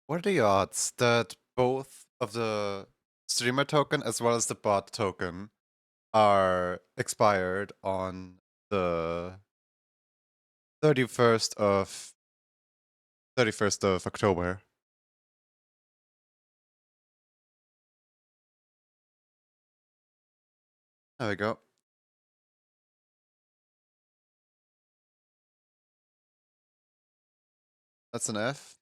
What are the odds that both of the streamer token as well as the bot token are expired on the 31st of 31st of October? There we go. That's an F.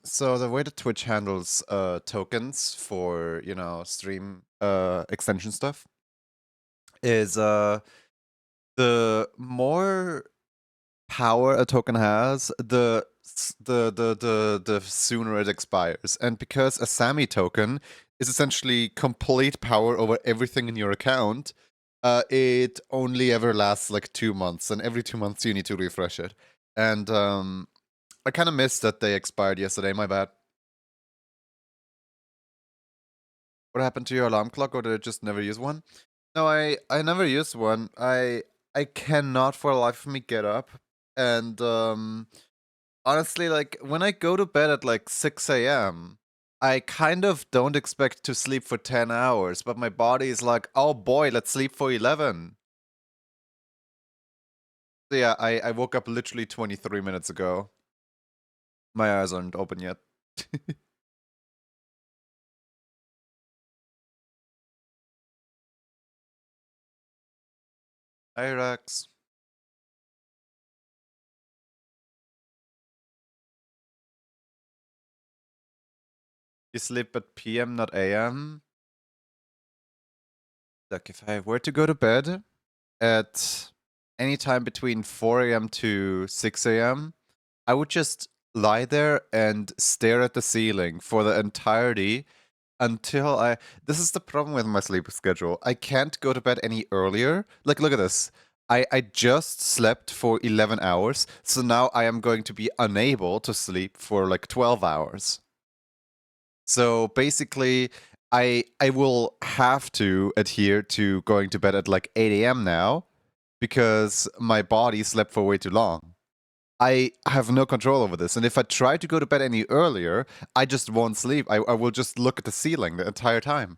So the way that Twitch handles tokens for, stream extension stuff is the more power a token has, the sooner it expires. And because a Sammy token is essentially complete power over everything in your account, it only ever lasts like 2 months, and every 2 months you need to refresh it. And I kind of missed that they expired yesterday, my bad. What happened to your alarm clock, or did it just never use one? No, I never used one. I cannot for the life of me get up. And honestly, like when I go to bed at like 6 a.m., I kind of don't expect to sleep for 10 hours, but my body is like, oh boy, let's sleep for 11. So yeah, I woke up literally 23 minutes ago. My eyes aren't open yet. Hi, Rex. You sleep at PM, not AM? Look, if I were to go to bed at any time between 4 a.m. to 6 a.m., I would just lie there and stare at the ceiling for the entirety until I. This is the problem with my sleep schedule. I can't go to bed any earlier. Like, look at this. I just slept for 11 hours, so now I am going to be unable to sleep for like 12 hours. So basically, I will have to adhere to going to bed at like 8 a.m. now because my body slept for way too long. I have no control over this. And if I try to go to bed any earlier, I just won't sleep. I will just look at the ceiling the entire time.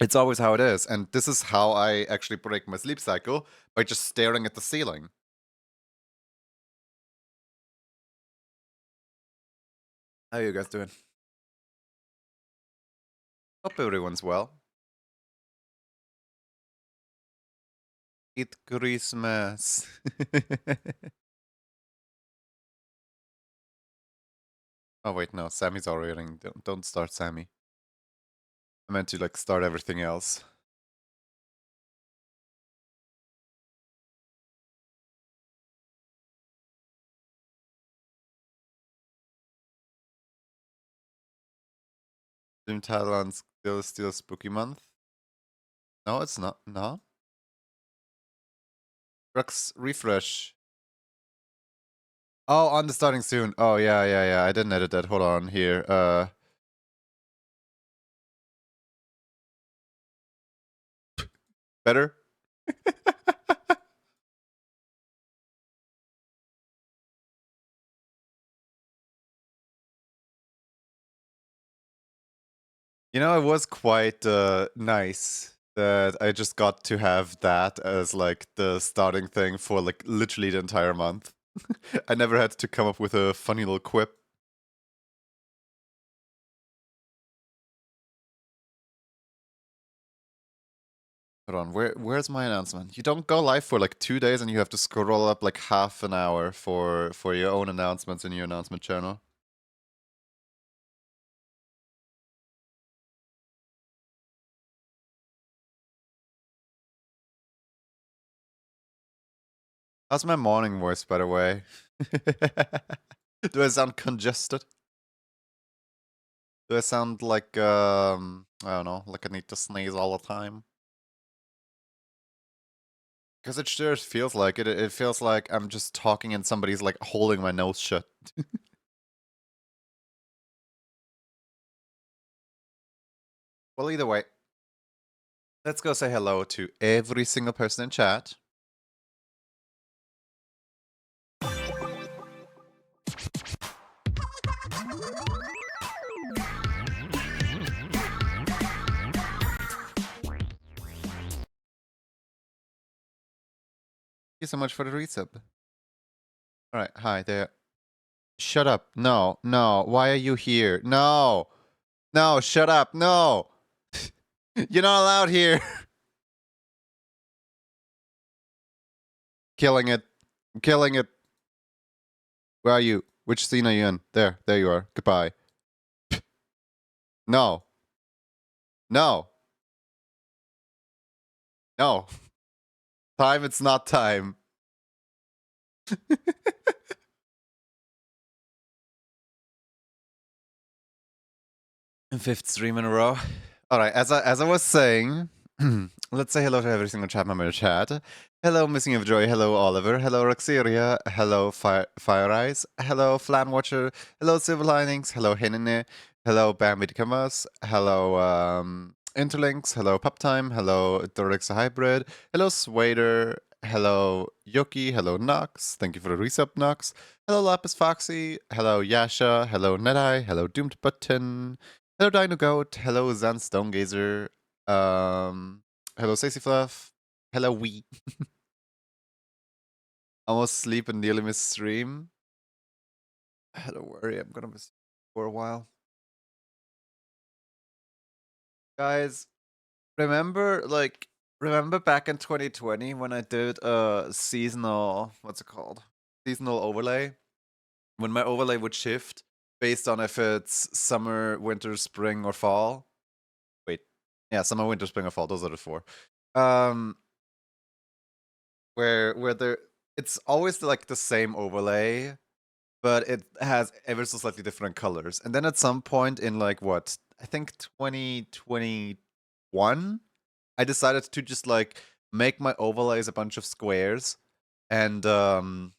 It's always how it is. And this is how I actually break my sleep cycle, by just staring at the ceiling. How you guys doing? Hope everyone's well. It's Christmas. Oh wait, no, Sammy's already ring. Don't start Sammy. I meant to like start everything else. Doom Thailand's still spooky month? No, it's not. No. Rux refresh. Oh, on the starting soon. Oh yeah. I didn't edit that. Hold on here. Better? You know, it was quite nice that I just got to have that as like the starting thing for like literally the entire month. I never had to come up with a funny little quip. Hold on, where's my announcement? You don't go live for like 2 days and you have to scroll up like half an hour for your own announcements in your announcement channel. How's my morning voice, by the way? Do I sound congested? Do I sound like I don't know, like I need to sneeze all the time? Because it sure feels like it. It feels like I'm just talking and somebody's like holding my nose shut. Well, either way, let's go say hello to every single person in chat. you so much for the resub. Alright, hi there. Shut up. No, no. Why are you here? No. No, shut up. No. You're not allowed here. Killing it. I'm killing it. Where are you? Which scene are you in? There. There you are. Goodbye. No. No. No. Time, it's not time. Fifth stream in a row. Alright, as I was saying, let's say hello to every single chat member in the chat. Hello, Missing of Joy. Hello, Oliver. Hello, Roxeria. Hello, Fire Eyes. Hello, Flan Watcher. Hello, Silver Linings. Hello, Henene. Hello, Bambi Camas. Hello, Interlinks. Hello, Puptime. Hello, Dorix Hybrid. Hello, Swader. Hello, Yoki. Hello, Nox. Thank you for the resub, Nox. Hello, Lapis Foxy. Hello, Yasha. Hello, Nedeye. Hello, Doomed Button. Hello, Dino Goat. Hello, Zan Stonegazer. Hello, Stacey Fluff. Hello, Wee. Almost sleep and nearly miss stream. Don't worry, I'm gonna miss for a while. Guys, remember back in 2020 when I did a seasonal, what's it called? Seasonal overlay? When my overlay would shift based on if it's summer, winter, spring, or fall. Wait. Yeah, summer, winter, spring, or fall. Those are the four. Where there it's always like the same overlay, but it has ever so slightly different colors. And then at some point in like what, I think 2021, I decided to just like make my overlays a bunch of squares and never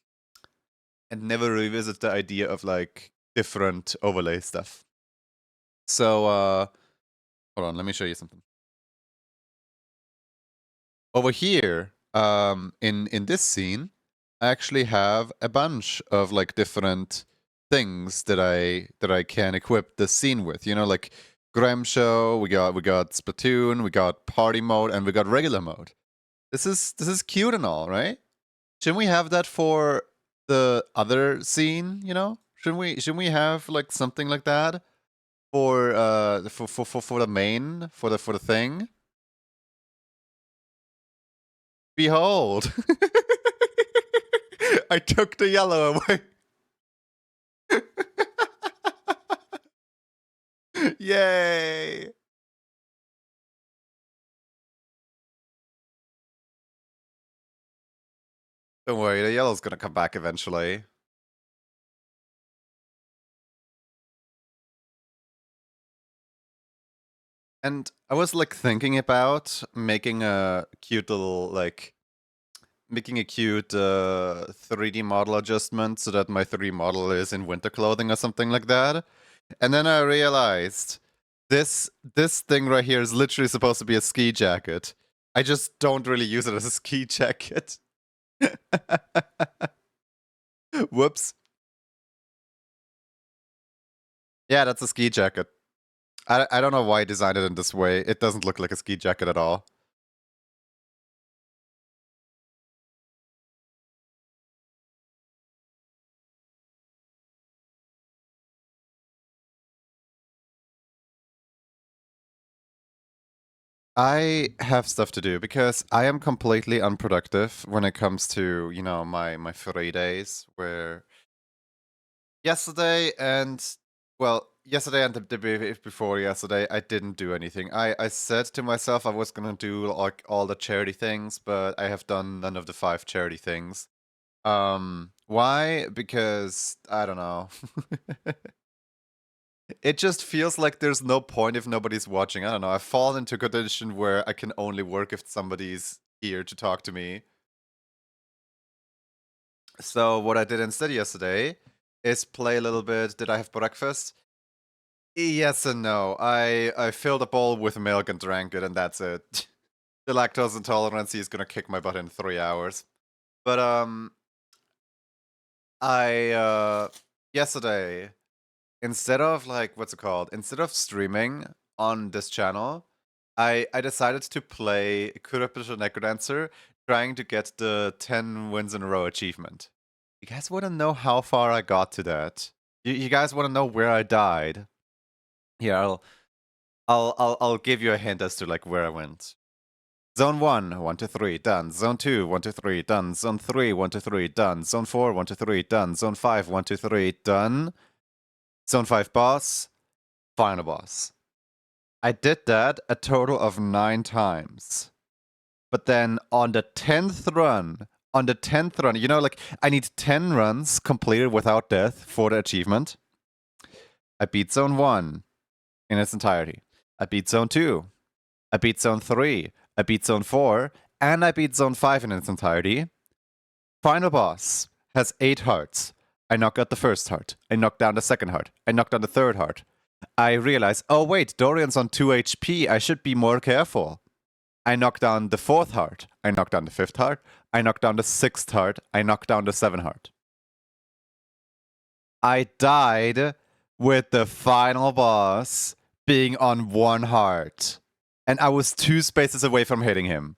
revisit the idea of like different overlay stuff. So hold on, let me show you something. Over here, in this scene, I actually have a bunch of like different things that I can equip the scene with. You know, like Graham Show, we got Splatoon, we got Party Mode, and we got regular mode. This is cute and all, right? Shouldn't we have that for the other scene? You know, shouldn't we have like something like that for for the main for the thing? Behold. I took the yellow away. Yay! Don't worry, the yellow's gonna come back eventually. And I was like thinking about making a cute little like making a cute 3D model adjustment so that my 3D model is in winter clothing or something like that. And then I realized this thing right here is literally supposed to be a ski jacket. I just don't really use it as a ski jacket. Whoops. Yeah, that's a ski jacket. I don't know why I designed it in this way. It doesn't look like a ski jacket at all. I have stuff to do because I am completely unproductive when it comes to, you know, my free days where yesterday and yesterday and the day before yesterday I didn't do anything. I said to myself I was gonna do like all the charity things, but I have done none of the 5 charity things. Why? Because I don't know. It just feels like there's no point if nobody's watching. I don't know. I've fallen into a condition where I can only work if somebody's here to talk to me. So what I did instead yesterday is play a little bit. Did I have breakfast? Yes and no. I filled a bowl with milk and drank it, and that's it. The lactose intolerance is gonna kick my butt in 3 hours. But I yesterday instead of like what's it called? Instead of streaming on this channel, I decided to play Kurapusha Necrodancer, trying to get the 10 wins in a row achievement. You guys want to know how far I got to that? You guys want to know where I died? Here, I'll give you a hint as to like where I went. Zone 1, 1, 2, 3, done. Zone 2, 1, 2, 3, done. Zone 3, 1, 2, 3, done. Zone 4, 1, 2, 3, done. Zone 5, 1, 2, 3, done. Zone 5 boss, final boss. I did that a total of 9 times. But then on the 10th run, you know, like I need 10 runs completed without death for the achievement. I beat Zone 1 in its entirety. I beat Zone 2. I beat Zone 3. I beat Zone 4. And I beat Zone 5 in its entirety. Final boss has 8 hearts. I knock out the first heart. I knock down the second heart. I knock down the third heart. I realize, oh wait, Dorian's on 2 HP. I should be more careful. I knock down the fourth heart. I knock down the fifth heart. I knock down the sixth heart. I knock down the seventh heart. I died with the final boss being on 1 heart. And I was 2 spaces away from hitting him.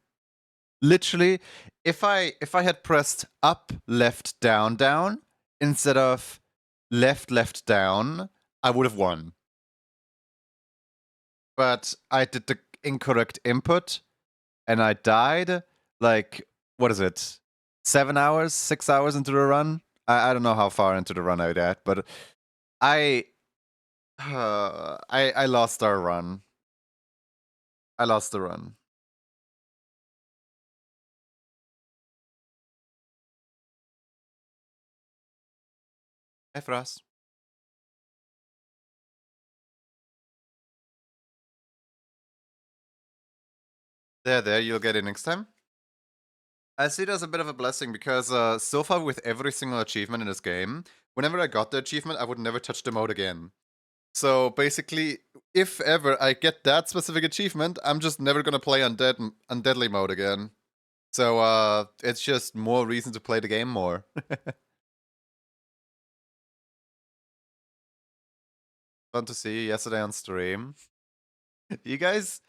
Literally, if I had pressed up, left, down, down, instead of left, left, down, I would have won. But I did the incorrect input, and I died, like, what is it? 7 hours, 6 hours into the run? I don't know how far into the run I got, but I I lost our run. I lost the run. Hey, Frost. There, you'll get it next time. I see it as a bit of a blessing because so far with every single achievement in this game, whenever I got the achievement, I would never touch the mode again. So basically, if ever I get that specific achievement, I'm just never gonna play Undeadly mode again. So it's just more reason to play the game more. Fun to see you yesterday on stream. You guys,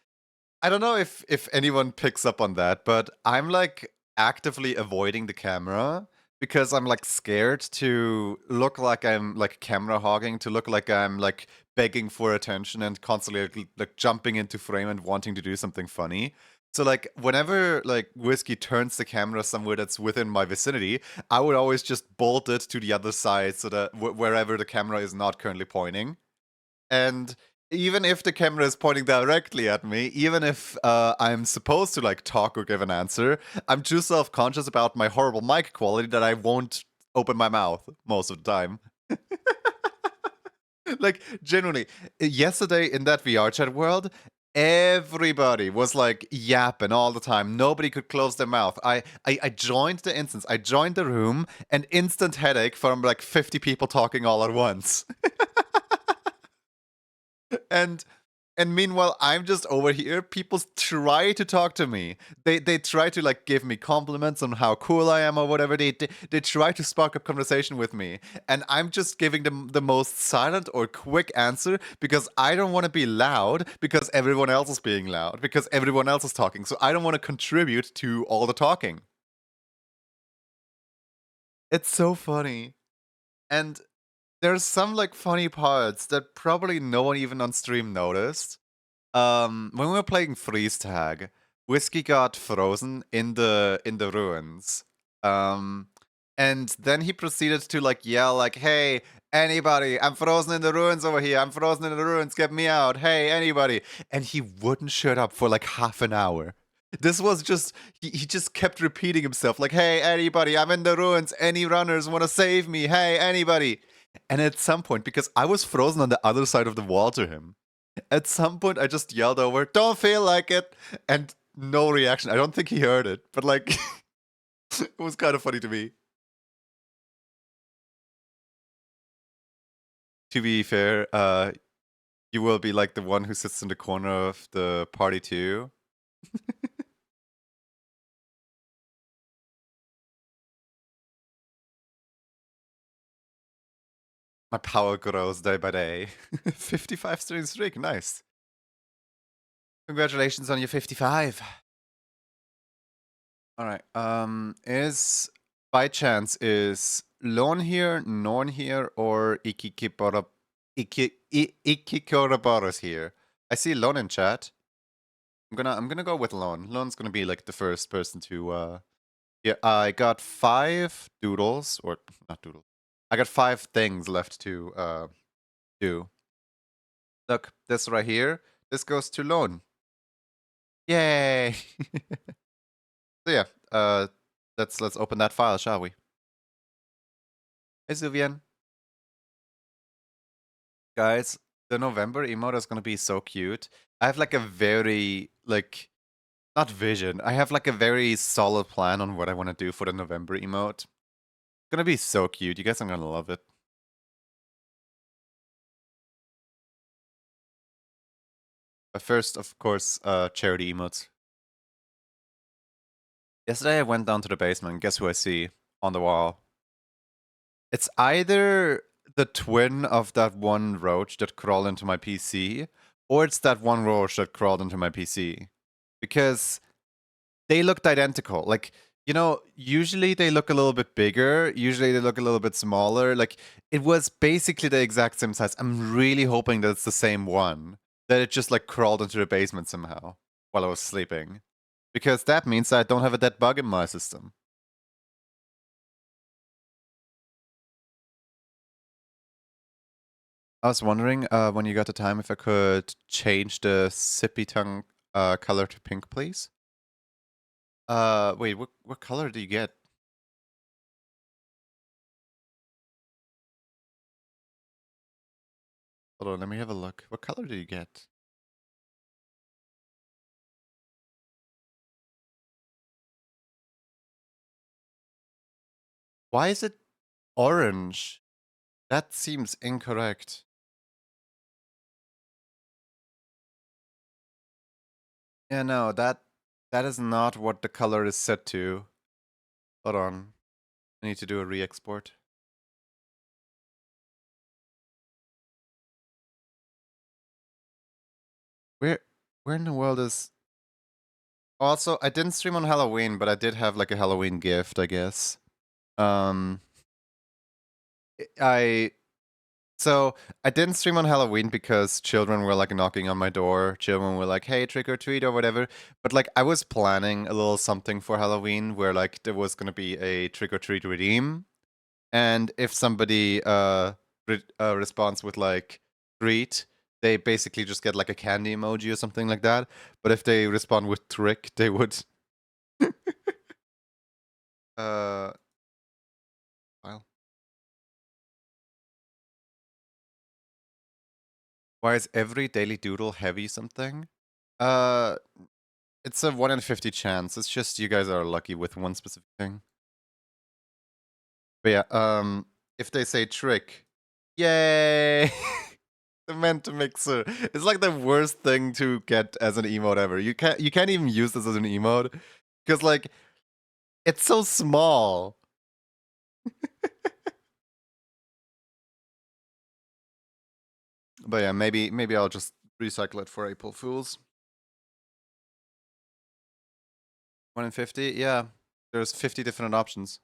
I don't know if anyone picks up on that, but I'm like actively avoiding the camera because I'm like scared to look like I'm like camera hogging, to look like I'm like begging for attention and constantly like jumping into frame and wanting to do something funny. So like whenever like Whiskey turns the camera somewhere that's within my vicinity, I would always just bolt it to the other side so that wherever the camera is not currently pointing. And even if the camera is pointing directly at me, even if I'm supposed to like talk or give an answer, I'm too self-conscious about my horrible mic quality that I won't open my mouth most of the time. Like genuinely, yesterday in that VR chat world, everybody was like yapping all the time. Nobody could close their mouth. I joined the instance, I joined the room, and instant headache from like 50 people talking all at once. and and meanwhile I'm just over here, people try to talk to me, they try to like give me compliments on how cool I am or whatever, they try to spark up conversation with me, and I'm just giving them the most silent or quick answer because I don't want to be loud because everyone else is being loud, because everyone else is talking, so I don't want to contribute to all the talking. It's so funny. And there's some like funny parts that probably no one even on stream noticed. When we were playing freeze tag, Whiskey got frozen in the ruins. Um, and then he proceeded to like yell like, "Hey, anybody! I'm frozen in the ruins over here. I'm frozen in the ruins. Get me out! Hey, anybody!" And he wouldn't shut up for like half an hour. This was just he just kept repeating himself like, "Hey, anybody! I'm in the ruins. Any runners want to save me? Hey, anybody!" And at some point, because I was frozen on the other side of the wall to him, at some point, I just yelled over, "Don't feel like it!" And no reaction. I don't think he heard it, but like, it was kind of funny to me. To be fair, you will be like the one who sits in the corner of the party too. My power grows day by day. 55 stream streak, nice. Congratulations on your 55. Alright, by chance, is Lon here, Norn here, or Ikikoraboros here? I see Lon in chat. I'm gonna go with Lon. Lon's gonna be like the first person to yeah, I got 5 doodles, or not doodles. I got 5 things left to do. Look, this right here, this goes to Lon. Yay! So yeah, let's open that file, shall we? Hey Sylvian. Guys, the November emote is gonna be so cute. I have like a very like not vision. I have like a very solid plan on what I want to do for the November emote. It's gonna be so cute. You guys are gonna love it. But first, of course, charity emotes. Yesterday I went down to the basement. Guess who I see on the wall? It's either the twin of that one roach that crawled into my PC, or it's that one roach that crawled into my PC. Because they looked identical. Like, you know, usually they look a little bit bigger, usually they look a little bit smaller. Like, it was basically the exact same size. I'm really hoping that it's the same one, that it just like crawled into the basement somehow while I was sleeping. Because that means I don't have a dead bug in my system. I was wondering when you got the time if I could change the sippy tongue color to pink, please. Wait, what color do you get? Hold on, let me have a look. What color do you get? Why is it orange? That seems incorrect. Yeah, no, that is not what the color is set to. Hold on. I need to do a re-export. Where in the world is... Also, I didn't stream on Halloween, but I did have like a Halloween gift, I guess. So I didn't stream on Halloween because children were like knocking on my door. Children were like, "Hey, trick or treat" or whatever. But like I was planning a little something for Halloween where like there was gonna be a trick or treat redeem, and if somebody responds with like treat, they basically just get like a candy emoji or something like that. But if they respond with trick, they would uh file. Why is every daily doodle heavy something? Uh It's a 1 in 50 chance. It's just you guys are lucky with one specific thing. But yeah, if they say trick, yay! The Menta Mixer. It's like the worst thing to get as an emote ever. You can't even use this as an emote because like it's so small. But yeah, maybe I'll just recycle it for April Fools. 1 in 50? Yeah. There's 50 different options.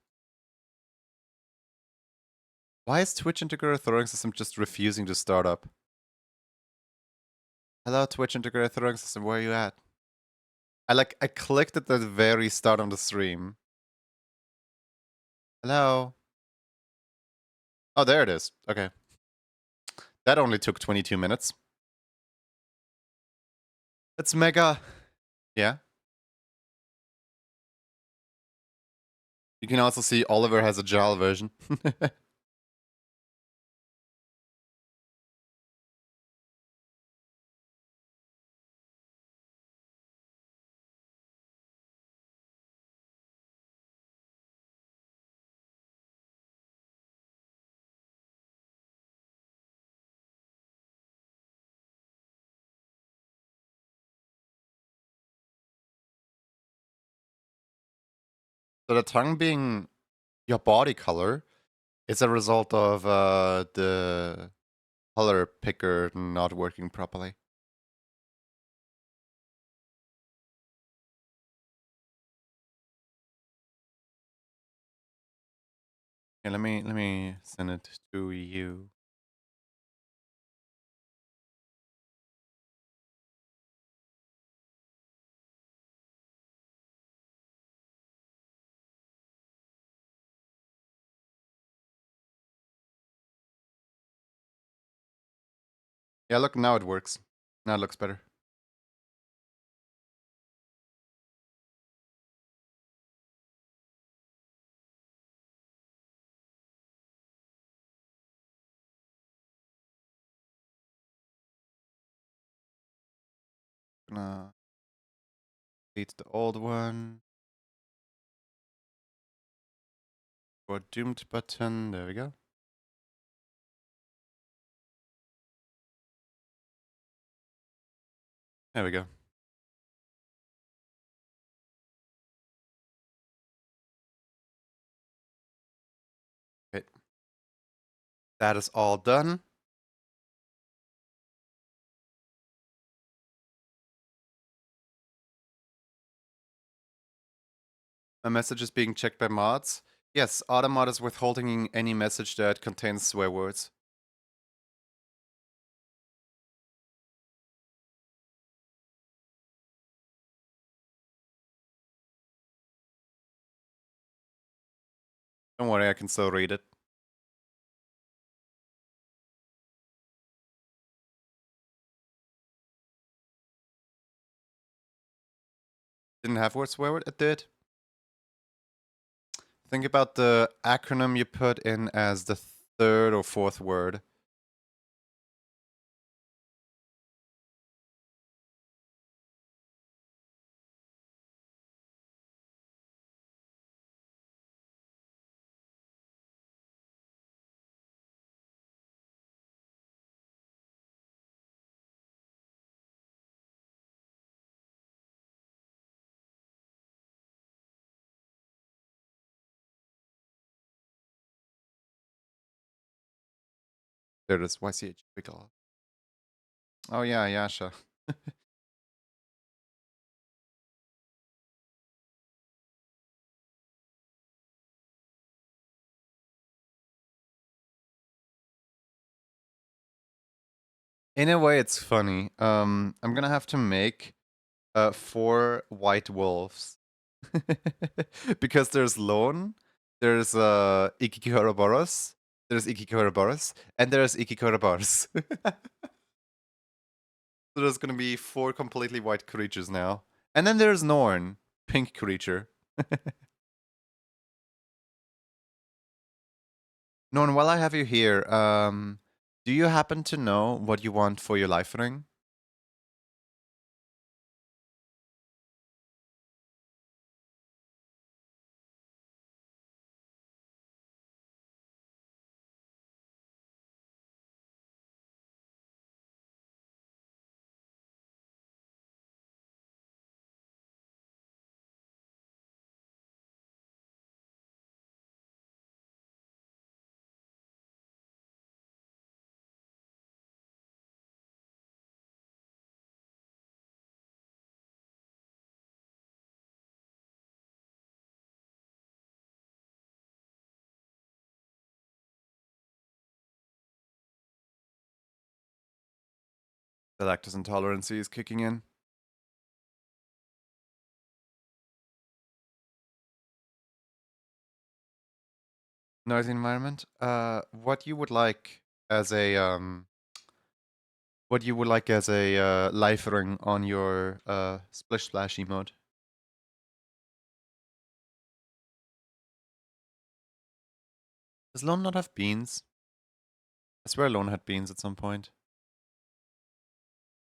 Why is Twitch Integrated Throwing System just refusing to start up? Hello, Twitch Integrated Throwing System, where are you at? I clicked at the very start of the stream. Hello? Oh, there it is. Okay. That only took 22 minutes. It's mega. Yeah. You can also see Oliver has a JAL version. So the tongue being your body color, It's a result of the color picker not working properly. Yeah, let me send it to you. Yeah, look, now it works. Now it looks better. Gonna delete the old one. For doomed button. There we go. There we go. Okay. That is all done. A message is being checked by mods. Yes, Automod is withholding any message that contains swear words. Don't worry, I can still read it. Didn't have word swear word? It did. Think about the acronym you put in as the third or fourth word. There it is. YCH Pickle. Oh yeah, Yasha. In a way, it's funny. I'm gonna have to make 4 white wolves because there's Lone, there's Ikikoroboros, there's Ikikoroboros, and there's Ikikoroboros. So there's gonna be 4 completely white creatures now, and then there's Norn, pink creature. Norn, while I have you here, do you happen to know what you want for your life ring? The lactose intolerance is kicking in. Noisy environment. What you would like as a life ring on your splish splash emote? Does Lone not have beans? I swear Lone had beans at some point.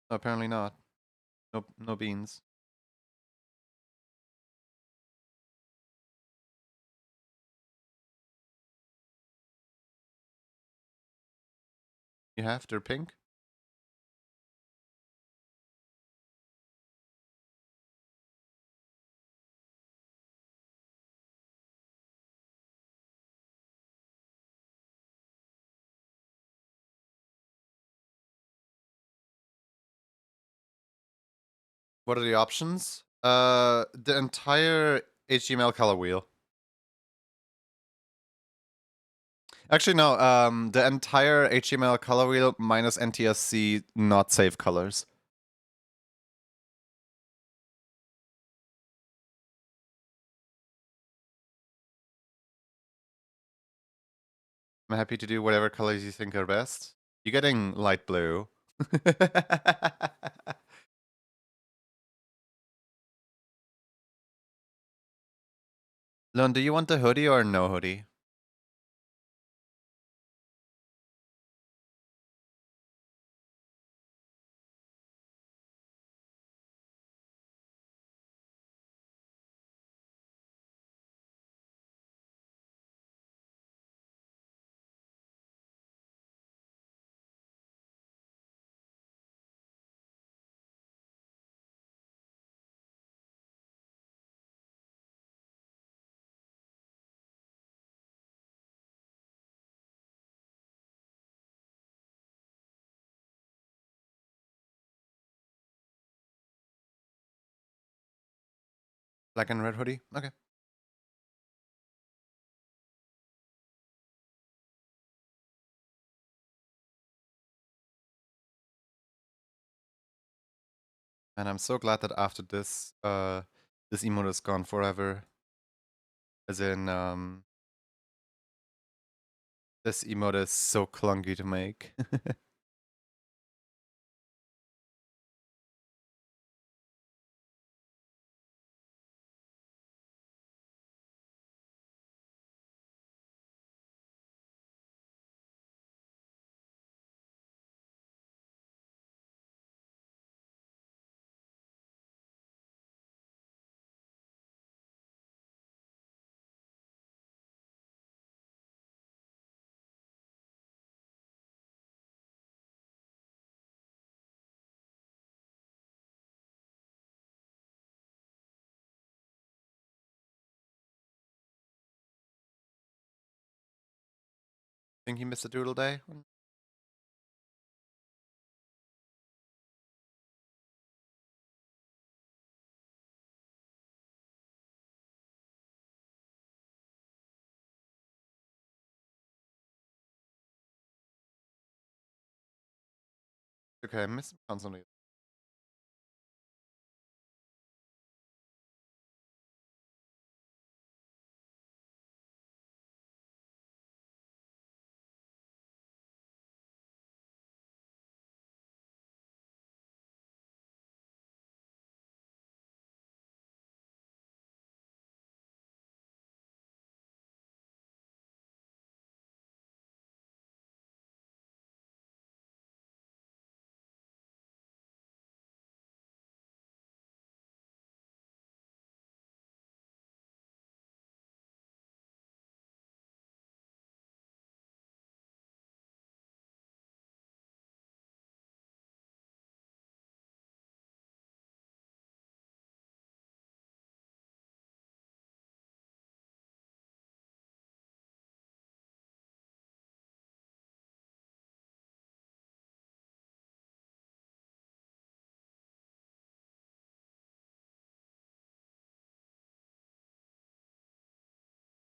No, apparently not. No beans. You have? They're pink? What are the options? The entire HTML color wheel. Actually, no. The entire HTML color wheel minus NTSC not save colors. I'm happy to do whatever colors you think are best. You're getting light blue. Lon, do you want the hoodie or no hoodie? Black and red hoodie? Okay. And I'm so glad that after this, this emote is gone forever. As in, this emote is so clunky to make. Think he missed a doodle day? Okay, I missed him constantly.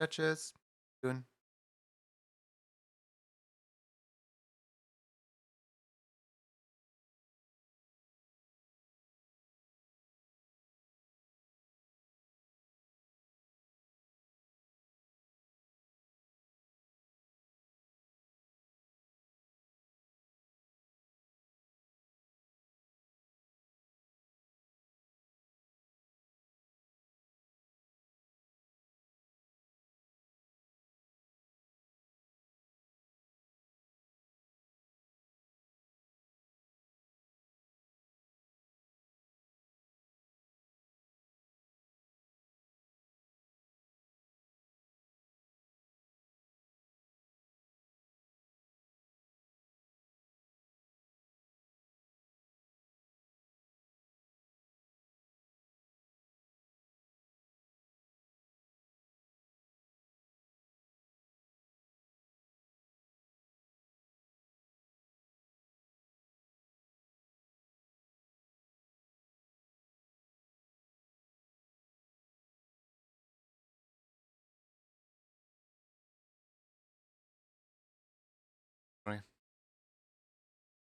Catches. Doing.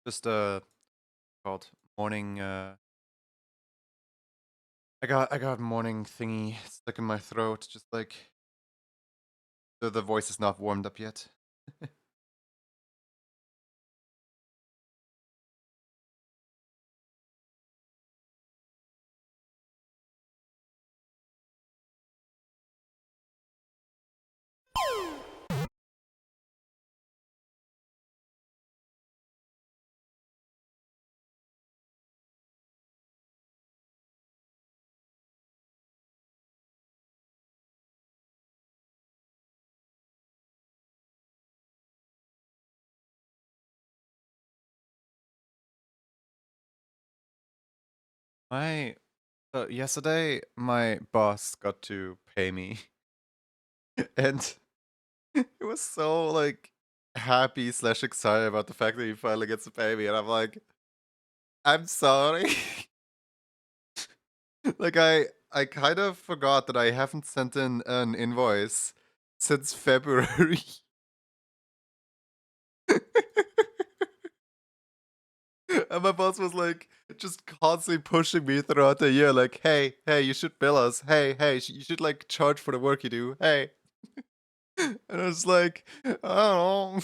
Just called morning. I got morning thingy stuck in my throat. Just like the voice is not warmed up yet. My yesterday my boss got to pay me, and he was so like happy slash excited about the fact that he finally gets to pay me, and I'm like, I'm sorry. Like I kind of forgot that I haven't sent in an invoice since February. And my boss was like just constantly pushing me throughout the year, like, hey, you should bill us. Hey, you should like charge for the work you do. Hey. And I was like, I don't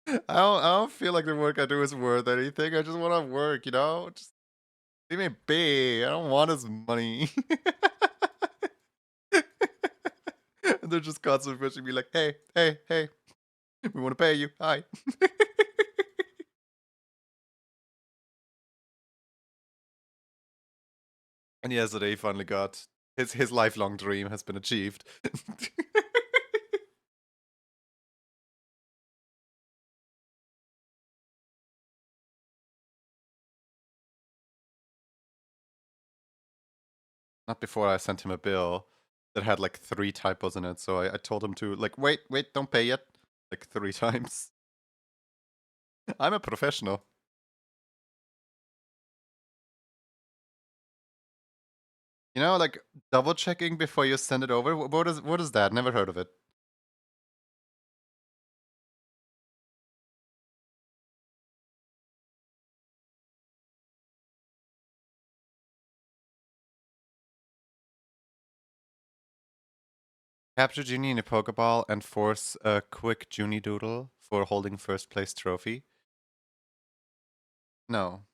know. I don't feel like the work I do is worth anything. I just want to work, you know? Just leave me be. I don't want his money. And they're just constantly pushing me like, hey, we want to pay you. Hi. And yesterday he finally got his lifelong dream has been achieved. Not before I sent him a bill that had like 3 typos in it, so I told him to like wait, don't pay yet. Like 3 times. I'm a professional. You know, like double checking before you send it over. What is that? Never heard of it. Capture Genie in a Pokeball and force a quick Junie Doodle for holding first place trophy. No.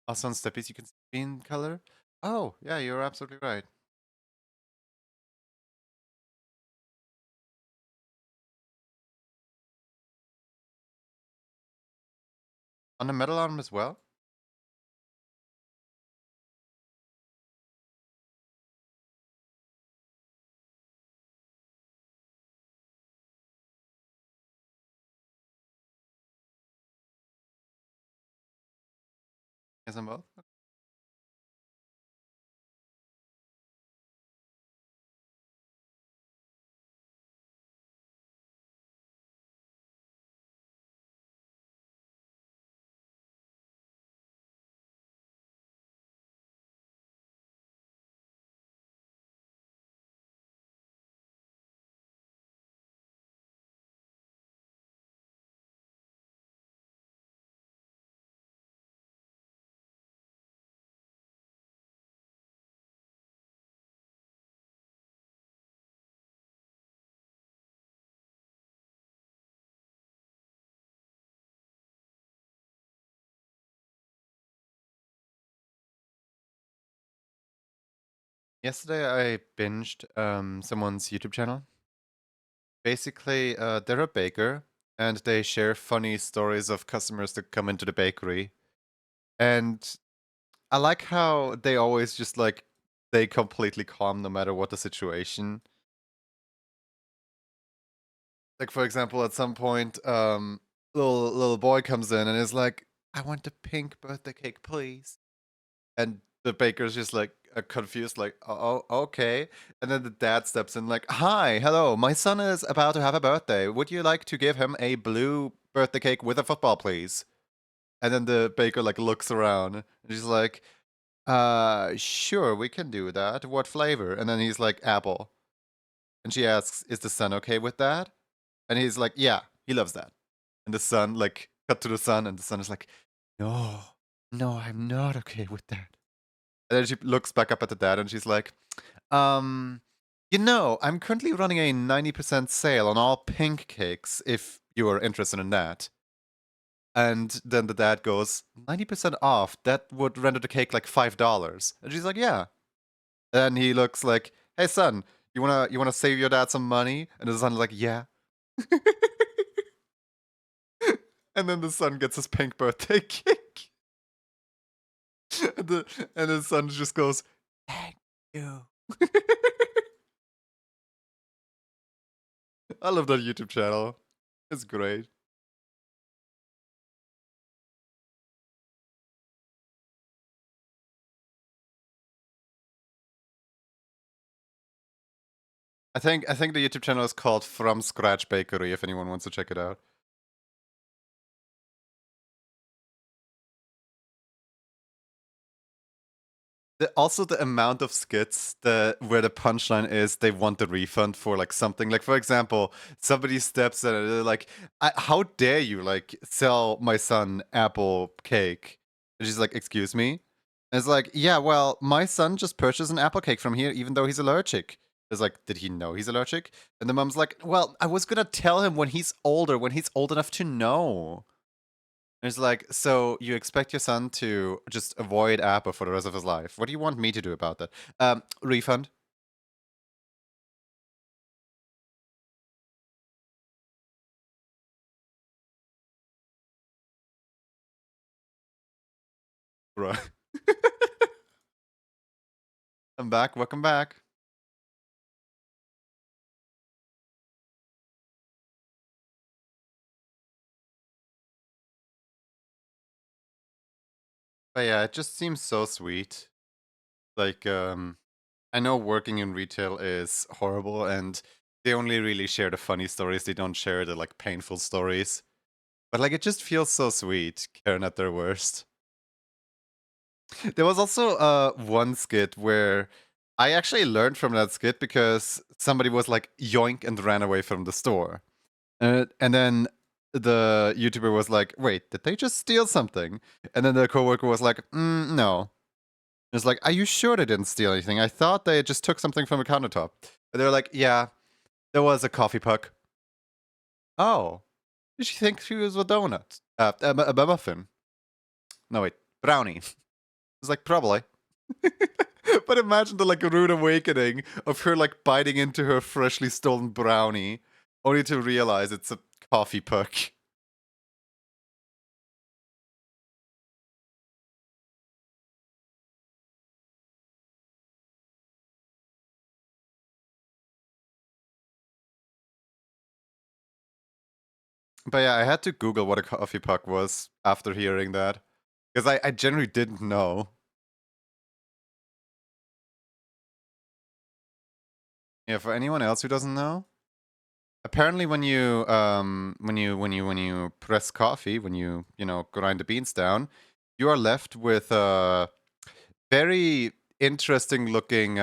Also on Steppies you can see green color. Oh, yeah, you're absolutely right. On the metal arm as well? Yes, on both? Yesterday I binged someone's YouTube channel. Basically, they're a baker and they share funny stories of customers that come into the bakery. And I like how they always just like they completely calm no matter what the situation. Like for example, at some point, little boy comes in and is like, "I want the pink birthday cake, please." And the baker's just like confused, like, "Oh, okay." And then the dad steps in, like, "Hi, hello, my son is about to have a birthday. Would you like to give him a blue birthday cake with a football, please?" And then the baker like looks around and she's like, sure, we can do that. What flavor? And then he's like, apple. And she asks, is the son okay with that? And he's like, yeah, he loves that. And the son, like, cut to the son, and the son is like, no, no, I'm not okay with that. And then she looks back up at the dad and she's like, um, I'm currently running a 90% sale on all pink cakes if you are interested in that. And then the dad goes, 90% off? That would render the cake like $5. And she's like, yeah. And he looks like, hey son, you wanna save your dad some money? And the son's like, yeah. And then the son gets his pink birthday cake. And the son just goes, thank you. I love that YouTube channel. It's great. I think the YouTube channel is called From Scratch Bakery if anyone wants to check it out. Also the amount of skits where the punchline is they want the refund for like something. Like for example, somebody steps in and they're like, how dare you like sell my son apple cake? And she's like, excuse me? And it's like, yeah, well, my son just purchased an apple cake from here even though he's allergic. It's like, did he know he's allergic? And the mom's like, well, I was gonna tell him when he's older, when he's old enough to know. It's like, so you expect your son to just avoid Apple for the rest of his life. What do you want me to do about that? Refund. Right. I'm back. Welcome back. But yeah, it just seems so sweet. Like, I know working in retail is horrible and they only really share the funny stories. They don't share the like painful stories. But like, it just feels so sweet, Karen at their worst. There was also one skit where I actually learned from that skit because somebody was like yoink and ran away from the store. And then the YouTuber was like, wait, did they just steal something? And then the coworker was like, no. It's like, are you sure they didn't steal anything? I thought they just took something from a countertop. And they're like, yeah, there was a coffee puck. Oh, did she think she was a donut? A muffin. No, wait, brownie. It's like, probably. But imagine the like rude awakening of her like biting into her freshly stolen brownie, only to realize it's a coffee puck. But yeah, I had to Google what a coffee puck was after hearing that. Because I generally didn't know. Yeah, for anyone else who doesn't know, apparently when you press coffee, when you grind the beans down, you are left with a very interesting looking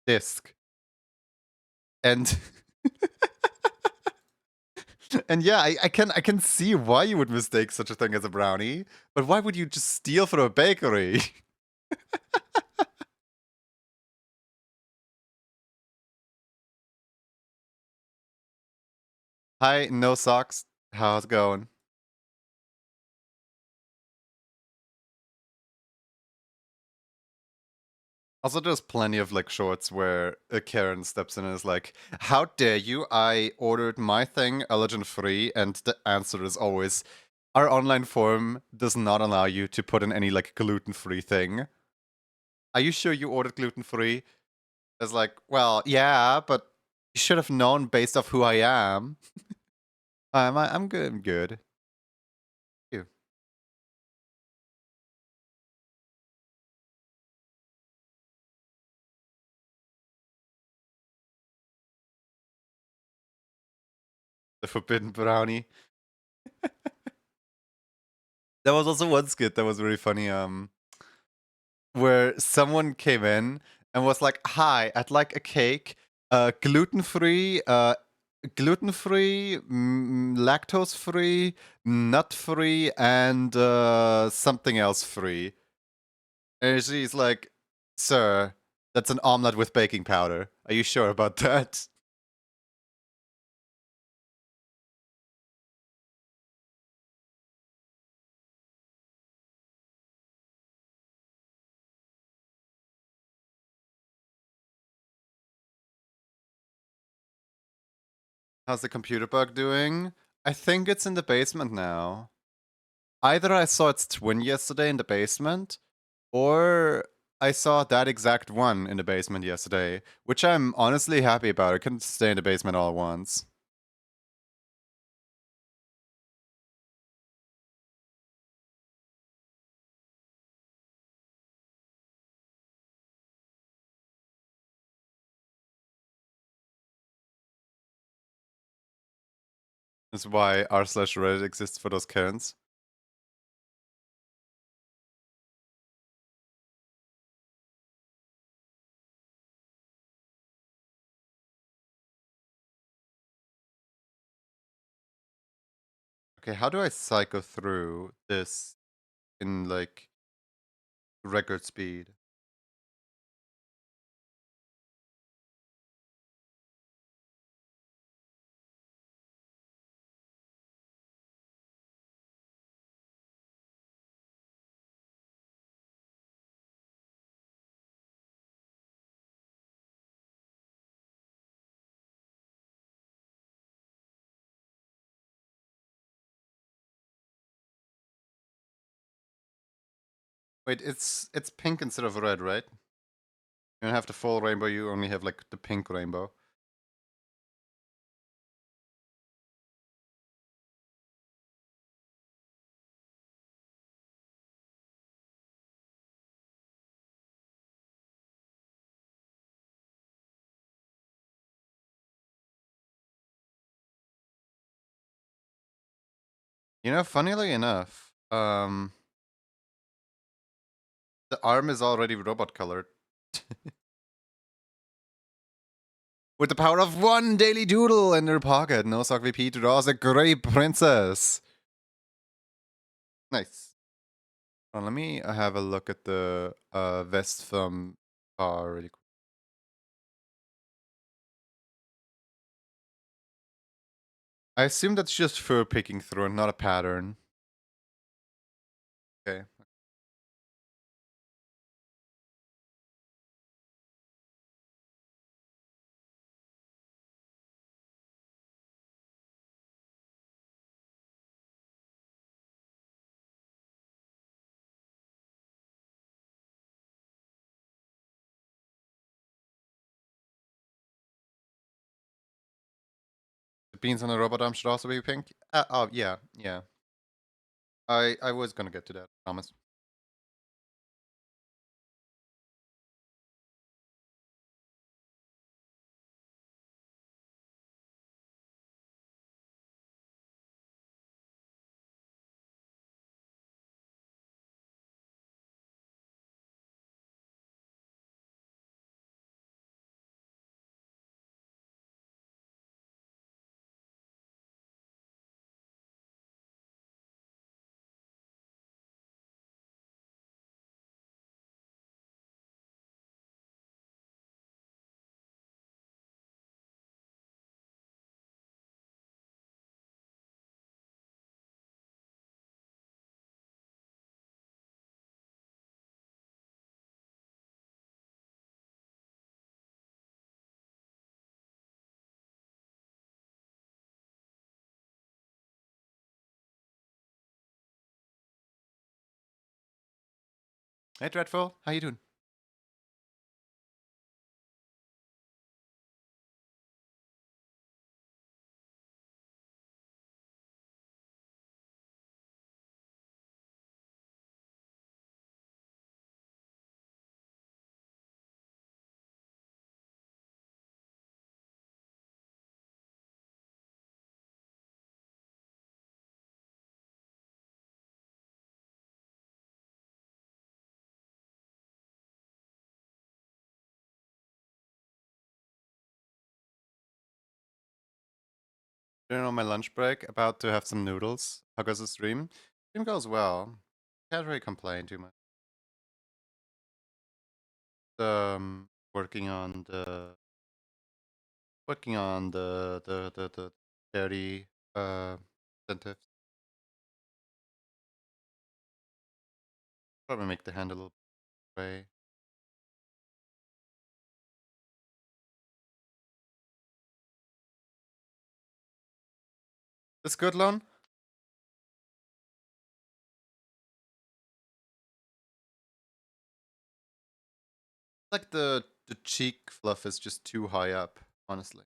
disc. And and yeah, I can see why you would mistake such a thing as a brownie, but why would you just steal from a bakery? Hi, no socks. How's it going? Also, there's plenty of like shorts where a Karen steps in and is like, "How dare you? I ordered my thing allergen free," and the answer is always, "Our online form does not allow you to put in any like gluten free thing. Are you sure you ordered gluten free?" It's like, well, yeah, but you should have known based off who I am. I'm good. I'm good. You, the forbidden brownie. There was also one skit that was really funny, where someone came in and was like, "Hi, I'd like a cake, gluten-free, gluten-free, lactose-free, nut-free, and something else free." And she's like, "Sir, that's an omelet with baking powder. Are you sure about that?" How's the computer bug doing? I think it's in the basement now. Either I saw its twin yesterday in the basement, or I saw that exact one in the basement yesterday, which I'm honestly happy about. I couldn't stay in the basement all at once. That's why r/Reddit exists for those Karens. Okay, how do I cycle through this in like record speed? Wait, it's pink instead of red, right? You don't have the full rainbow, you only have like the pink rainbow. You know, funnily enough, the arm is already robot colored. With the power of one daily doodle in her pocket, Nosok VP draws a gray princess. Nice. Let me have a look at the vest from really quick. I assume that's just fur picking through and not a pattern. Okay. The beans on the robot arm should also be pink. Oh yeah, yeah. I was gonna get to that. Promise. Hey Dreadful, how you doing? During on my lunch break, about to have some noodles. How goes the stream? Stream goes well. Can't really complain too much. Working on the charity incentives. Probably make the hand a little way. This good, Lon? Like the cheek fluff is just too high up, honestly.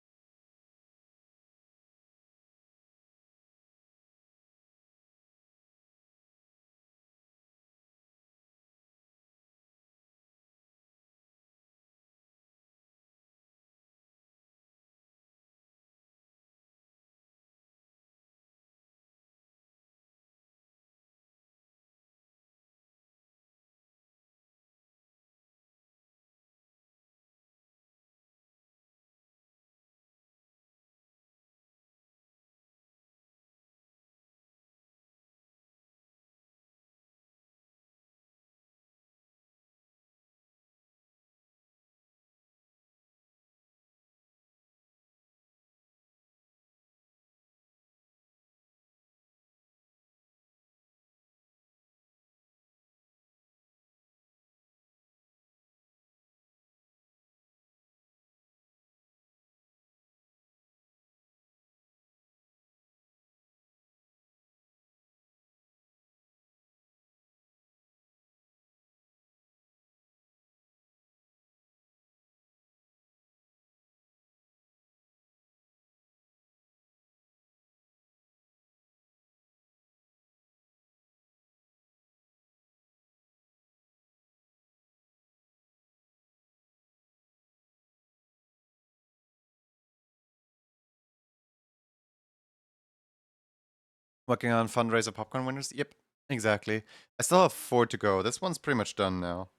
Working on fundraiser popcorn winners? Yep, exactly. I still have 4 to go. This one's pretty much done now.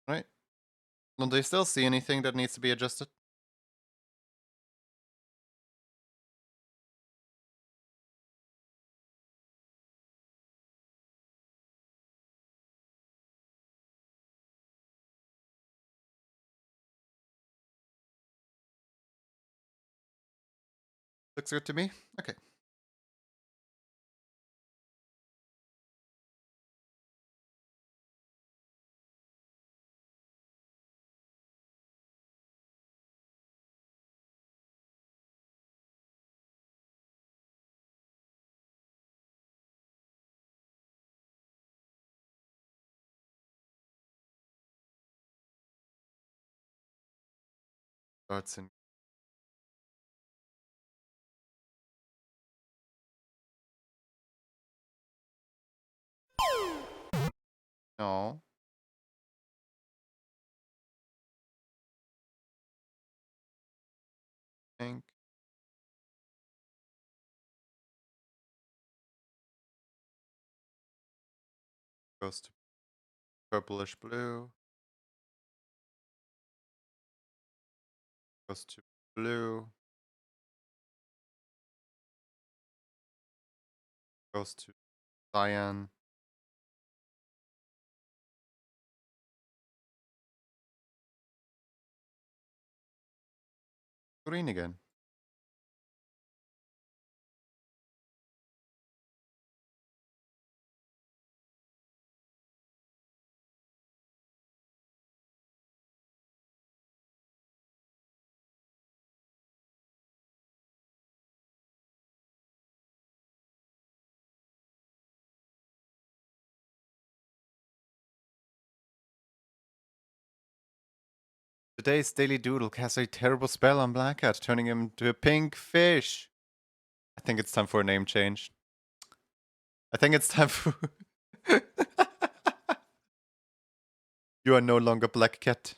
Right? Lon, do you still see anything that needs to be adjusted? Looks good to me. Okay. Starts in. No. Pink. Goes to purplish blue. Goes to blue. Goes to cyan. Green again. Today's Daily Doodle casts a terrible spell on Blackhat, turning him into a pink fish. I think it's time for a name change. I think it's time for. You are no longer Black Cat.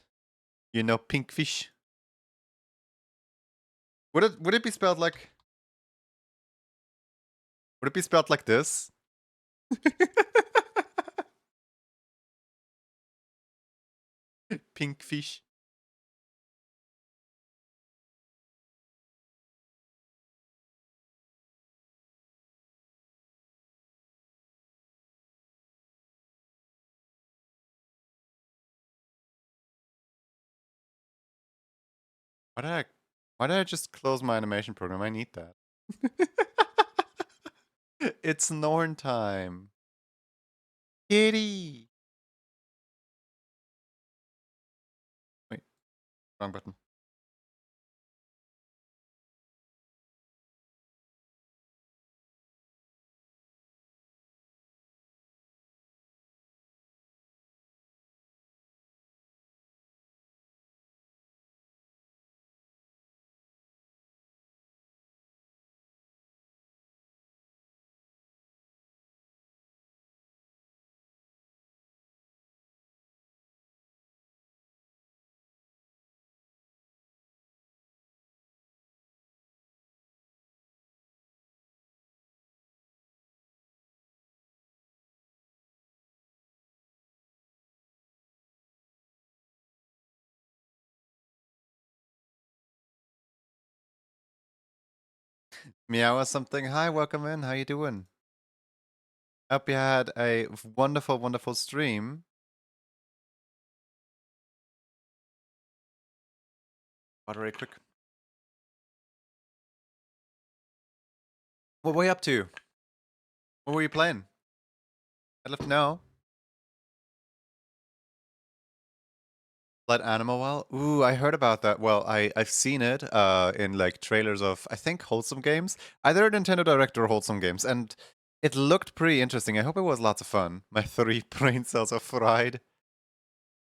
You're now Pink Fish. Would it be spelled like? Would it be spelled like this? Pink fish. Why did I just close my animation program? I need that. It's Norn time. Kitty. Wait, wrong button. Meow or something. Hi, welcome in. How you doing? Hope you had a wonderful, wonderful stream. Water very quick. What were you up to? What were you playing? I'd love to know. Let Animal Well? Ooh, I heard about that. Well, I've seen it in like trailers of I think Wholesome Games, either Nintendo Direct or Wholesome Games, and it looked pretty interesting. I hope it was lots of fun. My 3 brain cells are fried.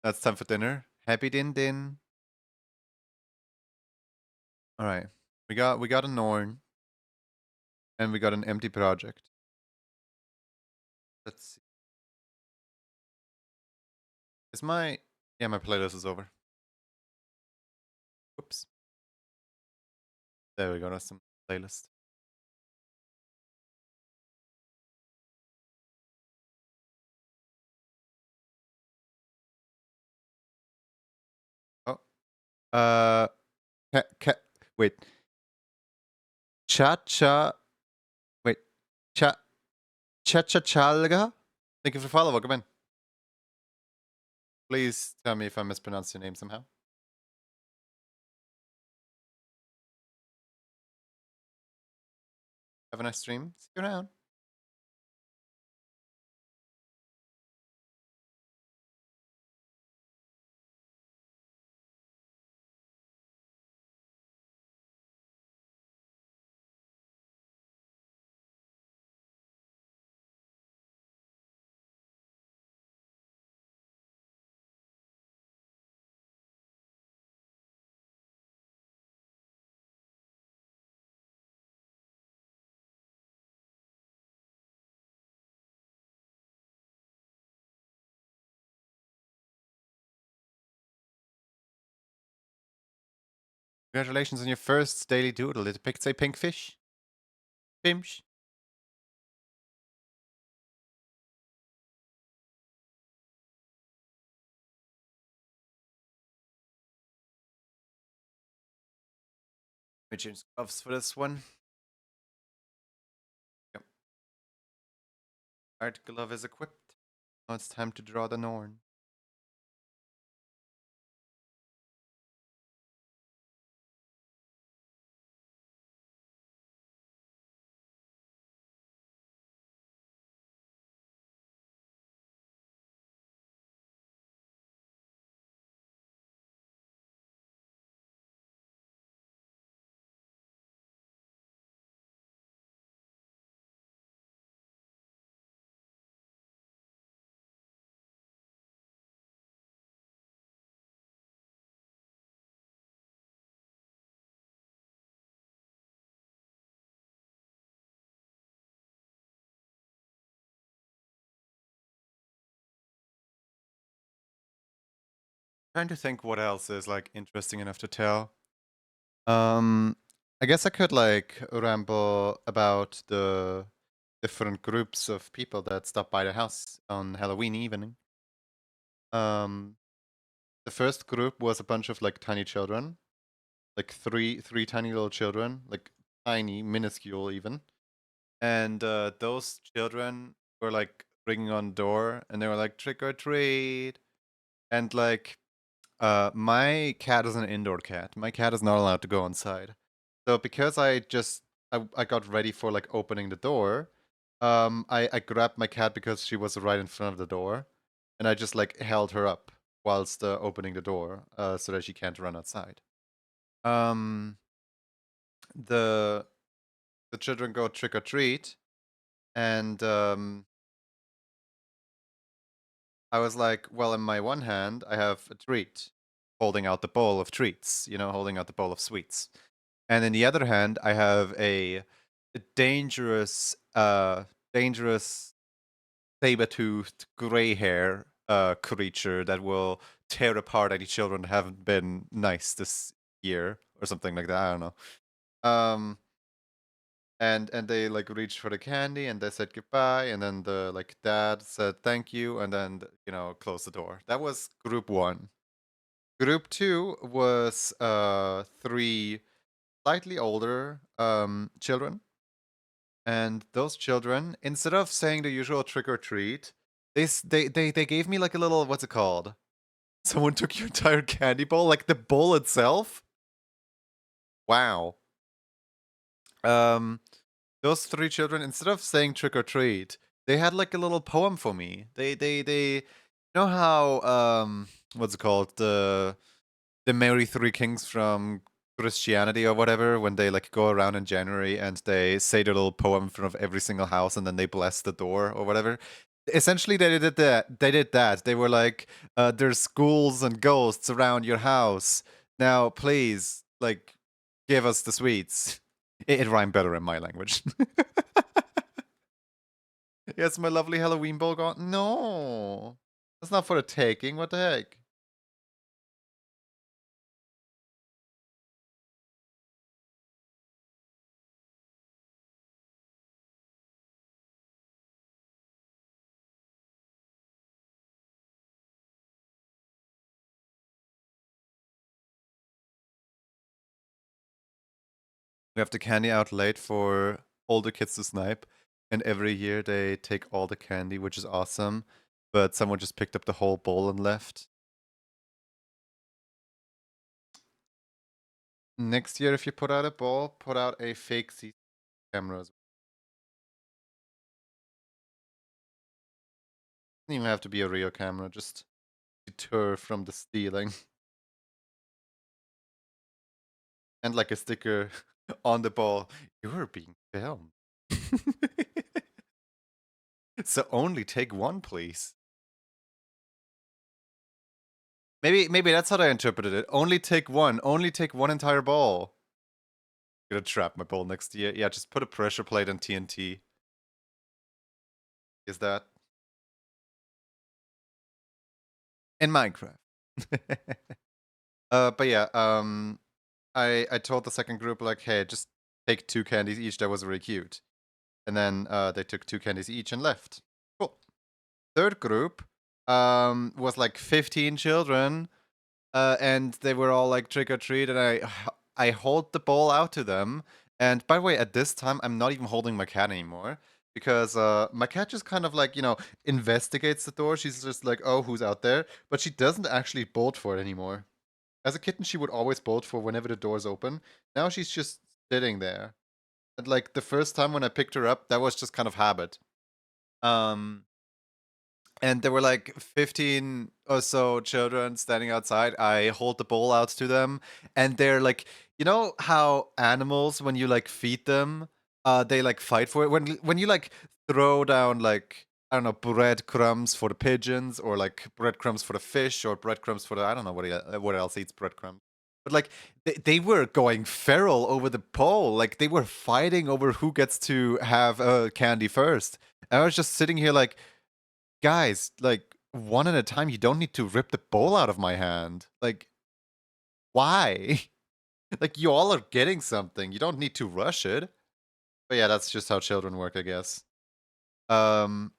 That's time for dinner. Happy din din. All right, we got a Norn, and we got an empty project. Let's see. Is my my playlist is over. Oops. There we go. That's some playlist. Oh, uh, wait. Cha cha. Wait. Cha cha cha chalga. Thank you for the follow. Welcome in. Please tell me if I mispronounced your name somehow. Have a nice stream. See you around. Congratulations on your first daily doodle. It depicts a pink fish. Pimsh. Let me change gloves for this one. Yep. Art glove is equipped. Now it's time to draw the Norn. Trying to think what else is like interesting enough to tell. I guess I could like ramble about the different groups of people that stop by the house on Halloween evening. The first group was a bunch of like tiny children, like three tiny little children, like tiny, minuscule even. And those children were like ringing on the door, and they were like trick or treat, and like My cat is an indoor cat. My cat is not allowed to go inside. So because I got ready for like opening the door, I grabbed my cat because she was right in front of the door, and I just like held her up whilst opening the door, so that she can't run outside. Um, the the children go trick or treat, and I was like, well, in my one hand, I have a treat, holding out the bowl of treats, holding out the bowl of sweets. And in the other hand, I have a dangerous, dangerous saber-toothed gray hair creature that will tear apart any children that haven't been nice this year or something like that. I don't know. And they like reached for the candy and they said goodbye, and then the like dad said thank you, and then closed the door. That was group one. Group two was three slightly older children, and those children, instead of saying the usual trick or treat, they gave me like a little, what's it called? Someone took your entire candy bowl, like the bowl itself. Wow. Um, those three children, instead of saying trick or treat, they had like a little poem for me. They you know how what's it called, the Mary Three Kings from Christianity or whatever, when they like go around in January and they say their little poem in front of every single house and then they bless the door or whatever. Essentially, they did that. They did that. They were like, "There's ghouls and ghosts around your house. Now, please, like, give us the sweets." It rhymed better in my language. Yes, my lovely Halloween bowl gone. No, that's not for the taking. What the heck? We have the candy out late for all the kids to snipe, and every year they take all the candy, which is awesome. But someone just picked up the whole bowl and left. Next year, if you put out a bowl, put out a fake CC camera. Doesn't even have to be a real camera, just deter from the stealing. And like a sticker on the bowl, you're being filmed. So only take one, please. Maybe that's how I interpreted it. Only take one. Only take one entire bowl. I'm gonna trap my bowl next year. Yeah, just put a pressure plate on TNT. Is that in Minecraft? But yeah, I told the second group like, hey, just take two candies each. That was really cute. And then they took two candies each and left. Cool. Third group was like 15 children, and they were all like trick or treat, and I hold the bowl out to them. And by the way, at this time, I'm not even holding my cat anymore because my cat just kind of like investigates the door. She's just like, oh, who's out there? But she doesn't actually bolt for it anymore. As a kitten, she would always bolt for whenever the door's open. Now she's just sitting there. And like the first time when I picked her up, that was just kind of habit. Um, and there were like 15 or so children standing outside. I hold the bowl out to them, and they're like, you know how animals, when you like feed them, they like fight for it. When you like throw down like, I don't know, breadcrumbs for the pigeons, or like breadcrumbs for the fish, or breadcrumbs for the, I don't know what else eats breadcrumbs. But like they were going feral over the pole. Like they were fighting over who gets to have candy first. And I was just sitting here like, guys, like one at a time. You don't need to rip the bowl out of my hand. Like, why? Like, you all are getting something. You don't need to rush it. But yeah, that's just how children work, I guess. Um,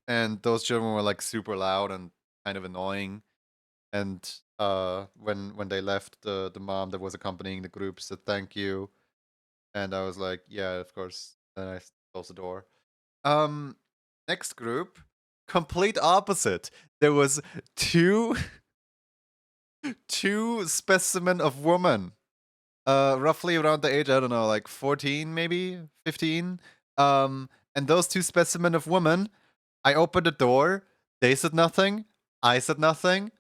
and those children were like super loud and kind of annoying. And when they left, the mom that was accompanying the group said thank you, and I was like, yeah, of course. Then I closed the door. Um, next group, complete opposite. There was two Two specimen of woman. Roughly around the age, I don't know, like 14, maybe 15. And those two specimen of women, I opened the door. They said nothing. I said nothing.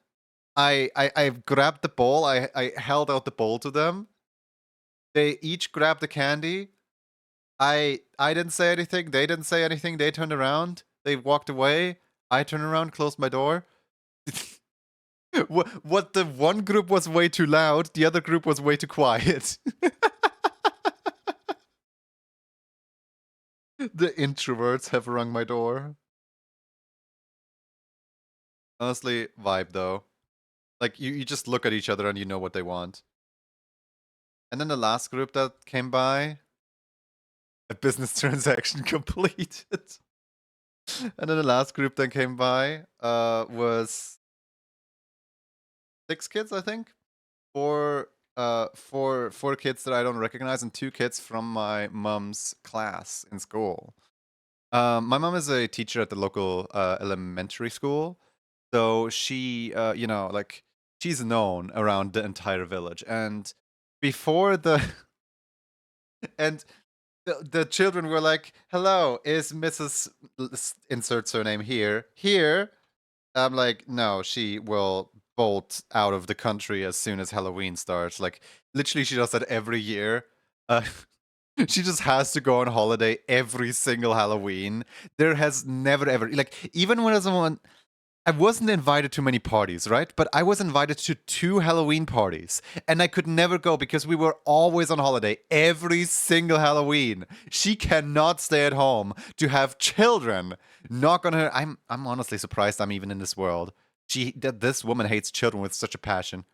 I grabbed the bowl. I held out the bowl to them. They each grabbed the candy. I didn't say anything. They didn't say anything. They turned around. They walked away. I turned around, closed my door. What the one group was way too loud, the other group was way too quiet. The introverts have rung my door. Honestly, vibe though. Like, you just look at each other and you know what they want. And then the last group that came by, a business transaction completed. And then the last group that came by was 6 kids, I think. Four kids that I don't recognize and 2 kids from my mom's class in school. My mom is a teacher at the local elementary school, so she, like, she's known around the entire village. And before the and the children were like, "Hello, is Mrs. Insert surname here?" Here, I'm like, "No, she will bolt out of the country as soon as Halloween starts." Like, literally, she does that every year. Uh, she just has to go on holiday every single Halloween. There has never ever, like, even when I wasn't invited to many parties, right? But I was invited to 2 Halloween parties, and I could never go because we were always on holiday every single Halloween. She cannot stay at home to have children knock on her. I'm honestly surprised I'm even in this world. This woman hates children with such a passion.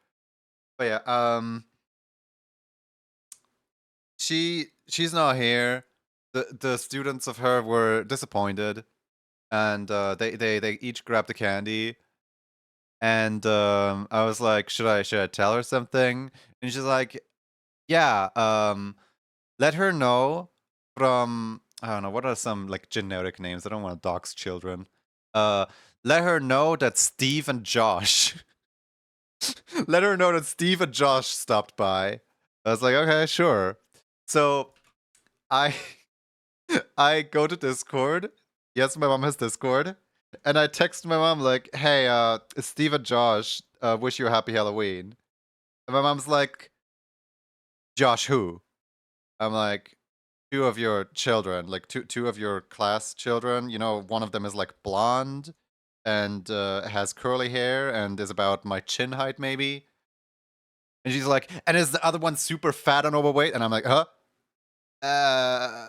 But yeah, she's not here. The students of her were disappointed, and they each grabbed the candy. And I was like, should I tell her something? And she's like, yeah, let her know from, I don't know, what are some like generic names? I don't want to dox children. Uh, let her know that Steve and Josh, let her know that Steve and Josh stopped by. I was like, okay, sure. So I I go to Discord. Yes, my mom has Discord. And I text my mom like, hey, Steve and Josh, wish you a happy Halloween. And my mom's like, Josh who? I'm like, 2 of your children, like two of your class children. You know, one of them is like blonde and has curly hair and is about my chin height maybe. And she's like, and is the other one super fat and overweight? And I'm like, huh? Uh,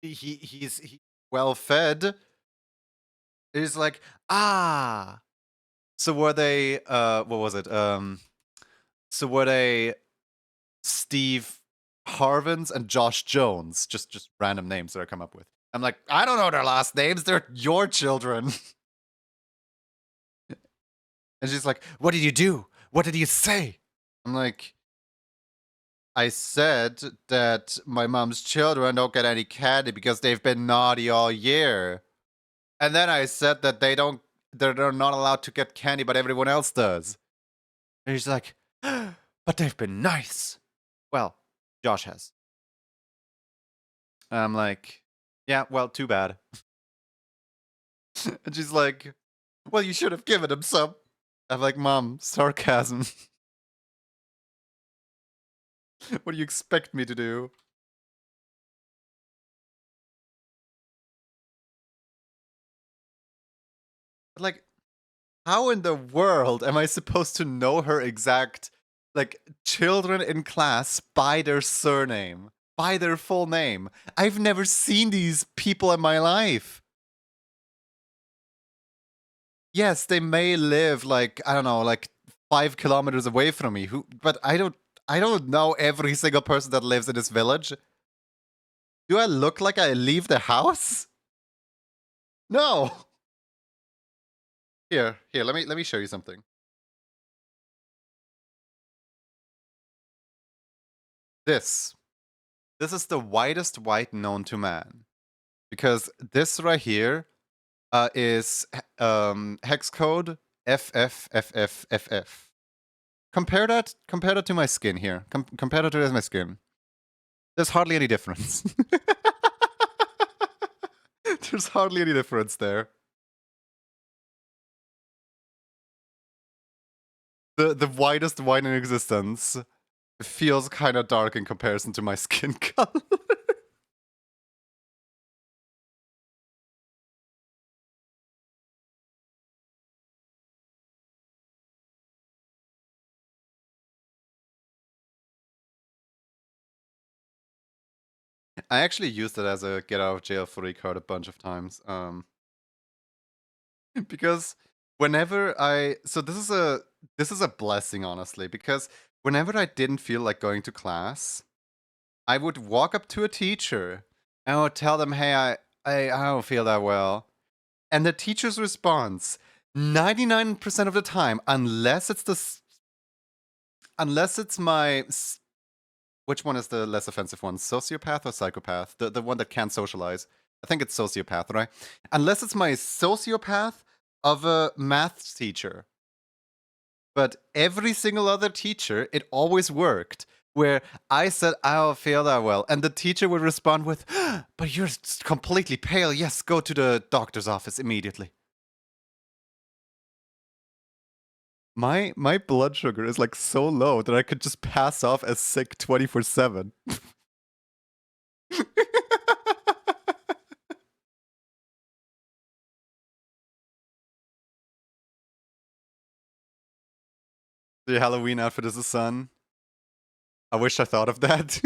he's well fed. He's like, ah. So were they? What was it? So were they Steve Harvins and Josh Jones? Just random names that I come up with. I'm like, I don't know their last names. They're your children. And she's like, what did you do? What did you say? I'm like, I said that my mom's children don't get any candy because they've been naughty all year. And then I said that they're not allowed to get candy, but everyone else does. And he's like, but they've been nice. Well, Josh has. I'm like, yeah, well, too bad. And she's like, well, you should have given him some. I'm like, Mom, sarcasm. What do you expect me to do? Like, how in the world am I supposed to know her exact, like, children in class by their surname, by their full name? I've never seen these people in my life. Yes, they may live like, I don't know, like 5 kilometers away from me. But I don't know every single person that lives in this village. Do I look like I leave the house? No. Here, let me show you something. This is the whitest white known to man. Because this right here is hex code FF. Compare that to my skin here. Compare that to my skin. There's hardly any difference. There's hardly any difference there. The whitest white in existence feels kind of dark in comparison to my skin color. I actually used it as a get out of jail free card a bunch of times. Because whenever this is a blessing, honestly, because whenever I didn't feel like going to class, I would walk up to a teacher and I would tell them, hey, I don't feel that well. And the teacher's response, 99% of the time, unless it's my which one is the less offensive one? Sociopath or psychopath? The one that can't socialize. I think it's sociopath, right? Unless it's my sociopath of a math teacher. But every single other teacher, it always worked. Where I said, I don't feel that well. And the teacher would respond with, but you're completely pale. Yes, go to the doctor's office immediately. My blood sugar is like so low that I could just pass off as sick 24/7. The Halloween outfit is the sun. I wish I thought of that.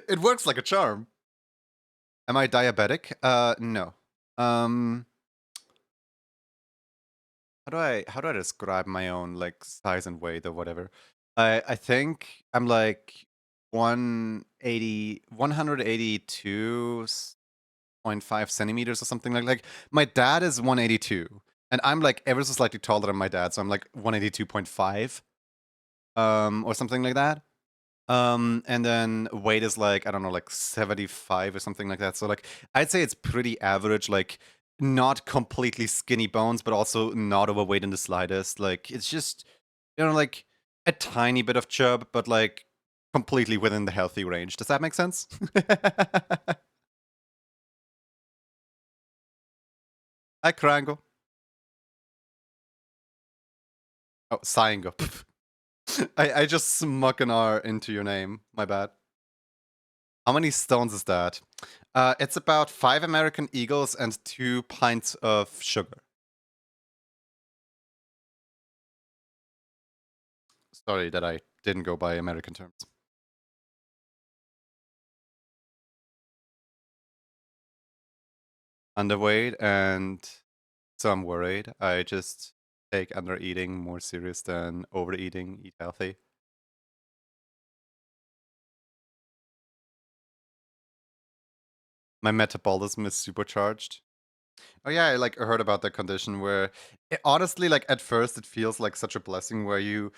It works like a charm. Am I diabetic? No. How do I describe my own like size and weight or whatever? I think I'm like 182.5 centimeters or something like my dad is 182 and I'm like ever so slightly taller than my dad, so I'm like 182.5 or something like that. And then weight is like, I don't know, like 75 or something like that. So like I'd say it's pretty average, like not completely skinny bones, but also not overweight in the slightest. Like it's just, like a tiny bit of chub, but like completely within the healthy range. Does that make sense? Hi, Krango. Oh, Saingo. I just smuck an R into your name. My bad. How many stones is that? It's about 5 American Eagles and 2 pints of sugar. Sorry that I didn't go by American terms. Underweight, and so I'm worried. I just take under eating more serious than overeating, eat healthy. My metabolism is supercharged. Oh yeah, I like heard about that condition where honestly, like at first it feels like such a blessing where you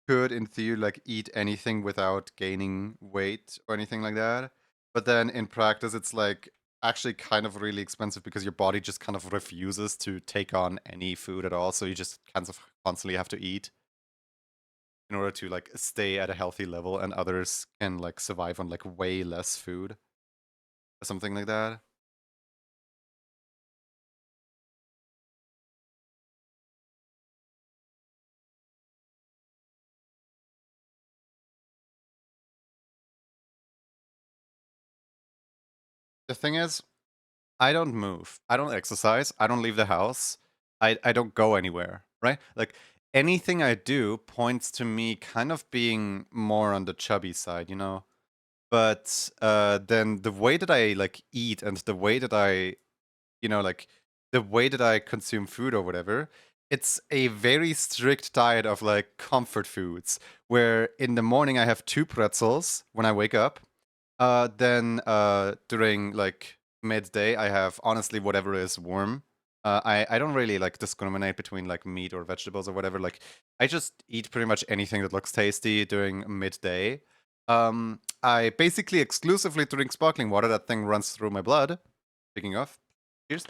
could in theory like eat anything without gaining weight or anything like that. But then in practice it's like actually kind of really expensive because your body just kind of refuses to take on any food at all. So you just kind of constantly have to eat in order to like stay at a healthy level, and others can like survive on like way less food or something like that. The thing is, I don't move. I don't exercise. I don't leave the house. I don't go anywhere, right? Like anything I do points to me kind of being more on the chubby side, you know? But then the way that I like eat and the way that I, like the way that I consume food or whatever, it's a very strict diet of like comfort foods where in the morning I have 2 pretzels when I wake up, then during like midday, I have honestly whatever is warm. I don't really like discriminate between like meat or vegetables or whatever. Like I just eat pretty much anything that looks tasty during midday. I basically exclusively drink sparkling water. That thing runs through my blood. Speaking of, cheers.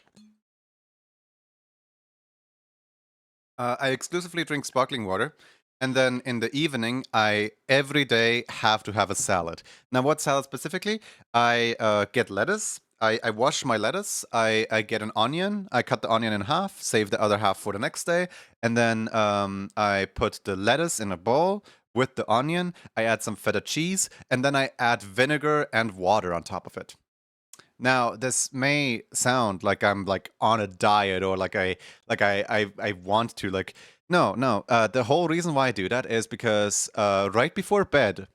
I exclusively drink sparkling water. And then in the evening, I every day have to have a salad. Now, what salad specifically? I get lettuce. I wash my lettuce. I get an onion. I cut the onion in half, save the other half for the next day. And then I put the lettuce in a bowl with the onion. I add some feta cheese. And then I add vinegar and water on top of it. Now, this may sound like I'm like on a diet or like I want to like no. The whole reason why I do that is because right before bed,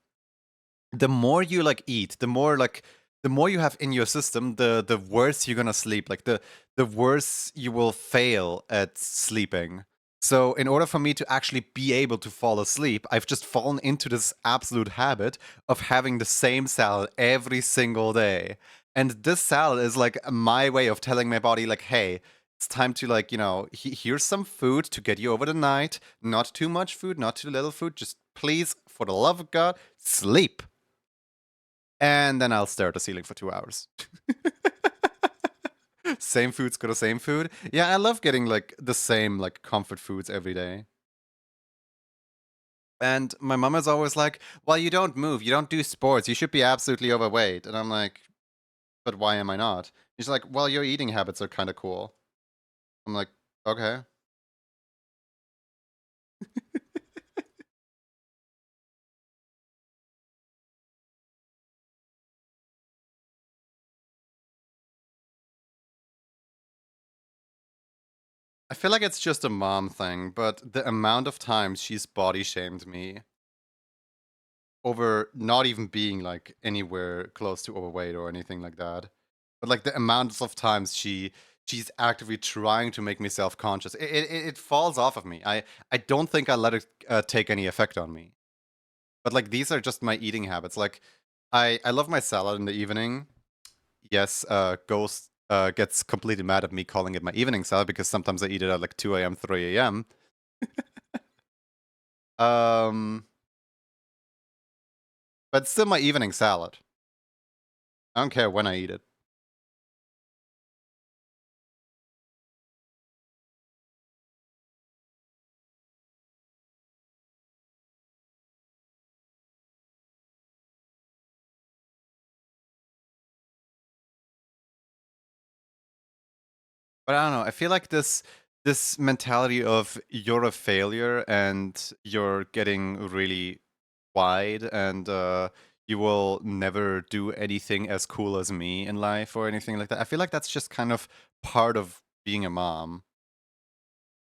the more you like eat, the more you have in your system, the worse you're gonna sleep. Like the worse you will fail at sleeping. So in order for me to actually be able to fall asleep, I've just fallen into this absolute habit of having the same salad every single day. And this salad is like my way of telling my body, like, hey, it's time to like, here's some food to get you over the night. Not too much food, not too little food. Just please, for the love of God, sleep. And then I'll stare at the ceiling for 2 hours. Same foods go to same food. Yeah, I love getting like the same like comfort foods every day. And my mom is always like, well, you don't move, you don't do sports, you should be absolutely overweight. And I'm like, but why am I not? She's like, well, your eating habits are kind of cool. I'm like, okay. I feel like it's just a mom thing, but the amount of times she's body shamed me over not even being like anywhere close to overweight or anything like that. But like the amounts of times she's actively trying to make me self-conscious, it falls off of me. I don't think I let it take any effect on me. But like these are just my eating habits. Like I love my salad in the evening. Yes, Ghost gets completely mad at me calling it my evening salad because sometimes I eat it at like 2 a.m., 3 a.m. Um, but it's still my evening salad. I don't care when I eat it. But I don't know. I feel like this mentality of you're a failure and you're getting really wide and you will never do anything as cool as me in life or anything like that. I feel like that's just kind of part of being a mom.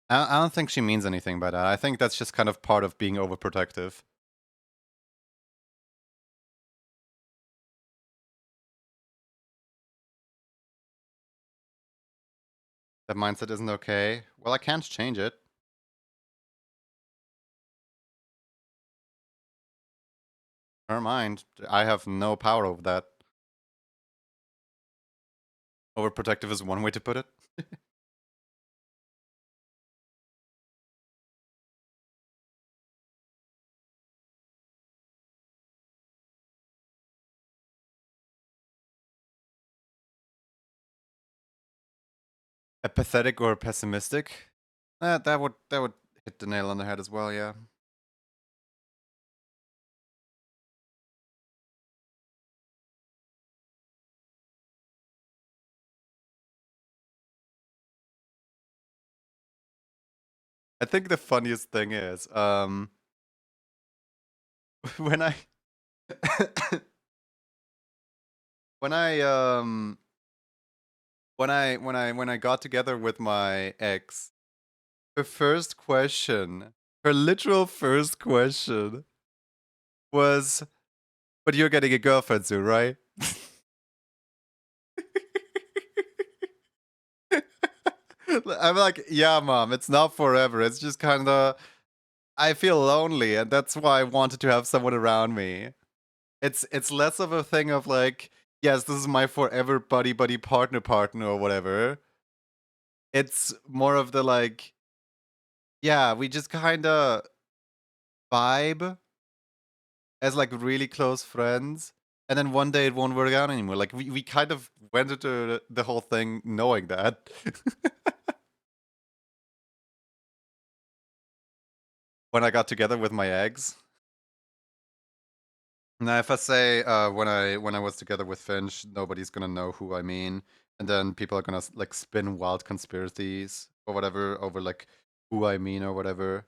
I don't think she means anything by that. I think that's just kind of part of being overprotective. That mindset isn't okay. Well, I can't change it. Her mind. I have no power over that. Overprotective is one way to put it. Apathetic or pessimistic? That would hit the nail on the head as well, yeah. I think the funniest thing is, when I when I when I got together with my ex, her first question, her literal first question was, "But you're getting a girlfriend soon, right?" I'm like, "Yeah, mom, it's not forever. It's just kind of I feel lonely, and that's why I wanted to have someone around me." It's less of a thing of like, yes, this is my forever buddy partner or whatever. It's more of the like, yeah, we just kind of vibe as like really close friends, and then one day it won't work out anymore. Like we kind of went into the whole thing knowing that. when I got together with my eggs. Now, if I say when I was together with Finch, nobody's gonna know who I mean, and then people are gonna like spin wild conspiracies or whatever over like who I mean or whatever.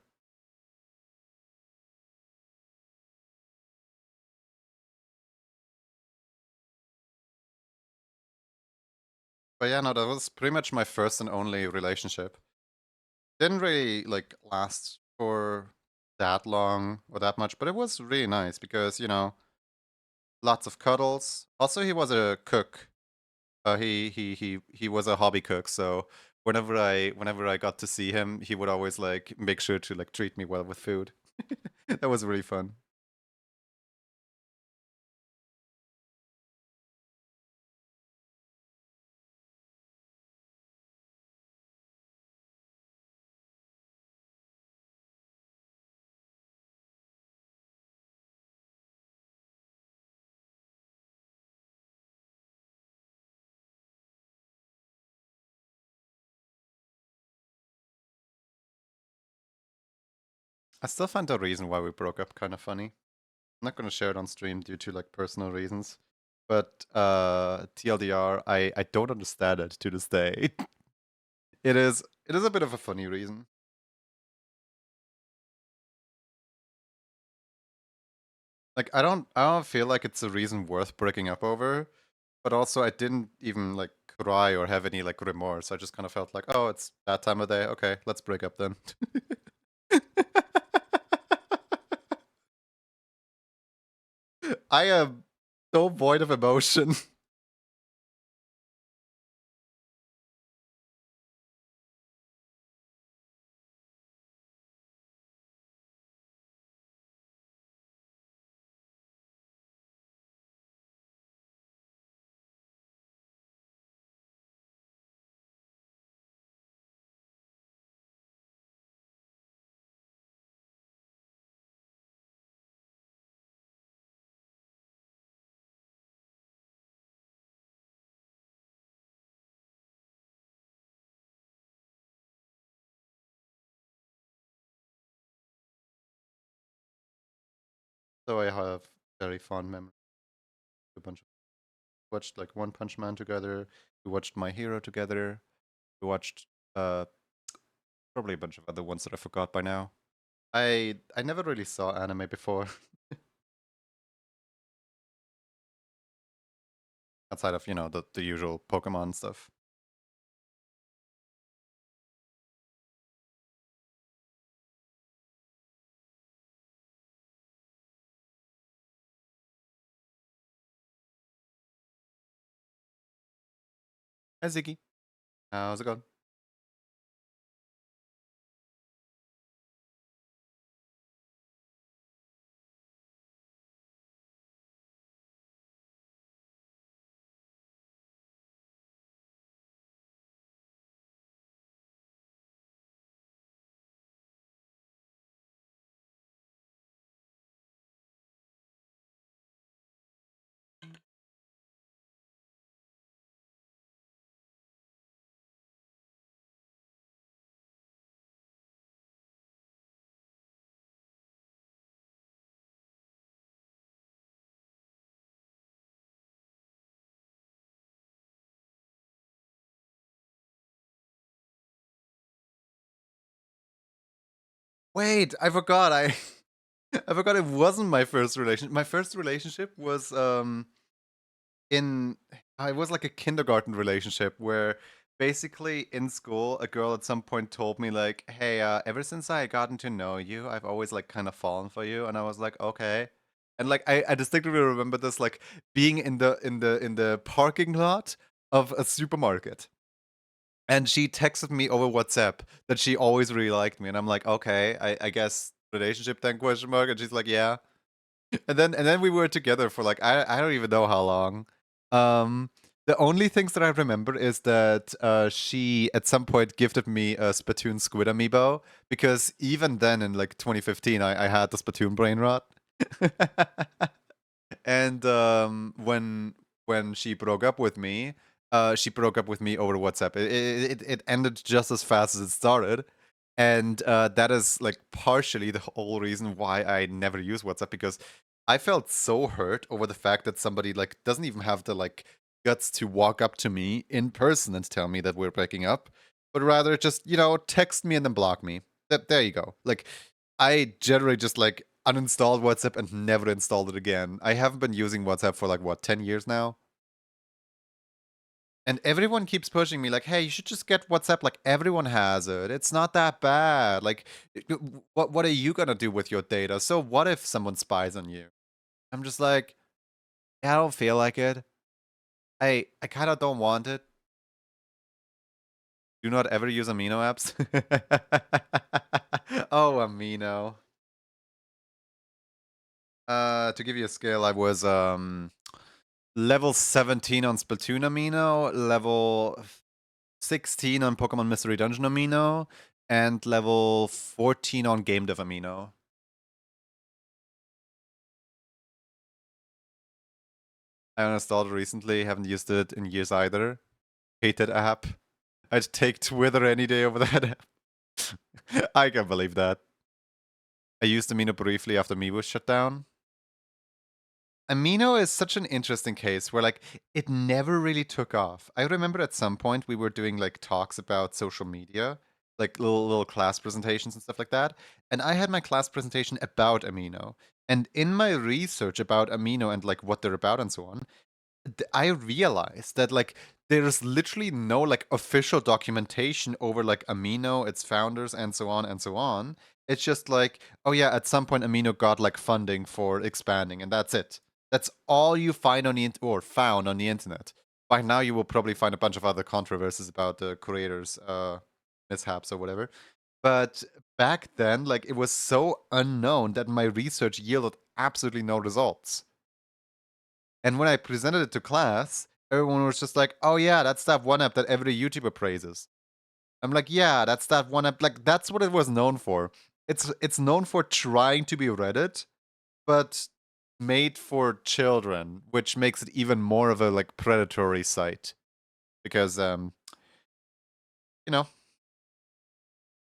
But yeah, no, that was pretty much my first and only relationship. Didn't really like last for that long or that much, but it was really nice because lots of cuddles. Also, he was a cook. He was a hobby cook, so whenever I got to see him, he would always like make sure to like treat me well with food. That was really fun. I still find the reason why we broke up kind of funny. I'm not gonna share it on stream due to like personal reasons, but TLDR, I don't understand it to this day. It is a bit of a funny reason. Like I don't feel like it's a reason worth breaking up over, but also I didn't even like cry or have any like remorse. I just kind of felt like, oh, it's that time of day. Okay, let's break up then. I am so void of emotion. So I have very fond memories. A bunch of watched like One Punch Man together. We watched My Hero together. We watched uh probably a bunch of other ones that I forgot by now. I never really saw anime before outside of the usual Pokemon stuff. Hi Ziggy, how's it going? Wait, I forgot. I forgot it wasn't my first relationship. My first relationship was in it was like a kindergarten relationship where basically in school a girl at some point told me like, "Hey, ever since I gotten to know you, I've always like kind of fallen for you." And I was like, "Okay." And like I distinctly remember this like being in the parking lot of a supermarket. And she texted me over WhatsApp that she always really liked me, and I'm like, okay, I guess relationship then question mark, and she's like, yeah. And then we were together for like I don't even know how long. Um, the only things that I remember is that she at some point gifted me a Splatoon Squid amiibo because even then in like 2015 I had the Splatoon brain rot. And when she broke up with me over WhatsApp. It ended just as fast as it started. And that is like partially the whole reason why I never use WhatsApp, because I felt so hurt over the fact that somebody like doesn't even have the like guts to walk up to me in person and tell me that we're breaking up, but rather just, text me and then block me. There you go. Like, I generally just like uninstalled WhatsApp and never installed it again. I haven't been using WhatsApp for like what, 10 years now? And everyone keeps pushing me like, "Hey, you should just get WhatsApp. Like everyone has it. It's not that bad. Like, what are you gonna do with your data? So what if someone spies on you?" I'm just like, "Yeah, I don't feel like it. I kind of don't want it. Do not ever use amino apps." Oh, amino. To give you a scale, I was level 17 on Splatoon amino, level 16 on Pokemon Mystery Dungeon amino, and level 14 on Game Dev amino. I uninstalled it recently, haven't used it in years either. Hate that app. I'd take Twitter any day over that app. I can't believe that. I used amino briefly after me was shut down. Amino is such an interesting case where like it never really took off. I remember at some point we were doing like talks about social media, like little class presentations and stuff like that. And I had my class presentation about Amino. And in my research about Amino and like what they're about and so on, I realized that like there's literally no like official documentation over like Amino, its founders, and so on and so on. It's just like, oh yeah, at some point Amino got like funding for expanding, and that's it. That's all you find on the or found on the internet. By now, you will probably find a bunch of other controversies about the creators' mishaps or whatever. But back then, like it was so unknown that my research yielded absolutely no results. And when I presented it to class, everyone was just like, "Oh yeah, that's that one app that every YouTuber praises." I'm like, "Yeah, that's that one app. Like that's what it was known for. It's known for trying to be Reddit, but made for children, which makes it even more of a like predatory site because you know,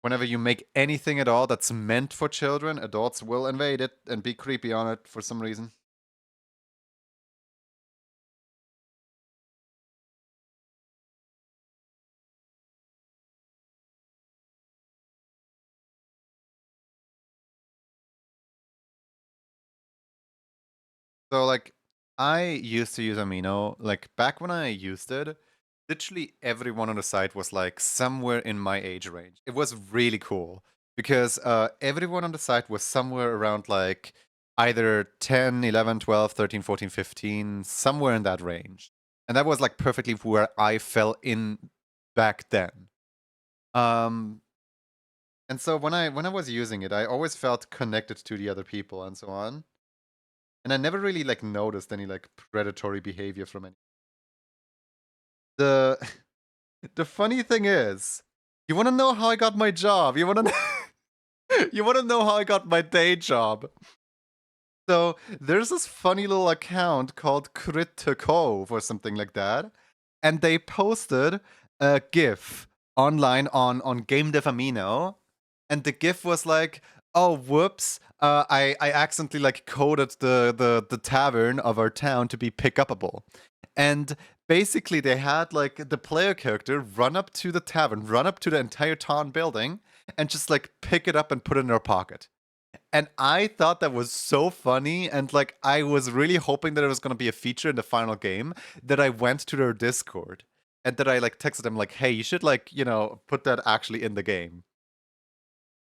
whenever you make anything at all that's meant for children, adults will invade it and be creepy on it for some reason. So like I used to use Amino, like back when I used it, literally everyone on the site was like somewhere in my age range. It was really cool because everyone on the site was somewhere around like either 10, 11, 12, 13, 14, 15, somewhere in that range. And that was like perfectly where I fell in back then. Um and so when I was using it, I always felt connected to the other people and so on. And I never really like noticed any like predatory behavior from any. The the funny thing is, you want to know how I got my job? You want to you want to know how I got my day job? So there's this funny little account called Critico or something like that, and they posted a GIF online on Game Dev Amino, and the GIF was like, "Oh, whoops! I accidentally like coded the tavern of our town to be pick upable," and basically they had like the player character run up to the tavern, run up to the entire town building, and just like pick it up and put it in their pocket. And I thought that was so funny, and like I was really hoping that it was gonna be a feature in the final game, that I went to their Discord and that I like texted them like, "Hey, you should like, put that actually in the game."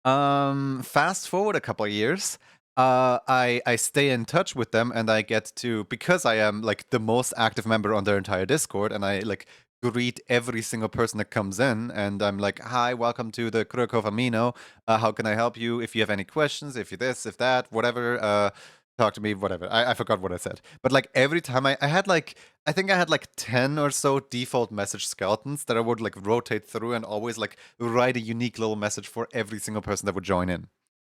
Fast forward a couple of years, I stay in touch with them, and I get to, because I am like the most active member on their entire Discord, and I like greet every single person that comes in, and I'm like, "Hi, welcome to the Kurokov Amino. How can I help you? If you have any questions, if you this, if that, whatever, talk to me, whatever." I forgot what I said, but like every time I had like, I think I had like 10 or so default message skeletons that I would like rotate through and always like write a unique little message for every single person that would join in.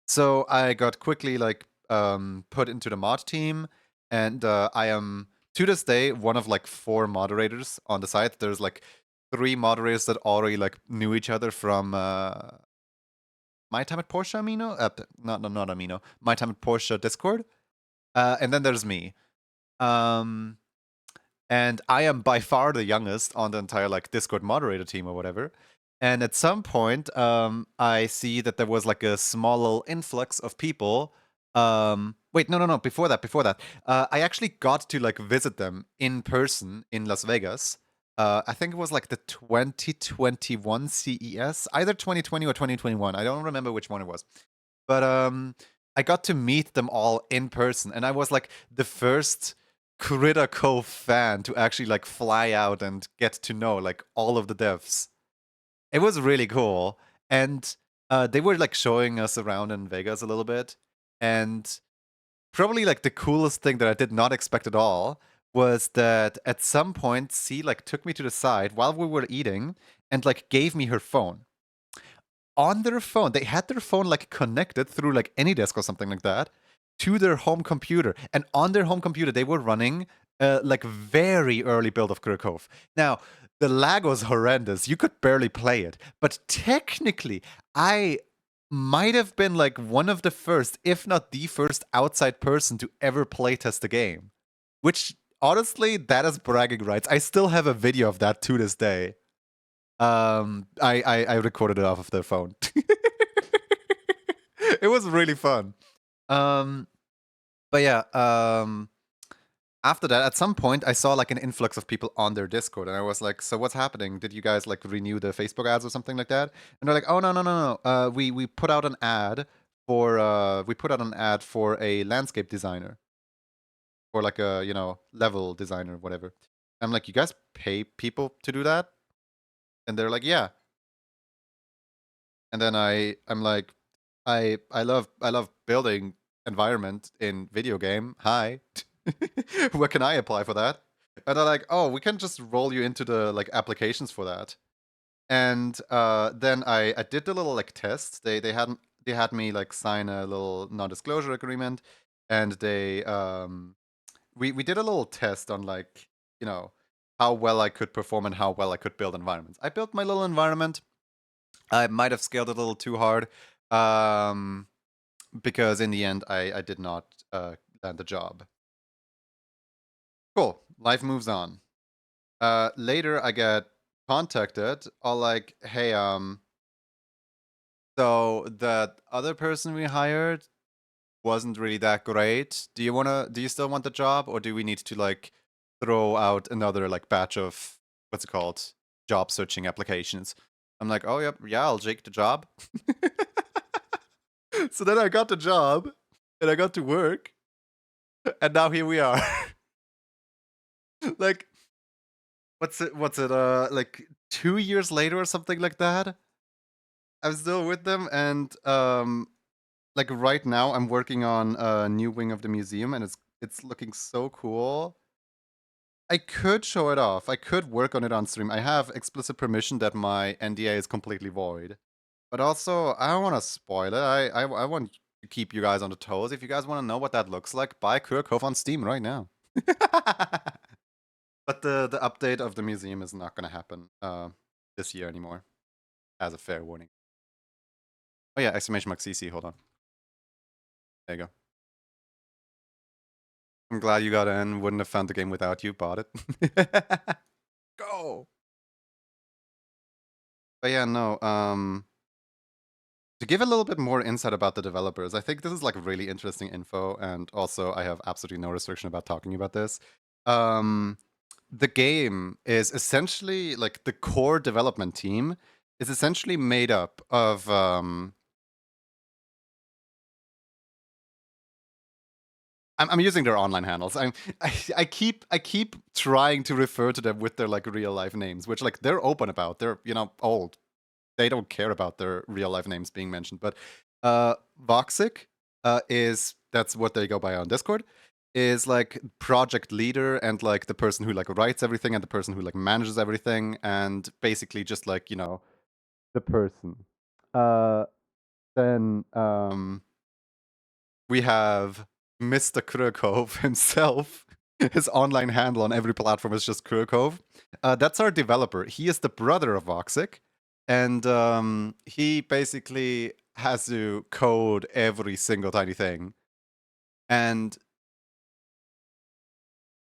So I got quickly like put into the mod team, and I am to this day one of like 4 moderators on the site. There's like 3 moderators that already like knew each other from My Time at Porsche Amino, not Amino, My Time at Porsche Discord, and then there's me. And I am by far the youngest on the entire like Discord moderator team or whatever. And at some point, I see that there was like a small little influx of people. Wait, no. Before that, I actually got to like visit them in person in Las Vegas. I think it was like the 2021 CES, either 2020 or 2021. I don't remember which one it was. But I got to meet them all in person, and I was like the first Critter Cove fan to actually like fly out and get to know like all of the devs. It was really cool, and they were like showing us around in Vegas a little bit, and probably like the coolest thing that I did not expect at all was that at some point C like took me to the side while we were eating and like gave me her phone. On their phone, they had their phone like connected through like AnyDesk or something like that to their home computer, and on their home computer they were running like very early build of Kurkov. Now the lag was horrendous; you could barely play it, but technically I might have been like one of the first, if not the first, outside person to ever playtest the game. Which honestly, that is bragging rights. I still have a video of that to this day. I recorded it off of their phone. It was really fun. But yeah, after that, at some point, I saw like an influx of people on their Discord, and I was like, "So what's happening? Did you guys like renew the Facebook ads or something like that?" And they're like, "Oh no. We put out an ad for a landscape designer, or like a level designer, whatever." I'm like, "You guys pay people to do that?" And they're like, "Yeah." And then I'm like, I love building environment in video game. Hi. Where can I apply for that? And they're like, oh, we can just roll you into the like applications for that. And then I did the little like test. They had me like sign a little non-disclosure agreement, and we did a little test on like how well I could perform and how well I could build environments. I built my little environment. I might have scaled it a little too hard, because in the end I did not land the job. Cool. Life moves on. Later I get contacted, all like, hey, so that other person we hired wasn't really that great. Do you still want the job, or do we need to like throw out another like batch of what's it called? Job searching applications? I'm like, oh yep, yeah, I'll take the job. So then I got the job and I got to work, and now here we are. Like, what's it like 2 years later or something like that? I'm still with them, and like right now I'm working on a new wing of the museum, and it's looking so cool. I could show it off. I could work on it on stream. I have explicit permission that my NDA is completely void. But also, I don't want to spoil it. I want to keep you guys on the toes. If you guys want to know what that looks like, buy Kurkov on Steam right now. But the update of the museum is not going to happen this year anymore, as a fair warning. Oh yeah, exclamation mark CC, hold on. There you go. I'm glad you got in. Wouldn't have found the game without you. Bought it. Go! But yeah, no, to give a little bit more insight about the developers, I think this is like really interesting info, and also I have absolutely no restriction about talking about this. The game is essentially like the core development team is essentially made up of I'm using their online handles. I keep trying to refer to them with their like real life names, which like they're open about. They're old. They don't care about their real life names being mentioned. But Voxic that's what they go by on Discord, is like project leader and like the person who like writes everything and the person who like manages everything, and basically just like the person. Then we have Mr. Kurkov himself. His online handle on every platform is just Kurkov. That's our developer. He is the brother of Voxic, and he basically has to code every single tiny thing. And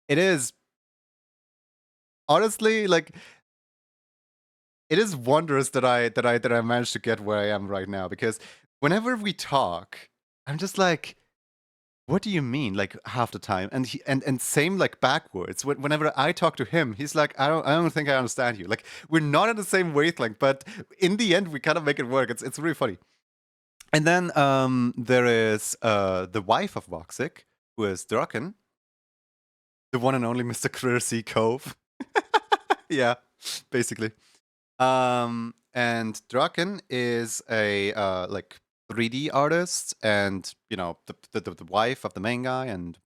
it is honestly like it is wondrous that I managed to get where I am right now, because whenever we talk, I'm just like, what do you mean? Like half the time, and and same like backwards. Whenever I talk to him, he's like, I don't think I understand you. Like we're not in the same wavelength, but in the end, we kind of make it work. It's really funny. And then there is the wife of Voxic, who is Draken, the one and only Mr. Critter Cove. Yeah, basically. And Draken is a like 3D artist, and the wife of the main guy, and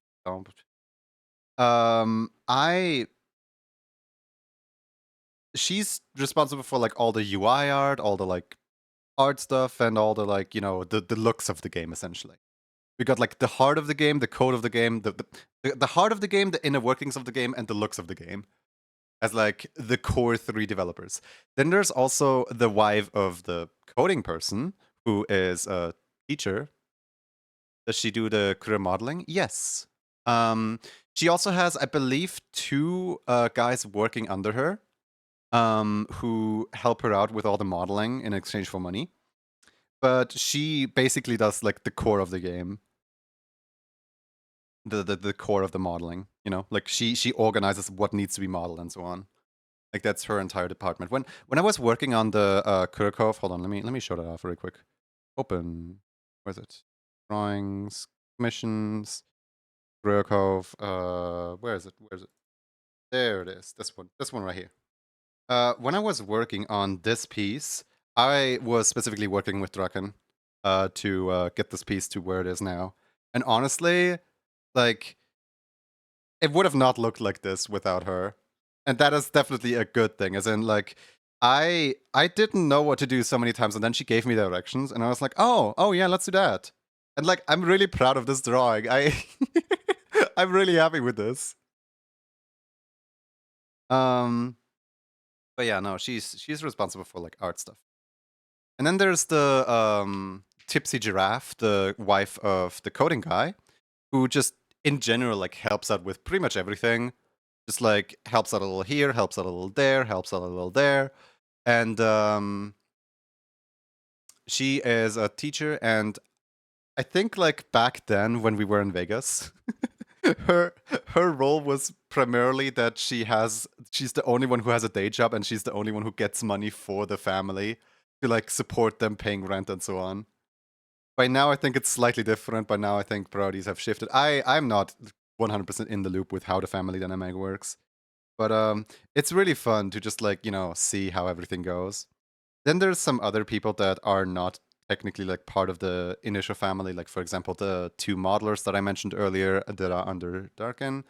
I she's responsible for like all the UI art, all the like art stuff, and all the like the looks of the game essentially. We got like the heart of the game, the code of the game, the heart of the game, the inner workings of the game, and the looks of the game as like the core 3 developers. Then there's also the wife of the coding person, who is a teacher. Does she do the career modeling? Yes. She also has, I believe, 2 guys working under her, who help her out with all the modeling in exchange for money. But she basically does like the core of the game. The core of the modeling, like she organizes what needs to be modeled and so on. Like that's her entire department. When I was working on the Kurkov, hold on, let me show that off really quick. Open, where's it? Drawings, commissions, Kurkov. Where is it? There it is. This one right here. When I was working on this piece, I was specifically working with Draken to get this piece to where it is now. And honestly, like it would have not looked like this without her. And that is definitely a good thing, as in like I didn't know what to do so many times, and then she gave me directions, and I was like, oh yeah, let's do that. And like I'm really proud of this drawing. I'm really happy with this. But yeah, no, she's responsible for like art stuff. And then there's the Tipsy Giraffe, the wife of the coding guy, who just in general like helps out with pretty much everything. Just like helps out a little here, helps out a little there, helps out a little there. And she is a teacher, and I think like back then when we were in Vegas, her her role was primarily that she's the only one who has a day job, and she's the only one who gets money for the family to like support them paying rent and so on. By now I think it's slightly different. By now I think priorities have shifted. I'm not 100% in the loop with how the family dynamic works. But it's really fun to just like, see how everything goes. Then there's some other people that are not technically like part of the initial family, like for example the 2 modelers that I mentioned earlier that are under Darken.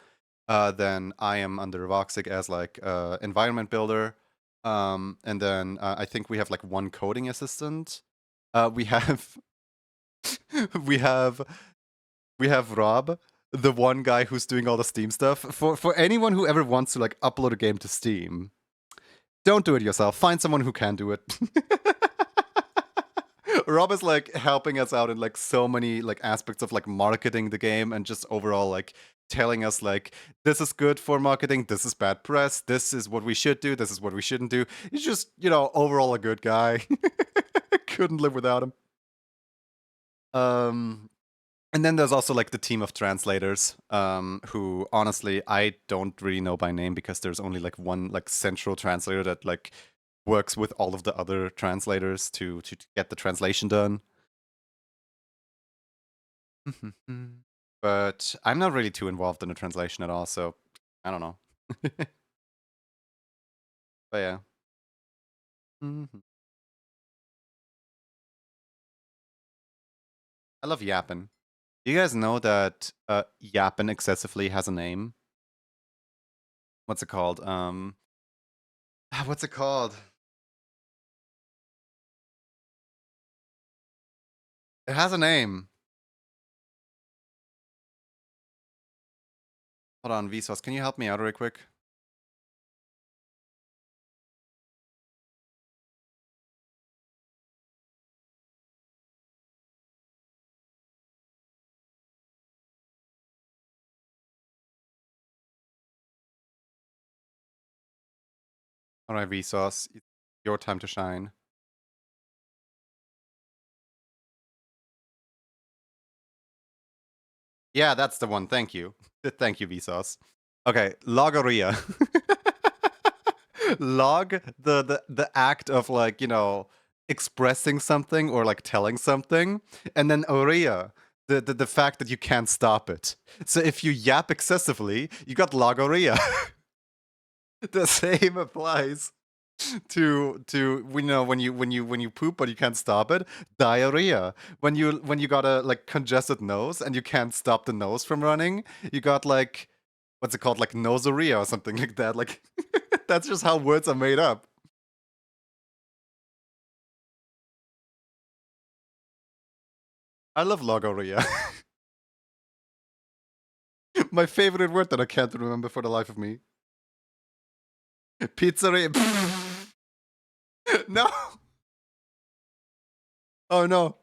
Then I am under Voxic as like environment builder. And then I think we have like 1 coding assistant. We have we have Rob, the one guy who's doing all the Steam stuff. For anyone who ever wants to like upload a game to Steam, don't do it yourself. Find someone who can do it. Rob is like helping us out in like so many like aspects of like marketing the game, and just overall like telling us like this is good for marketing, this is bad press, this is what we should do, this is what we shouldn't do. He's just, overall a good guy. Couldn't live without him. And then there's also like the team of translators, who honestly I don't really know by name, because there's only like 1 like central translator that like works with all of the other translators to get the translation done. But I'm not really too involved in the translation at all, so I don't know. But yeah. Mhm. I love yapping. Do you guys know that yapping excessively has a name? What's it called? What's it called? It has a name. Hold on, Vsauce, can you help me out real quick? Alright, Vsauce, it's your time to shine. Yeah, that's the one. Thank you. Thank you, Vsauce. Okay, logoria. Log the act of like, expressing something or like telling something, and then oria, the fact that you can't stop it. So if you yap excessively, you got logoria. The same applies to when you poop but you can't stop it, diarrhea. When you got a like congested nose and you can't stop the nose from running, you got like, what's it called, like nosoria or something like that. Like that's just how words are made up. I love logoria. My favorite word that I can't remember for the life of me. Pizzeria. No. Oh no.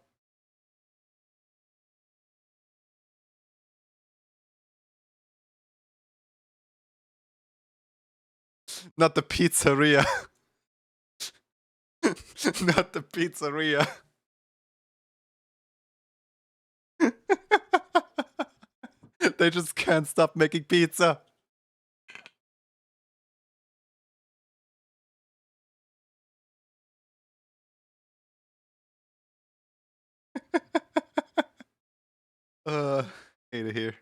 Not the pizzeria. Not the pizzeria. They just can't stop making pizza. Uh, hate it here.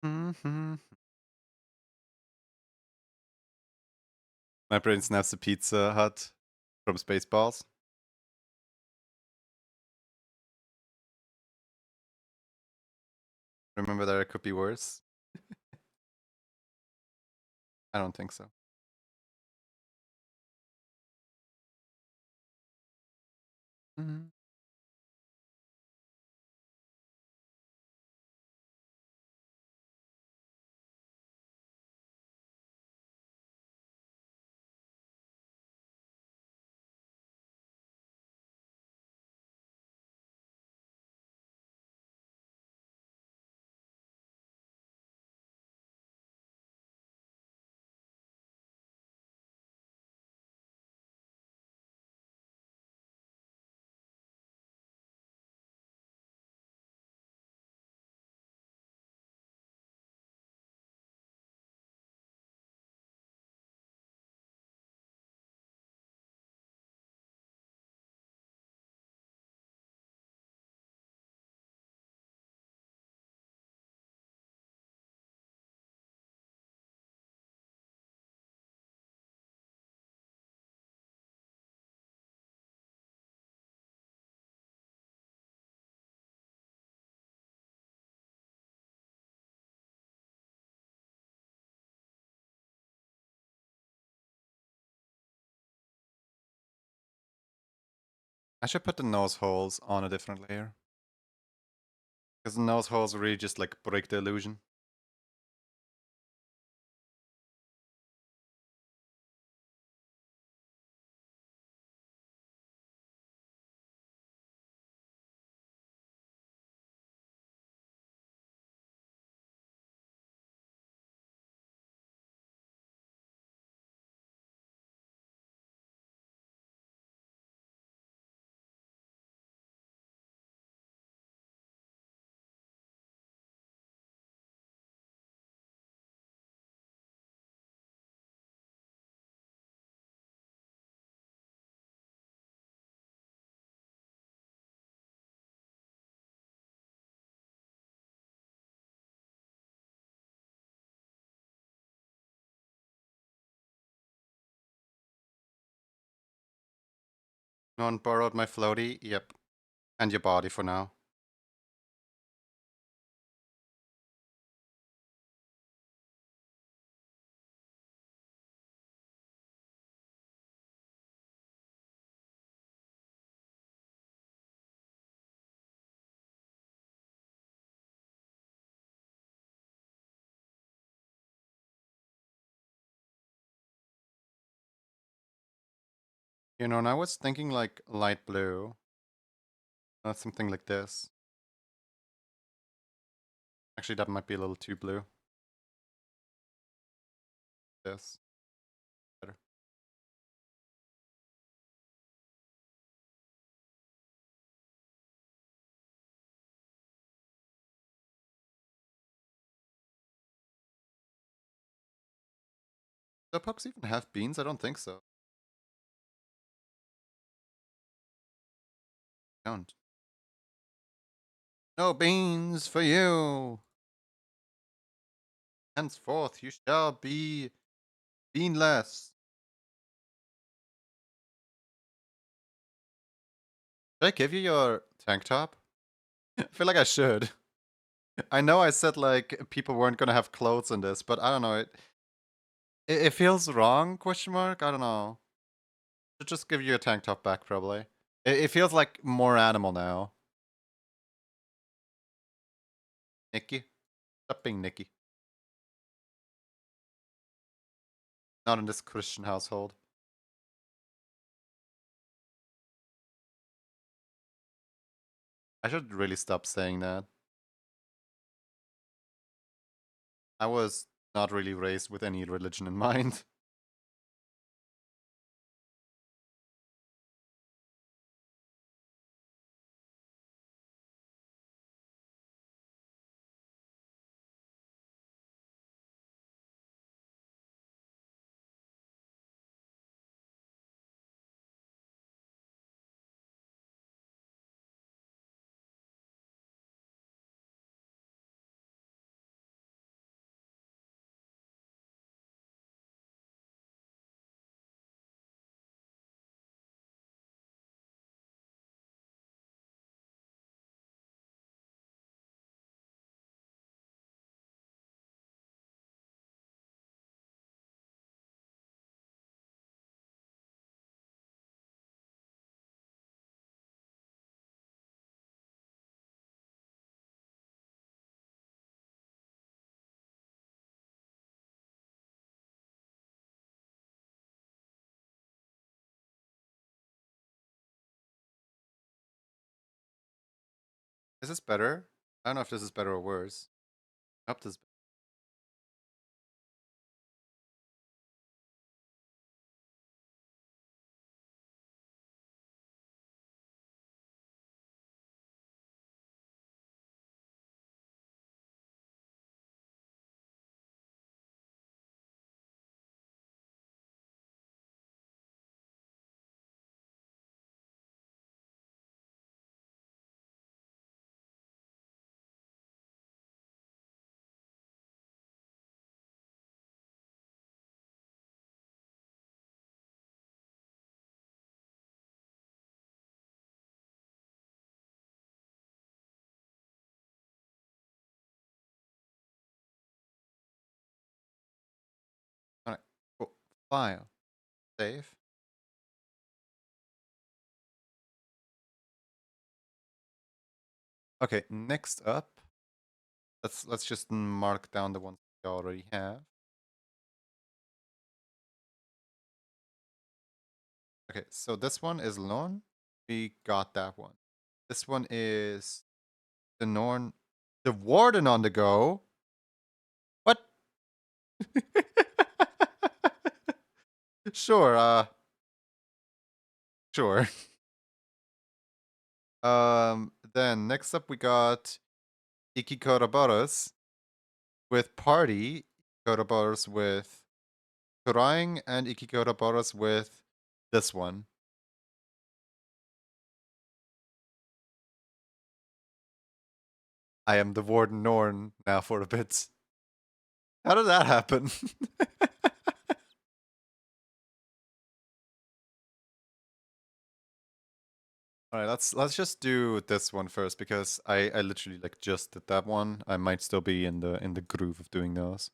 Mhm. My brain snaps a Pizza Hut from Spaceballs. Remember that it could be worse? I don't think so. Mhm. I should put the nose holes on a different layer. Because the nose holes really just like break the illusion. No one borrowed my floaty? Yep. And your body for now. And I was thinking like light blue. Something like this. Actually, that might be a little too blue. This. Better. Do pucks even have beans? I don't think so. Don't. No beans for you. Henceforth you shall be beanless. Should I give you your tank top? I feel like I should. I know I said like people weren't gonna have clothes in this, but I don't know. It feels wrong? Question mark. I don't know. Should just give you a tank top back probably. It feels like more animal now. Nikki, stop being Nikki. Not in this Christian household. I should really stop saying that. I was not really raised with any religion in mind. Is this better? I don't know if this is better or worse. I hope this. Alright, cool. File. Save. Okay, next up, let's just mark down the ones we already have. Okay, so this one is Lorne. We got that one. This one is the Norn, the Warden on the go. What? Sure, sure. Then next up we got Ikikoraboros with Party, Ikikoraboros with Kurang, and Ikikoraboros with this one. I am the Warden Norn now for a bit. How did that happen? All right, let's just do this one first because I literally like just did that one. I might still be in the groove of doing those.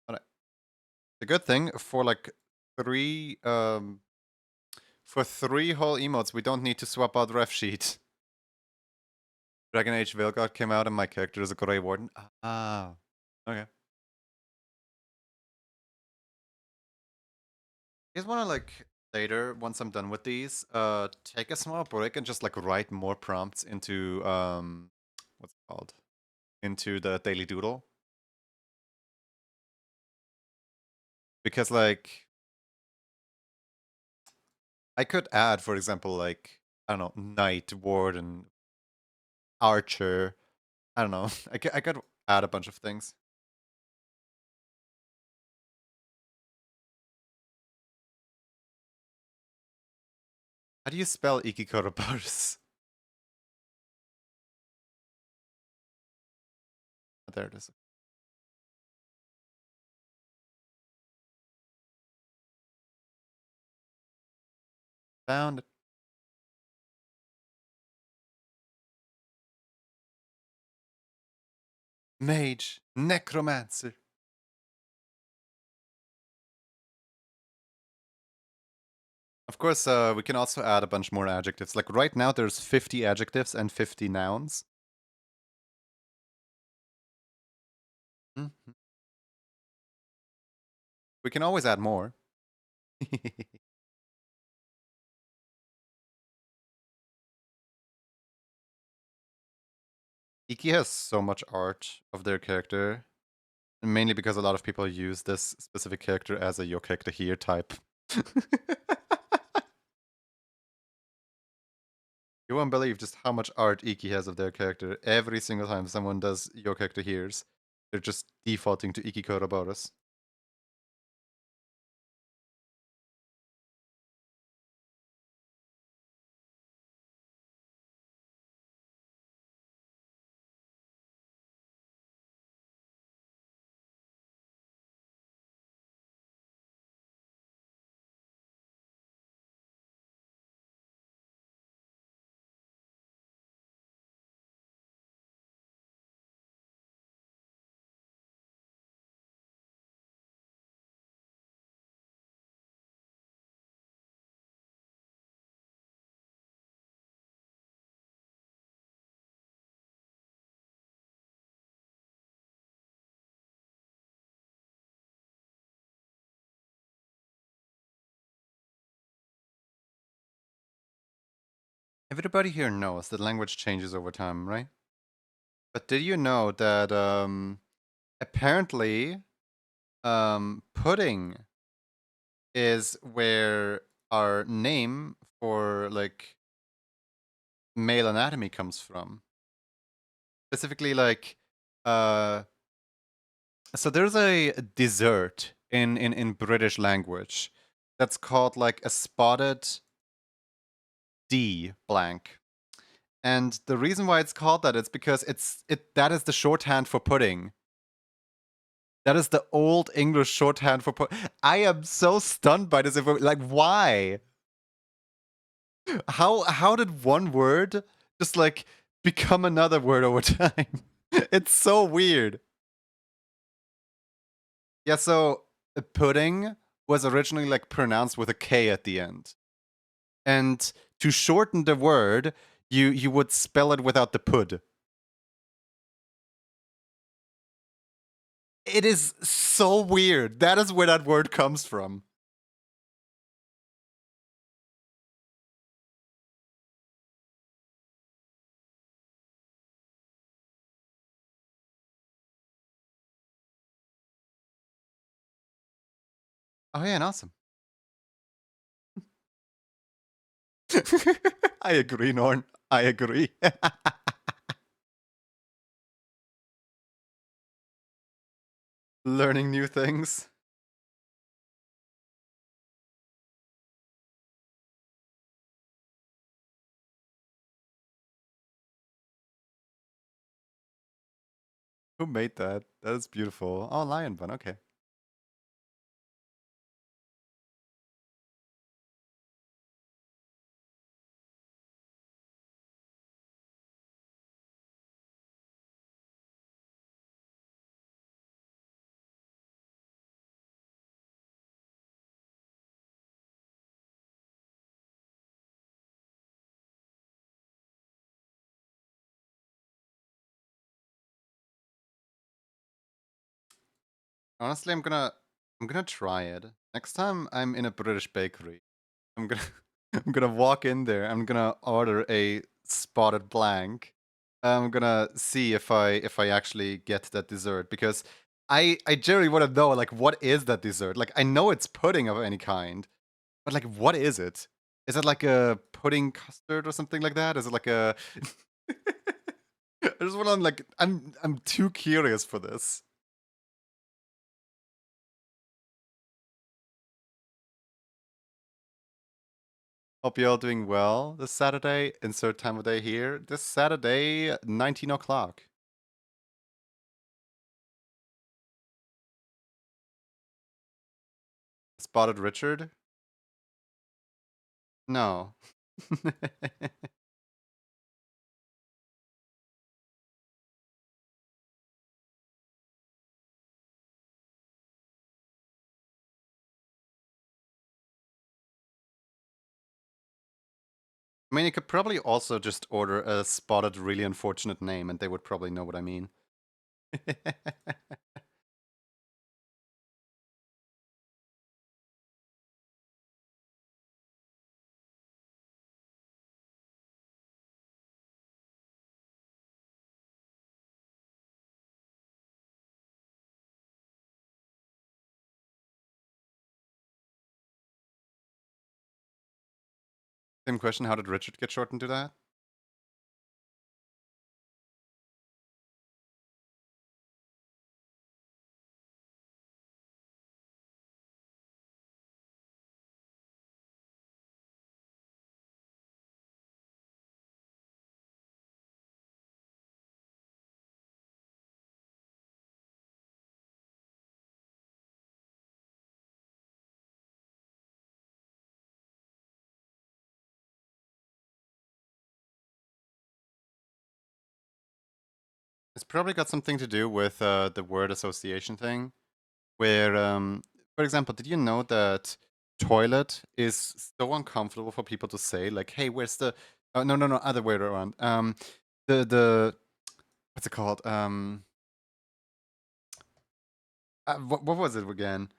All right. The good thing for like three for 3 whole emotes, we don't need to swap out ref sheet. Dragon Age Veilguard came out and my character is a Grey Warden. Ah, okay. You guys want to like later, once I'm done with these, take a small break and just like write more prompts into what's it called? Into the daily doodle? Because like I could add, for example, like I don't know, knight, warden, archer. I don't know. I could add a bunch of things. How do you spell Ikikorobarus? There it is. Found it. Mage, necromancer. Of course, we can also add a bunch more adjectives. Like right now, there's 50 adjectives and 50 nouns. Mhm. We can always add more. Iki has so much art of their character, mainly because a lot of people use this specific character as a your character here type. You won't believe just how much art Iki has of their character. Every single time someone does your character here's, they're just defaulting to Iki Koroboros. Everybody here knows that language changes over time, right? But did you know that apparently pudding is where our name for like male anatomy comes from? Specifically, like uh, so there's a dessert in British language that's called like a spotted D blank. And the reason why it's called that is because that is the shorthand for pudding. That is the old English shorthand for pudding. I am so stunned by this information. Like, why? How did one word just like become another word over time? It's so weird. Yeah, so pudding was originally like pronounced with a K at the end. And to shorten the word, you would spell it without the pud. It is so weird. That is where that word comes from. Oh yeah, and awesome. I agree, Norn. I agree. Learning new things. Who made that? That is beautiful. Oh, lion bun. Okay. Honestly, I'm gonna I'm gonna try it. Next time I'm in a British bakery, I'm gonna I'm gonna walk in there. I'm gonna order a spotted blank. I'm gonna see if I actually get that dessert because I generally want to know like what is that dessert? Like I know it's pudding of any kind, but like what is it? Is it like a pudding custard or something like that? Is it like a I just want to like I'm too curious for this. Hope you're all doing well this Saturday. Insert time of day here. This Saturday, 19 o'clock. Spotted Richard? No. I mean, you could probably also just order a spotted really unfortunate name and they would probably know what I mean. Same question, how did Richard get shortened to that? It's probably got something to do with the word association thing, where, for example, did you know that toilet is so uncomfortable for people to say? Like, hey, where's the... Oh, no, no, no, other way around. The what's it called? What was it again?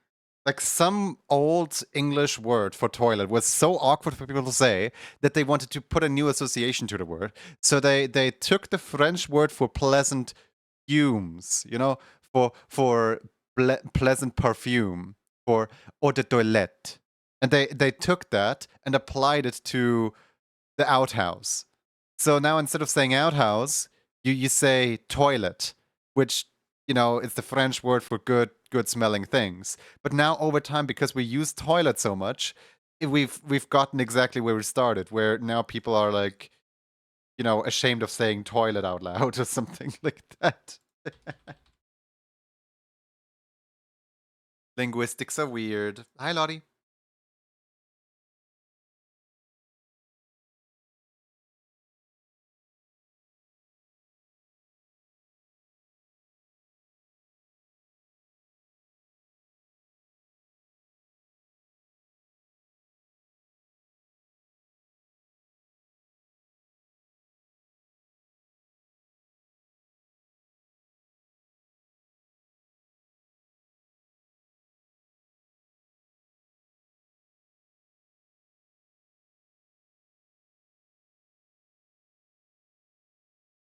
Like some old English word for toilet was so awkward for people to say that they wanted to put a new association to the word. So they took the French word for pleasant fumes, you know, for pleasant perfume, for eau de toilette, and they took that and applied it to the outhouse. So now instead of saying outhouse, you say toilet, which is the French word for good smelling things. But now over time, because we use toilet so much, we've gotten exactly where we started, where now people are like, ashamed of saying toilet out loud or something like that. Linguistics are weird. Hi, Lottie.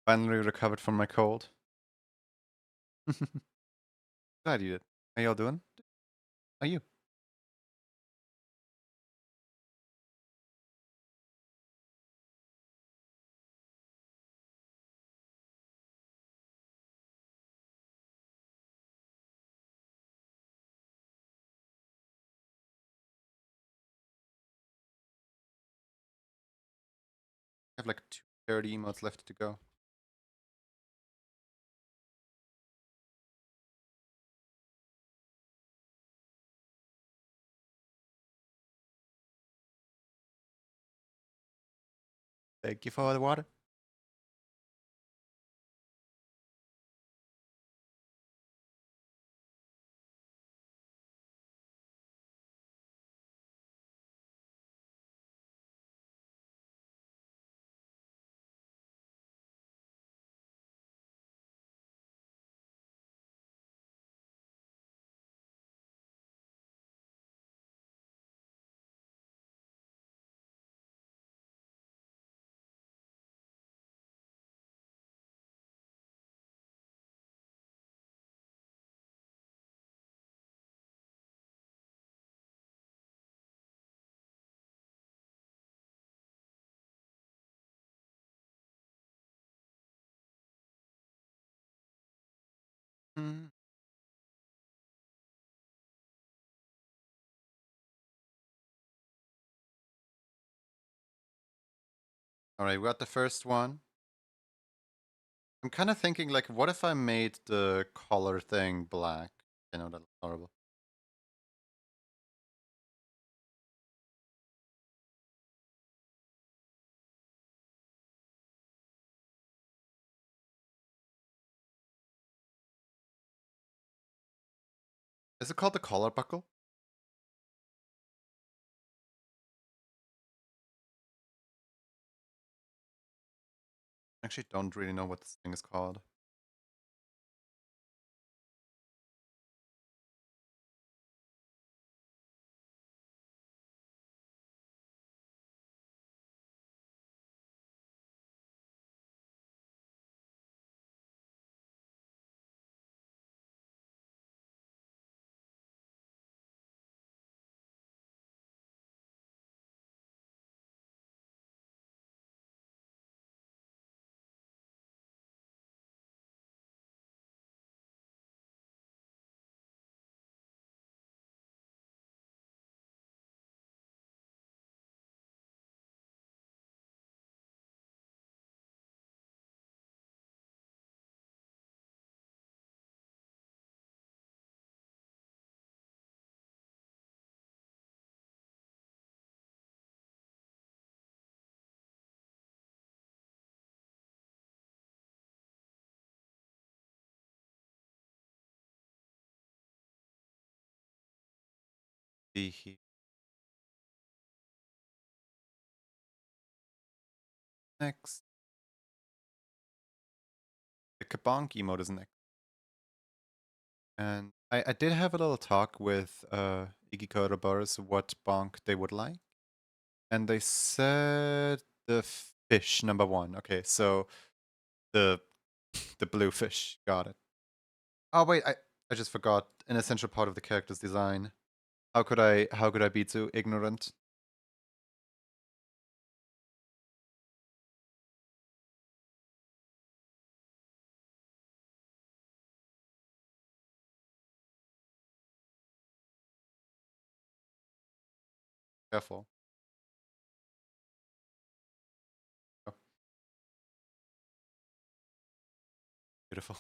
Finally recovered from my cold. Glad you did. How y'all doing? How are you? I have like 230 emails left to go. Thank you for the water. Mm. All right, we got the first one. I'm kind of thinking, like, what if I made the color thing black? I know that's horrible. Is it called the collar buckle? I actually don't really know what this thing is called. See here. Next. The Kabonk emote is next. And I did have a little talk with Iggy Korabarus what bonk they would like. And they said the fish number one. Okay, so the the blue fish. Got it. Oh wait, I just forgot an essential part of the character's design. How could I be too ignorant? Careful. Oh, beautiful.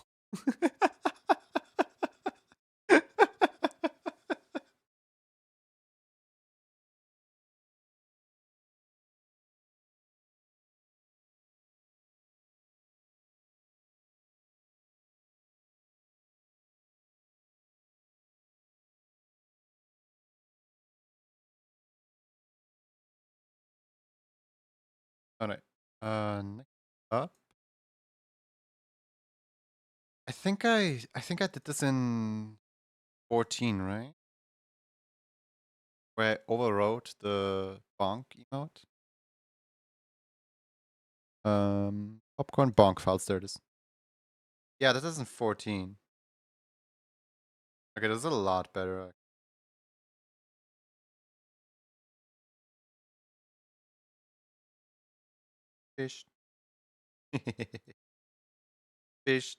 Alright. Next up. I think I did this in 14, right? Where I overwrote the bonk emote. Popcorn bonk files, there it is. Yeah, that isn't 14. Okay, this is a lot better. Fish. Fish.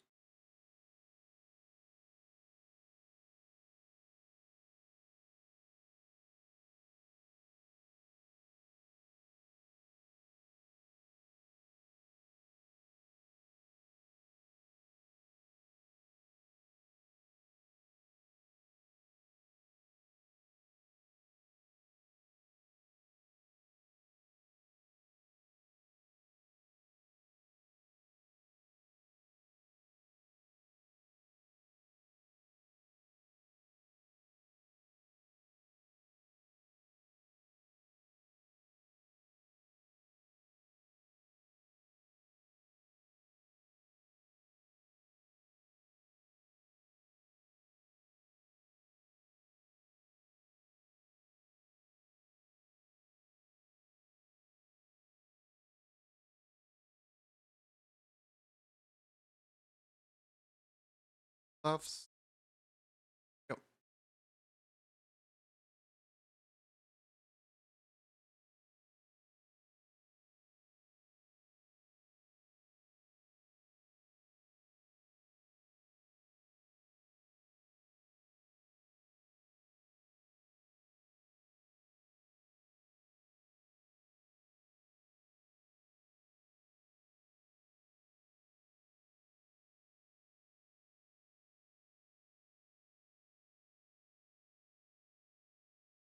Loves. Yep.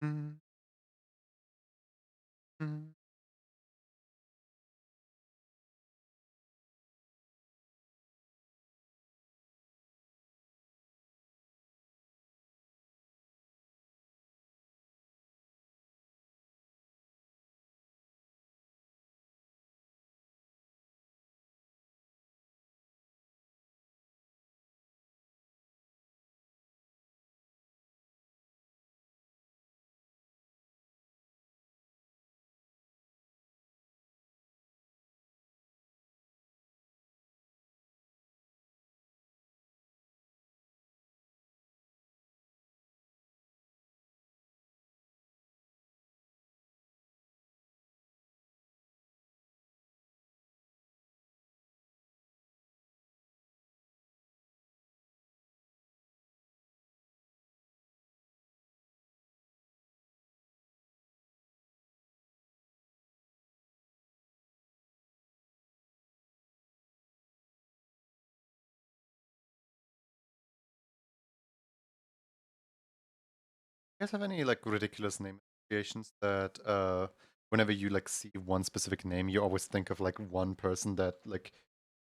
Mm, mm. You guys have any like ridiculous name associations that whenever you like see one specific name, you always think of like one person that like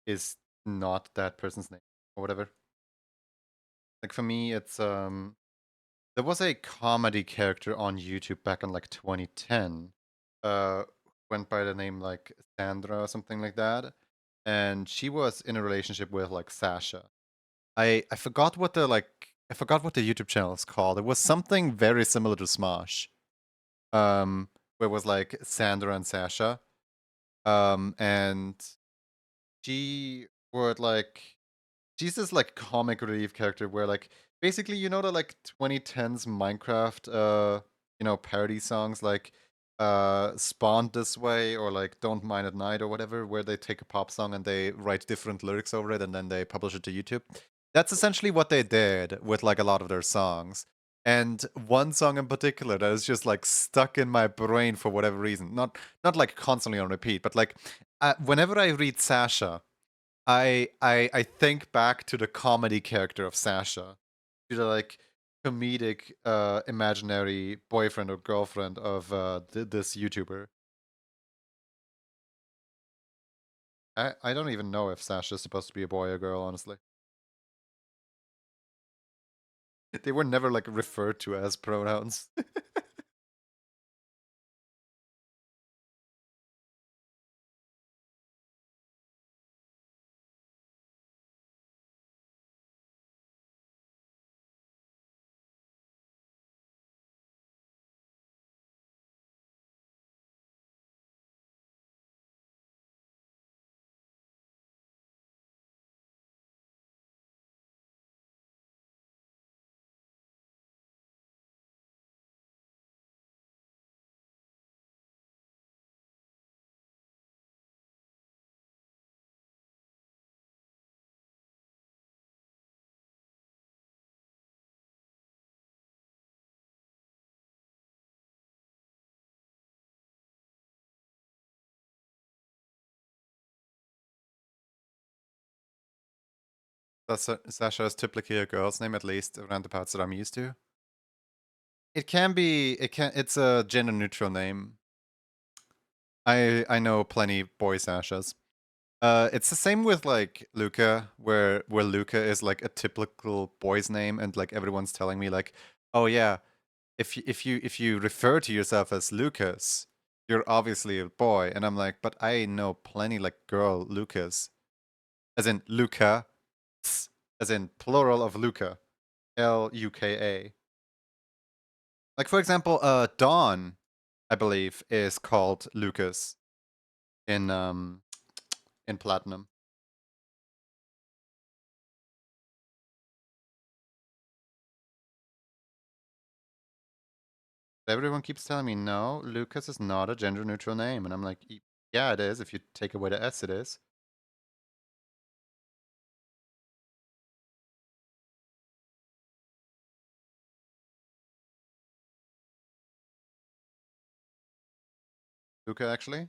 is not that person's name or whatever? Like for me, it's there was a comedy character on YouTube back in like 2010. Uh, went by the name like Sandra or something like that, and she was in a relationship with like Sasha. I forgot what the I forgot what the YouTube channel is called. It was something very similar to Smosh. Where it was like Sandra and Sasha. And she would like she's this like comic relief character where like basically you know the like 2010s Minecraft parody songs like Spawned This Way or like Don't Mind at Night or whatever, where they take a pop song and they write different lyrics over it and then they publish it to YouTube. That's essentially what they did with like a lot of their songs. And one song in particular that is just like stuck in my brain for whatever reason. Not like constantly on repeat, but like whenever I read Sasha, I think back to the comedy character of Sasha, to the like comedic imaginary boyfriend or girlfriend of this YouTuber. I don't even know if Sasha is supposed to be a boy or girl, honestly. They were never like referred to as pronouns. Sasha is typically a girl's name, at least around the parts that I'm used to. It can be. It's a gender neutral name. I know plenty boy Sashas. It's the same with like Luca, where Luca is like a typical boy's name, and like everyone's telling me like, oh yeah, if you refer to yourself as Lucas, you're obviously a boy, and I'm like, but I know plenty like girl Lucas, as in Luca, as in plural of Luca, Luka. Like for example, Dawn, I believe, is called Lucas in Platinum. Everyone keeps telling me, no, Lucas is not a gender neutral name. And I'm like, yeah, it is. If you take away the S, it is. Luca, actually.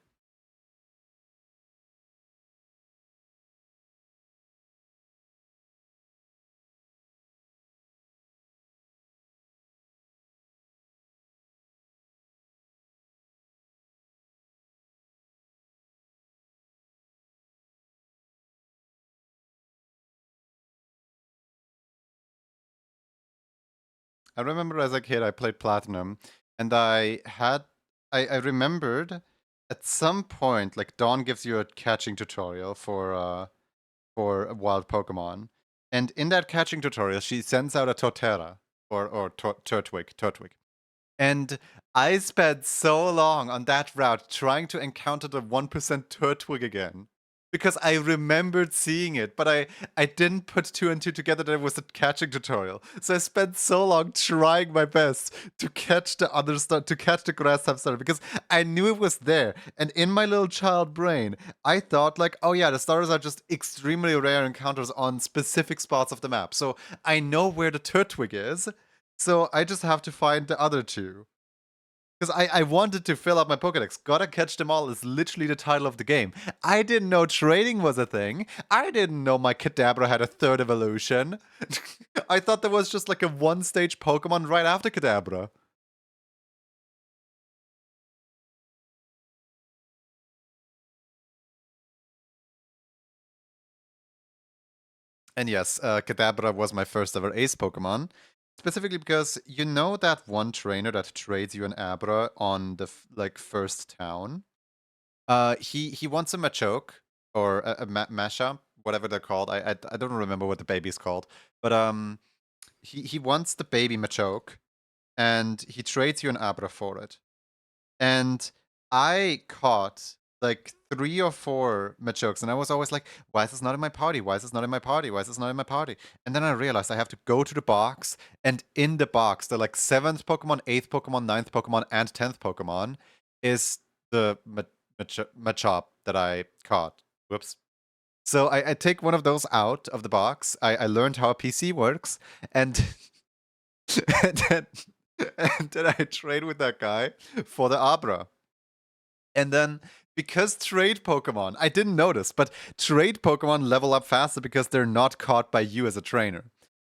I remember as a kid I played Platinum, and I remembered at some point, like Dawn gives you a catching tutorial for a wild Pokemon, and in that catching tutorial she sends out a Totera or Turtwig. And I spent so long on that route trying to encounter the 1% Turtwig again. Because I remembered seeing it, but I didn't put two and two together that it was a catching tutorial. So I spent so long trying my best to catch the other to catch the grass type starter because I knew it was there. And in my little child brain, I thought like, oh yeah, the starters are just extremely rare encounters on specific spots of the map. So I know where the Turtwig is. So I just have to find the other two. Because I wanted to fill up my Pokedex. Gotta catch them all is literally the title of the game. I didn't know trading was a thing. I didn't know my Kadabra had a third evolution. I thought there was just like a one-stage Pokemon right after Kadabra. And yes, Kadabra was my first ever Ace Pokemon. Specifically because you know that one trainer that trades you an Abra on the first town? He wants a Machoke or a Masha, whatever they're called. I don't remember what the baby's called, but he wants the baby Machoke, and he trades you an Abra for it. And I caught like 3 or 4 Machokes, and I was always like, why is this not in my party? Why is this not in my party? Why is this not in my party? And then I realized I have to go to the box, and in the box, the like 7th Pokemon, 8th Pokemon, 9th Pokemon, and 10th Pokemon is the Machop that I caught. Whoops. So I take one of those out of the box. I learned how a PC works, and, and then and then I trade with that guy for the Abra. And then because trade Pokemon, I didn't notice, but trade Pokemon level up faster because they're not caught by you as a trainer.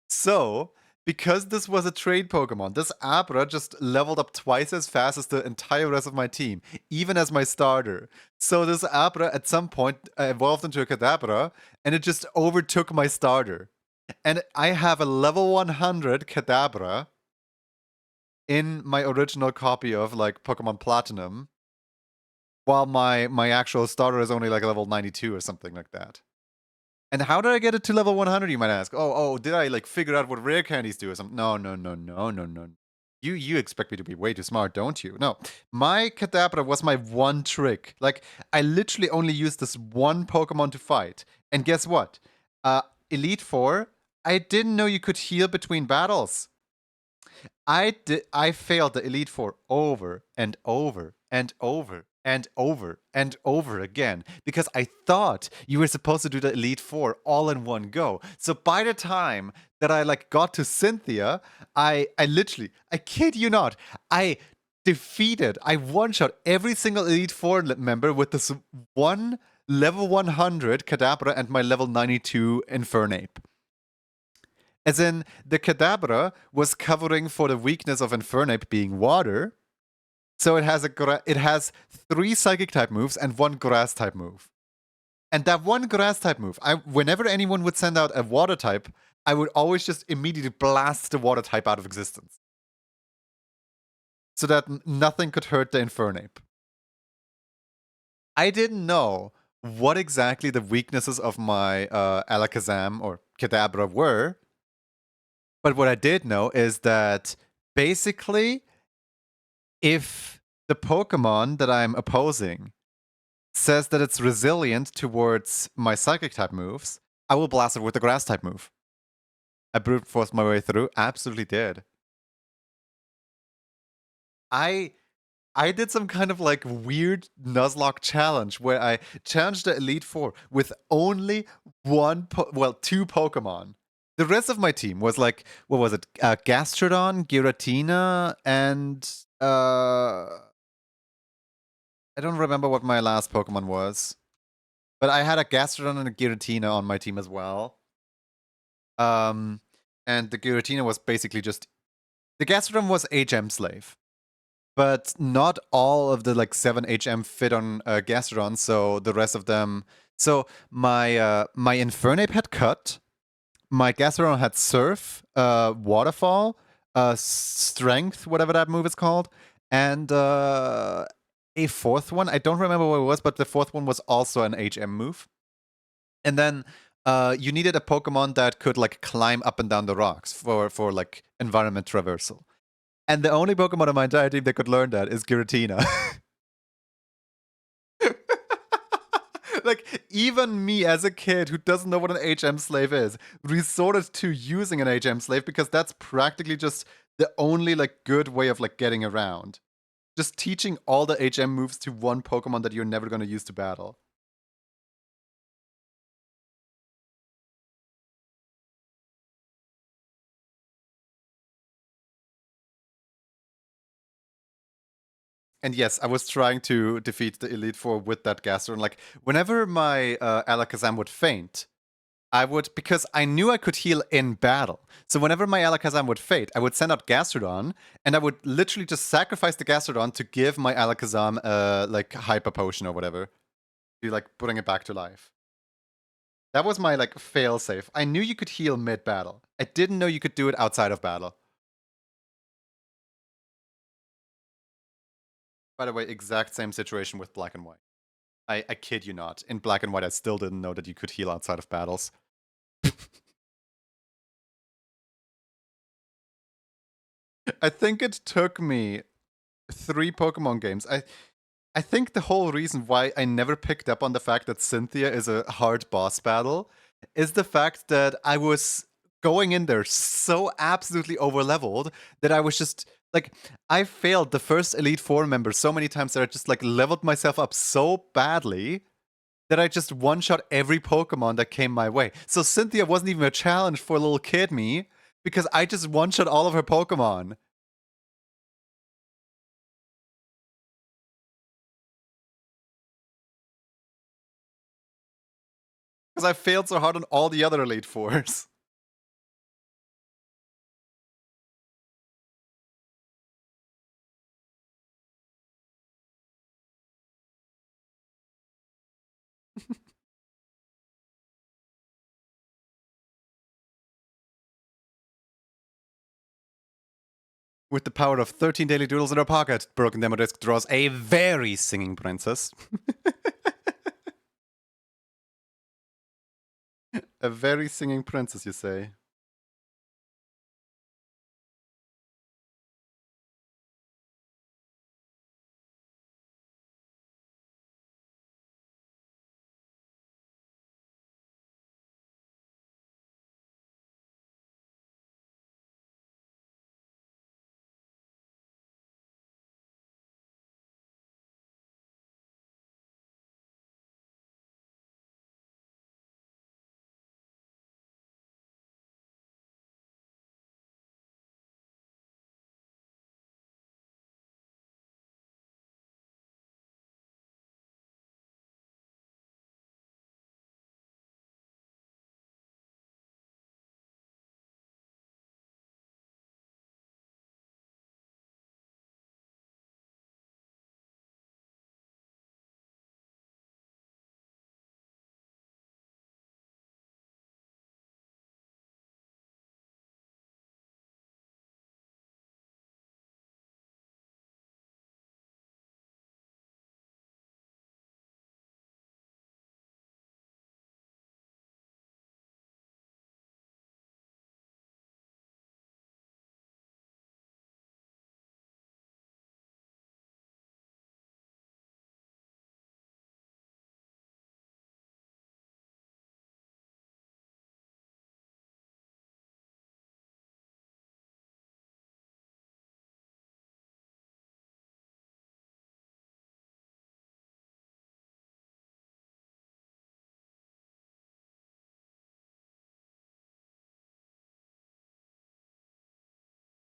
So, because this was a trade Pokemon, this Abra just leveled up twice as fast as the entire rest of my team, even as my starter. So this Abra at some point evolved into a Kadabra, and it just overtook my starter. And I have a level 100 Kadabra in my original copy of like Pokemon Platinum, while my actual starter is only like level 92 or something like that. And how did I get it to level 100, you might ask? Oh, did I like figure out what rare candies do or something? No. You expect me to be way too smart, don't you? No. My Kadabra was my one trick. Like, I literally only used this one Pokemon to fight. And guess what? Elite Four, I didn't know you could heal between battles. I failed the Elite Four over and over and over and over and over again because I thought you were supposed to do the Elite Four all in one go. So by the time that I like got to Cynthia, I literally, I kid you not, I one-shot every single Elite Four member with this one level 100 Kadabra and my level 92 Infernape. As in, the Kadabra was covering for the weakness of Infernape being water. So it has 3 Psychic type moves and 1 Grass type move. And that 1 Grass type move, whenever anyone would send out a Water type, I would always just immediately blast the Water type out of existence. So that nothing could hurt the Infernape. I didn't know what exactly the weaknesses of my Alakazam or Kadabra were. But what I did know is that basically, if the Pokemon that I'm opposing says that it's resilient towards my Psychic type moves, I will blast it with the Grass type move. I brute forced my way through. Absolutely did. I did some kind of like weird Nuzlocke challenge where I challenged the Elite Four with only two Pokemon. The rest of my team was like, what was it? Gastrodon, Giratina, and I don't remember what my last Pokemon was. But I had a Gastrodon and a Giratina on my team as well. And the Giratina was basically just the Gastrodon was HM slave. But not all of the like 7 HM fit on Gastrodon, so the rest of them. So my Infernape had Cut, my Gastrodon had Surf, Waterfall, strength, whatever that move is called, and a fourth one. I don't remember what it was, but the fourth one was also an HM move. And then you needed a Pokemon that could like climb up and down the rocks for like environment traversal. And the only Pokemon in my entire team that could learn that is Giratina. Like, even me as a kid who doesn't know what an HM slave is, resorted to using an HM slave because that's practically just the only like good way of like getting around. Just teaching all the HM moves to one Pokemon that you're never going to use to battle. And yes, I was trying to defeat the Elite Four with that Gastrodon. Like, whenever my Alakazam would faint, I would, because I knew I could heal in battle. So whenever my Alakazam would faint, I would send out Gastrodon, and I would literally just sacrifice the Gastrodon to give my Alakazam like Hyper Potion or whatever, to like putting it back to life. That was my like fail safe. I knew you could heal mid battle. I didn't know you could do it outside of battle. By the way, exact same situation with Black and White. I kid you not. In Black and White, I still didn't know that you could heal outside of battles. I think it took me 3 Pokemon games. I think the whole reason why I never picked up on the fact that Cynthia is a hard boss battle is the fact that I was going in there so absolutely overleveled that I was just like, I failed the first Elite Four member so many times that I just like leveled myself up so badly that I just one shot every Pokemon that came my way. So Cynthia wasn't even a challenge for little kid me because I just one shot all of her Pokemon. Because I failed so hard on all the other Elite Fours. With the power of 13 daily doodles in her pocket, Broken Demo Disc draws a very singing princess. A very singing princess, you say?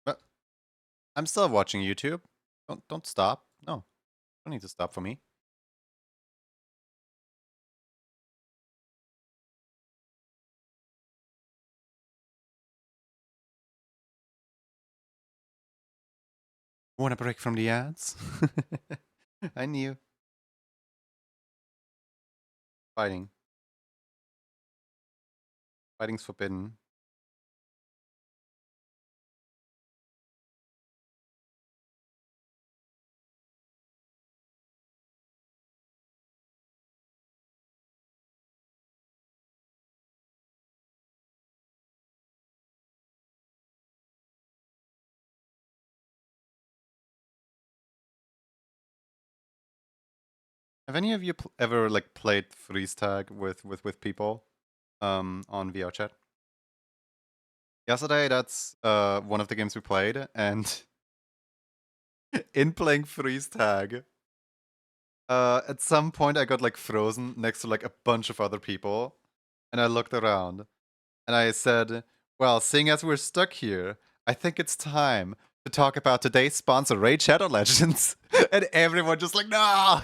But I'm still watching YouTube. Don't stop. No, don't need to stop for me. Want a break from the ads? I knew. Fighting. Fighting's forbidden. Have any of you ever like played freeze tag with people on VR chat? Yesterday, that's one of the games we played, and in playing freeze tag, at some point I got like frozen next to like a bunch of other people, and I looked around and I said, "Well, seeing as we're stuck here, I think it's time to talk about today's sponsor, Raid Shadow Legends." And everyone just like, "No!"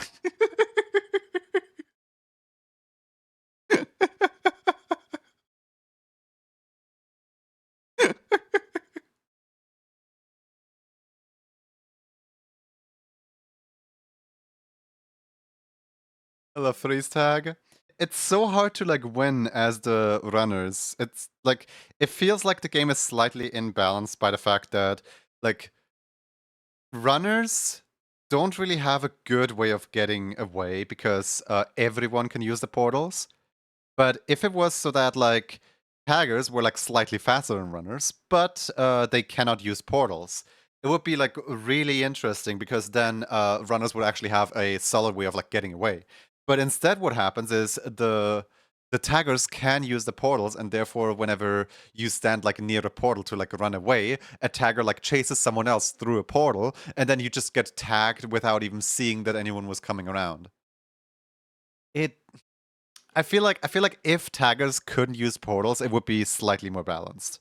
I love freeze tag. It's so hard to like win as the runners. It's like it feels like the game is slightly imbalanced by the fact that like runners don't really have a good way of getting away because everyone can use the portals. But if it was so that like taggers were like slightly faster than runners, but they cannot use portals, it would be like really interesting because then runners would actually have a solid way of like getting away. But instead, what happens is the taggers can use the portals, and therefore, whenever you stand like near a portal to like run away, a tagger like chases someone else through a portal, and then you just get tagged without even seeing that anyone was coming around. It I feel like if taggers couldn't use portals, it would be slightly more balanced.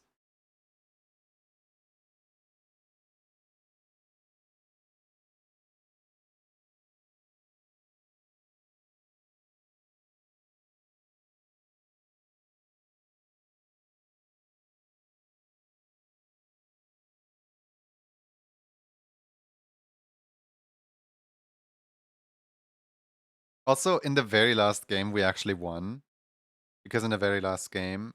Also, in the very last game, we actually won because in the very last game,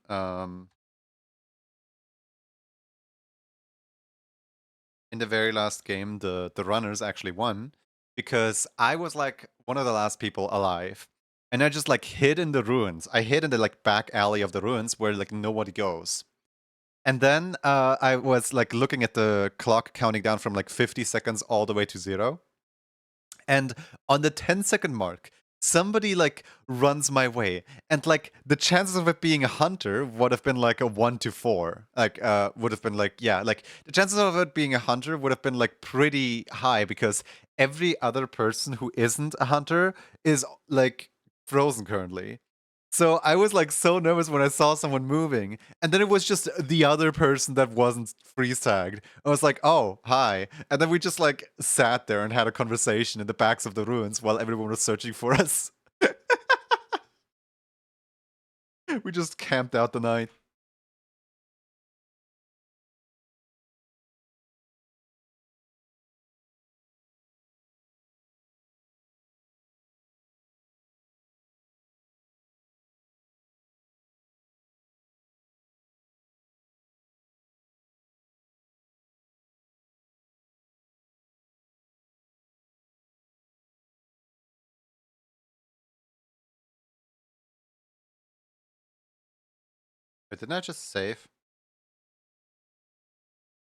the runners actually won because I was like one of the last people alive, and I just like hid in the ruins. I hid in the like back alley of the ruins where like nobody goes. And then I was like looking at the clock counting down from like 50 seconds all the way to 0. And on the 10-second mark, somebody like runs my way, and like the chances of it being a hunter would have been like a 1 to 4. Like would have been like, yeah, like the chances of it being a hunter would have been like pretty high because every other person who isn't a hunter is like frozen currently. So I was like so nervous when I saw someone moving, and then it was just the other person that wasn't freeze tagged. I was like, "Oh, hi," and then we just like sat there and had a conversation in the backs of the ruins while everyone was searching for us. We just camped out the night. But didn't I just save?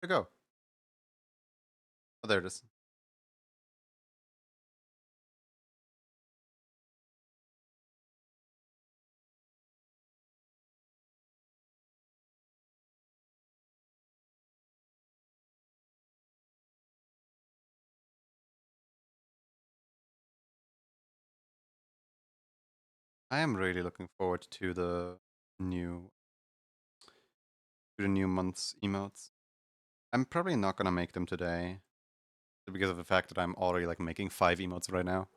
To go. Oh, there it is. I am really looking forward to new the new month's emotes. I'm probably not gonna make them today because of the fact that I'm already like making 5 emotes right now.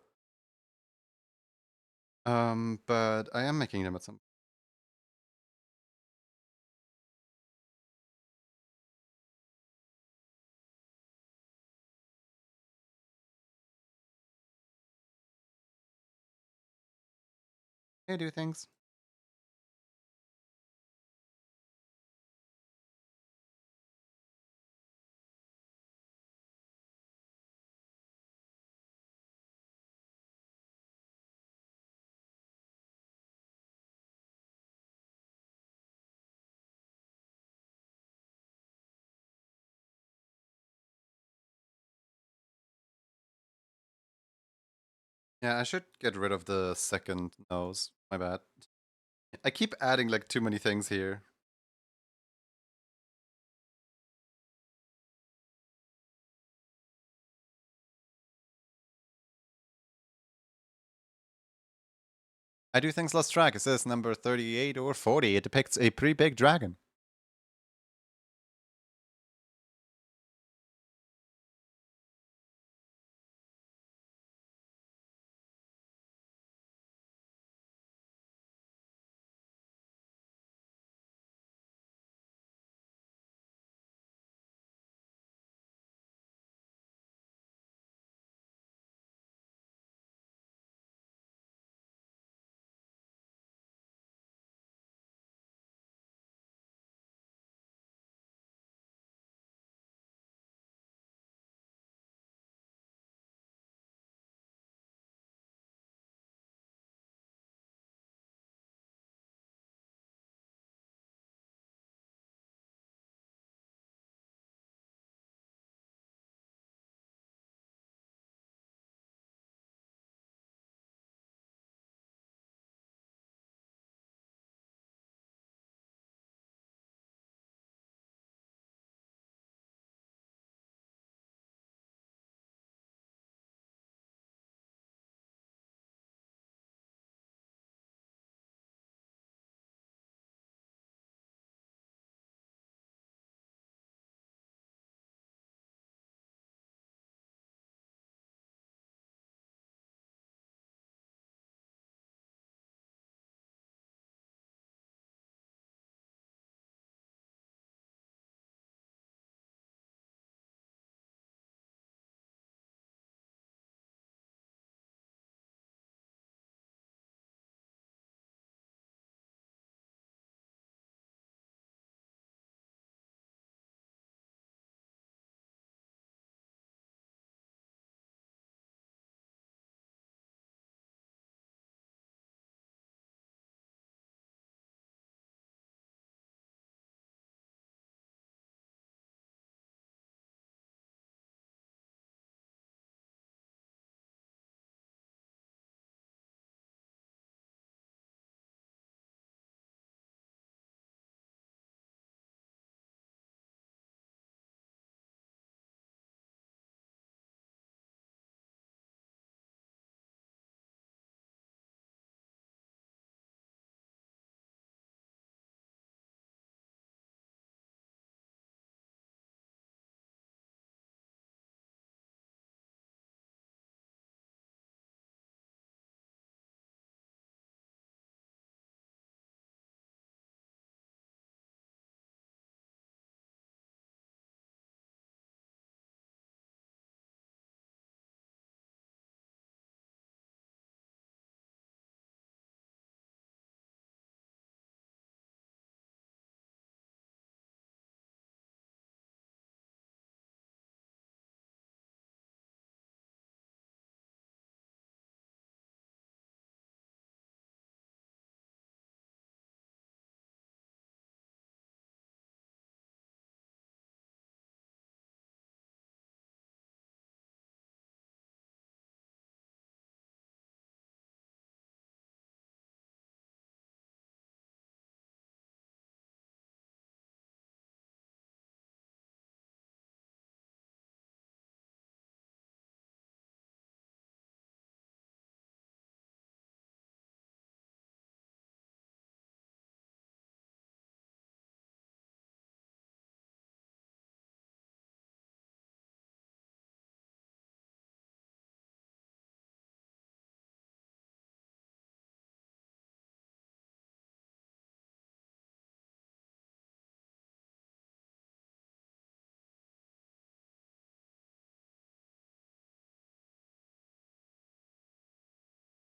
But I am making them at some. Hey, do things. Yeah, I should get rid of the second nose. My bad. I keep adding like too many things here. I do things lost track. It says number 38 or 40. It depicts a pretty big dragon.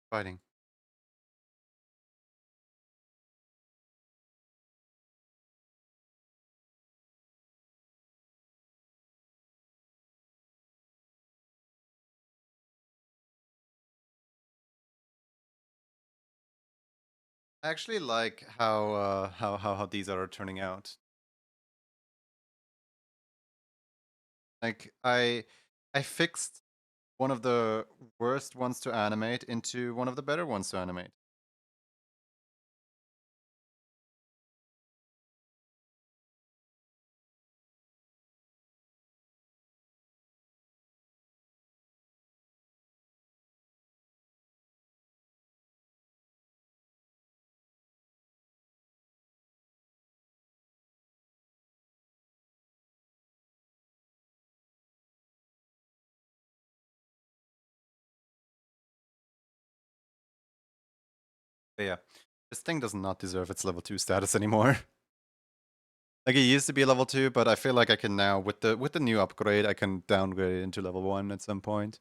Fighting. I actually like how these are turning out. Like I fixed one of the worst ones to animate into one of the better ones to animate. But yeah, this thing does not deserve its level 2 status anymore. Like, it used to be level 2, but I feel like I can now, with the new upgrade, I can downgrade it into level 1 at some point.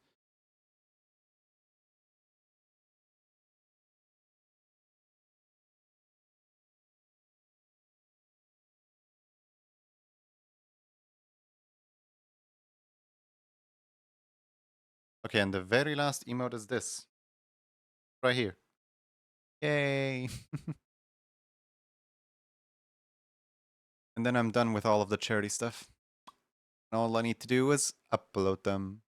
Okay, and the very last emote is this. Right here. Yay! And then I'm done with all of the charity stuff. And all I need to do is upload them.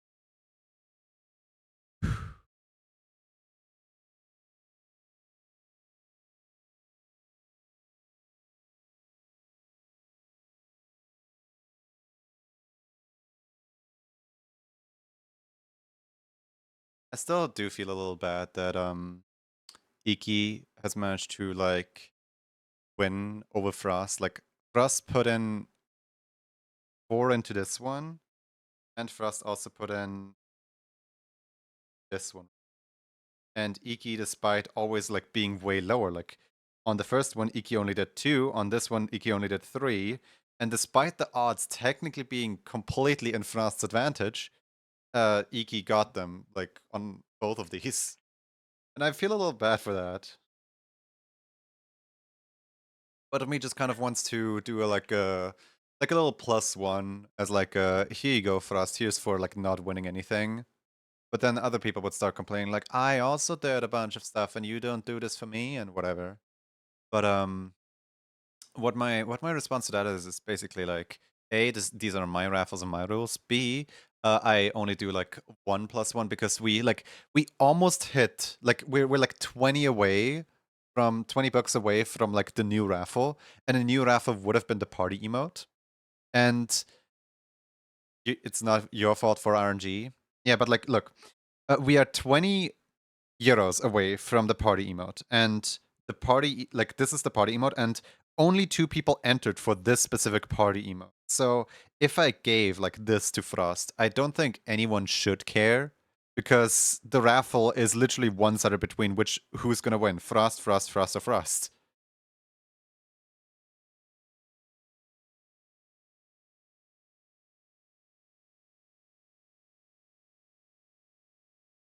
I still do feel a little bad that Iki has managed to like win over Frost. Like, Frost put in 4 into this one, and Frost also put in this one. And Iki, despite always like being way lower, like on the first one, Iki only did 2, on this one, Iki only did 3. And despite the odds technically being completely in Frost's advantage, Iki got them like on both of these. And I feel a little bad for that. Part of me just kind of wants to do like a little +1 as like a, here you go, Frost, here's for like not winning anything. But then other people would start complaining like, I also did a bunch of stuff and you don't do this for me and whatever. But what my response to that is basically like, A, these are my raffles and my rules. B, I only do like 1+1 because we almost hit, like we're like 20 away from $20 away from like the new raffle, and the new raffle would have been the party emote. And it's not your fault for RNG. Yeah, but like, look, we are 20 euros away from the party emote, and the party, like, this is the party emote, and only 2 people entered for this specific party emote. So if I gave like this to Frost, I don't think anyone should care, because the raffle is literally one-sided between who's gonna win, Frost, Frost, Frost, or Frost.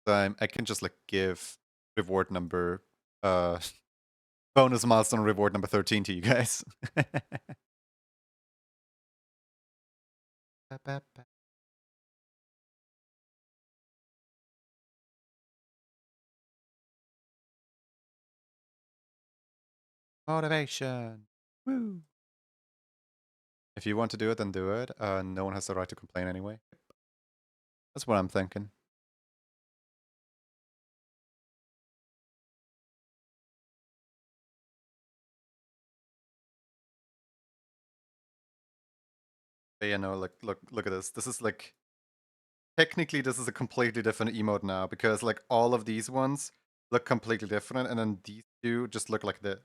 So I can just like give reward number, bonus milestone reward number 13 to you guys. Motivation. Woo. If you want to do it, then do it. No one has the right to complain anyway. That's what I'm thinking. But yeah, no, like, look at this. This is like, technically this is a completely different emote now, because like all of these ones look completely different, and then these two just look like the.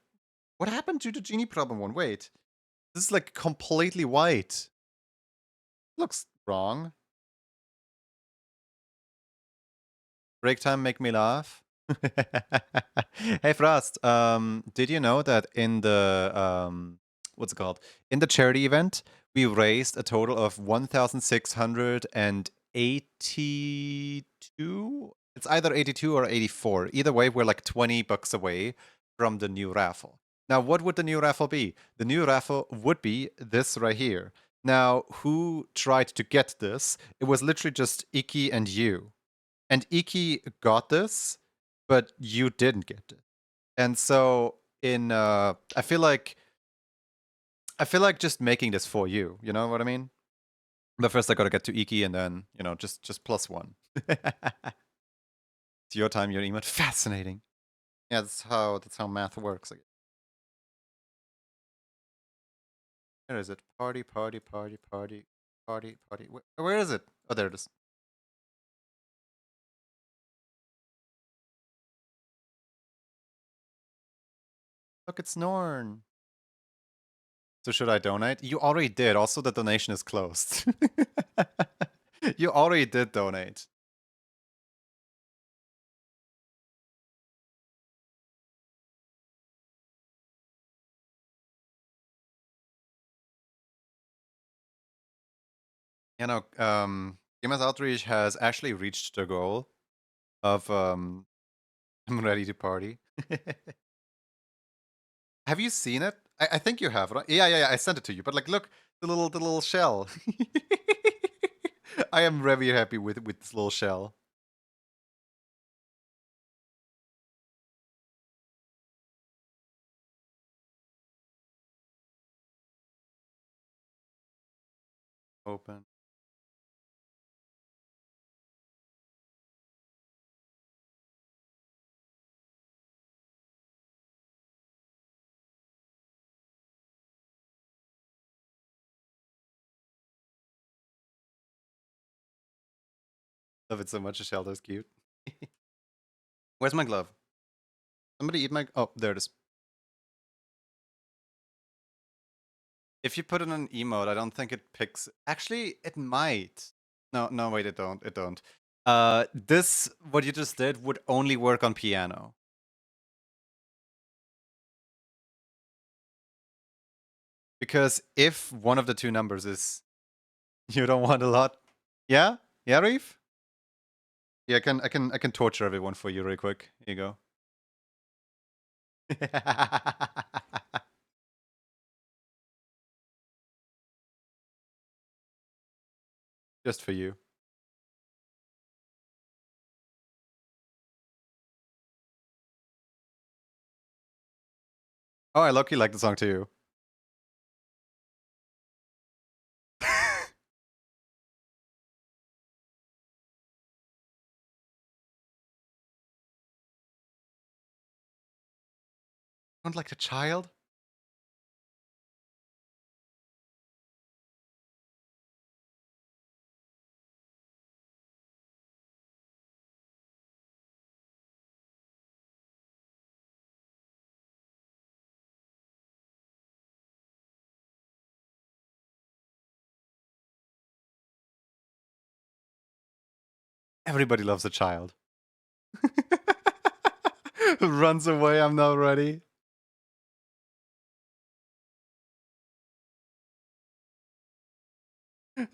What happened to the genie problem one? Wait, this is like completely white. Looks wrong. Break time make me laugh. Hey Frost, did you know that in the what's it called? In the charity event, we raised a total of 1,682. It's either 82 or 84. Either way, we're like $20 away from the new raffle. Now, what would the new raffle be? The new raffle would be this right here. Now, who tried to get this? It was literally just Iki and you. And Iki got this, but you didn't get it. And so I feel like just making this for you, you know what I mean? But first I gotta get to Iki, and then, just +1. It's your time, your emote. Fascinating. Yeah, that's how math works. I guess. Where is it? Party, party, party, party, party, party. Where is it? Oh, there it is. Look, it's Norn. So should I donate? You already did. Also, the donation is closed. You already did donate. You know, Gamers Outreach has actually reached the goal of I'm ready to party. Have you seen it? I think you have, right? Yeah. I sent it to you. But like, look, the little shell. I am very happy with this little shell. Open. Love it so much. The shell is cute. Where's my glove? Somebody eat my. Oh, there it is. If you put in an emote, I don't think it picks. Actually, it might. No, wait, it don't. It don't. This what you just did would only work on piano. Because if one of the two numbers is you don't want a lot, yeah, Reef. Yeah, I can torture everyone for you real quick. Here you go. Just for you. Oh, I low-key like the song too. Sound like a child? Everybody loves a child. Runs away, I'm not ready.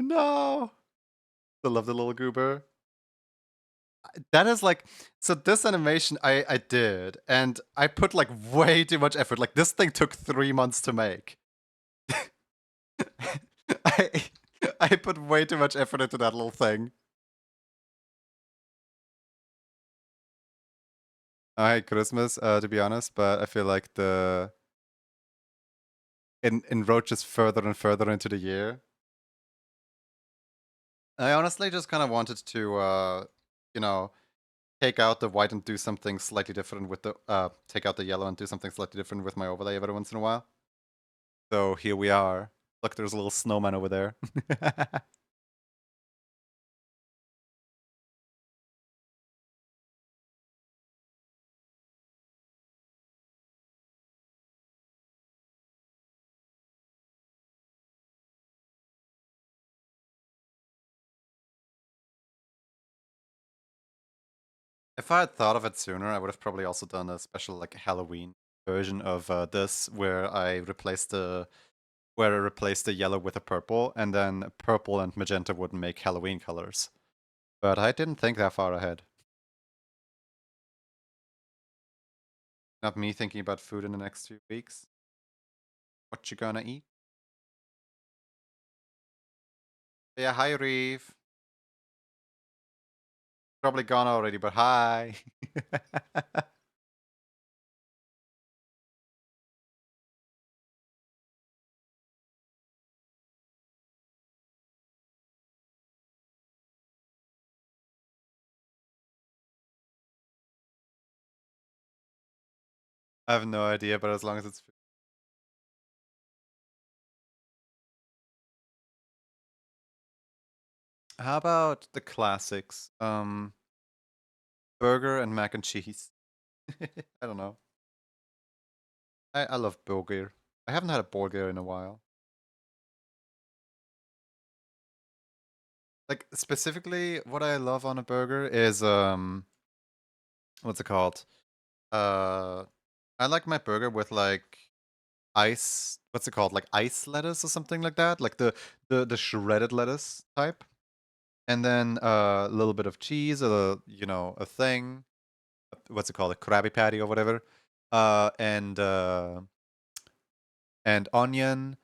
No. I love the little goober. That is like so this animation I did and I put like way too much effort. Like this thing took 3 months to make. I I put way too much effort into that little thing. I hate Christmas, to be honest, but I feel like the encroaches further and further into the year. I honestly just kind of wanted to, you know, take out the white and do something slightly different with the, take out the yellow and do something slightly different with my overlay every once in a while. So here we are. Look, there's a little snowman over there. If I had thought of it sooner, I would have probably also done a special like Halloween version of this, where I replaced the yellow with a purple, and then purple and magenta would make Halloween colors. But I didn't think that far ahead. Not me thinking about food in the next 2 weeks. What you gonna eat? Yeah, hi Reeve. Probably gone already, but hi. I have no idea, but as long as it's how about the classics? Burger and mac and cheese. I don't know. I love burger. I haven't had a burger in a while. Like specifically what I love on a burger is what's it called? Uh I like my burger with like ice what's it called? Like ice lettuce or something like that? Like the shredded lettuce type. And then a little bit of cheese, a thing. What's it called? A Krabby Patty or whatever. And onion.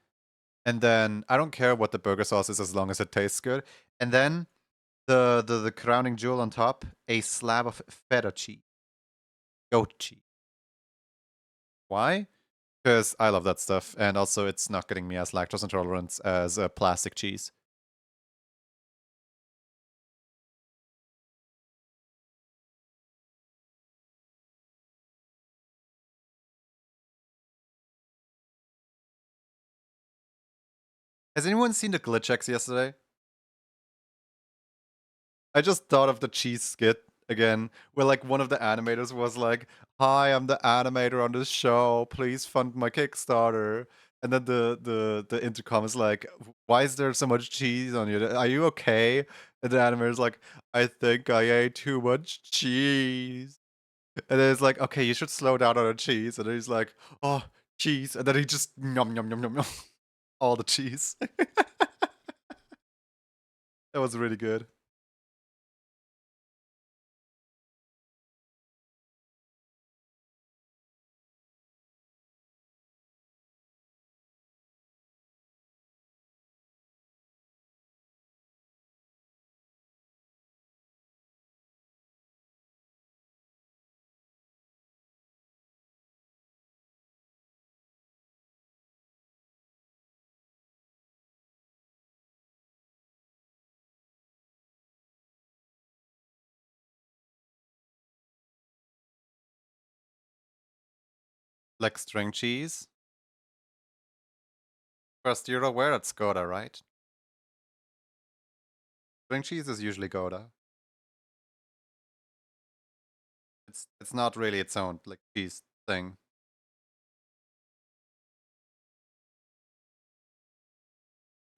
And then I don't care what the burger sauce is as long as it tastes good. And then the crowning jewel on top, a slab of feta cheese, goat cheese. Why? Because I love that stuff, and also it's not getting me as lactose intolerant as plastic cheese. Has anyone seen the glitch X yesterday? I just thought of the cheese skit again, where like one of the animators was like, "Hi, I'm the animator on this show. Please fund my Kickstarter." And then the intercom is like, "Why is there so much cheese on you? Are you okay?" And the animator's like, "I think I ate too much cheese." And then it's like, "Okay, you should slow down on the cheese." And then he's like, "Oh, cheese." And then he just yum yum yum yum yum all the cheese. That was really good. Like string cheese. First, you're aware it's Gouda, right? String cheese is usually Gouda. It's not really its own like cheese thing.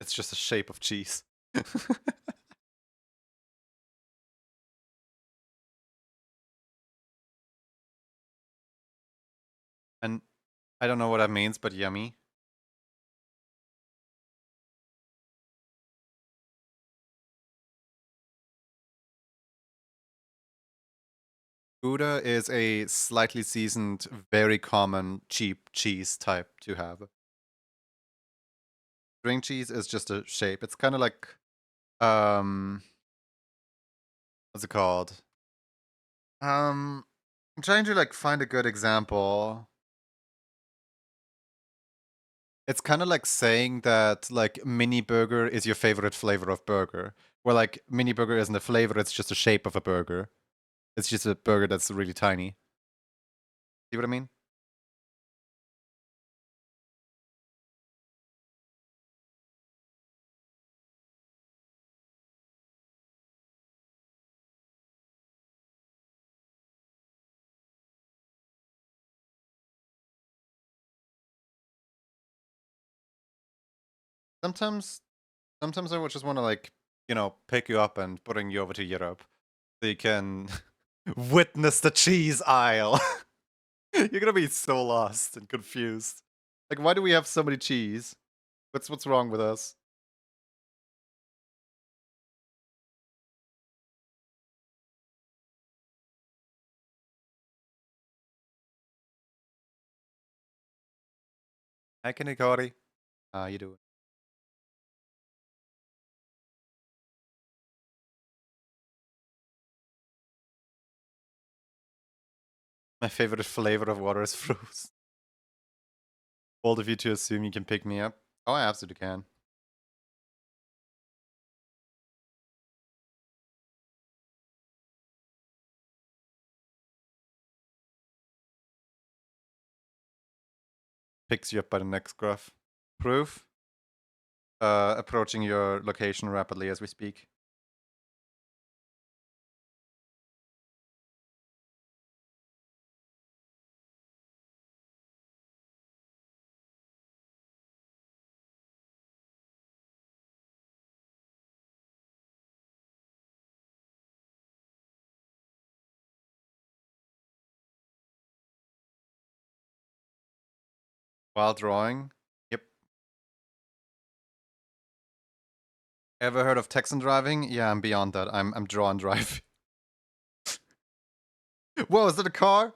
It's just a shape of cheese. And I don't know what that means, but yummy. Gouda is a slightly seasoned, very common cheap cheese type to have. String cheese is just a shape. It's kind of like um what's it called? I'm trying to like find a good example. It's kind of like saying that like mini burger is your favorite flavor of burger. Where like mini burger isn't a flavor, it's just a shape of a burger. It's just a burger that's really tiny. See what I mean? Sometimes sometimes I would just want to like, pick you up and bring you over to Europe so you can witness the cheese aisle. You're gonna be so lost and confused. Like, why do we have so many cheese? What's wrong with us? Hi, Kanikori. How you doing? My favorite flavor of water is fruit. Bold of you to assume you can pick me up. Oh, I absolutely can. picks you up by the next gruff. Proof. Approaching your location rapidly as we speak. While drawing. Yep. Ever heard of Texan driving? Yeah, I'm beyond that. I'm draw and drive. Whoa, is that a car?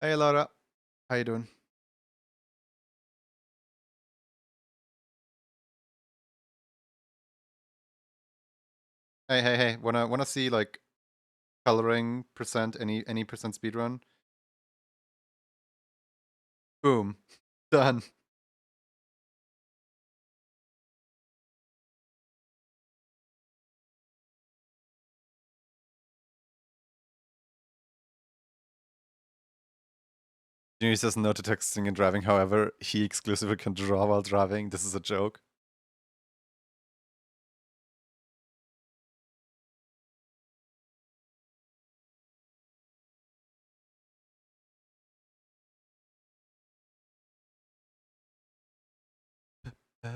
Hey Laura. How you doing? Hey. Wanna see like coloring percent, any percent speedrun? Boom. Done. Junior says no to texting and driving, however, he exclusively can draw while driving. This is a joke. You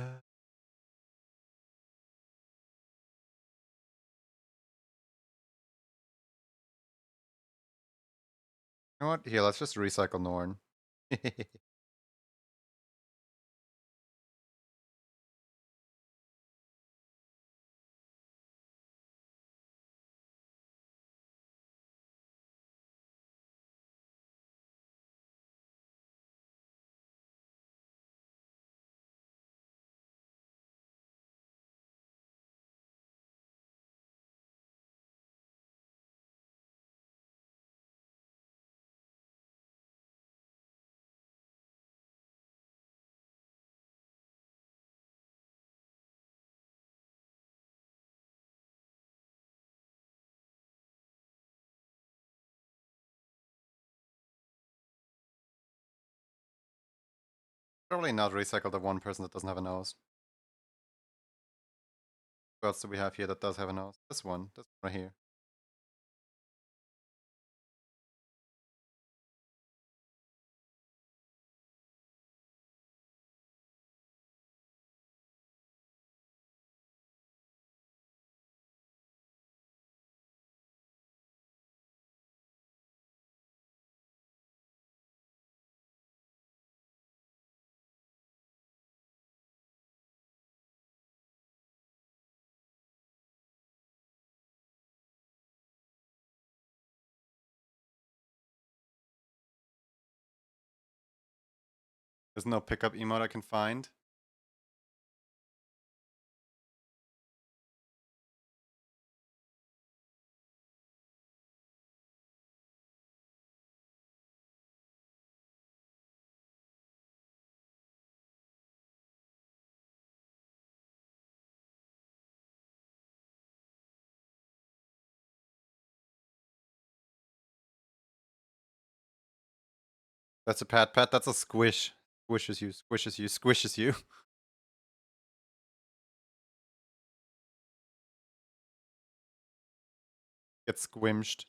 know what? Here, let's just recycle Norn. Probably not recycle the one person that doesn't have a nose. Who else do we have here that does have a nose? This one right here. There's no pickup emote I can find. That's a pat. That's a squish. Squishes you. Gets squimshed.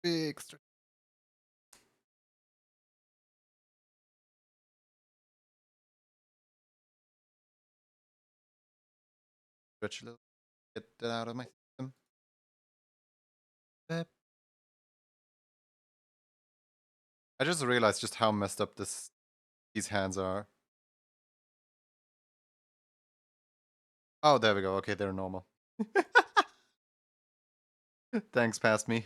Big stretch. Stretch a little. Get that out of my system. Beep. I just realized just how messed up these hands are. Oh, there we go. Okay, they're normal. Thanks, past me.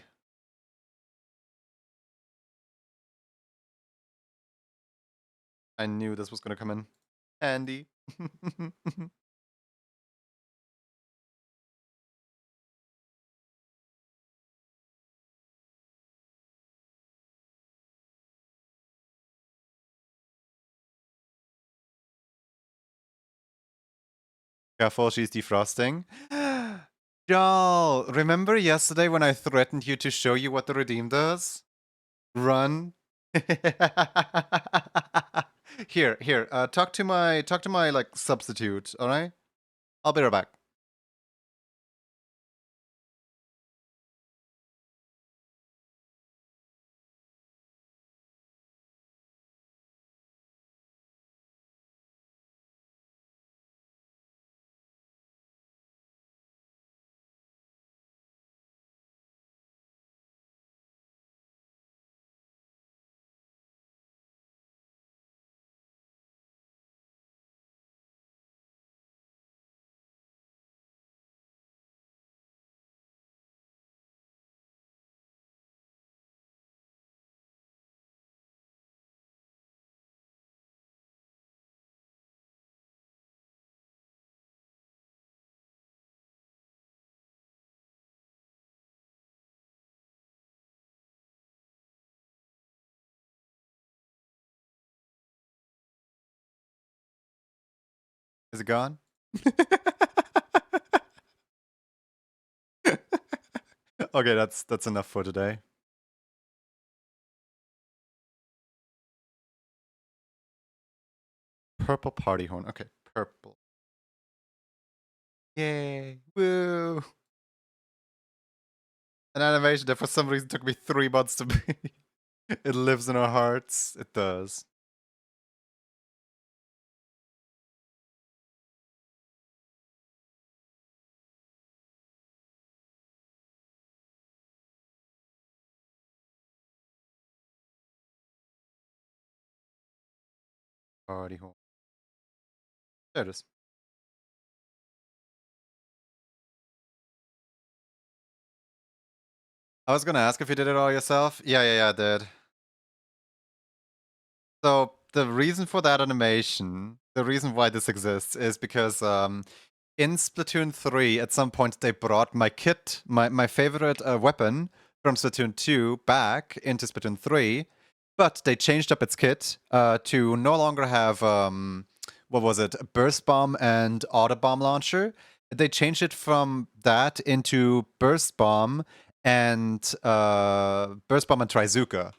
I knew this was gonna come in handy. Careful, she's defrosting. Y'all, remember yesterday when I threatened you to show you what the redeem does? Run. Here. Talk to my like substitute. All right, I'll be right back. Is it gone? Okay, that's enough for today. Purple party horn. Okay, purple. Yay! Woo! An animation that for some reason took me 3 months to be. It lives in our hearts. It does. Party horn. There it is. I was gonna ask if you did it all yourself. Yeah, I did. So the reason for that animation, the reason why this exists, is because in Splatoon 3, at some point they brought my kit, my favorite weapon from Splatoon 2 back into Splatoon 3, but they changed up its kit to no longer have what was it, burst bomb and auto bomb launcher. They changed it from that into burst bomb and Trizuka.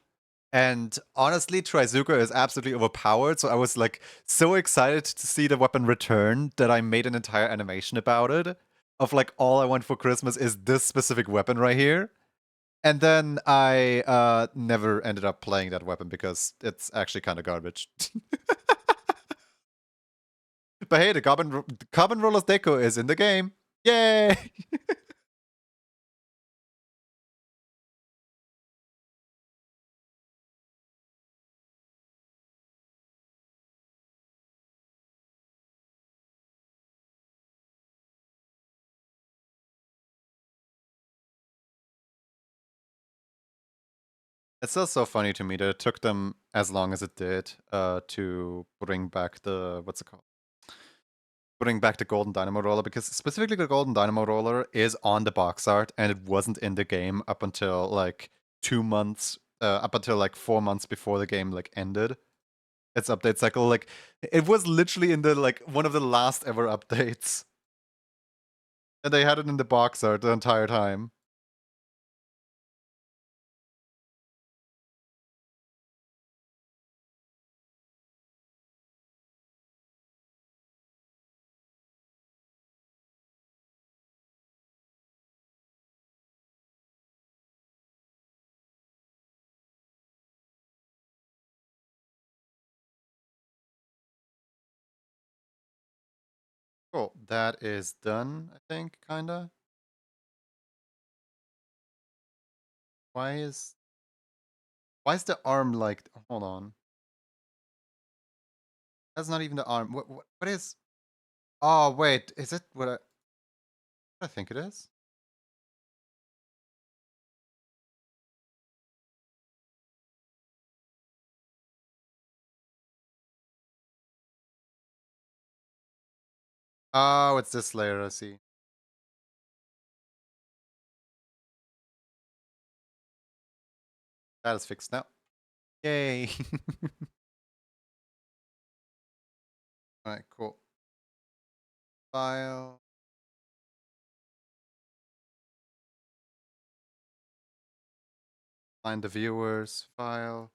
And honestly, Trizuka is absolutely overpowered, so I was like so excited to see the weapon return that I made an entire animation about it. Of like, all I want for Christmas is this specific weapon right here. And then I never ended up playing that weapon because it's actually kind of garbage. But hey, the Carbon Rollers deco is in the game. Yay! It's still so funny to me that it took them as long as it did to bring back the, what's it called? Bring back the Golden Dynamo Roller, because specifically the Golden Dynamo Roller is on the box art and it wasn't in the game up until like 2 months, up until like 4 months before the game like ended its update cycle. Like, it was literally in the like one of the last ever updates. And they had it in the box art the entire time. Cool. That is done, I think, kinda. Why is the arm like... Hold on. That's not even the arm. What is... Oh, wait. Is it what I think it is? Oh, it's this layer, I see. That is fixed now. Yay. Alright, cool. File. Find the viewers. File.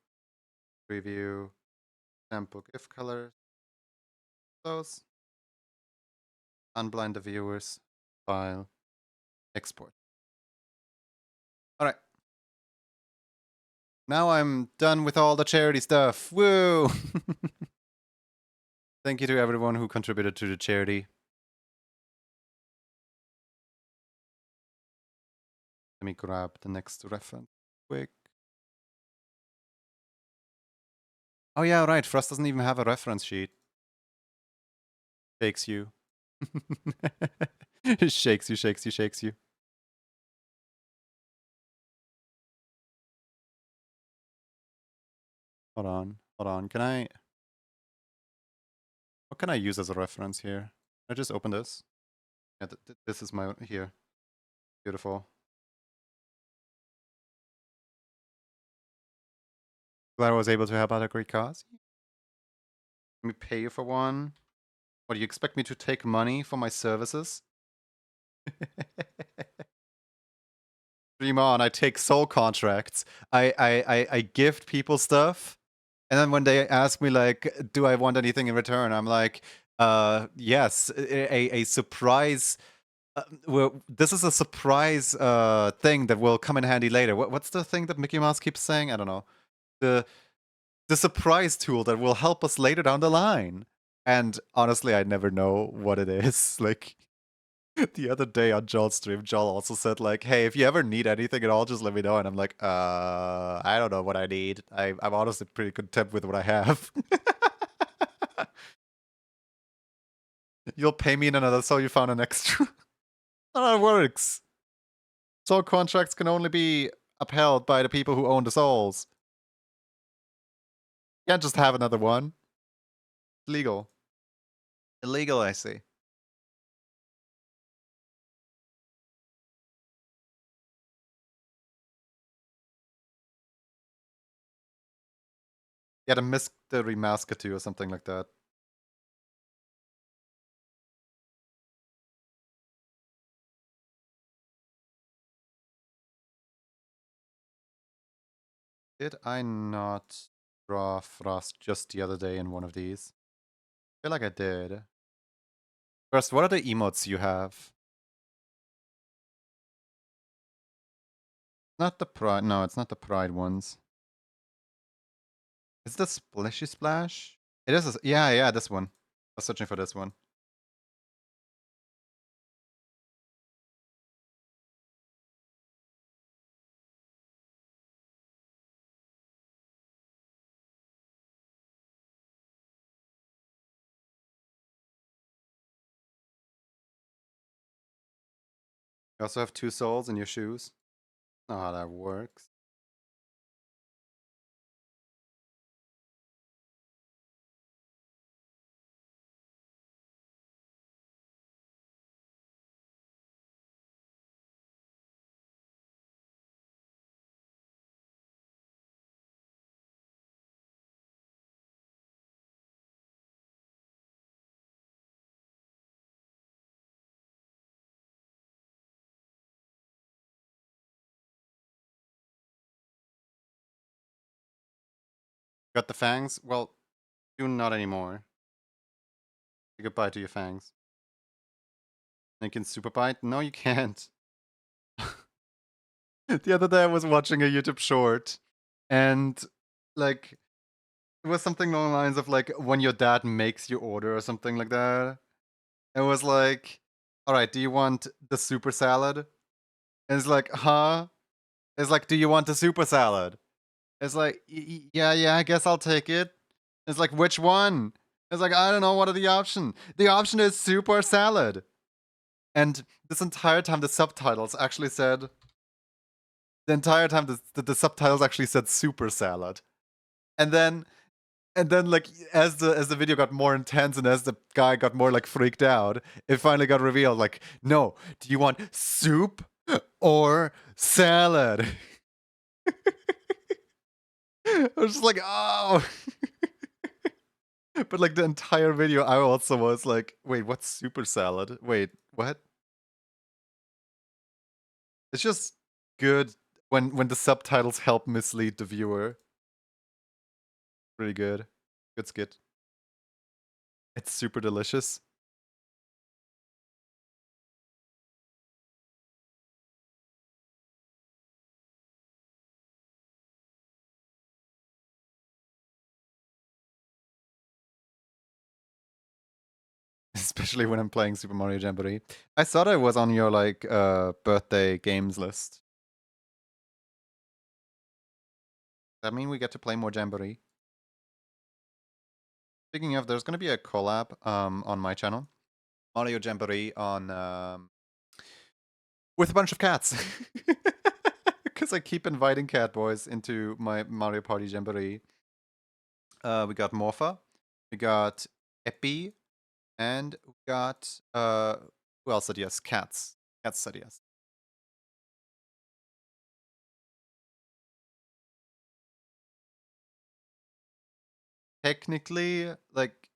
Preview. Sample GIF colors. Those. Unblind the viewers. File. Export. Alright. Now I'm done with all the charity stuff. Woo! Thank you to everyone who contributed to the charity. Let me grab the next reference quick. Oh yeah, right. Frost doesn't even have a reference sheet. Shakes you. Shakes you, shakes you, shakes you. Hold on, hold on. Can I... What can I use as a reference here? I just open this. Yeah, this is my... Here. Beautiful. Glad I was able to help out a great cause. Let me pay you for one. What, do you expect me to take money for my services? Dream on, I take soul contracts. I gift people stuff. And then when they ask me, like, do I want anything in return? I'm like, yes, a surprise. Well, this is a surprise thing that will come in handy later. What's the thing that Mickey Mouse keeps saying? I don't know. The surprise tool that will help us later down the line. And honestly, I never know what it is. Like, the other day on Joel's stream, Joel also said, like, hey, if you ever need anything at all, just let me know. And I'm like, I don't know what I need. I'm honestly pretty content with what I have. You'll pay me in another soul you found an extra. How that works. Soul contracts can only be upheld by the people who own the souls. You can't just have another one. Legal. Illegal, I see. Yeah, the mystery maskatu or something like that. Did I not draw Frost just the other day in one of these? I feel like I did. First, what are the emotes you have? Not the pride. No, it's not the pride ones. Is the splishy splash? It is. Yeah, this one. I was searching for this one. You also have 2 souls in your shoes. Not how that works. Got the fangs? Well, do not anymore. Say goodbye to your fangs. And you can super bite? No, you can't. The other day I was watching a YouTube short, and like it was something along the lines of like when your dad makes you order or something like that. and was like, "All right, do you want the super salad?" And it's like, "Huh?" It's like, "Do you want the super salad?" It's like, Yeah, yeah, I guess I'll take it." It's like, "Which one?" It's like, "I don't know, what are the option?" The option is super salad. And this entire time the subtitles actually said the entire time the subtitles actually said super salad. And then like as the video got more intense and as the guy got more like freaked out, it finally got revealed like, "No, do you want soup or salad?" I was just like, "Oh." But like the entire video I also was like, "Wait, what's super salad? Wait, what?" It's just good when the subtitles help mislead the viewer. Really good. Good skit. It's super delicious. Especially when I'm playing Super Mario Jamboree. I thought I was on your like birthday games list. That mean we get to play more Jamboree? Speaking of, there's gonna be a collab on my channel. Mario Jamboree on with a bunch of cats. Because I keep inviting cat boys into my Mario Party Jamboree. We got Morpha, we got Epi, and we got who else said yes? Cats. Cats said yes. Technically, like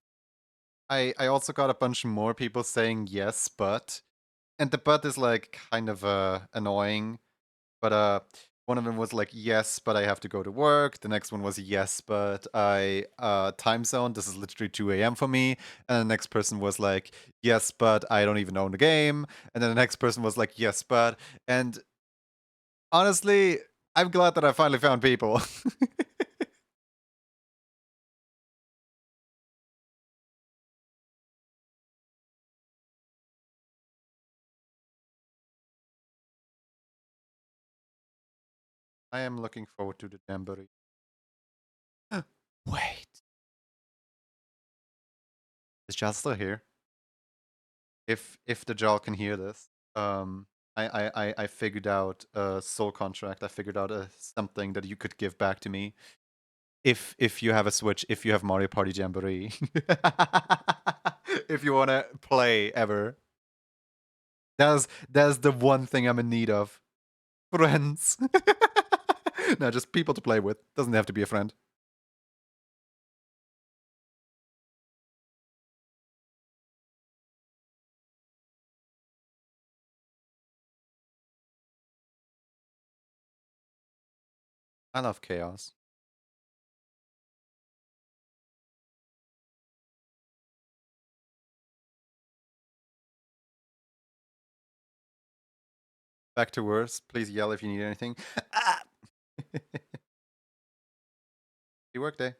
I also got a bunch more people saying yes, but and the but is like kind of annoying. But one of them was like, yes, but I have to go to work. The next one was yes, but I time zone. This is literally 2 a.m. for me. And the next person was like, yes, but I don't even own the game. And then the next person was like, yes, but and honestly, I'm glad that I finally found people. I am looking forward to the jamboree. Wait, is Jal still here? If the Jal can hear this, I figured out a soul contract. I figured out something that you could give back to me if you have a Switch, if you have Mario Party Jamboree, if you want to play ever. That's the one thing I'm in need of. Friends. No, just people to play with. Doesn't have to be a friend. I love chaos. Back to worse. Please yell if you need anything. Ah! You work day.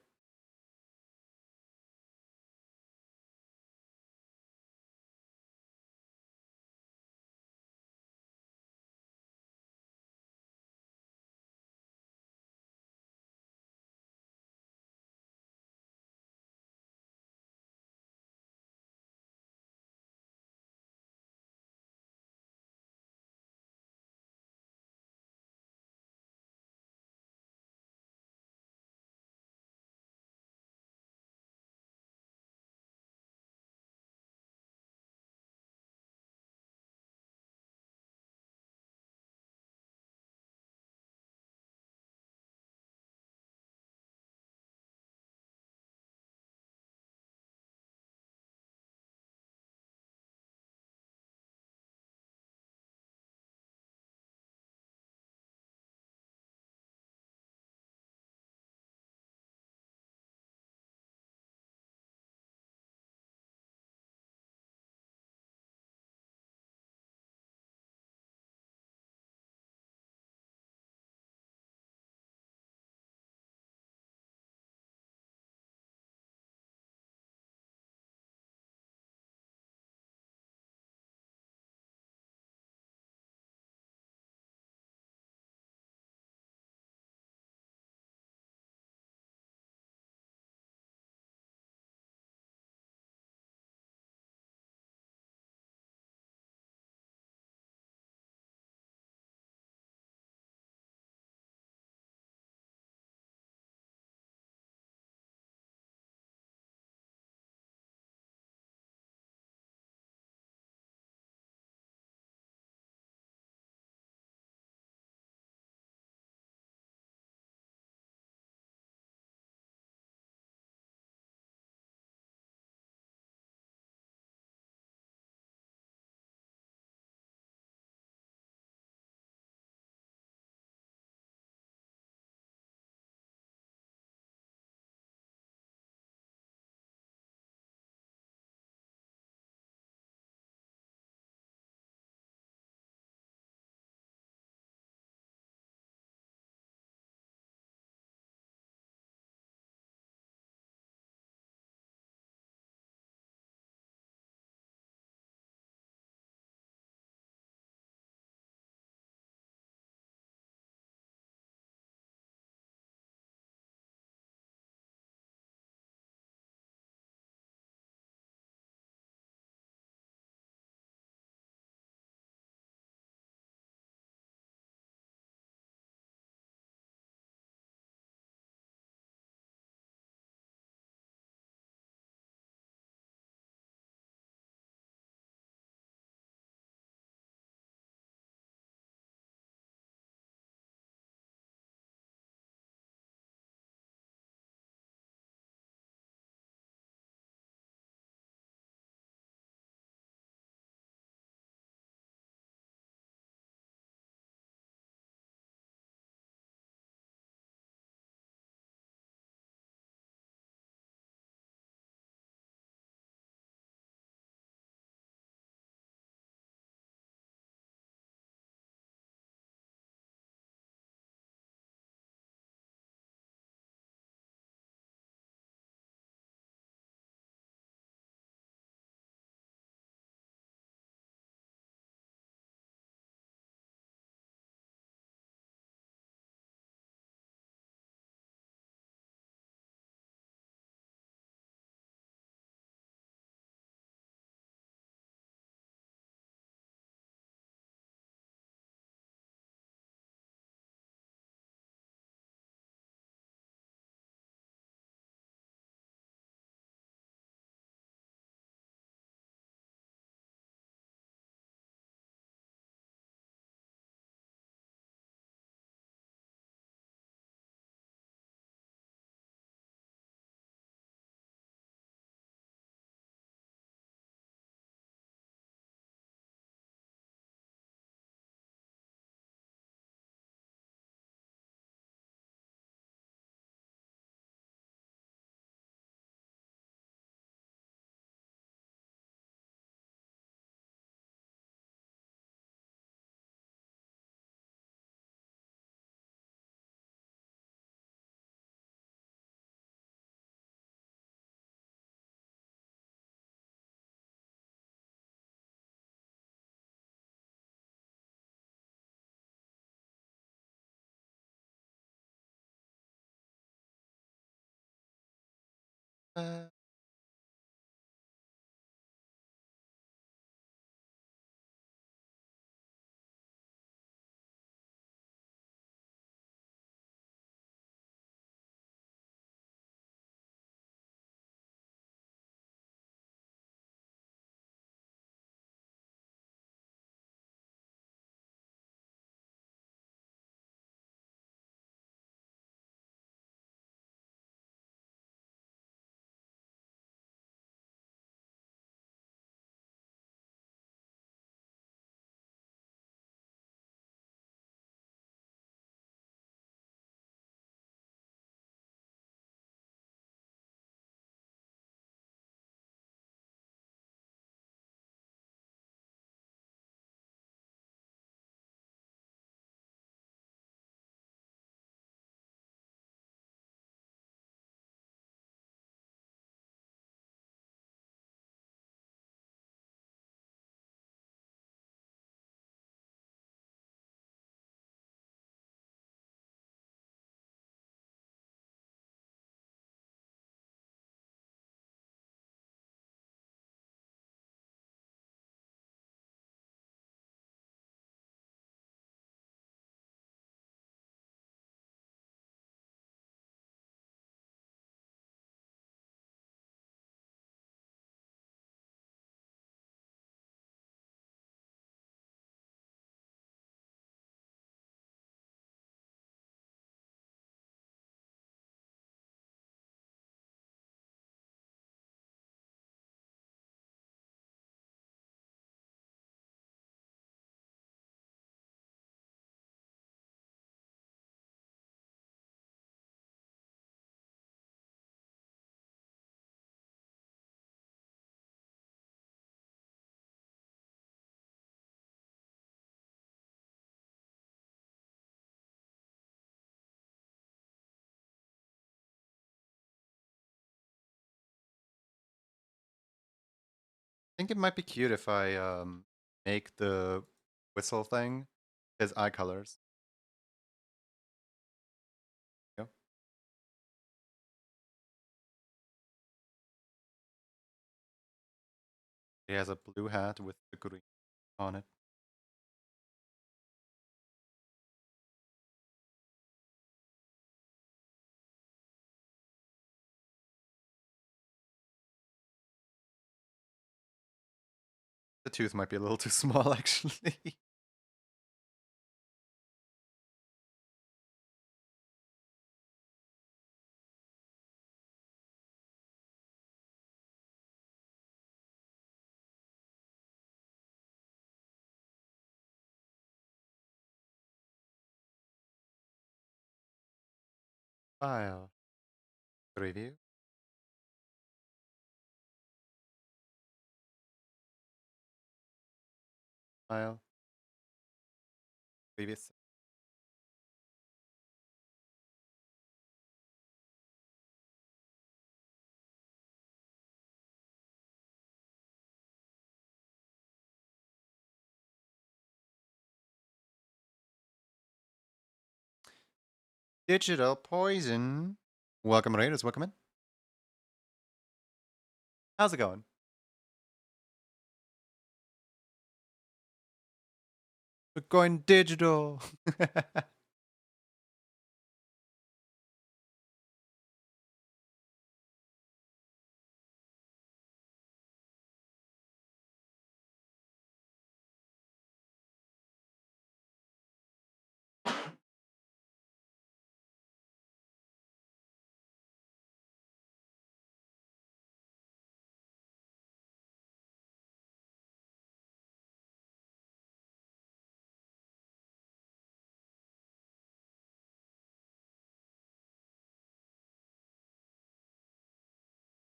Uh, I think it might be cute if I make the whistle thing his eye colors. Yep. He has a blue hat with the green on it. The tooth might be a little too small, actually. File. Review. File. Previous. Digital poison. Welcome, Raiders. Welcome in. How's it going? We're going digital.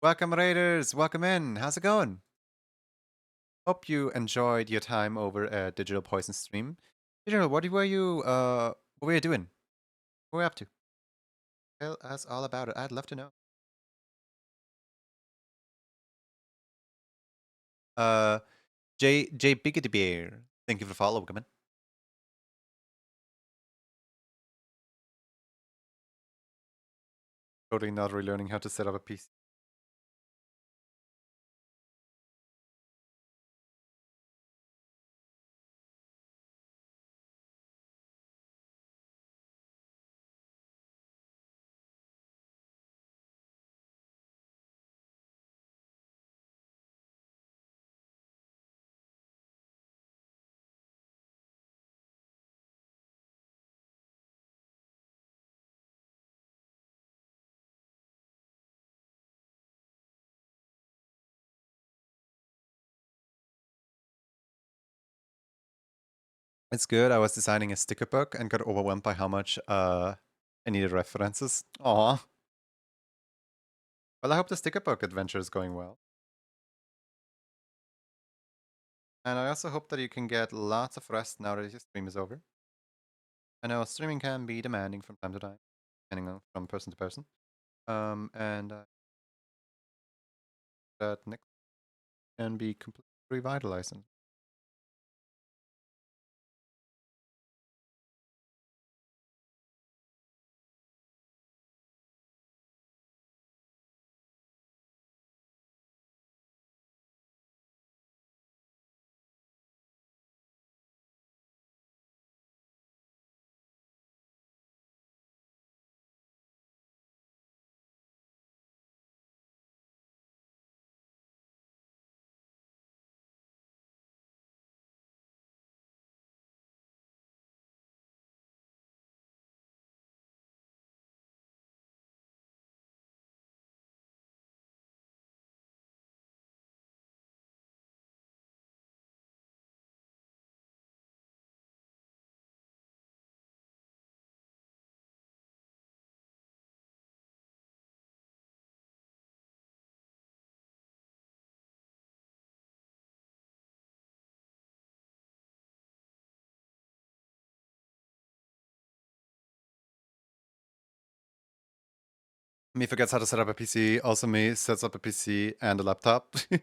Welcome, Raiders. Welcome in. How's it going? Hope you enjoyed your time over at Digital Poison stream. Digital, what were you doing? What were you up to? Tell us all about it. I'd love to know. Uh, J Biggity Bear. Thank you for the follow. Welcome in. Totally not relearning how to set up a PC. It's good. I was designing a sticker book and got overwhelmed by how much I needed references. Aw. Well, I hope the sticker book adventure is going well. And I also hope that you can get lots of rest now that your stream is over. I know streaming can be demanding from time to time, depending on from person to person. And that next can be completely revitalizing. Me forgets how to set up a PC. Also, me sets up a PC and a laptop. Would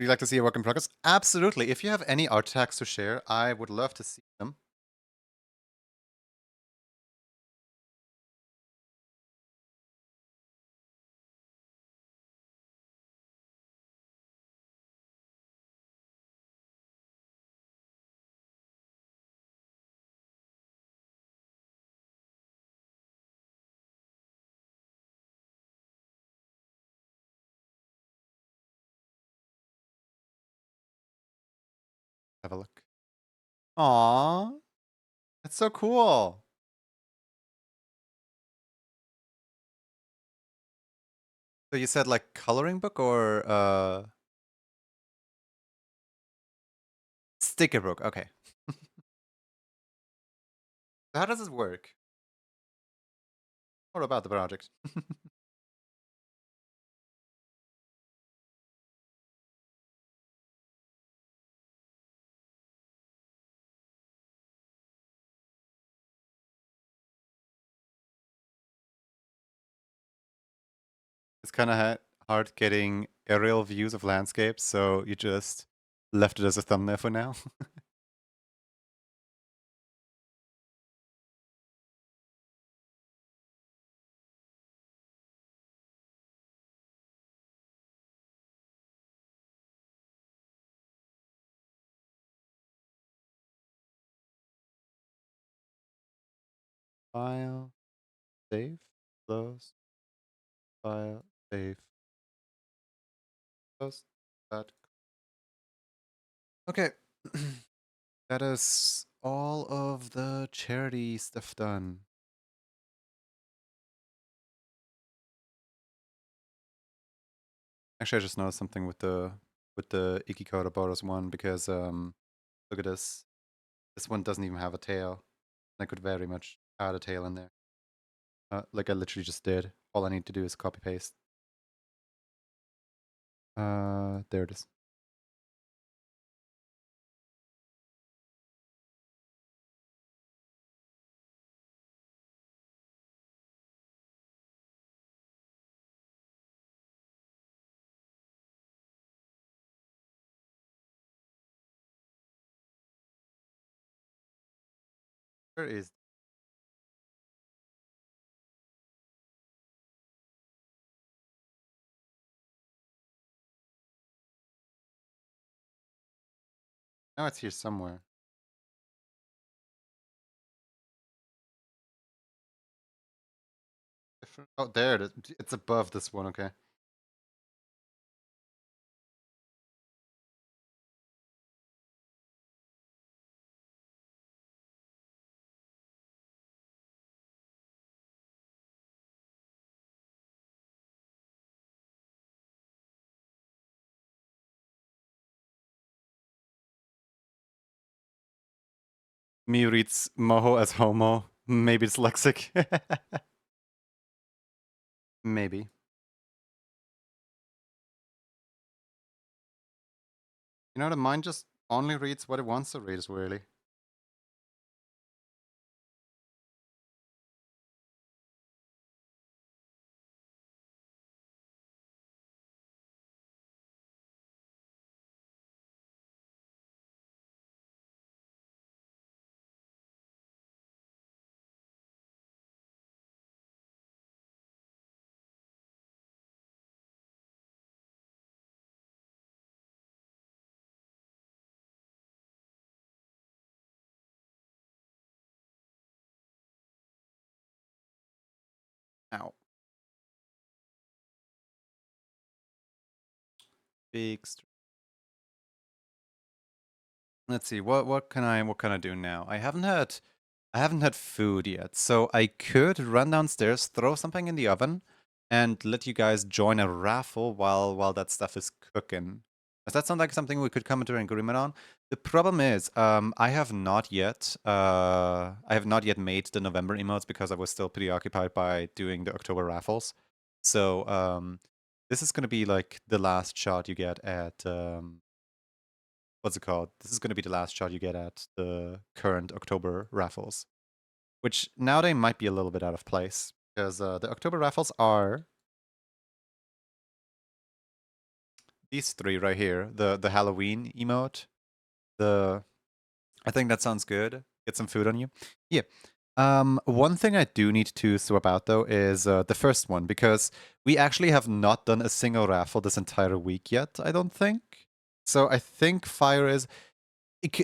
you like to see a work in progress? Absolutely. If you have any artifacts to share, I would love to see them. Have a look. Aww. That's so cool. So you said like coloring book or sticker book? Okay. How does this work? What about the project? It's kind of hard getting aerial views of landscapes, so you just left it as a thumbnail for now. File, save, close, file, save, close. That. Okay. That is all of the charity stuff done. Actually, I just noticed something with the Ikikoda Boros one because look at this. This one doesn't even have a tail. I could very much add a tail in there. Like I literally just did. All I need to do is copy paste. There it is. Where is? Now it's here somewhere. Oh, there it is. It's above this one. Okay. Me reads moho as homo. Maybe it's lexic. Maybe. You know, the mind just only reads what it wants to read, really. Ow. Big. Let's see. What can I do now? I haven't had food yet, so I could run downstairs, throw something in the oven, and let you guys join a raffle while that stuff is cooking. Does that sound like something we could come into an agreement on? The problem is, I have not yet made the November emotes because I was still preoccupied by doing the October raffles. So this is gonna be like the last shot you get at what's it called? This is gonna be the last shot you get at the current October raffles, which now they might be a little bit out of place because the October raffles are these three right here: the Halloween emote, the I think that sounds good. Get some food on you. Yeah. One thing I do need to swap out though is the first one because we actually have not done a single raffle this entire week yet. I don't think. So I think fire is.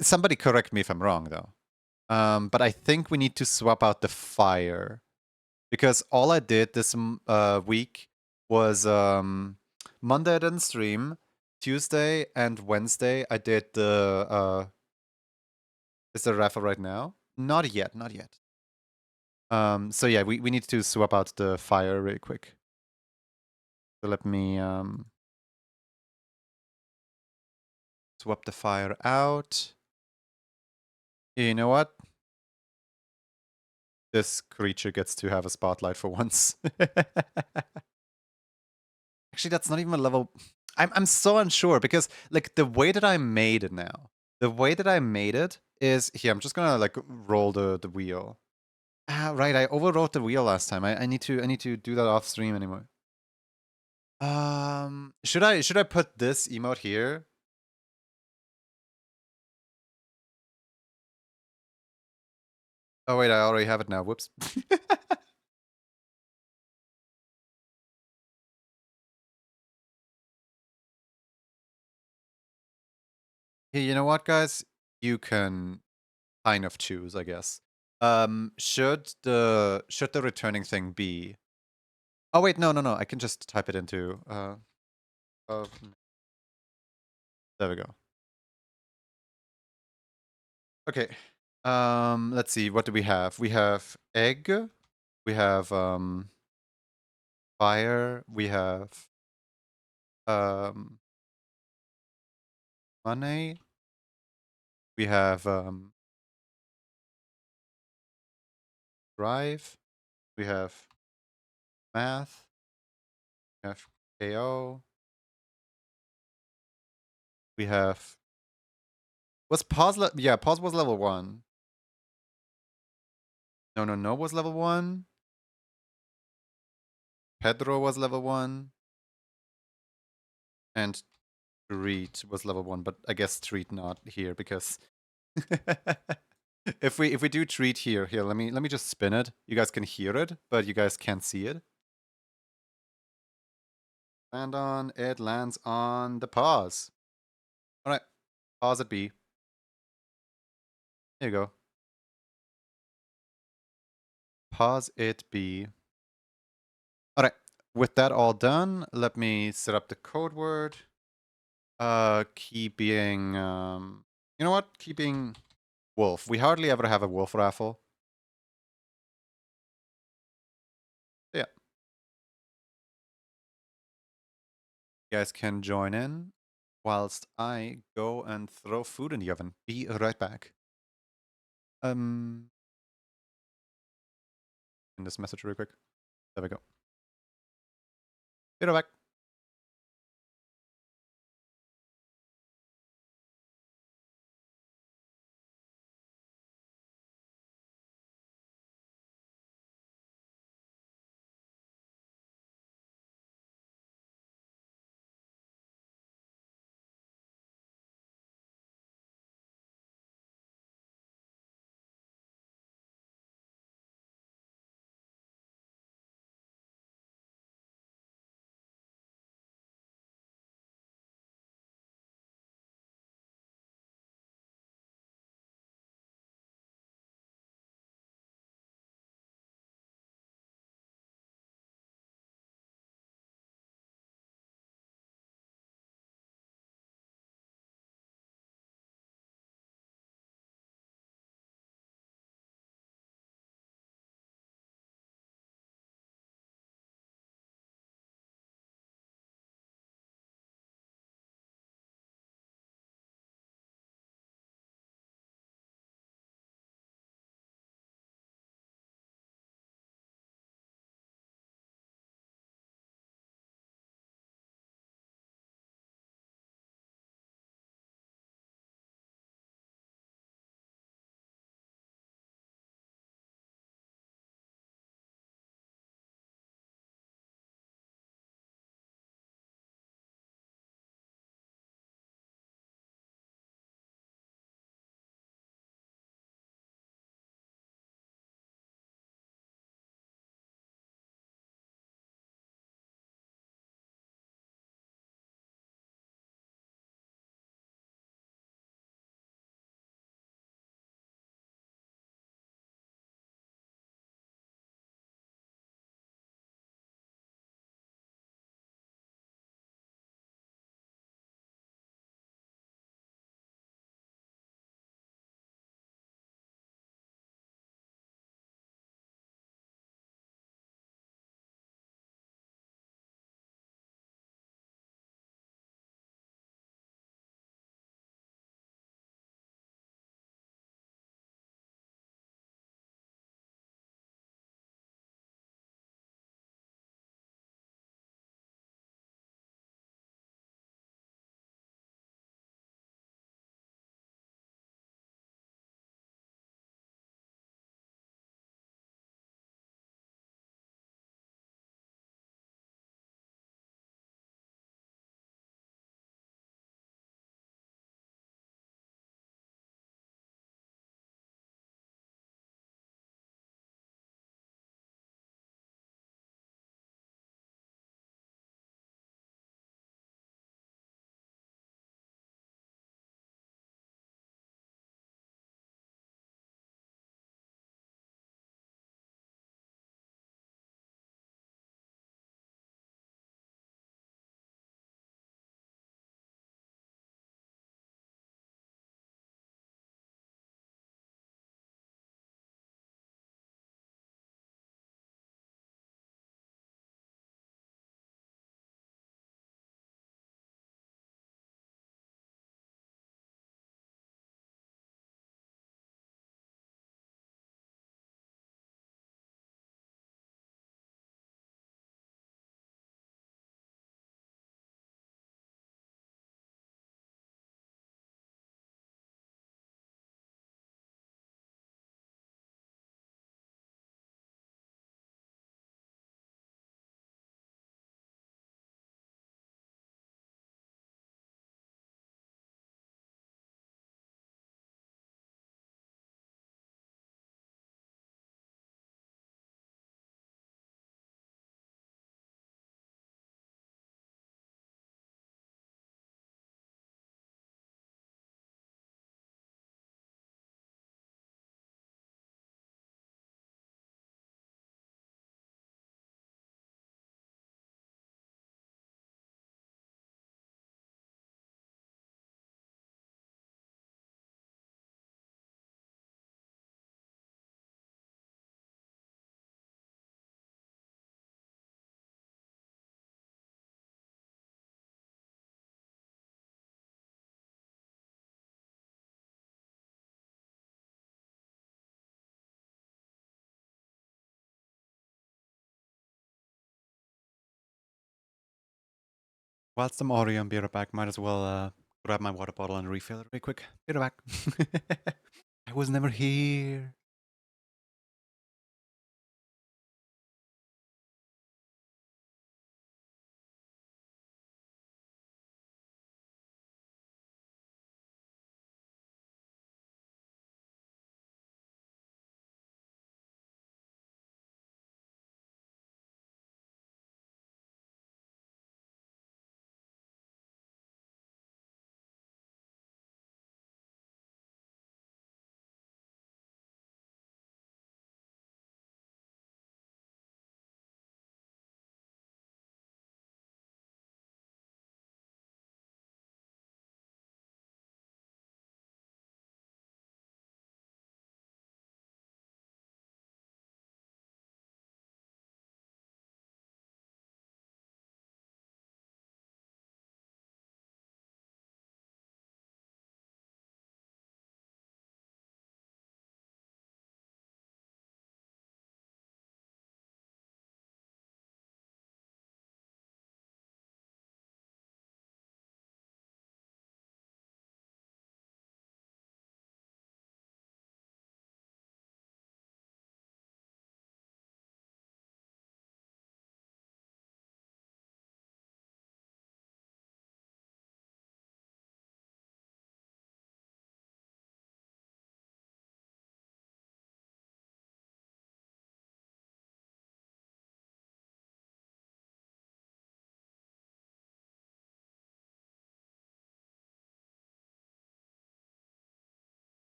Somebody correct me if I'm wrong though. But I think we need to swap out the fire because all I did this week was Monday I didn't stream, Tuesday and Wednesday I did the is there a raffle right now? Not yet, not yet. So yeah, we need to swap out the fire really quick. So let me swap the fire out. You know what? This creature gets to have a spotlight for once. Actually, that's not even a level. I'm so unsure because like the way that I made it now, the way that I made it is here. I'm just gonna like roll the wheel. Ah, right. I overwrote the wheel last time. I need to do that off stream anymore. Should I put this emote here? Oh wait, I already have it now. Whoops. Hey, you know what, guys? You can kind of choose, I guess. Should the returning thing be? Oh wait, no. I can just type it into. Uh, there we go. Okay. Let's see. What do we have? We have egg. We have fire. We have um money. We have drive. We have math. We have KO. We have what's pause? Yeah, pause was level 1. No was level 1. Pedro was level 1. And treat was level 1, but I guess treat not here because if we do treat here, let me just spin it. You guys can hear it, but you guys can't see it. It lands on the pause. Alright, pause at B. There you go. Pause it B. Alright, with that all done, let me set up the code word. Key being, you know what? Key being wolf. We hardly ever have a wolf raffle. Yeah. You guys can join in whilst I go and throw food in the oven. Be right back. In this message real quick. There we go. Be right back. Whilst I'm already on beer back, might as well grab my water bottle and refill it real quick. Beer back. I was never here.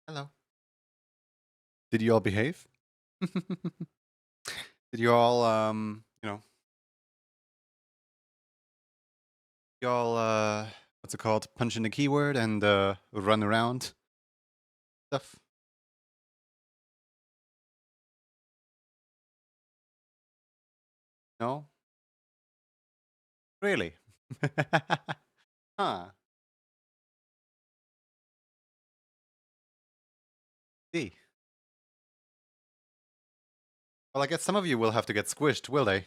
Hello. Did you all behave? Did you all, y'all, what's it called? Punch in the keyword and run around stuff? No? Really? Huh. See. Well, I guess some of you will have to get squished, will they?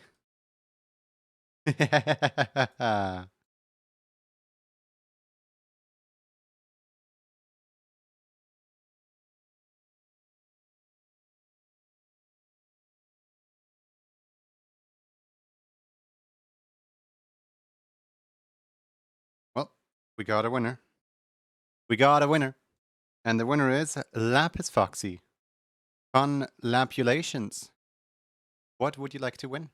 We got a winner. We got a winner. And the winner is Lapis Foxy. Fun lapulations. What would you like to win?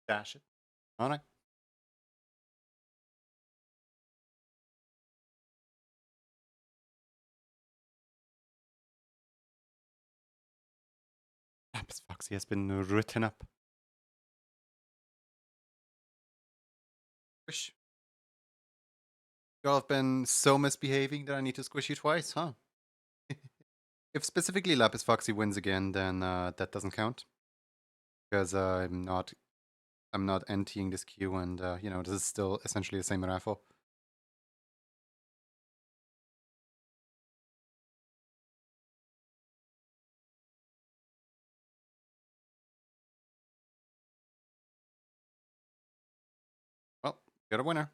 Dash it. All right. Lapis Foxy has been written up. Squish. You all have been so misbehaving that I need to squish you twice, huh? If specifically Lapis Foxy wins again, then that doesn't count. Because I'm not emptying this queue, and this is still essentially the same raffle. Well, got a winner.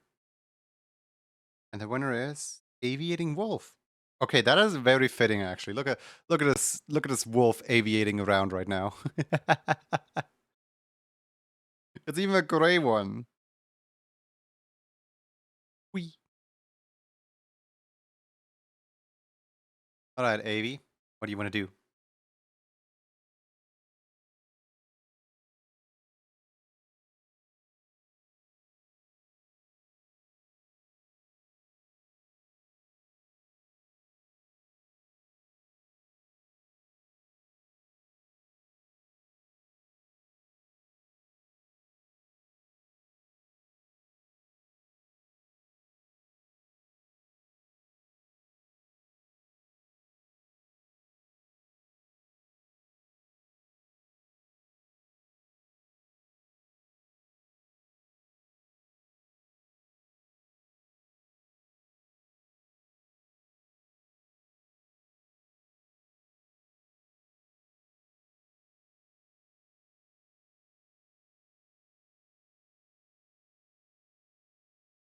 And the winner is Aviating Wolf. Okay, that is very fitting actually. Look at this wolf aviating around right now. It's even a gray one. Whee. Alright, Avi. What do you want to do?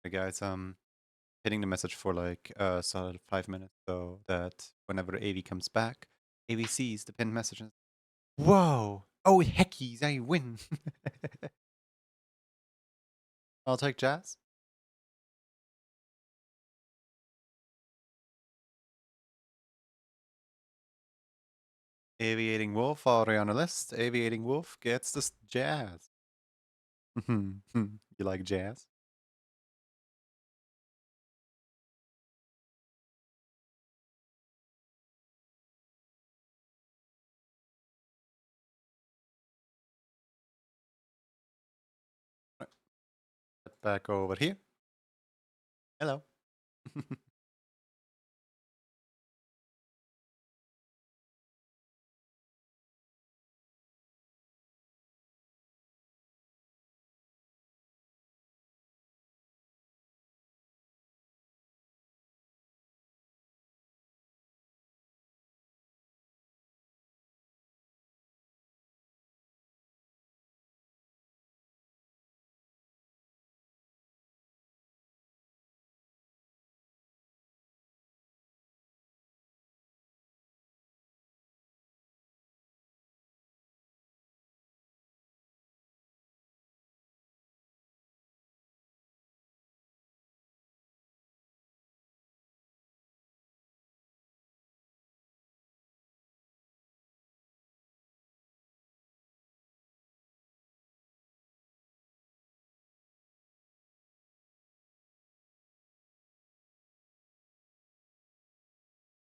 Hey guys, hitting the message for like a solid 5 minutes so that whenever Avi comes back, Avi sees the pinned messages. Whoa! Oh heckies, I win! I'll take Jazz. Aviating Wolf already on the list. Aviating Wolf gets this Jazz. You like jazz? Right, get back over here. Hello.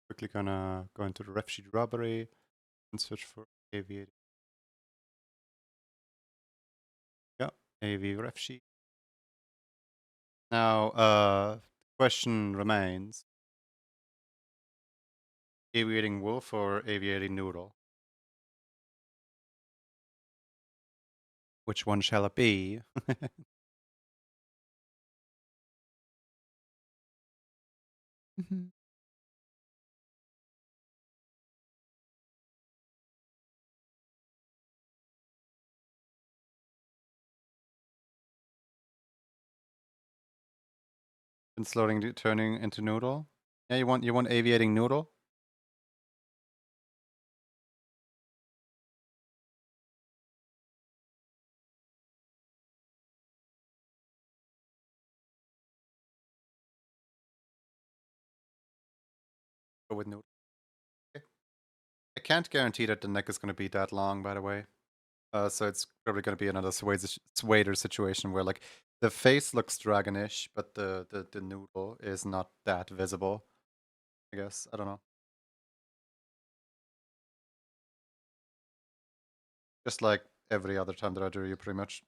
Quickly gonna go into the ref sheet robbery and search for aviating. Yeah, AV ref sheet. Now, question remains: aviating wolf or aviating noodle? Which one shall it be? Mhm. and slowly turning into noodle. Yeah, you want aviating noodle? Go with noodle. Okay. I can't guarantee that the neck is going to be that long, by the way. So it's probably going to be another Swader situation where like the face looks dragonish, but the noodle is not that visible. I guess I don't know. Just like every other time that I do you, pretty much.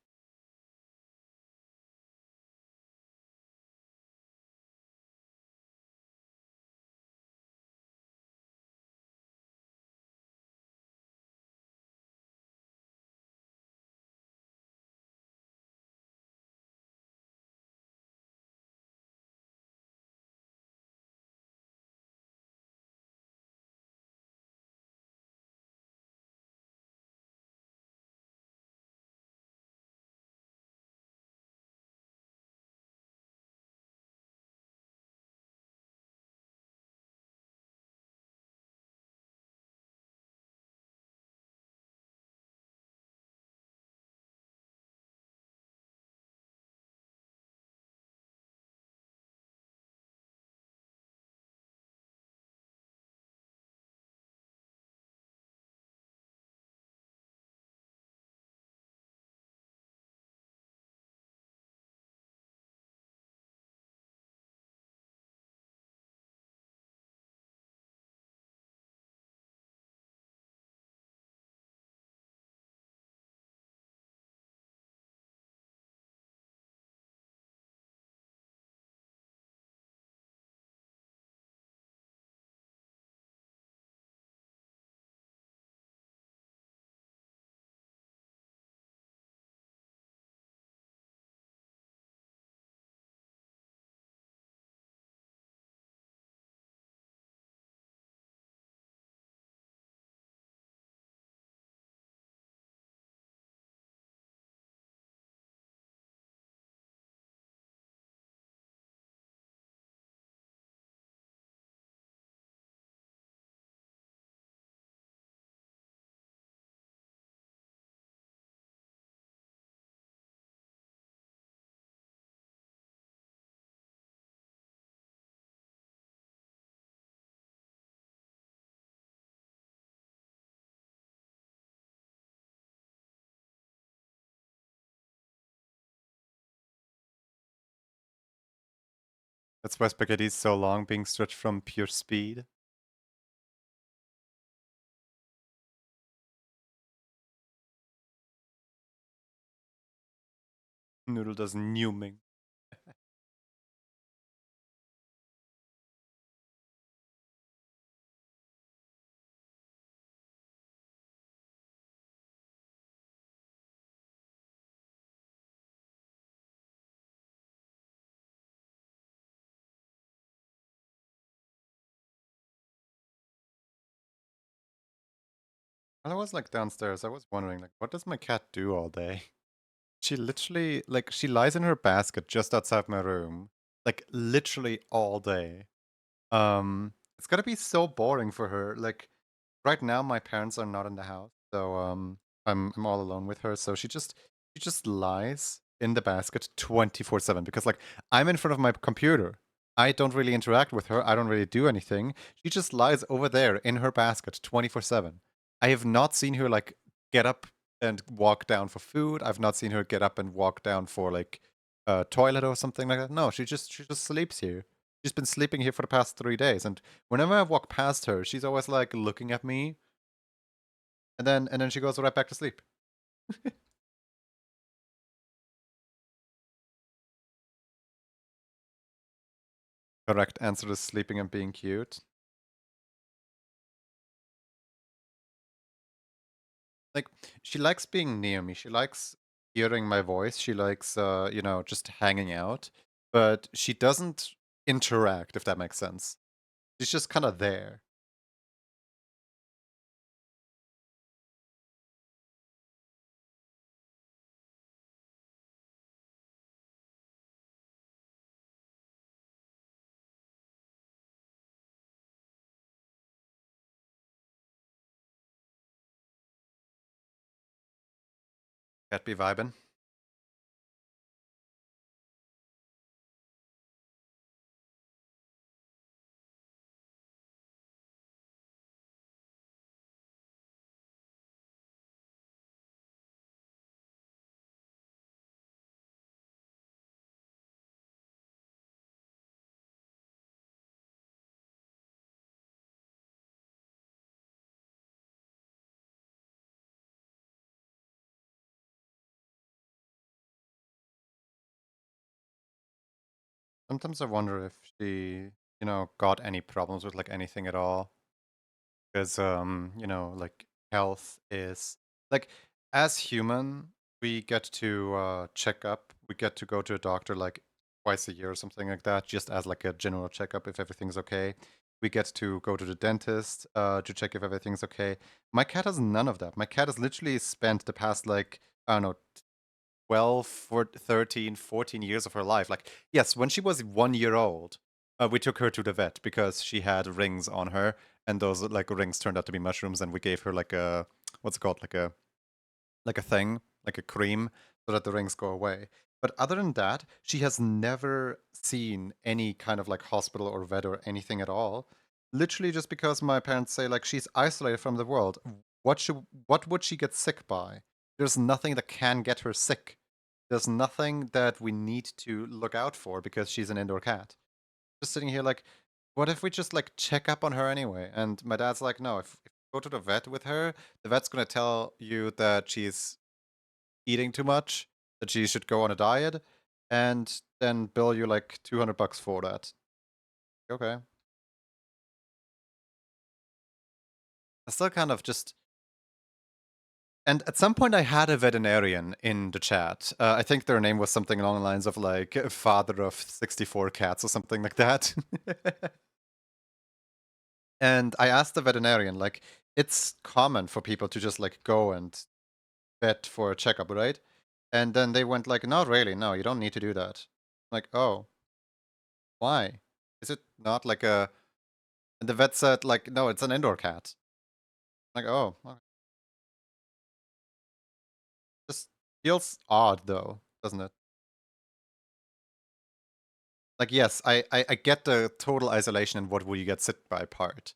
That's why spaghetti is so long, being stretched from pure speed. Noodle does numing. While I was like downstairs, I was wondering like, what does my cat do all day? She literally like she lies in her basket just outside my room, like literally all day. It's gotta be so boring for her. Like right now, my parents are not in the house, so I'm all alone with her. So she just lies in the basket 24/7 because like I'm in front of my computer. I don't really interact with her. I don't really do anything. She just lies over there in her basket 24/7. I have not seen her like get up and walk down for food. I've not seen her get up and walk down for like a toilet or something like that. No, she just sleeps here. She's been sleeping here for the past 3 days, and whenever I walk past her, she's always like looking at me, and then she goes right back to sleep. Correct answer is sleeping and being cute. Like she likes being near me. She likes hearing my voice. She likes you know, just hanging out, but she doesn't interact, if that makes sense. She's just kind of there. Cat be vibin'. Sometimes I wonder if she, got any problems with like anything at all. Because like health is like as human, we get to check up. We get to go to a doctor like twice a year or something like that, just as like a general checkup if everything's okay. We get to go to the dentist to check if everything's okay. My cat has none of that. My cat has literally spent the past like I don't know 12, 13, 14 years of her life. Like, yes, when she was 1 year old, we took her to the vet because she had rings on her, and those like rings turned out to be mushrooms, and we gave her like a what's it called, like a thing, like a cream, so that the rings go away. But other than that, she has never seen any kind of like hospital or vet or anything at all. Literally just because my parents say like she's isolated from the world. What would she get sick by? There's nothing that can get her sick. There's nothing that we need to look out for because she's an indoor cat. Just sitting here like, what if we just like check up on her anyway? And my dad's like, no, if you go to the vet with her, the vet's gonna tell you that she's eating too much, that she should go on a diet, and then bill you like $200 for that. Okay. I still kind of just. And at some point, I had a veterinarian in the chat. I think their name was something along the lines of like father of 64 cats or something like that. And I asked the veterinarian, like, it's common for people to just like go and vet for a checkup, right? And then they went like, not really, no, you don't need to do that. Like, oh, why? Is it not like a? And the vet said like, no, it's an indoor cat. Like, oh, okay. Just feels odd though, doesn't it? Like, yes, I get the total isolation and what will you get sick by part.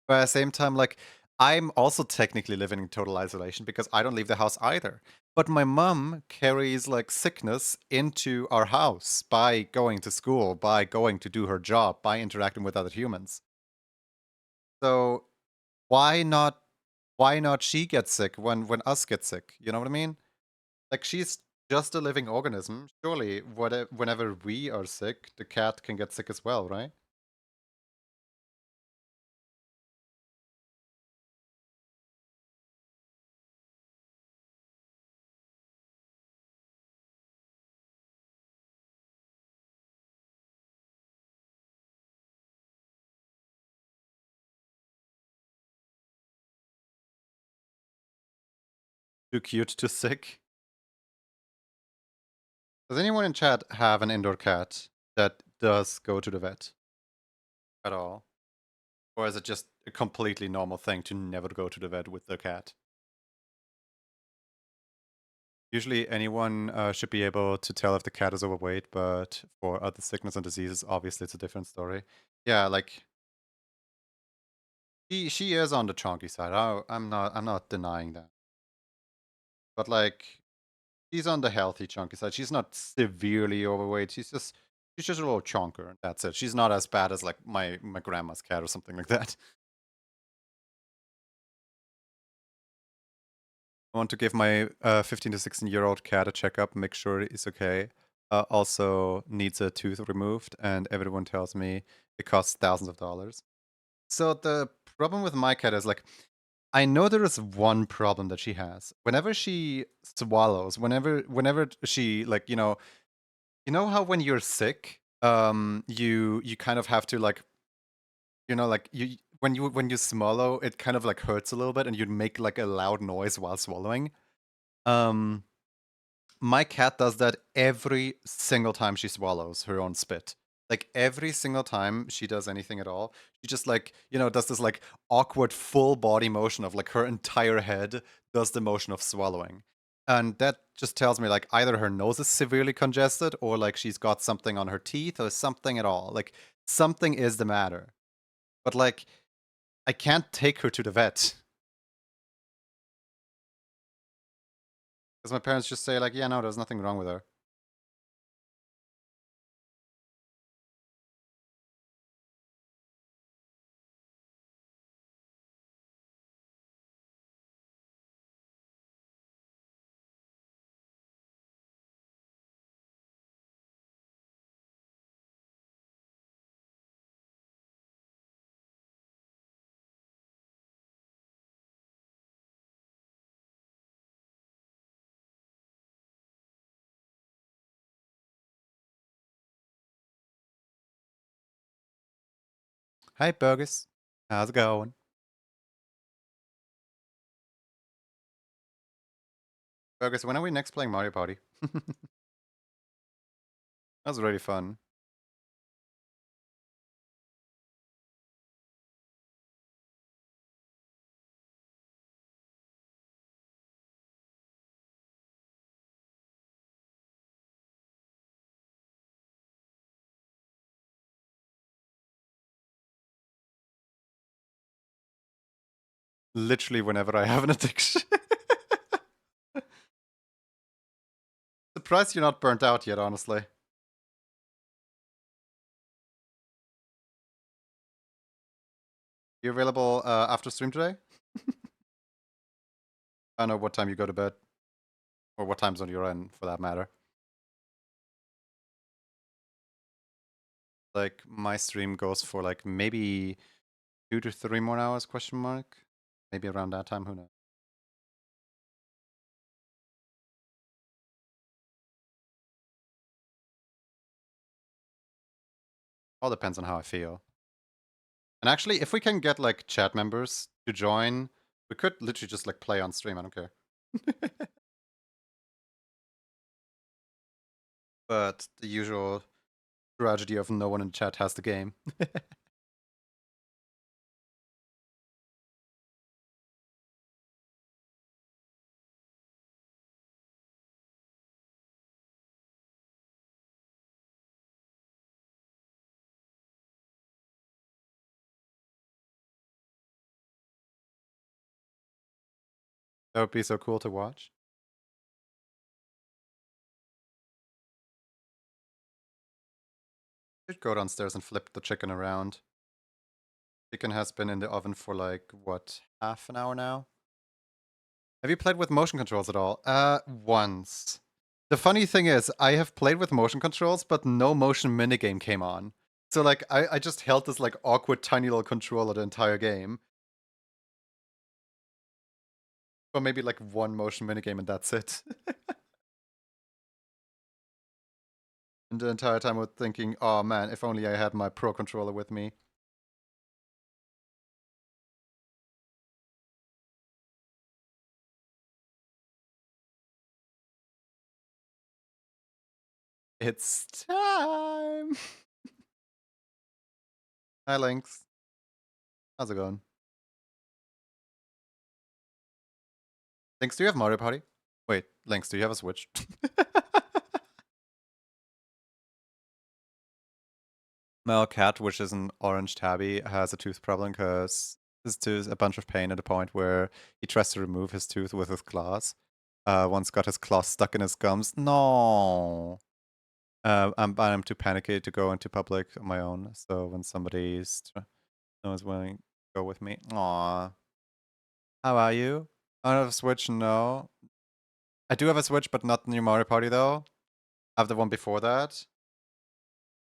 But at the same time, like, I'm also technically living in total isolation because I don't leave the house either. But my mom carries like sickness into our house by going to school, by going to do her job, by interacting with other humans. So why not she get sick when us get sick? You know what I mean? Like she's just a living organism. Surely whenever we are sick, the cat can get sick as well, right? Too cute to sick. Does anyone in chat have an indoor cat that does go to the vet at all? Or is it just a completely normal thing to never go to the vet with the cat? Usually, anyone should be able to tell if the cat is overweight, but for other sickness and diseases, obviously, it's a different story. Yeah, like she is on the chunky side. I'm not denying that. But like she's on the healthy chunky side. She's not severely overweight. She's just a little chunker. That's it. She's not as bad as like my grandma's cat or something like that. I want to give my 15 to 16-year-old cat a checkup, make sure it's okay. Also needs a tooth removed, and everyone tells me it costs thousands of dollars. So the problem with my cat is like, I know there is one problem that she has. Whenever she swallows, whenever she like, how when you're sick, you kind of have to like, like you when you swallow, it kind of like hurts a little bit, and you make like a loud noise while swallowing. Um, My cat does that every single time she swallows her own spit. Like every single time she does anything at all, she just like, does this like awkward full body motion of like her entire head does the motion of swallowing. And that just tells me like either her nose is severely congested or like she's got something on her teeth or something at all. Like something is the matter. But like I can't take her to the vet. Because my parents just say like, yeah, no, there's nothing wrong with her. Hi, Burgess. How's it going? Burgess, when are we next playing Mario Party? That was really fun. Literally whenever I have an addiction. Surprised you're not burnt out yet, honestly. You available after stream today? I don't know what time you go to bed. Or what time zone you're in, for that matter. Like, my stream goes for like maybe 2 to 3 more hours, question mark? Maybe around that time, who knows? All depends on how I feel. And actually, if we can get like chat members to join, we could literally just like play on stream, I don't care. But the usual tragedy of no one in chat has the game. That would be so cool to watch. Should go downstairs and flip the chicken around. Chicken has been in the oven for like, what, half an hour now? Have you played with motion controls at all? Once. The funny thing is, I have played with motion controls, but no motion minigame came on. So like, I just held this like awkward tiny little controller the entire game. Or maybe like one motion minigame and that's it. And the entire time I was thinking, oh man, if only I had my Pro controller with me. It's time! Hi, Lynx. How's it going? Lynx, do you have Mario Party? Wait, Lynx, do you have a Switch? My cat, which is an orange tabby, has a tooth problem because his tooth a bunch of pain at the point where he tries to remove his tooth with his claws. Once got his claws stuck in his gums. No. I'm too panicky to go into public on my own. So when somebody's no one's willing to go with me. Aw. How are you? I don't have a Switch, no. I do have a Switch, but not the new Mario Party though. I have the one before that.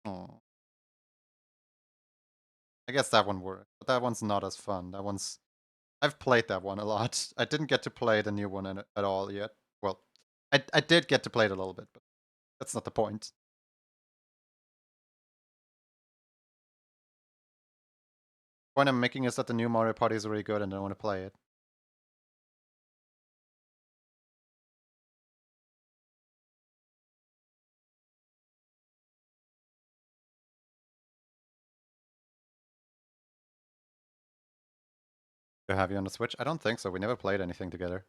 Oh. I guess that one worked, but that one's not as fun. That one's I've played that one a lot. I didn't get to play the new one at all yet. Well, I did get to play it a little bit, but that's not the point. The point I'm making is that the new Mario Party is really good and I want to play it. Do I have you on the Switch? I don't think so. We never played anything together.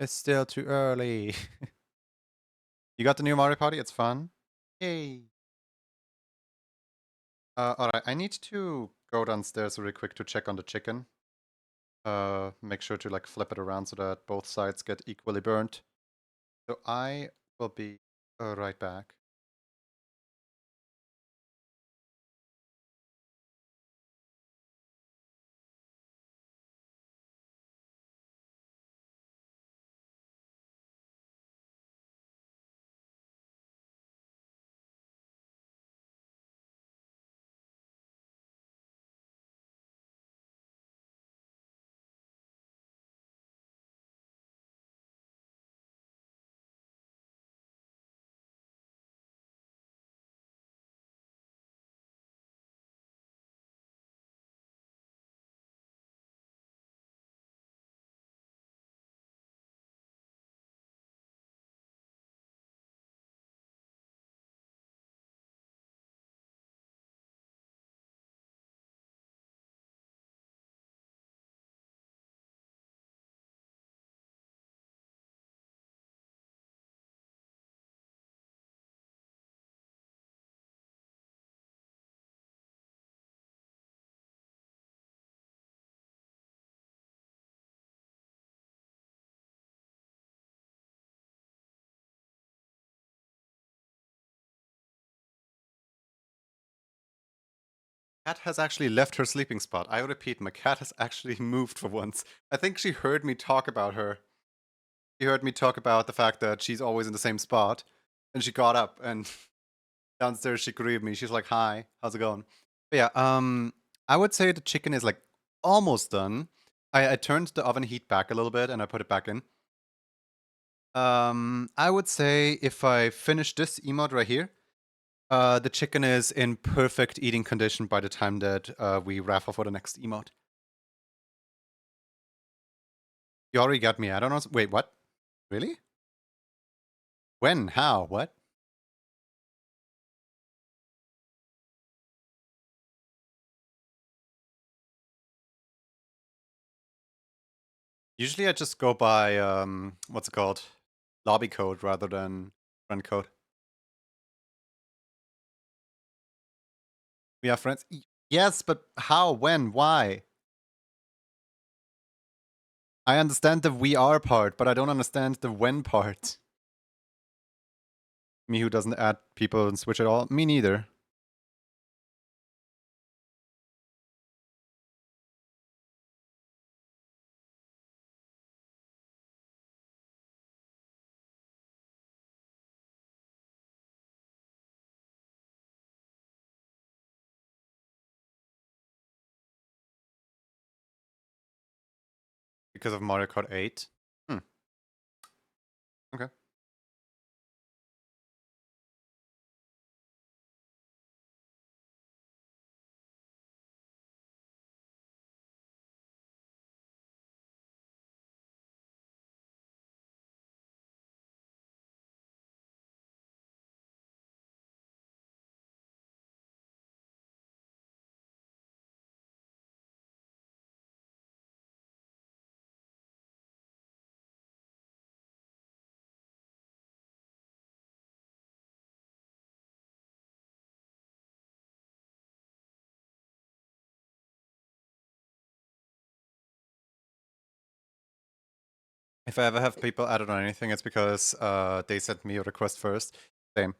It's still too early. You got the new Mario Party? It's fun. Yay. Alright, I need to go downstairs really quick to check on the chicken. Make sure to like flip it around so that both sides get equally burnt. So I will be right back. Cat has actually left her sleeping spot. I repeat, my cat has actually moved for once. I think she heard me talk about her. She heard me talk about the fact that she's always in the same spot. And she got up and downstairs she greeted me. She's like, "Hi, how's it going?" But yeah, I would say the chicken is like almost done. I turned the oven heat back a little bit and I put it back in. I would say if I finish this emote right here, the chicken is in perfect eating condition by the time that we raffle for the next emote. You already got me. I don't know. Wait, what? Really? When? How? What? Usually I just go by, what's it called? Lobby code rather than friend code. We are friends? Yes, but how? When? Why? I understand the we are part, but I don't understand the when part. Me who doesn't add people and switch at all? Me neither. Because of Mario Kart 8? Hmm. Okay. If I ever have people added on anything, it's because they sent me a request first. Same.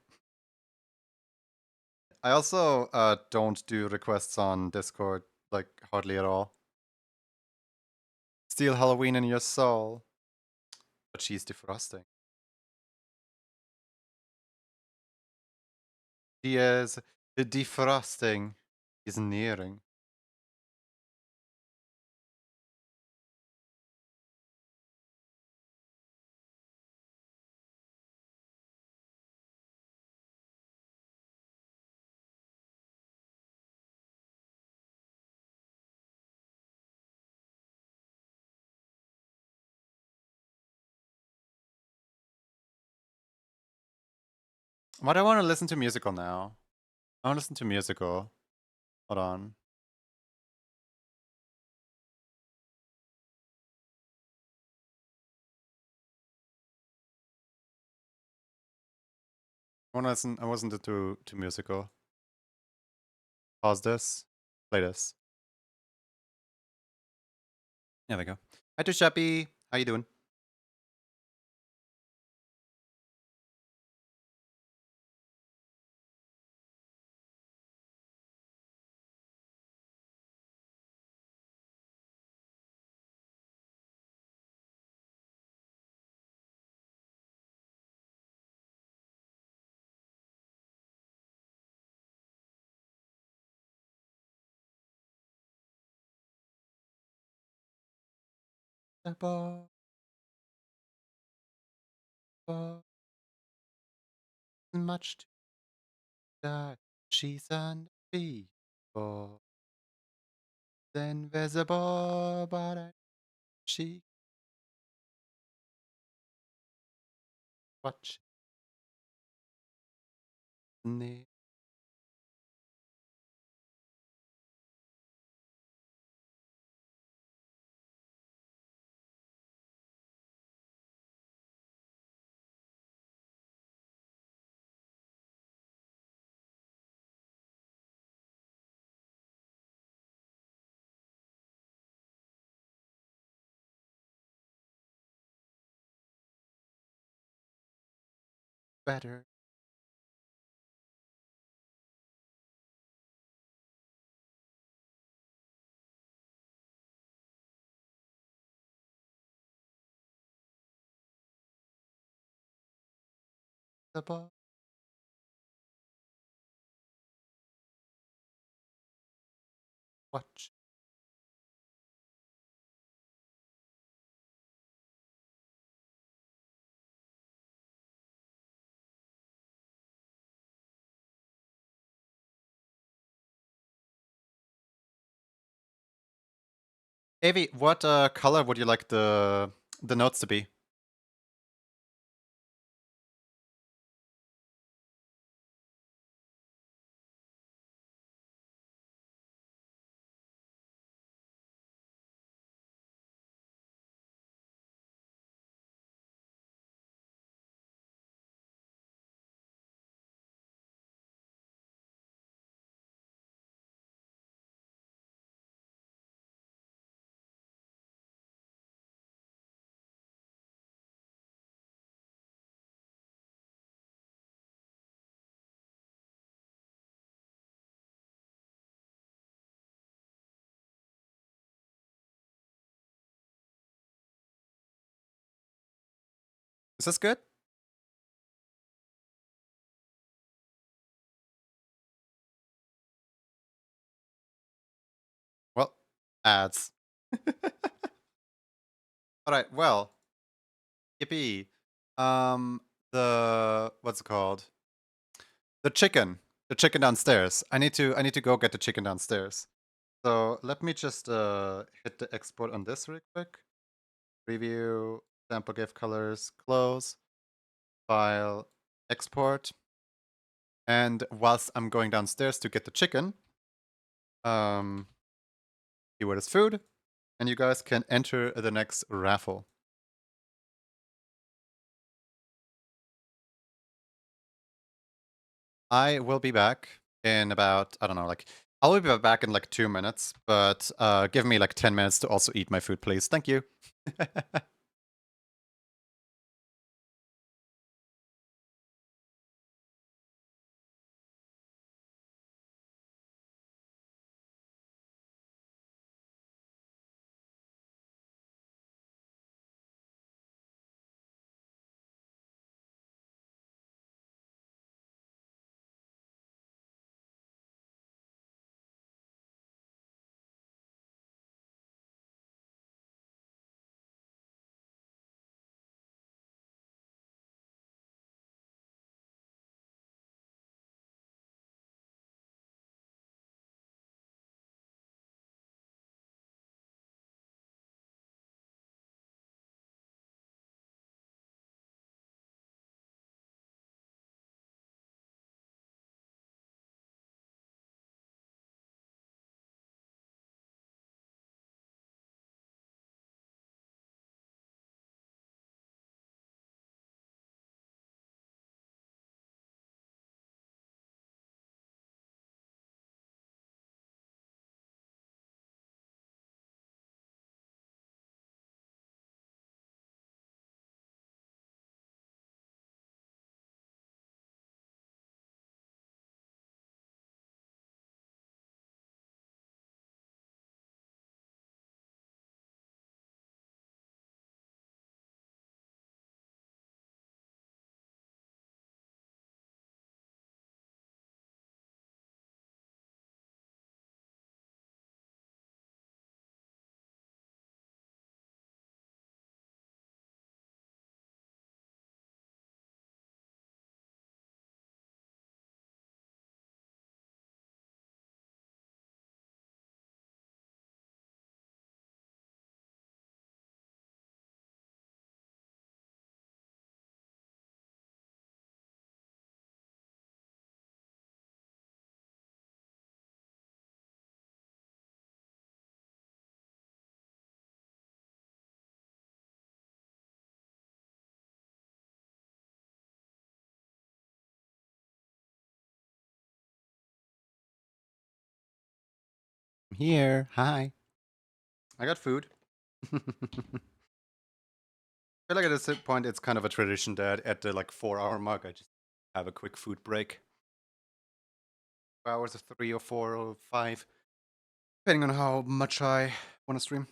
I also don't do requests on Discord, like, hardly at all. Steal Halloween in your soul. But she's defrosting. She is. The defrosting is nearing. Why do I want to listen to musical now? I want to listen to musical. Hold on. I wasn't too musical. Pause this. Play this. There we go. Hi, Tushapi. How you doing? Much to die. She's unbeatable, invisible, but she watch me. Better. Watch. Avi, what color would you like the notes to be? Is this good? Well, ads. All right. Well, yippee. The what's it called? The chicken. The chicken downstairs. I need to go get the chicken downstairs. So let me just hit the export on this real quick. Preview, sample GIF colors, close, file, export. And whilst I'm going downstairs to get the chicken, keyword is food, and you guys can enter the next raffle. I will be back in about, I don't know, like, I'll be back in like 2 minutes, but give me like 10 minutes to also eat my food, please. Thank you. I'm here. Hi. I got food. I feel like at this point it's kind of a tradition that at the like 4 hour mark I just have a quick food break. 4 hours of 3 or 4 or 5, depending on how much I want to stream.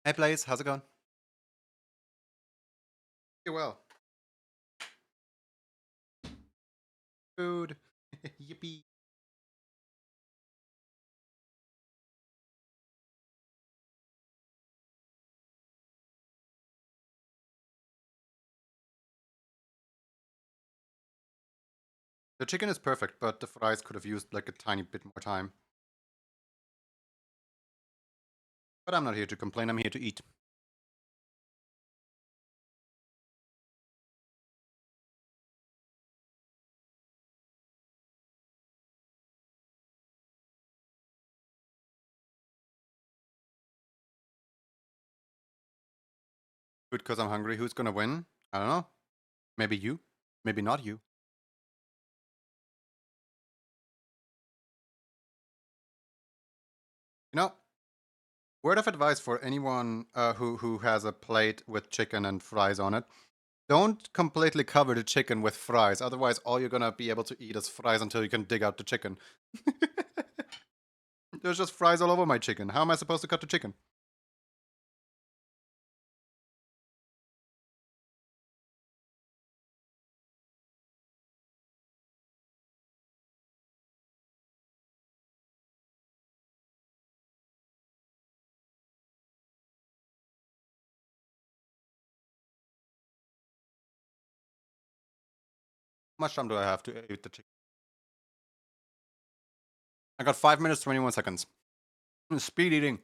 Hey Blaze, how's it going? Yeah, well. Food. Yippee. The chicken is perfect, but the fries could have used like a tiny bit more time. But I'm not here to complain, I'm here to eat. Food because I'm hungry. Who's gonna win? I don't know. Maybe you. Maybe not you. You know, word of advice for anyone who has a plate with chicken and fries on it. Don't completely cover the chicken with fries, otherwise all you're gonna be able to eat is fries until you can dig out the chicken. There's just fries all over my chicken. How am I supposed to cut the chicken? How much time do I have to eat the chicken? I got 5 minutes, 21 seconds. Speed eating.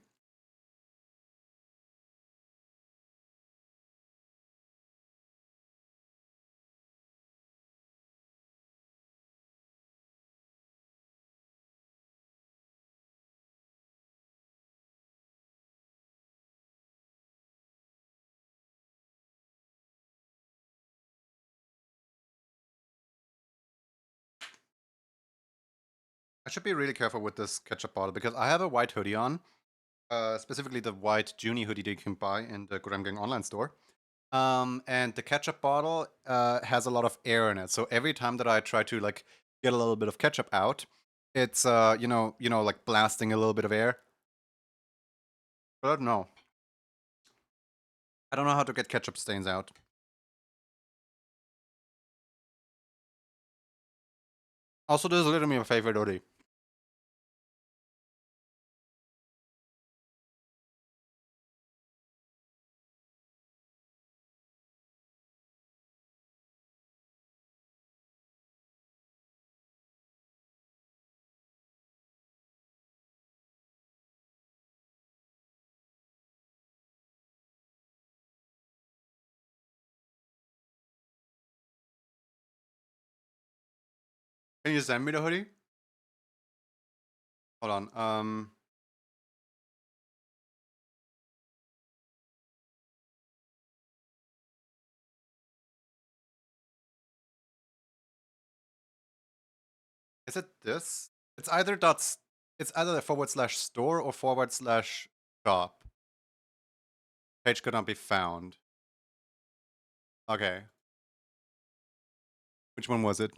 I should be really careful with this ketchup bottle because I have a white hoodie on, specifically the white Junie hoodie that you can buy in the Graham Gang online store. And the ketchup bottle has a lot of air in it, so every time that I try to like get a little bit of ketchup out, it's like blasting a little bit of air. But I don't know. I don't know how to get ketchup stains out. Also, this is literally my favorite hoodie. Can you send me the hoodie? Hold on. Is it this? It's either dots. It's either the /store or /shop. Page could not be found. Okay. Which one was it?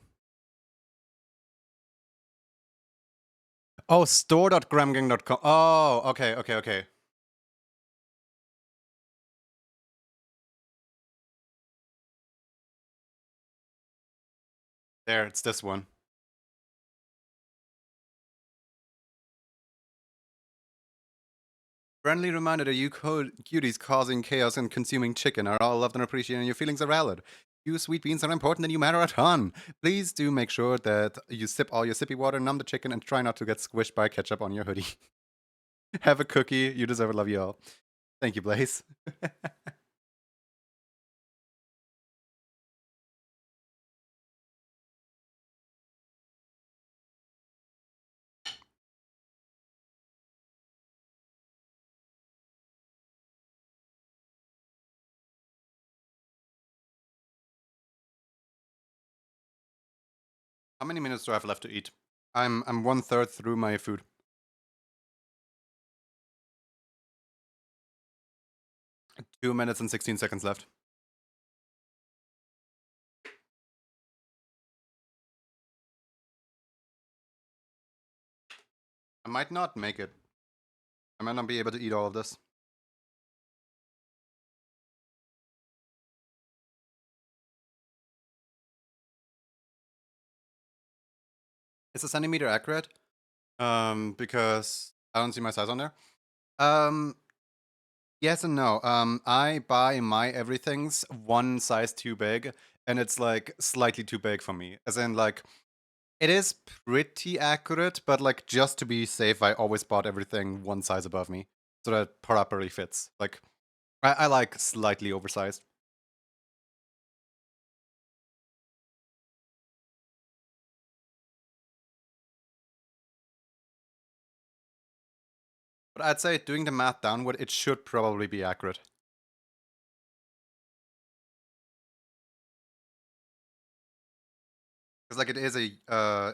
Oh, store.gramgang.com. Oh, okay. There, it's this one. Friendly reminder that you cuties causing chaos and consuming chicken are all loved and appreciated and your feelings are valid. You sweet beans are important and you matter a ton. Please do make sure that you sip all your sippy water, numb the chicken, and try not to get squished by ketchup on your hoodie. Have a cookie. You deserve it. Love you all. Thank you, Blaze. How many minutes do I have left to eat? I'm 1/3 through my food. 2 minutes and 16 seconds left. I might not make it. I might not be able to eat all of this. Is a centimeter accurate? Because I don't see my size on there. Yes and no. I buy my everything's one size too big, and it's like slightly too big for me. As in, like, it is pretty accurate, but like just to be safe, I always bought everything one size above me, so that it properly fits. Like, I like slightly oversized. But I'd say doing the math downward, it should probably be accurate. Because like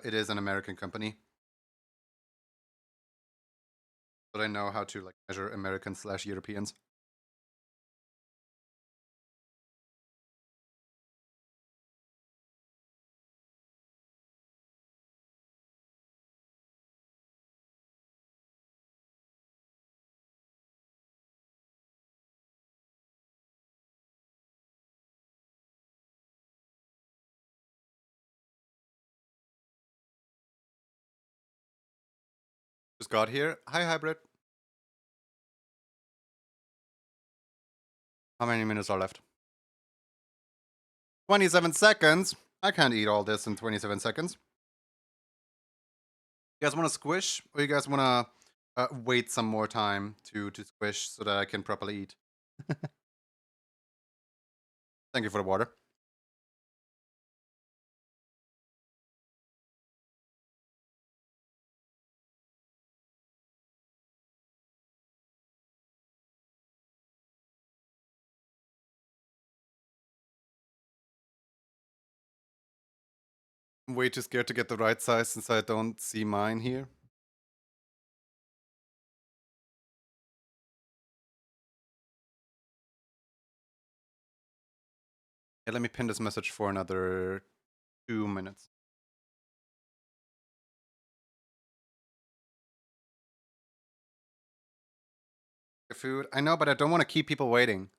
it is an American company, but I know how to like measure American/Europeans. Just got here. Hi, hybrid. How many minutes are left? 27 seconds. I can't eat all this in 27 seconds. You guys want to squish, or you guys want to wait some more time to squish so that I can properly eat? Thank you for the water. I'm way too scared to get the right size since I don't see mine here. Yeah, let me pin this message for another 2 minutes. Food. I know, but I don't want to keep people waiting.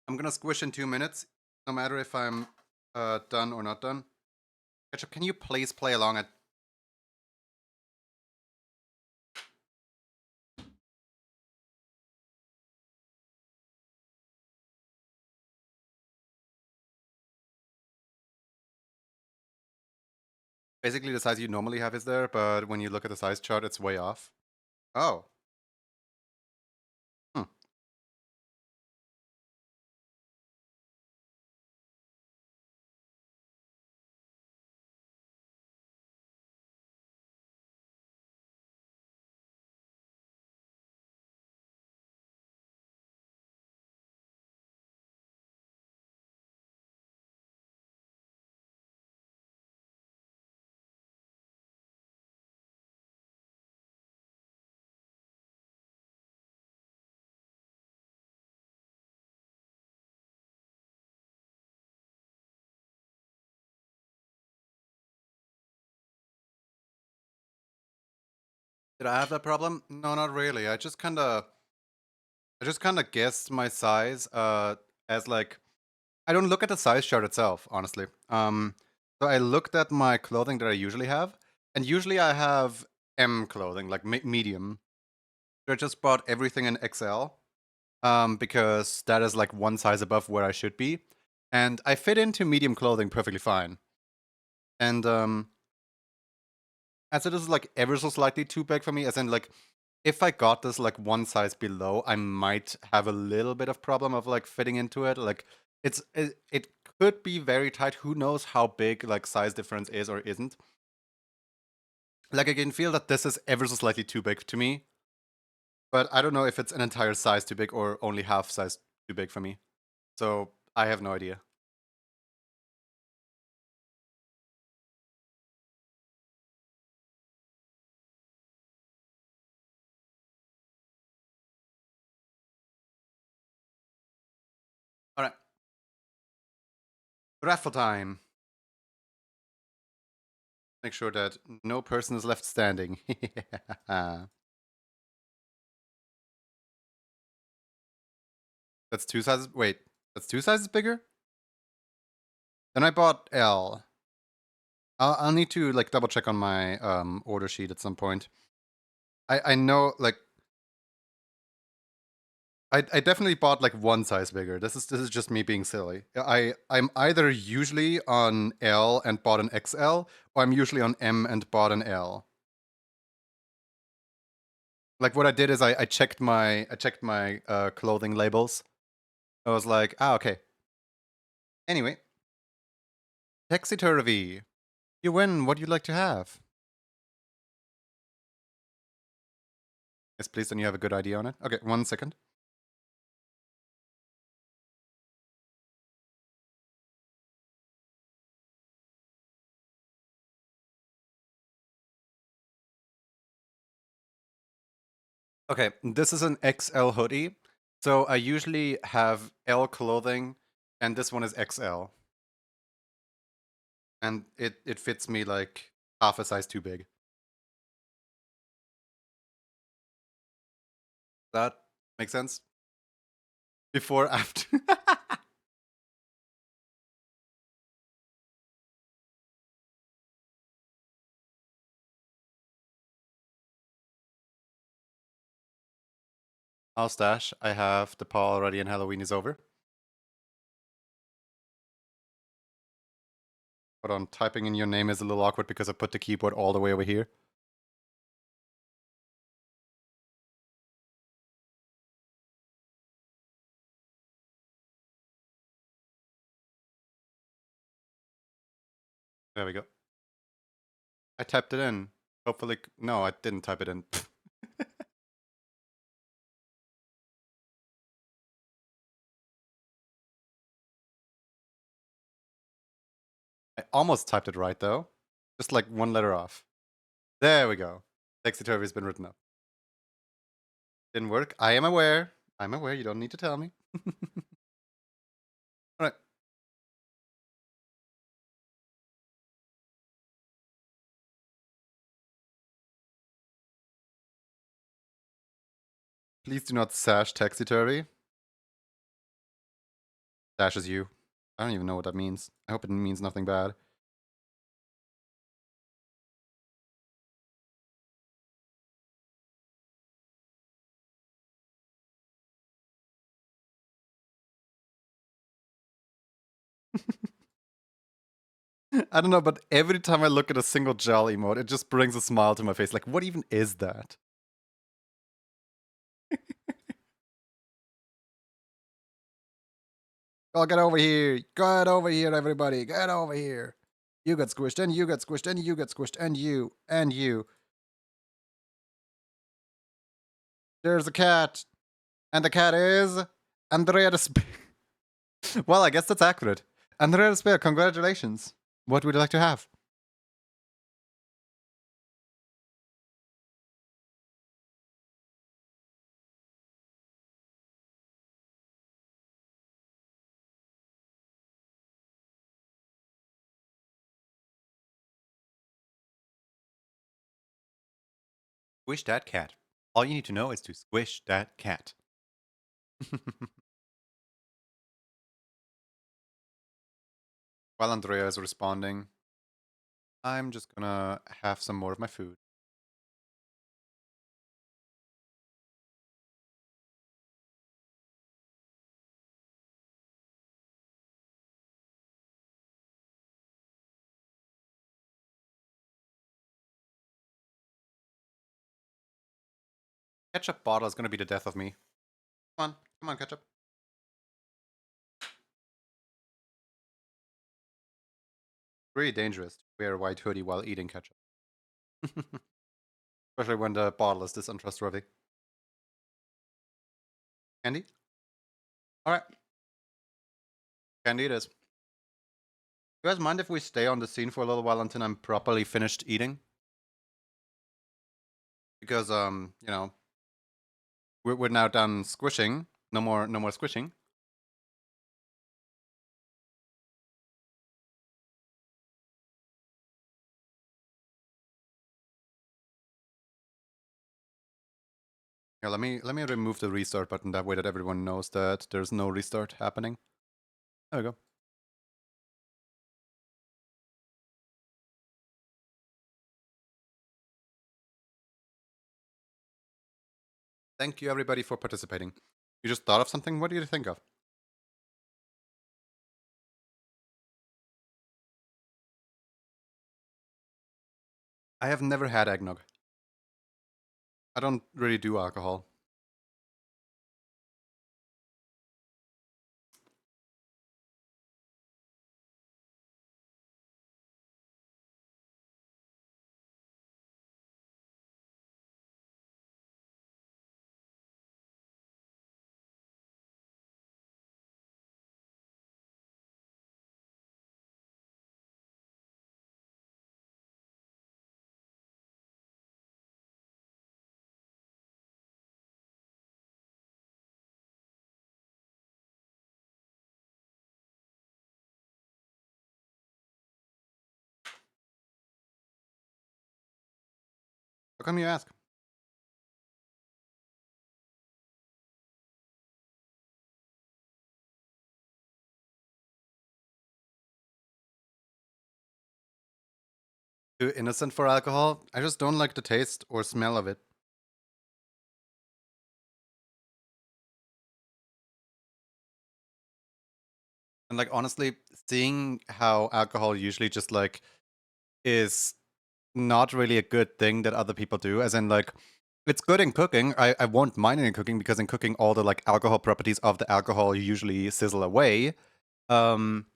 I'm gonna squish in 2 minutes, no matter if I'm done or not done. Ketchup, can you please play along at basically the size you normally have is there, but when you look at the size chart, it's way off. Oh. Hmm. Did I have that problem? No, not really. I just kind of guessed my size as like I don't look at the size chart itself, honestly. So I looked at my clothing that I usually have, and usually I have M clothing, like medium. So I just bought everything in XL, because that is like one size above where I should be, and I fit into medium clothing perfectly fine. And as it is like ever so slightly too big for me, as in like if I got this like one size below, I might have a little bit of problem of like fitting into it. Like it could be very tight. Who knows how big like size difference is or isn't. Like I can feel that this is ever so slightly too big to me, but I don't know if it's an entire size too big or only half size too big for me. So I have no idea. All right. Raffle time. Make sure that no person is left standing. That's 2 sizes. Wait, that's 2 sizes bigger? Then I bought L. I'll need to like double check on my order sheet at some point. I know like I definitely bought like 1 size bigger. This is just me being silly. I'm either usually on L and bought an XL, or I'm usually on M and bought an L. Like what I did is I checked my clothing labels. I was like, okay. Anyway, Texy-turvy. You win. What do you like to have? Yes, please. Then you have a good idea on it. Okay, 1 second. Okay, this is an XL hoodie. So I usually have L clothing, and this one is XL. And it fits me like half a size too big. That makes sense? Before, after. I'll stash. I have the paw already and Halloween is over. Hold on, typing in your name is a little awkward because I put the keyboard all the way over here. There we go. I typed it in. Hopefully, no, I didn't type it in. I almost typed it right though. Just like one letter off. There we go. Texy-turvy has been written up. Didn't work. I am aware. I'm aware. You don't need to tell me. All right. Please do not sash Texy-turvy. Dashes you. I don't even know what that means. I hope it means nothing bad. I don't know, but every time I look at a single gel emote, it just brings a smile to my face. Like, what even is that? Oh, get over here. Get over here, everybody. Get over here. You got squished, and you got squished, and you got squished, and you, and you. There's a cat. And the cat is Andrea the Spear. Well, I guess that's accurate. Andrea the Spear, congratulations. What would you like to have? Squish that cat. All you need to know is to squish that cat. While Andrea is responding, I'm just gonna have some more of my food. Ketchup bottle is gonna be the death of me. Come on, ketchup. Really dangerous to wear a white hoodie while eating ketchup. Especially when the bottle is this untrustworthy. Candy? Alright. Candy it is. You guys mind if we stay on the scene for a little while until I'm properly finished eating? Because you know, we're now done squishing. No more squishing. Yeah, let me remove the restart button that way that everyone knows that there's no restart happening. There we go. Thank you everybody for participating. You just thought of something? What did you think of? I have never had eggnog. I don't really do alcohol. How come you ask? Too innocent for alcohol? I just don't like the taste or smell of it. And like honestly, seeing how alcohol usually just like is not really a good thing that other people do, as in like it's good in cooking. I won't mind it in cooking because in cooking all the like alcohol properties of the alcohol usually sizzle away. Um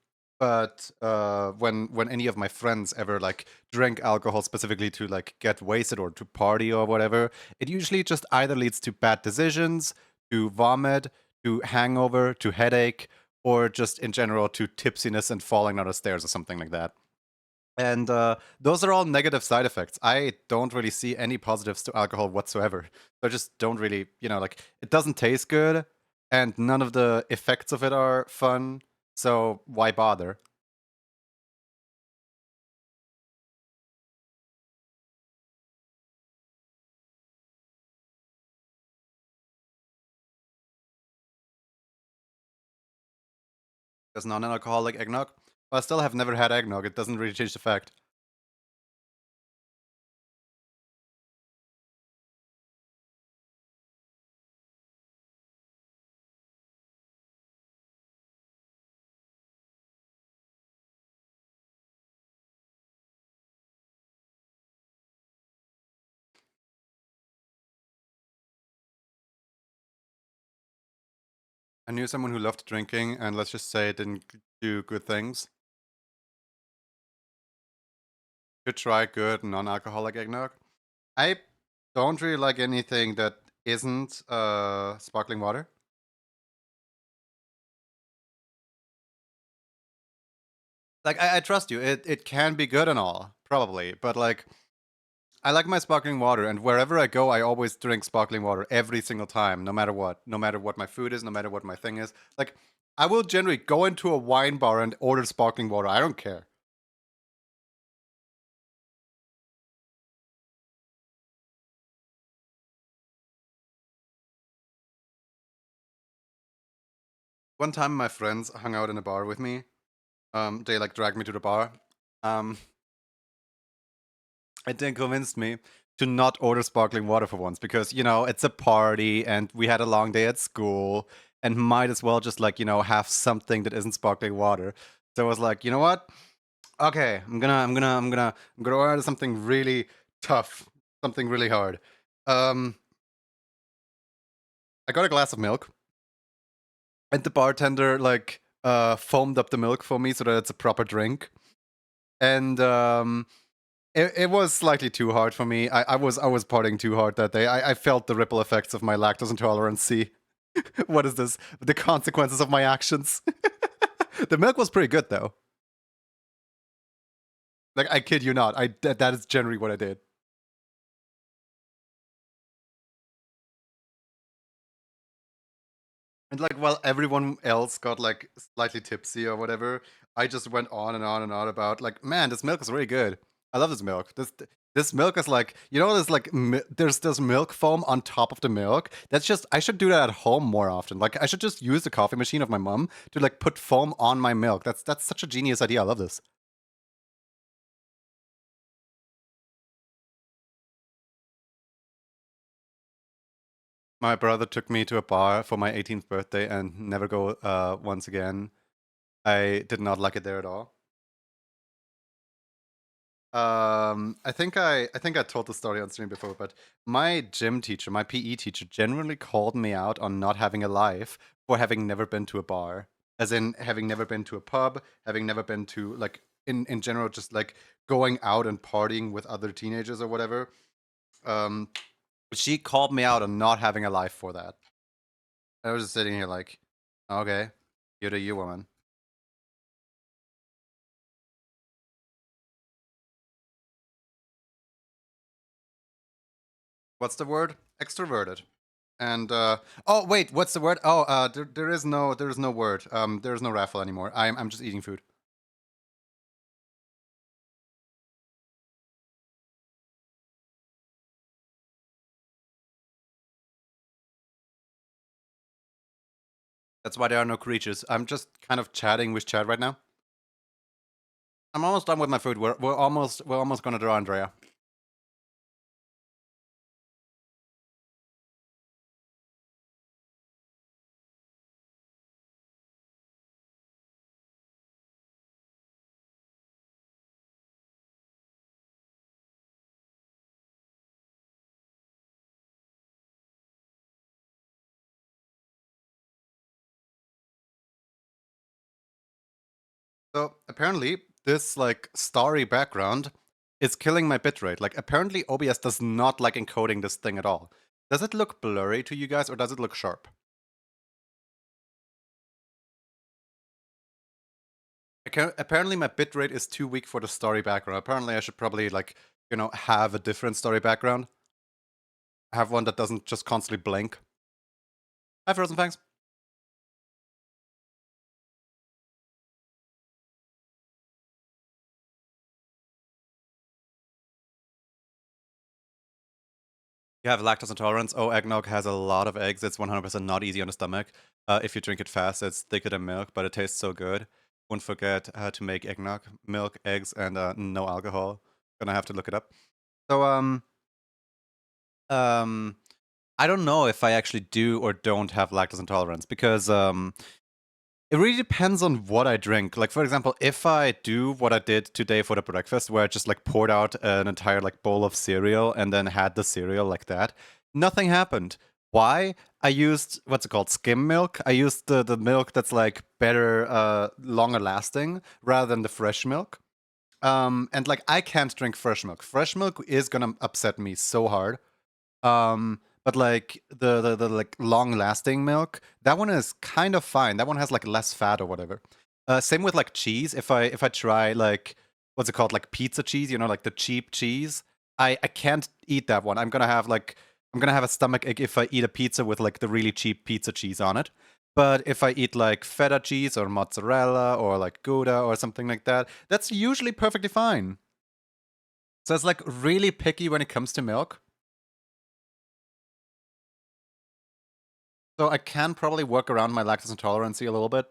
but when any of my friends ever like drink alcohol specifically to like get wasted or to party or whatever, it usually just either leads to bad decisions, to vomit, to hangover, to headache, or just in general to tipsiness and falling down the stairs or something like that. And those are all negative side effects. I don't really see any positives to alcohol whatsoever. So I just don't really, like it doesn't taste good, and none of the effects of it are fun. So why bother? There's non-alcoholic eggnog. But I still have never had eggnog. It doesn't really change the fact. I knew someone who loved drinking, and let's just say it didn't do good things. Should try good non-alcoholic eggnog. I don't really like anything that isn't sparkling water. Like I trust you. It can be good and all, probably, but like I like my sparkling water, and wherever I go, I always drink sparkling water every single time, no matter what my food is, no matter what my thing is. Like I will generally go into a wine bar and order sparkling water. I don't care. One time, my friends hung out in a bar with me. They like dragged me to the bar. Um, and then convinced me to not order sparkling water for once because it's a party and we had a long day at school and might as well just like have something that isn't sparkling water. So I was like, you know what? Okay, I'm gonna order something really tough, something really hard. I got a glass of milk, and the bartender like foamed up the milk for me so that it's a proper drink. And it was slightly too hard for me. I was partying too hard that day. I felt the ripple effects of my lactose intolerance. What is this? The consequences of my actions. The milk was pretty good though. Like, I kid you not. That is generally what I did. And like while everyone else got like slightly tipsy or whatever, I just went on and on and on about like, man, this milk is really good. I love this milk. This milk is like, you know, there's like there's this milk foam on top of the milk. That's just I should do that at home more often. Like I should just use the coffee machine of my mom to like put foam on my milk. That's such a genius idea. I love this. My brother took me to a bar for my 18th birthday and never go once again. I did not like it there at all. I think I told the story on stream before, but my gym teacher, my PE teacher, generally called me out on not having a life for having never been to a bar, as in having never been to a pub, having never been to like in general just like going out and partying with other teenagers or whatever. Um, she called me out on not having a life for that. I was just sitting here like, okay, you do you, woman. What's the word? Extroverted. And oh wait, what's the word? Oh, there is no word. There is no raffle anymore. I'm just eating food. That's why there are no creatures. I'm just kind of chatting with chat right now. I'm almost done with my food. We're almost gonna draw Andrea. So apparently this like starry background is killing my bitrate. Like apparently OBS does not like encoding this thing at all. Does it look blurry to you guys or does it look sharp? Apparently my bitrate is too weak for the story background. Apparently I should probably like, you know, have a different story background. Have one that doesn't just constantly blink. Hi Frozen Fangs. You have lactose intolerance. Oh, eggnog has a lot of eggs. It's 100% not easy on the stomach. If you drink it fast, it's thicker than milk, but it tastes so good. Won't forget how to make eggnog. Milk, eggs, and no alcohol. Gonna have to look it up. So, I don't know if I actually do or don't have lactose intolerance because it really depends on what I drink. Like, for example, if I do what I did today for the breakfast, where I just like poured out an entire like bowl of cereal and then had the cereal like that, nothing happened. Why? I used what's it called? Skim milk. I used the milk that's like better, longer lasting rather than the fresh milk. And like I can't drink fresh milk. Fresh milk is gonna upset me so hard. But like the like long lasting milk, that one is kind of fine. That one has like less fat or whatever. Same with like cheese. If I try like what's it called, like pizza cheese, you know, like the cheap cheese, I can't eat that one. I'm gonna have a stomach ache if I eat a pizza with like the really cheap pizza cheese on it. But if I eat like feta cheese or mozzarella or like Gouda or something like that, that's usually perfectly fine. So it's like really picky when it comes to milk. So I can probably work around my lactose intolerance a little bit.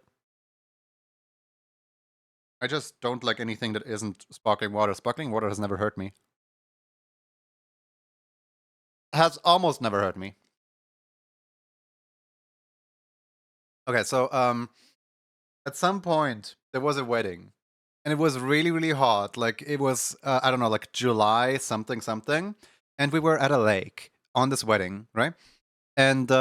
I just don't like anything that isn't sparkling water. Sparkling water has never hurt me. Has almost never hurt me. Okay, so at some point there was a wedding and it was really really hot. Like it was I don't know, like July something something, and we were at a lake on this wedding, right? And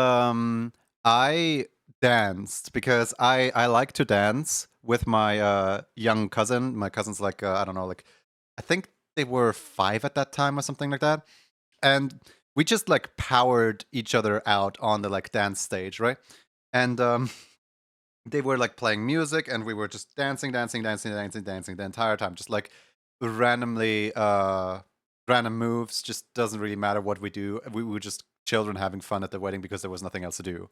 I danced because I like to dance with my young cousin. My cousin's like I don't know, like I think they were 5 at that time or something like that. And we just like powered each other out on the like dance stage, right? And they were like playing music and we were just dancing the entire time, just like randomly random moves. Just doesn't really matter what we do. We were just children having fun at the wedding because there was nothing else to do.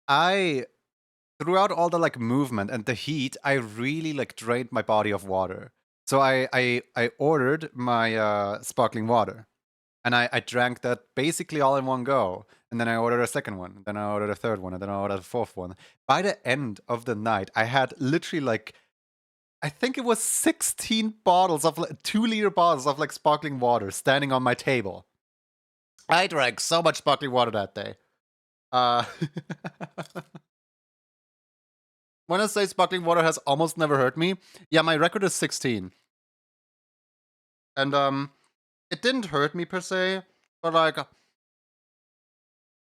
I throughout all the like movement and the heat, I really like drained my body of water. So I ordered my sparkling water, and I drank that basically all in one go. And then I ordered a second one, then I ordered a third one, and then I ordered a fourth one. By the end of the night, I had literally like, I think it was 16 bottles of 2-liter bottles of like sparkling water standing on my table. I drank so much sparkling water that day. Uh, when I say sparkling water has almost never hurt me, yeah, my record is 16. And it didn't hurt me per se, but like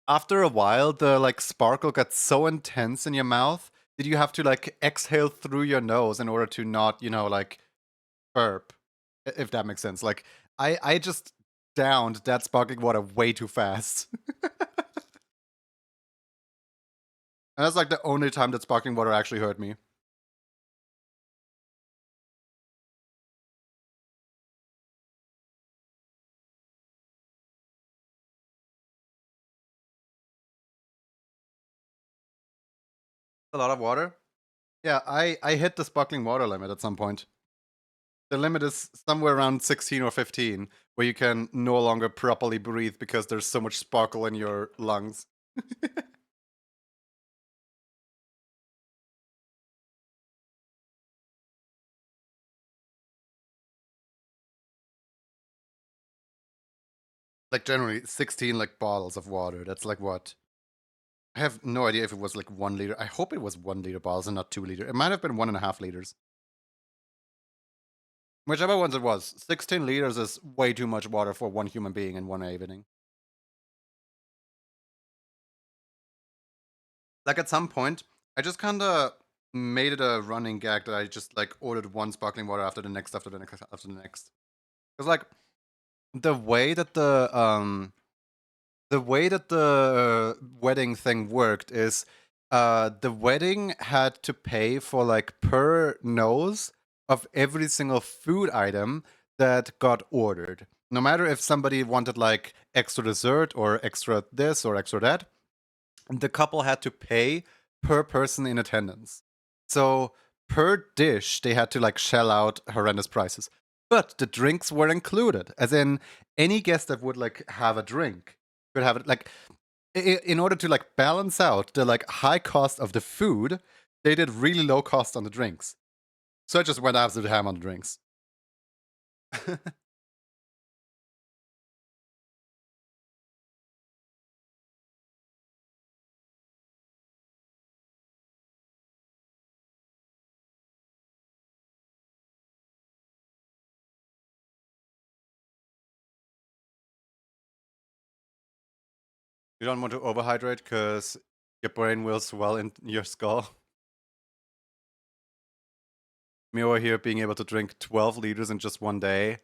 after a while the like sparkle got so intense in your mouth that you have to like exhale through your nose in order to not, like burp, if that makes sense. Like I just downed that sparkling water way too fast. And that's like the only time that sparkling water actually hurt me. A lot of water. Yeah, I hit the sparkling water limit at some point. The limit is somewhere around 16 or 15, where you can no longer properly breathe because there's so much sparkle in your lungs. Like generally 16 like bottles of water. That's like what? I have no idea if it was like 1 liter. I hope it was 1 liter bottles and not 2 liter. It might have been 1.5 liters. Whichever ones it was. 16 liters is way too much water for one human being in one evening. Like at some point, I just kinda made it a running gag that I just like ordered one sparkling water after the next, after the next, after the next. Because like the way that the wedding thing worked is the wedding had to pay for like per nose of every single food item that got ordered. No matter if somebody wanted like extra dessert or extra this or extra that, the couple had to pay per person in attendance. So per dish, they had to like shell out horrendous prices. But the drinks were included, as in any guest that would like have a drink could have it. Like in order to like balance out the like high cost of the food, they did really low cost on the drinks. So I just went absolute ham on the drinks. You don't want to overhydrate because your brain will swell in your skull. Me over here being able to drink 12 liters in just one day.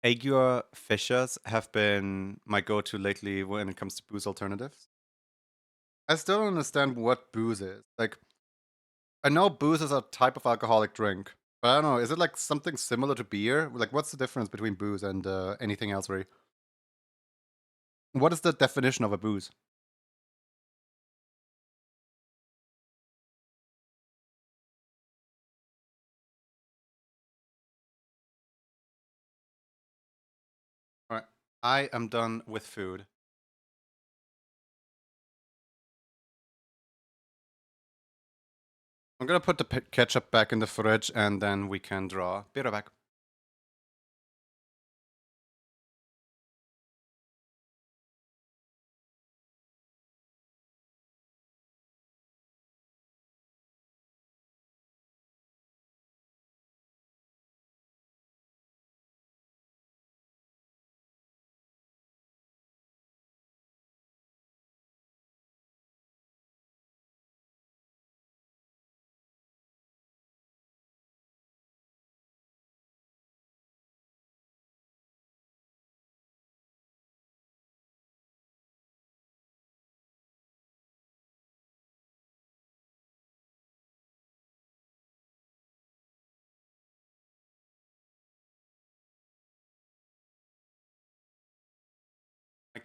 Aguar Fishers have been my go-to lately when it comes to booze alternatives. I still don't understand what booze is. Like, I know booze is a type of alcoholic drink, but I don't know. Is it like something similar to beer? Like, what's the difference between booze and anything else, really? What is the definition of a booze? All right, I am done with food. I'm gonna put the ketchup back in the fridge, and then we can draw. Be right back.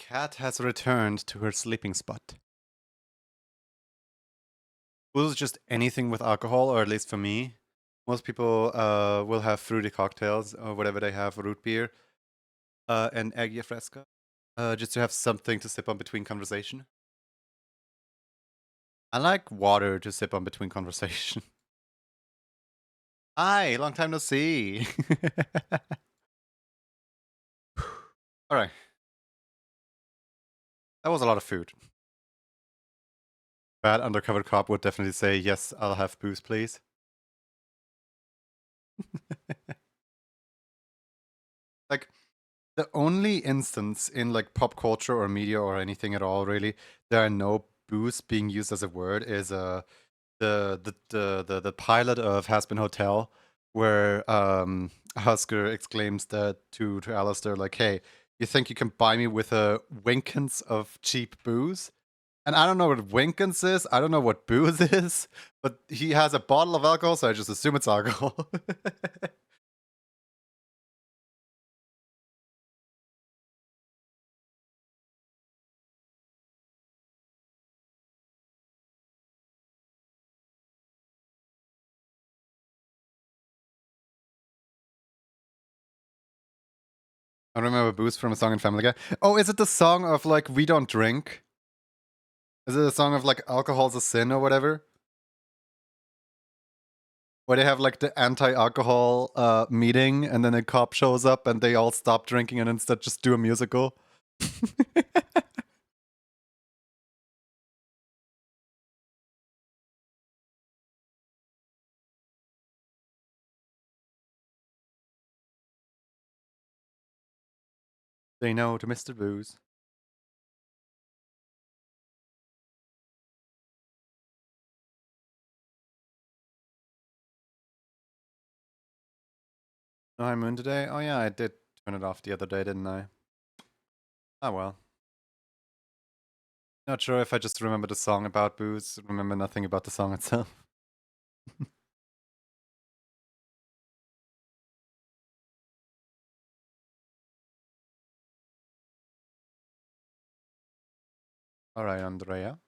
cat has returned to her sleeping spot. Booze is just anything with alcohol, or at least for me. Most people will have fruity cocktails or whatever they have, root beer, and agua fresca, just to have something to sip on between conversation. I like water to sip on between conversation. Hi, long time no see. All right. That was a lot of food. Bad undercover cop would definitely say, yes, I'll have booze, please. Like, the only instance in like pop culture or media or anything at all, really, there are no booze being used as a word is the pilot of Hazbin Hotel, where Husker exclaims that to Alistair, like, hey, you think you can buy me with a winkins of cheap booze? And I don't know what winkins is, I don't know what booze is, but he has a bottle of alcohol, so I just assume it's alcohol. I remember booze from a song in Family Guy. Oh, is it the song of like We Don't Drink? Is it a song of like Alcohol's a Sin or whatever? Where they have like the anti-alcohol meeting, and then a cop shows up and they all stop drinking and instead just do a musical. They know to Mr. Booze. No High Moon today? Oh yeah, I did turn it off the other day, didn't I? Oh well. Not sure if I just remember the song about booze, remember nothing about the song itself. Alright, Andrea.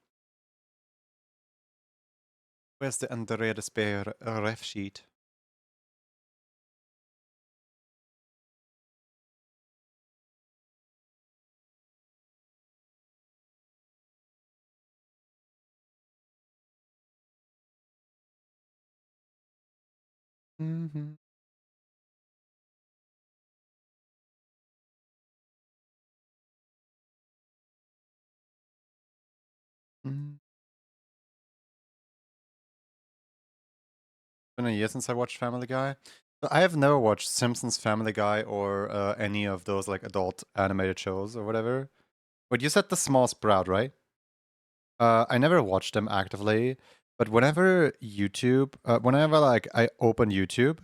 Where's the Andrea Despair ref sheet? Mm-hmm. Mm. Been a year since I watched Family Guy. I have never watched Simpsons, Family Guy, or any of those like adult animated shows or whatever. But you said The Small Sprout, right? I never watched them actively, but whenever like I open YouTube,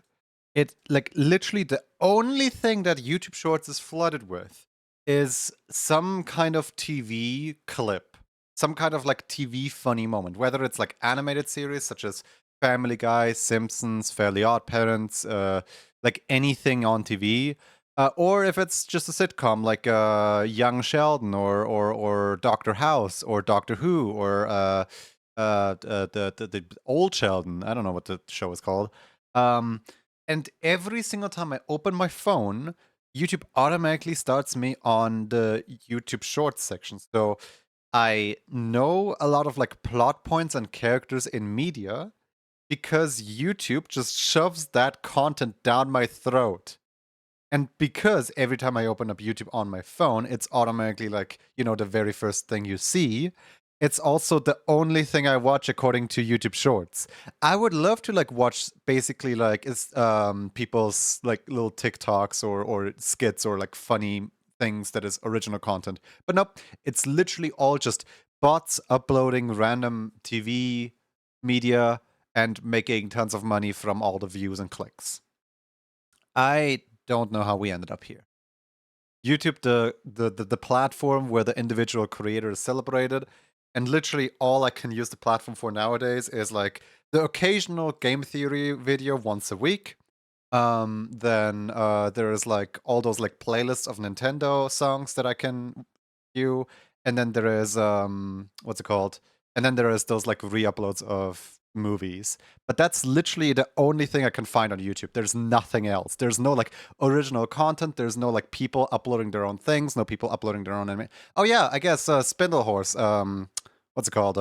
it like literally the only thing that YouTube Shorts is flooded with is some kind of TV clip, some kind of like TV funny moment, whether it's like animated series such as Family Guy, Simpsons, Fairly Odd Parents, like anything on TV, or if it's just a sitcom like Young Sheldon or Doctor House or Doctor Who or the old Sheldon. I don't know what the show is called. And every single time I open my phone, YouTube automatically starts me on the YouTube Shorts section. So I know a lot of like plot points and characters in media because YouTube just shoves that content down my throat. And because every time I open up YouTube on my phone, it's automatically like, the very first thing you see. It's also the only thing I watch according to YouTube Shorts. I would love to like watch basically like people's like little TikToks or skits or like funny things that is original content. But nope, it's literally all just bots uploading random TV media and making tons of money from all the views and clicks. I don't know how we ended up here. YouTube, the platform where the individual creator is celebrated, and literally all I can use the platform for nowadays is like the occasional game theory video once a week. Then there is like all those like playlists of Nintendo songs that I can, queue, and then there is what's it called? And then there is those like re-uploads of movies. But that's literally the only thing I can find on YouTube. There's nothing else. There's no like original content. There's no like people uploading their own things. No people uploading their own anime. Oh yeah, I guess Spindle Horse. What's it called?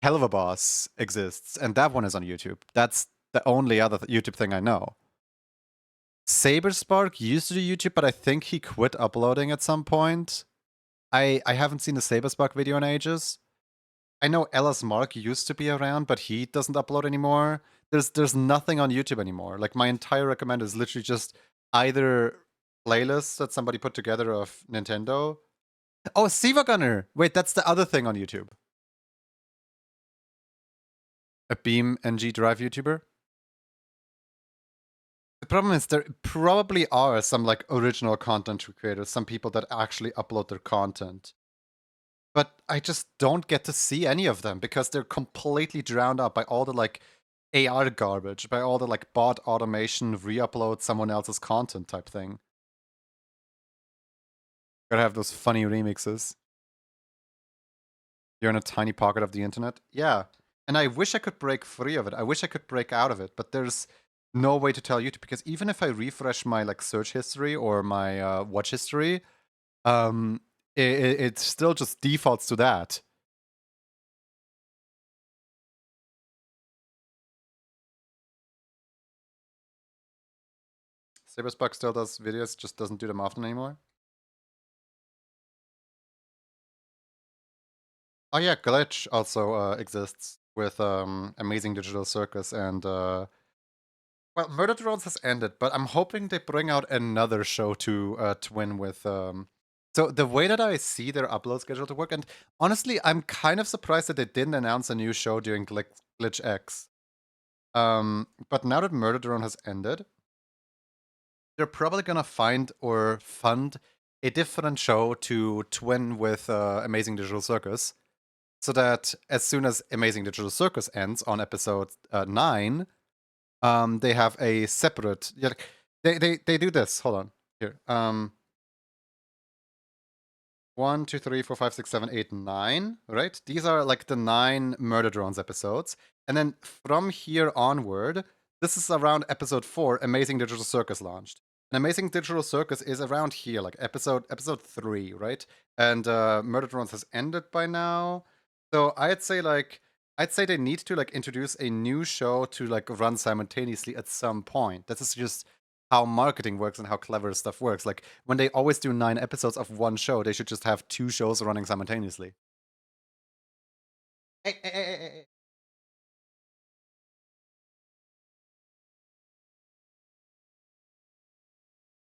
Hell of a Boss exists, and that one is on YouTube. That's the only other YouTube thing I know. Saberspark used to do YouTube, but I think he quit uploading at some point. I haven't seen a Saberspark video in ages. I know Ellis Mark used to be around, but he doesn't upload anymore. There's nothing on YouTube anymore. Like my entire recommend is literally just either playlists that somebody put together of Nintendo. Oh, Siva Gunner! Wait, that's the other thing on YouTube. A Beam NG Drive YouTuber? The problem is there probably are some like original content creators, some people that actually upload their content. But I just don't get to see any of them because they're completely drowned out by all the like AR garbage, by all the like bot automation, re-upload someone else's content type thing. Gotta have those funny remixes. You're in a tiny pocket of the internet? Yeah. And I wish I could break free of it. I wish I could break out of it, but there's no way to tell YouTube because even if I refresh my like search history or my watch history, um, it still just defaults to that. Saberspark still does videos, just doesn't do them often anymore. Oh yeah, Glitch also exists with Amazing Digital Circus and well, Murder Drones has ended, but I'm hoping they bring out another show to twin with. So the way that I see their upload schedule to work, and honestly, I'm kind of surprised that they didn't announce a new show during Glitch X. But now that Murder Drone has ended, they're probably gonna find or fund a different show to twin with Amazing Digital Circus, so that as soon as Amazing Digital Circus ends on episode 9, they have a separate. Yeah, they do this. Hold on here. 1, 2, 3, 4, 5, 6, 7, 8, 9. Right? These are like the 9 Murder Drones episodes, and then from here onward, this is around episode 4. Amazing Digital Circus launched. And Amazing Digital Circus is around here, like episode 3, right? And Murder Drones has ended by now. So I'd say they need to like introduce a new show to like run simultaneously at some point. This is just how marketing works and how clever stuff works. Like when they always do 9 episodes of one show, they should just have 2 shows running simultaneously. Hey.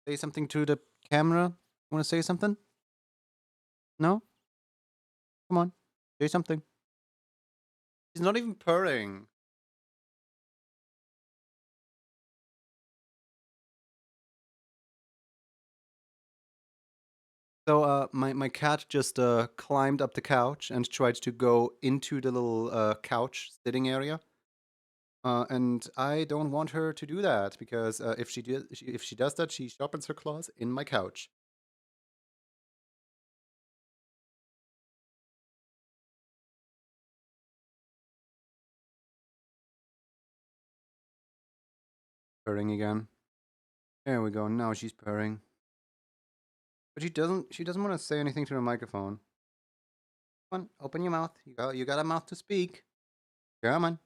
Say something to the camera. Want to say something? No? Come on. Say something. He's not even purring. So my cat just climbed up the couch and tried to go into the little couch sitting area. And I don't want her to do that because if she does that, she sharpens her claws in my couch. Purring again. There we go. Now she's purring. But she doesn't want to say anything to the microphone. Come on, open your mouth. You got a mouth to speak. Come on.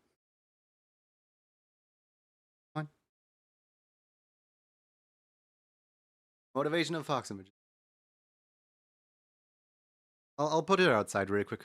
Come on. Motivational fox image. I'll put it outside really quick.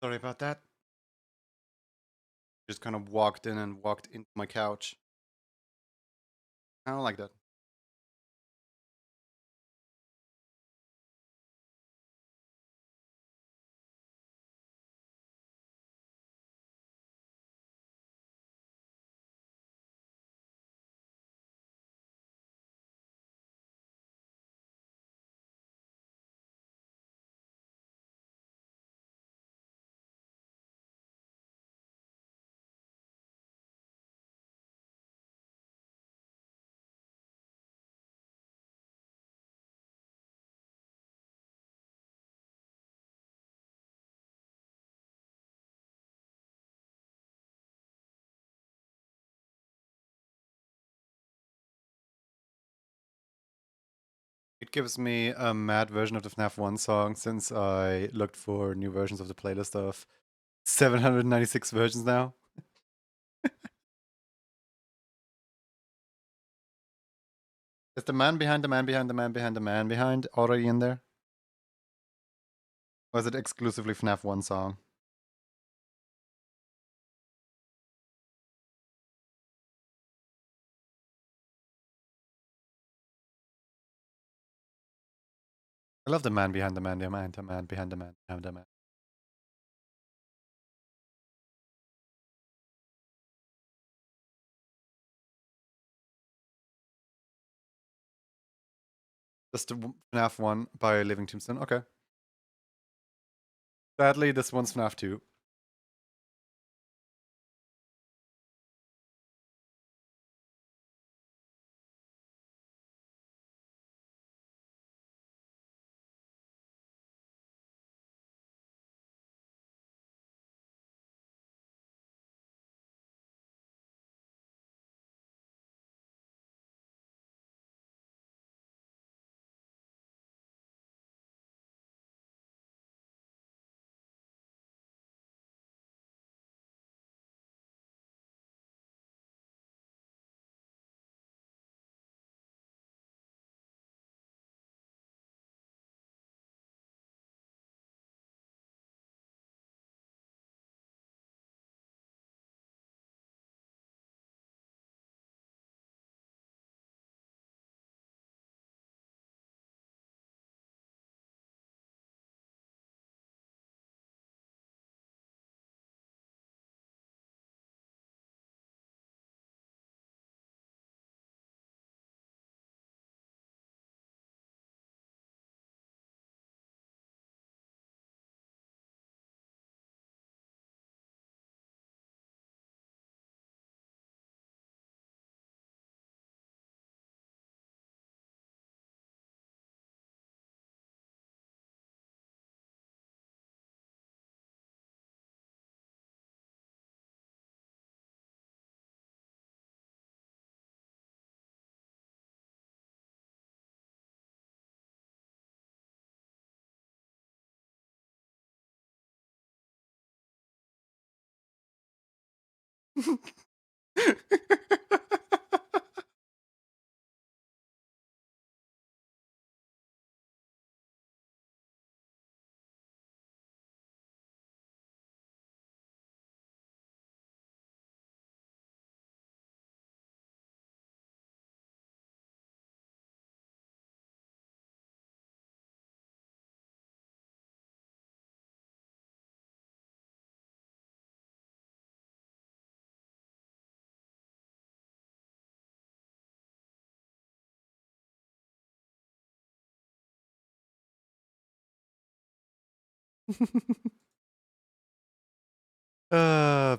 Sorry about that. Just kind of walked in and walked into my couch. I don't like that. gives me a mad version of the FNAF 1 song since I looked for new versions of the playlist of 796 versions now. Is the man behind the man behind the man behind the man behind already in there? Or is it exclusively FNAF 1 song? I love the man behind the man, the man, the man behind the man, behind the man. Just the FNAF 1 by Living Tombstone. Okay. Sadly, this one's FNAF 2.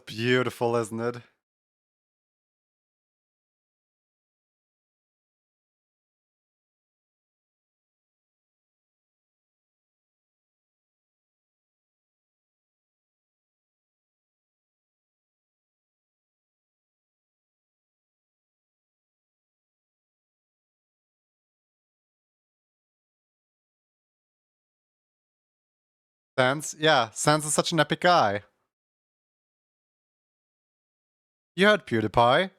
Beautiful, isn't it? Sans? Yeah, Sans is such an epic guy. You heard PewDiePie.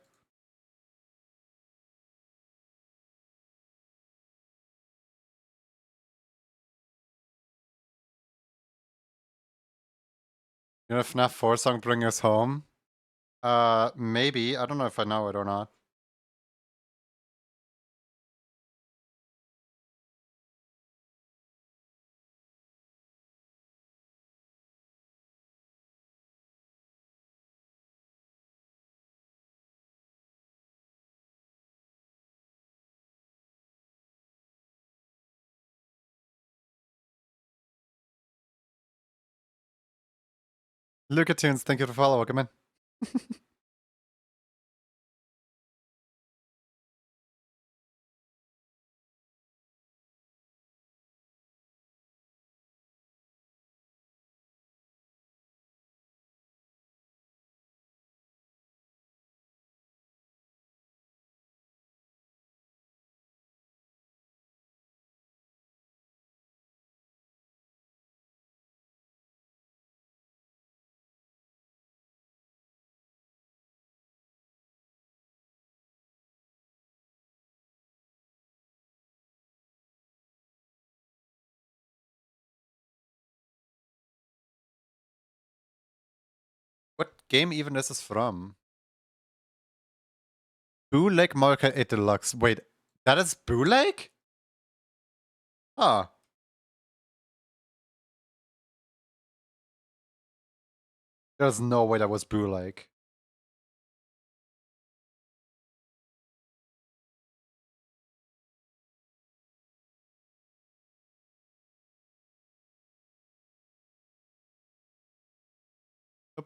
You know FNAF 4 song Bring Us Home? Maybe. I don't know if I know it or not. Luca Tunes, thank you for follow. Welcome in. game even is this from? Bootleg Mario Kart 8 Deluxe. Wait, that is bootleg? Huh. There's no way that was bootleg.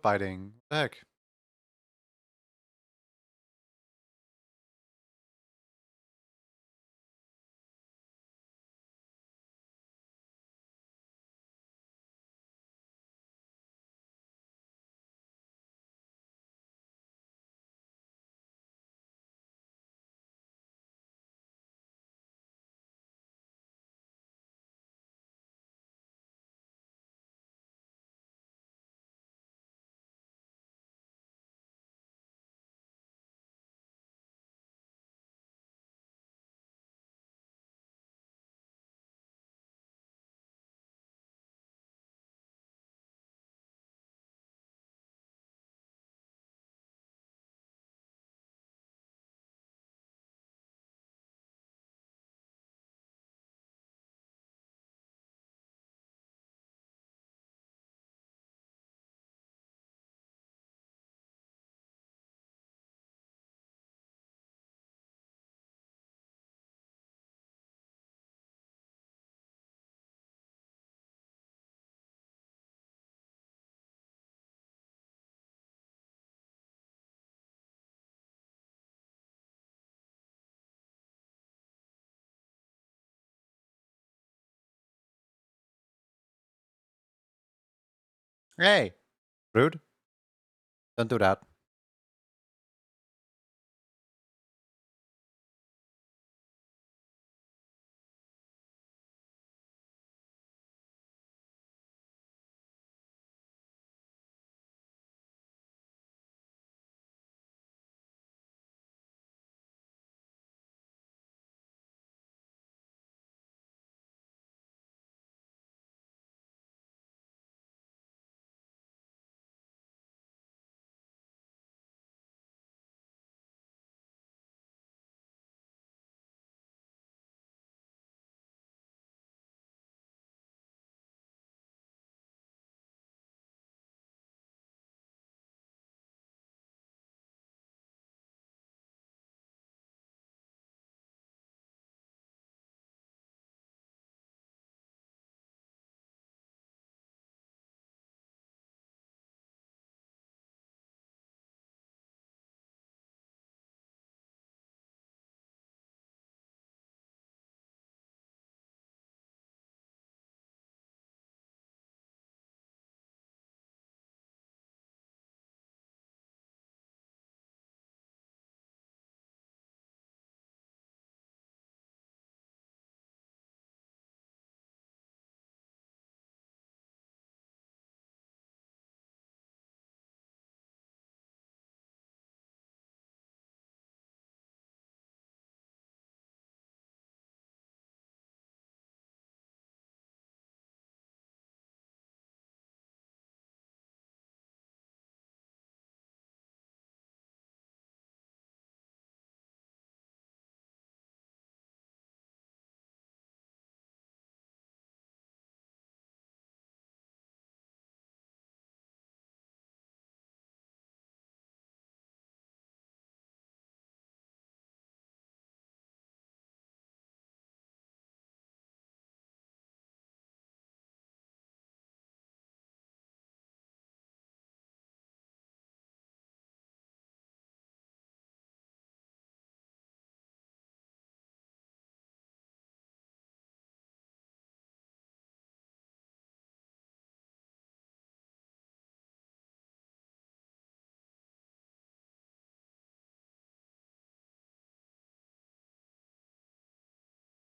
Biting. What the heck? Hey! Rude. Don't do that.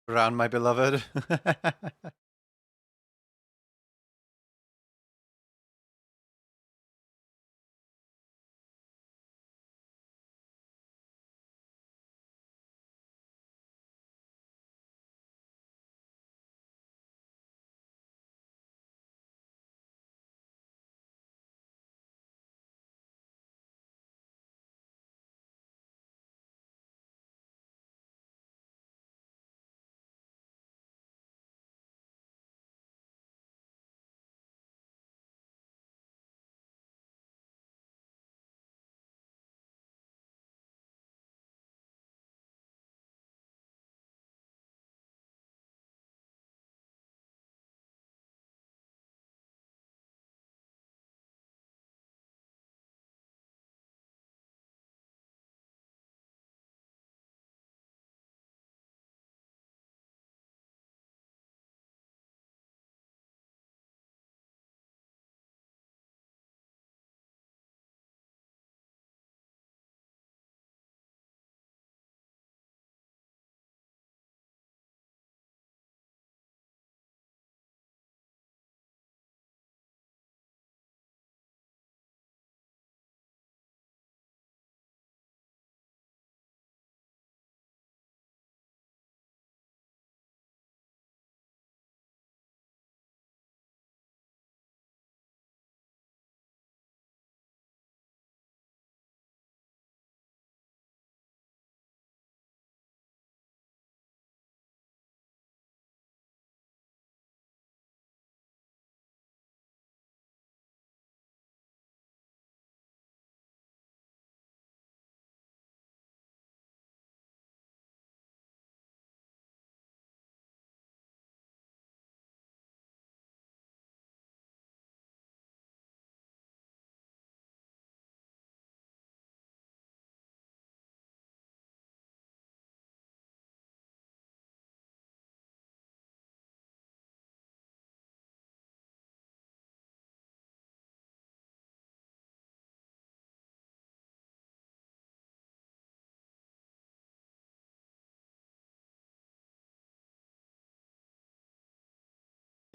Around my beloved.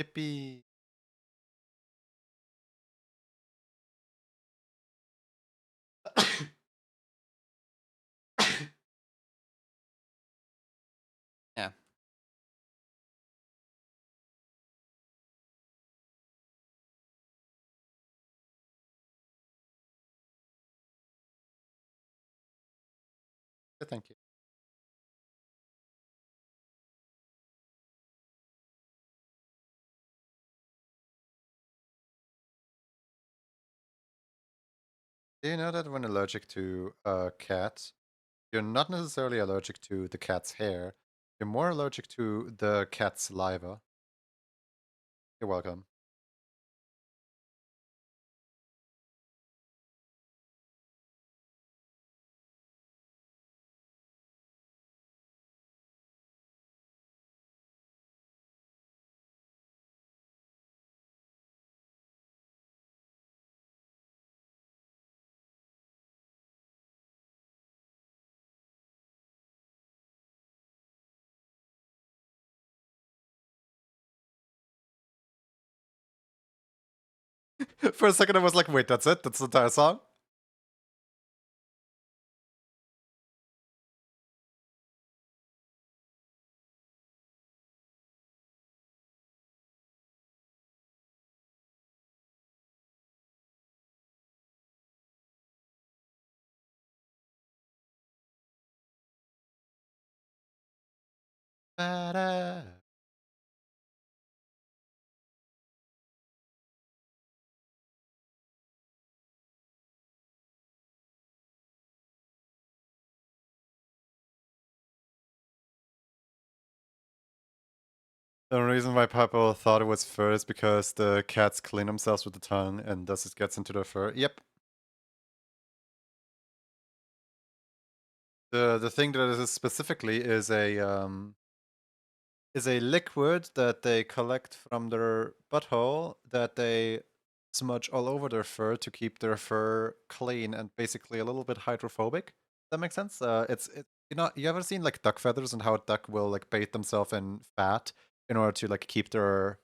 Yippee. Yeah. Thank you. Do you know that when allergic to a cat, you're not necessarily allergic to the cat's hair, you're more allergic to the cat's saliva? You're welcome. For a second, I was like, wait, that's it? That's the entire song? Da-da. The reason why people thought it was fur is because the cats clean themselves with the tongue and thus it gets into their fur. Yep. The thing that is specifically is a liquid that they collect from their butthole that they smudge all over their fur to keep their fur clean and basically a little bit hydrophobic. That makes sense. You know, you ever seen like duck feathers and how a duck will like bathe themselves in fat in order to like keep their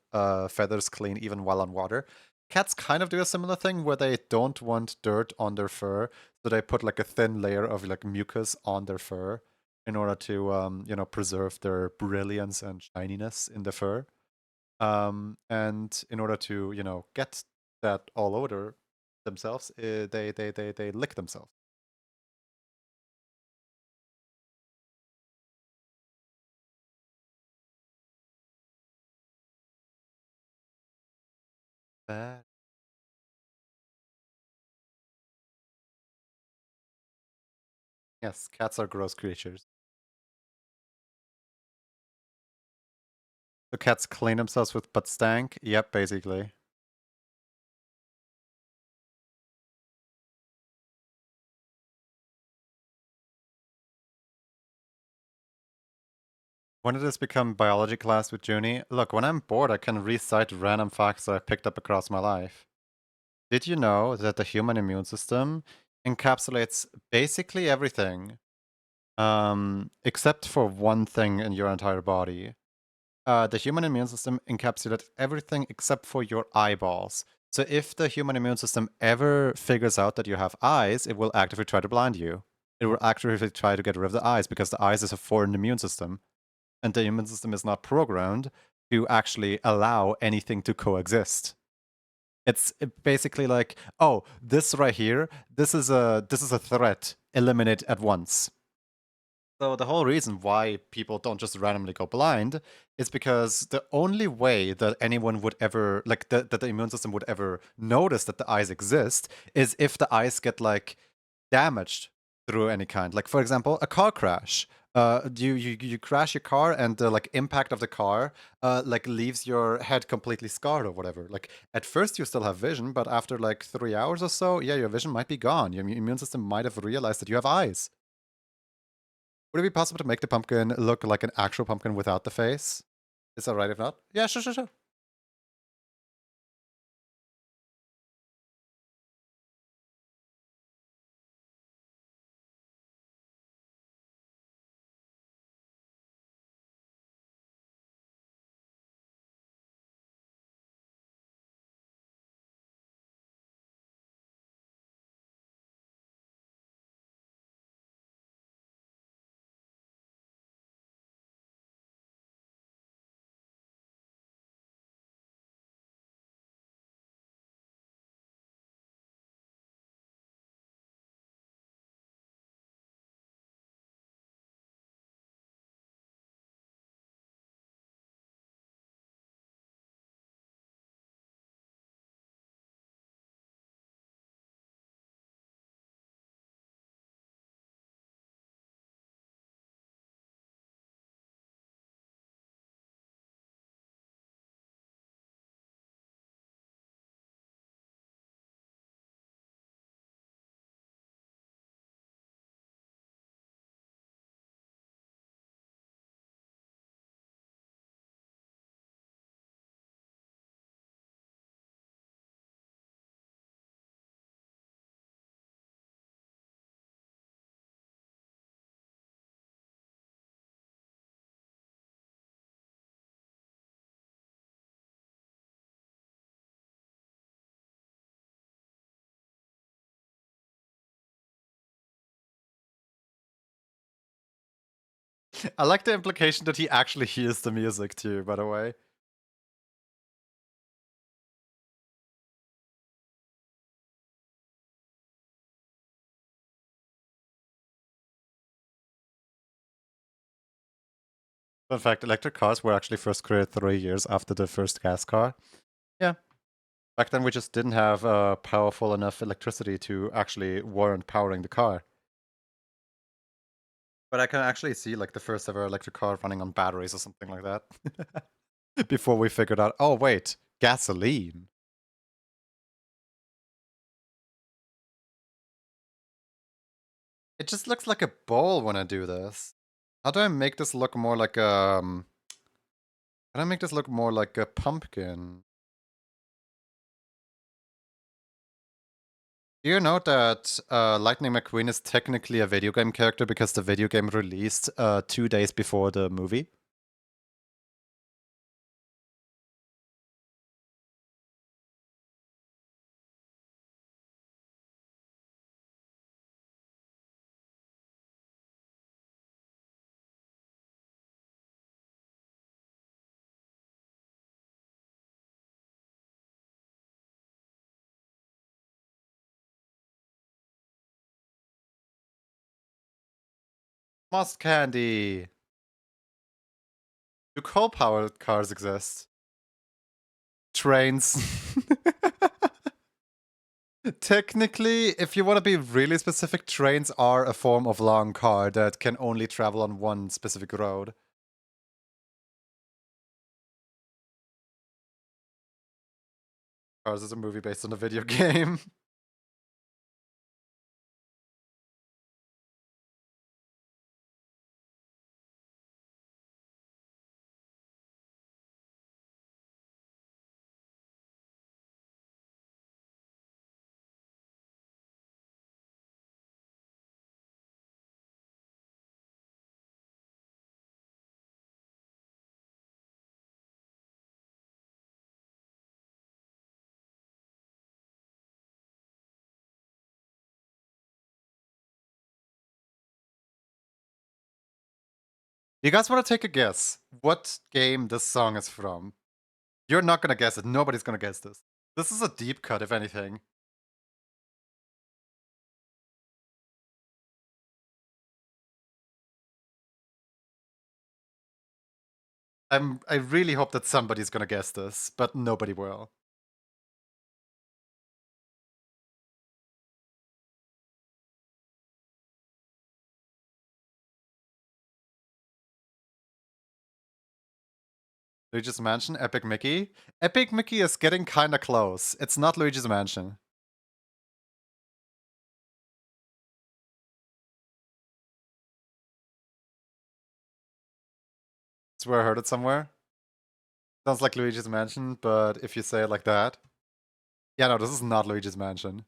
feathers clean even while on water? Cats kind of do a similar thing where they don't want dirt on their fur, so they put like a thin layer of like mucus on their fur in order to you know, preserve their brilliance and shininess in the fur. And in order to, you know, get that all over themselves, they lick themselves. Bad. Yes, cats are gross creatures. So cats clean themselves with butt stank? Yep, basically. When did this become biology class with Junie? Look, when I'm bored, I can recite random facts that I've picked up across my life. Did you know that the human immune system encapsulates basically everything, except for one thing in your entire body? The human immune system encapsulates everything except for your eyeballs. So if the human immune system ever figures out that you have eyes, it will actively try to blind you. It will actively try to get rid of the eyes because the eyes is a foreign immune system, and the immune system is not programmed to actually allow anything to coexist. It's basically like, oh, this right here, this is a threat. Eliminate at once. So the whole reason why people don't just randomly go blind is because the only way that anyone would ever like that the immune system would ever notice that the eyes exist is if the eyes get like damaged through any kind. Like for example, a car crash. You crash your car and the like impact of the car like leaves your head completely scarred or whatever. Like at first you still have vision, but after like 3 hours or so, yeah, your vision might be gone. Your immune system might have realized that you have eyes. Would it be possible to make the pumpkin look like an actual pumpkin without the face? Is that right if not? Yeah, sure, sure, sure. I like the implication that he actually hears the music too, by the way. In fact, electric cars were actually first created 3 years after the first gas car. Yeah. Back then we just didn't have powerful enough electricity to actually warrant powering the car. But I can actually see like the first ever electric car running on batteries or something like that. Before we figured out, oh wait, gasoline. It just looks like a bowl when I do this. How do I make this look more like how do I make this look more like a pumpkin? Do you know that Lightning McQueen is technically a video game character because the video game released 2 days before the movie? Moss candy! Do coal-powered cars exist? Trains. Technically, if you want to be really specific, trains are a form of long car that can only travel on one specific road. Cars is a movie based on a video game. You guys want to take a guess what game this song is from? You're not gonna guess it. Nobody's gonna guess this. This is a deep cut, if anything. I really hope that somebody's gonna guess this, but nobody will. Luigi's Mansion, Epic Mickey. Epic Mickey is getting kinda close. It's not Luigi's Mansion. I swear I heard it somewhere. Sounds like Luigi's Mansion, but if you say it like that. Yeah, no, this is not Luigi's Mansion.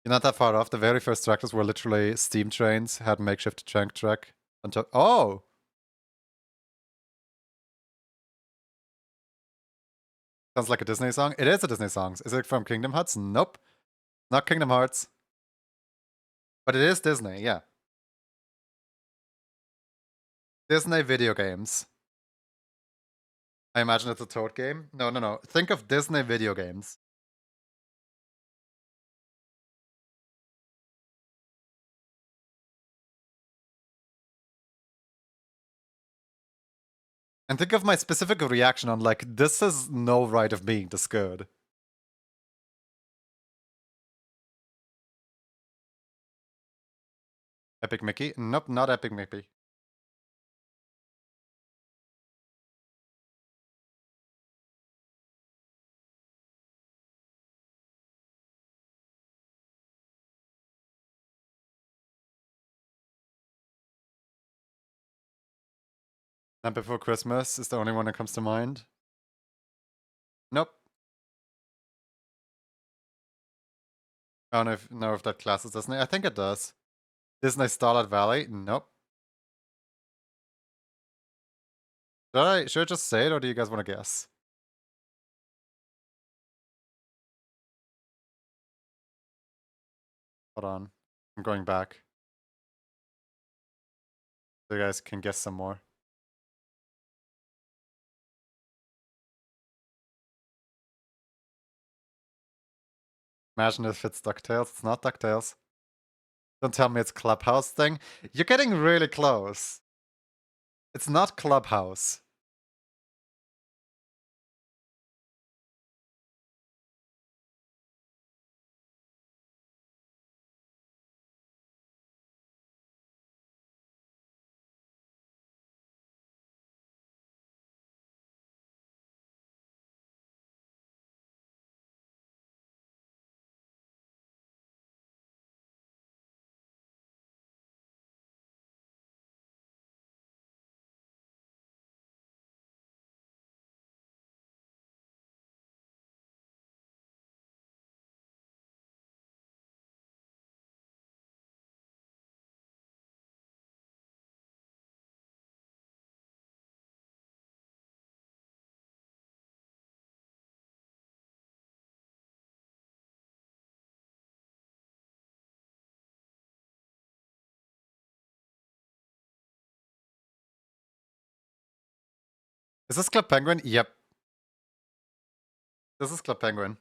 You're not that far off. The very first tractors were literally steam trains, had makeshift tank track. Until oh! Sounds like a Disney song. It is a Disney song. Is it from Kingdom Hearts? Nope. Not Kingdom Hearts. But it is Disney, yeah. Disney video games. I imagine it's a Toad game. No. Think of Disney video games. And think of my specific reaction on like, this has no right of being this good. Epic Mickey? Nope, not Epic Mickey. Night Before Christmas is the only one that comes to mind. Nope. I don't know if that class is Disney. I think it does. Disney Starlight Valley? Nope. Should I just say it, or do you guys want to guess? Hold on. I'm going back. So you guys can guess some more. Imagine if it's DuckTales. It's not DuckTales. Don't tell me it's Clubhouse thing. You're getting really close. It's not Clubhouse. Is this Club Penguin? Yep. This is Club Penguin.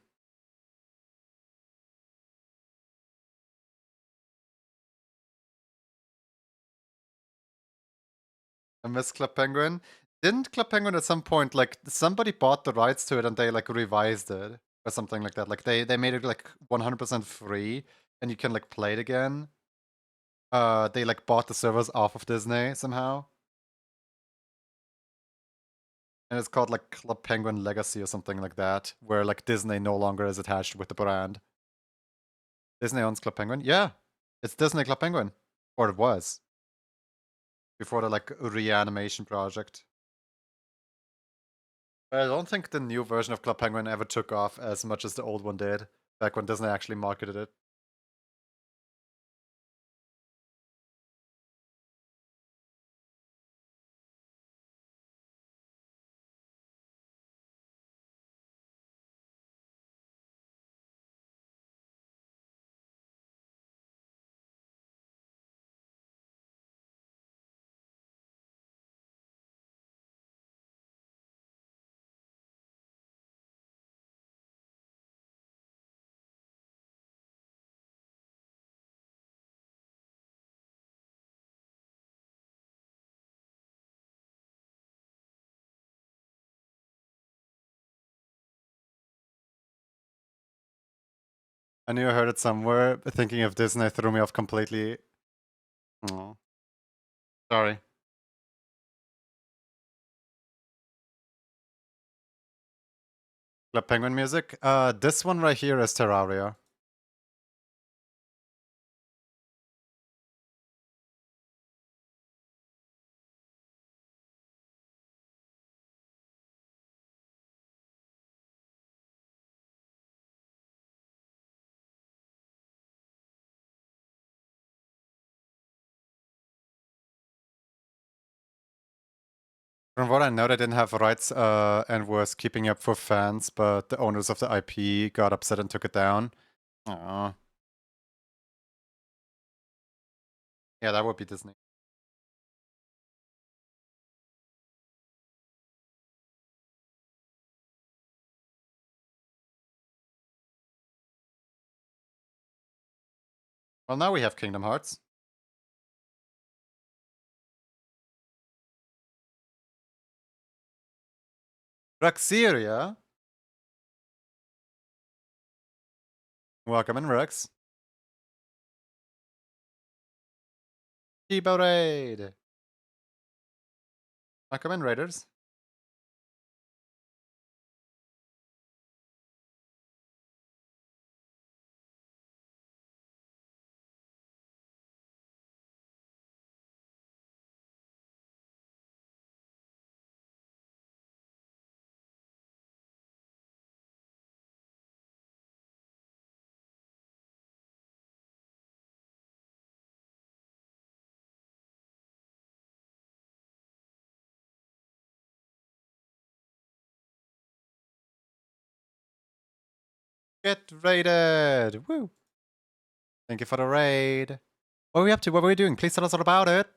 I miss Club Penguin. Didn't Club Penguin at some point, like, somebody bought the rights to it and they, like, revised it or something like that? Like, they made it, like, 100% free and you can, like, play it again? They, like, bought the servers off of Disney somehow? And it's called, like, Club Penguin Legacy or something like that, where, like, Disney no longer is attached with the brand. Disney owns Club Penguin? Yeah! It's Disney Club Penguin. Or it was. Before the, like, reanimation project. I don't think the new version of Club Penguin ever took off as much as the old one did, back when Disney actually marketed it. I knew I heard it somewhere, but thinking of Disney threw me off completely. Oh. Sorry. Club Penguin music? This one right here is Terraria. From what I know, they didn't have rights and was keeping up for fans, but the owners of the IP got upset and took it down. Aww. Yeah, that would be Disney. Well, now we have Kingdom Hearts. Ruxeria? Welcome in, Rux. Chibo Raid! Welcome in, Raiders. Get raided! Woo! Thank you for the raid. What are we up to? What are we doing? Please tell us all about it.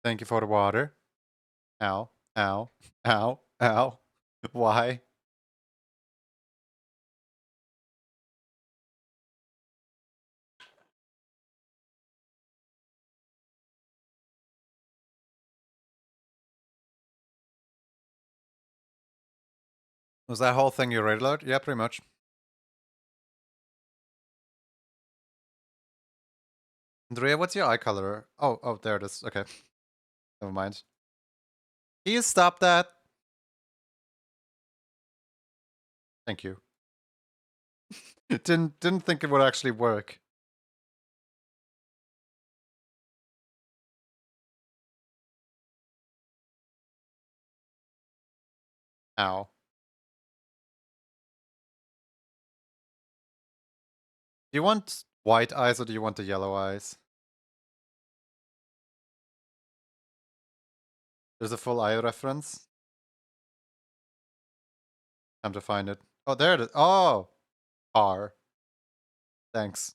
Thank you for the water. Ow, ow, ow, ow. Why? Was that whole thing your red alert? Yeah, pretty much. Andrea, what's your eye color? Oh, there it is. Okay. Never mind. Can you stop that? Thank you. Didn't think it would actually work. Ow. Do you want white eyes or do you want the yellow eyes? There's a full eye reference. Time to find it. Oh, there it is. Oh! R. Thanks.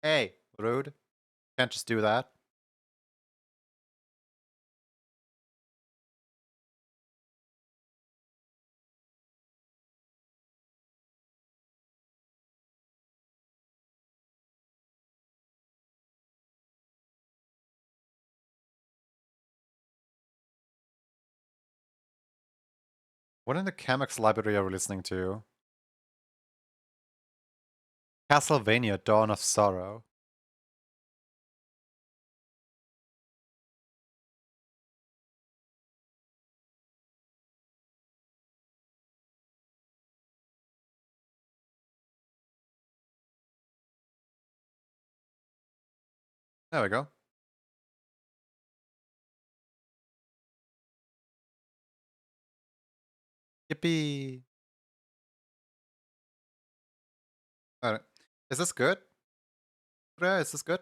Hey, rude. Can't just do that. What in the Chemex library are we listening to? Castlevania Dawn of Sorrow. There we go. Yippee! Alright. Is this good? Yeah, is this good?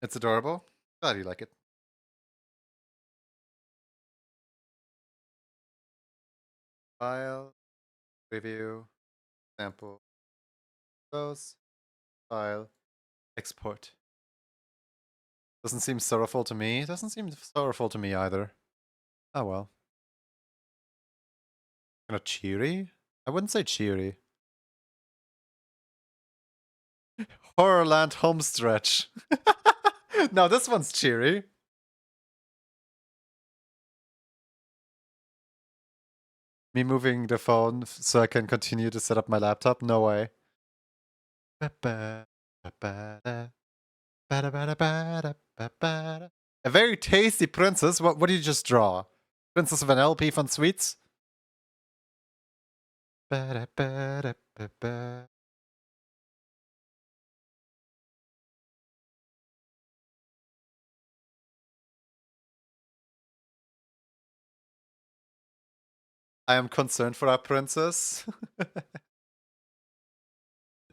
It's adorable. Glad you like it. File, review, sample, close, file, export. Doesn't seem sorrowful to me. Doesn't seem sorrowful to me either. Oh well. Kind of cheery? I wouldn't say cheery. Horrorland homestretch. No, this one's cheery. Me moving the phone so I can continue to set up my laptop? No way. A very tasty princess. What did you just draw? Princess Vanellope von Sweets? I am concerned for our princess.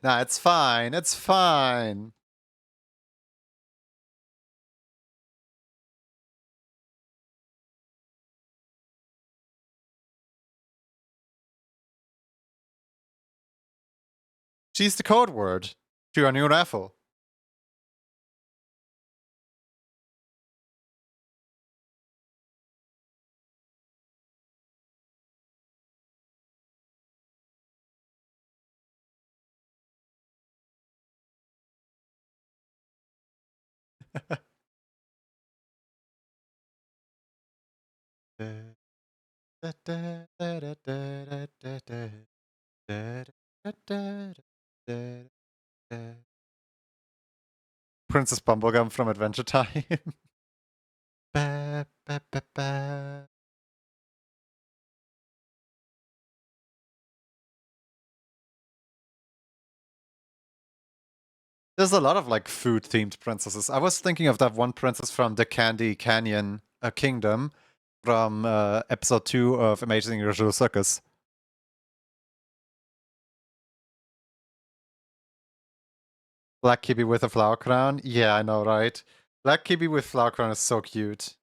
Nah, it's fine. It's fine. She's the code word to your new raffle. Princess Bumblegum from Adventure Time. There's a lot of like food themed princesses. I was thinking of that one princess from the Candy Canyon Kingdom from episode 2 of Amazing Usual Circus. Black Kibi with a flower crown? Yeah, I know, right? Black Kibi with flower crown is so cute.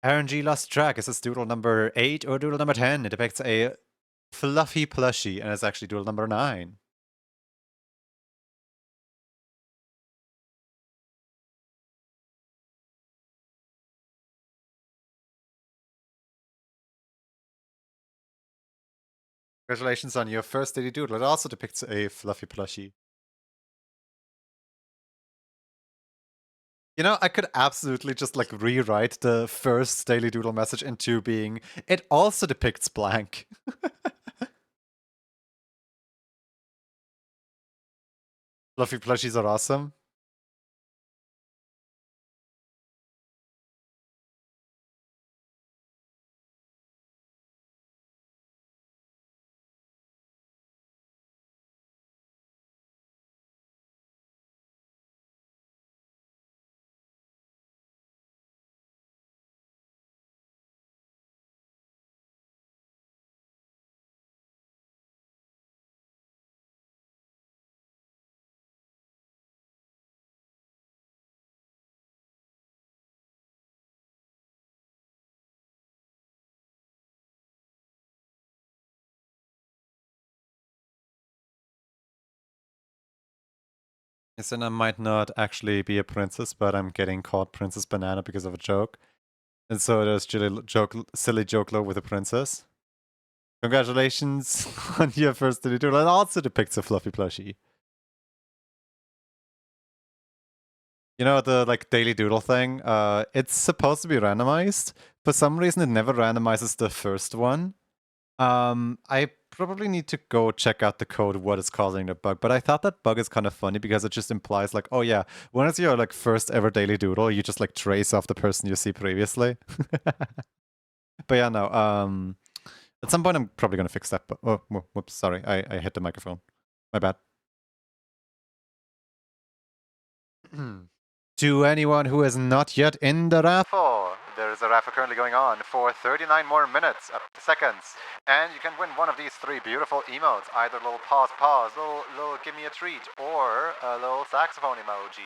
RNG lost track. Is this doodle number 8 or doodle number 10? It depicts a fluffy plushie, and it's actually doodle number 9. Congratulations on your first daily doodle. It also depicts a fluffy plushie. You know, I could absolutely just like rewrite the first daily doodle message into being, it also depicts blank. Fluffy plushies are awesome. Yes, and I might not actually be a princess, but I'm getting called Princess Banana because of a joke. And so there's silly joke low with a princess. Congratulations on your first daily doodle. It also depicts a fluffy plushie. You know, the like daily doodle thing, it's supposed to be randomized. For some reason, it never randomizes the first one. I probably need to go check out the code, what is causing the bug. But I thought that bug is kind of funny because it just implies like, oh yeah, when it's your like first ever daily doodle, you just like trace off the person you see previously. But yeah, no. At some point, I'm probably gonna fix that. But oh, whoops, sorry, I hit the microphone. My bad. To anyone who is not yet in the raffle, there is a raffle currently going on for 39 more minutes, seconds, and you can win one of these 3 beautiful emotes, either little pause, little give me a treat, or a little saxophone emoji.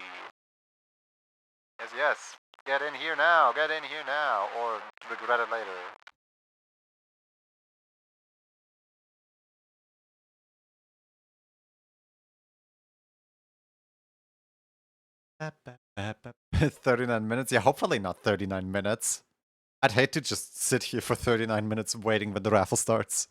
Yes, get in here now, or regret it later. Bap. 39 minutes? Yeah, hopefully not 39 minutes. I'd hate to just sit here for 39 minutes waiting when the raffle starts.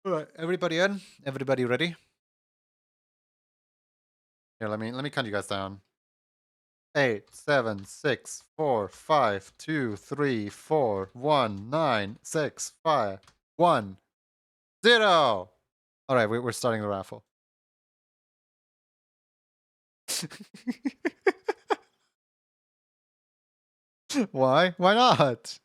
Alright, everybody in? Everybody ready? Here, let me count you guys down. 8, 7, 6, 4, 5, 2, 3, 4, 1, 9, 6, 5, 1, 0. Alright, we're starting the raffle. Why? Why not?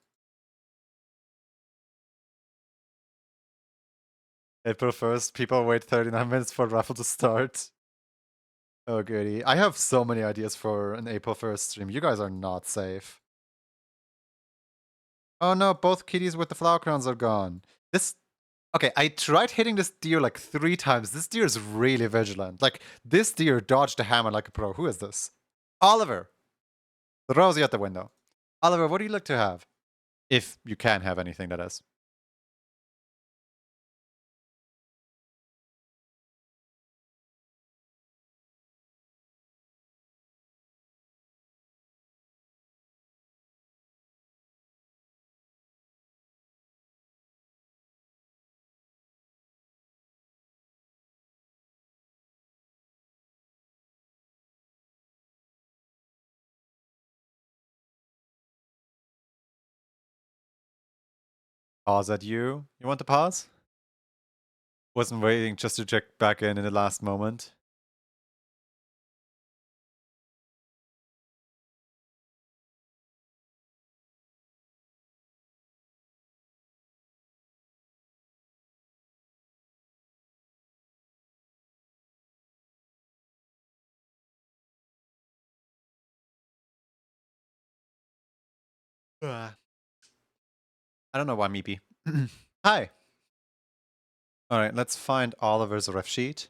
April 1st, people wait 39 minutes for the raffle to start. Oh, goody. I have so many ideas for an April 1st stream. You guys are not safe. Oh no, both kitties with the flower crowns are gone. This. Okay, I tried hitting this deer like 3 times. This deer is really vigilant. Like, this deer dodged the hammer like a pro. Who is this? Oliver! The Rosie at the window. Oliver, what do you look to have? If you can have anything, that is. Pause at you. You want to pause? Wasn't waiting just to check back in the last moment. I don't know why meepy. Hi. All right, let's find Oliver's ref sheet.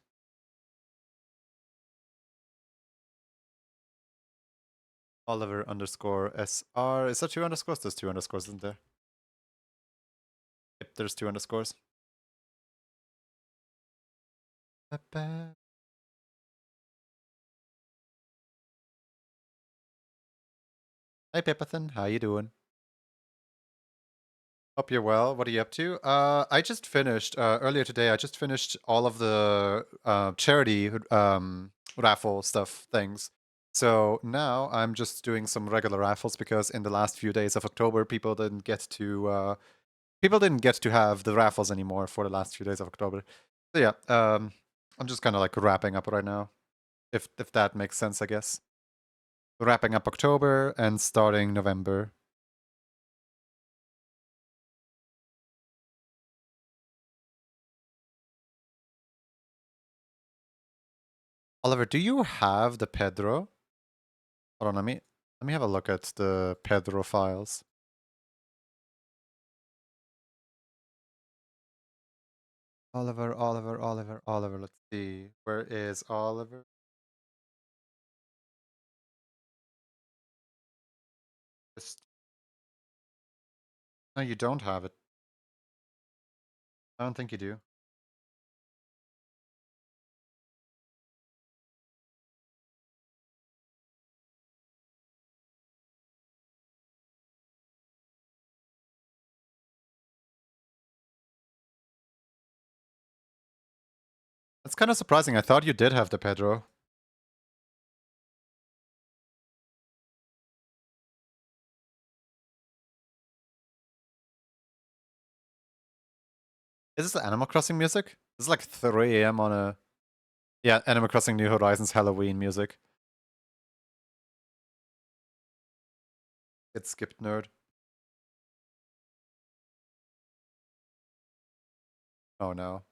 Oliver underscore SR. Is there 2 underscores? There's 2 underscores, isn't there? Yep, there's 2 underscores. Hi, Pipathan. How you doing? Hope you're well. What are you up to? I just finished earlier today. I just finished all of the charity raffle stuff things. So now I'm just doing some regular raffles because in the last few days of October, people didn't get to have the raffles anymore for the last few days of October. So yeah, I'm just kind of like wrapping up right now, if that makes sense, I guess. Wrapping up October and starting November. Oliver, do you have the Pedro? Hold on, let me have a look at the Pedro files. Oliver. Let's see. Where is Oliver? No, you don't have it. I don't think you do. That's kind of surprising. I thought you did have the Pedro. Is this the Animal Crossing music? This is like 3 a.m. on a... Yeah, Animal Crossing New Horizons Halloween music. It skipped, nerd. Oh no.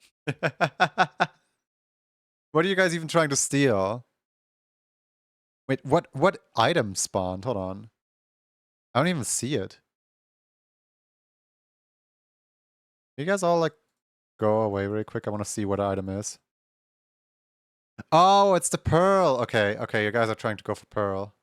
What are you guys even trying to steal? Wait, what item spawned? Hold on. I don't even see it. You guys all like go away really quick. I want to see what item is. Oh, it's the pearl. Okay, okay, you guys are trying to go for pearl.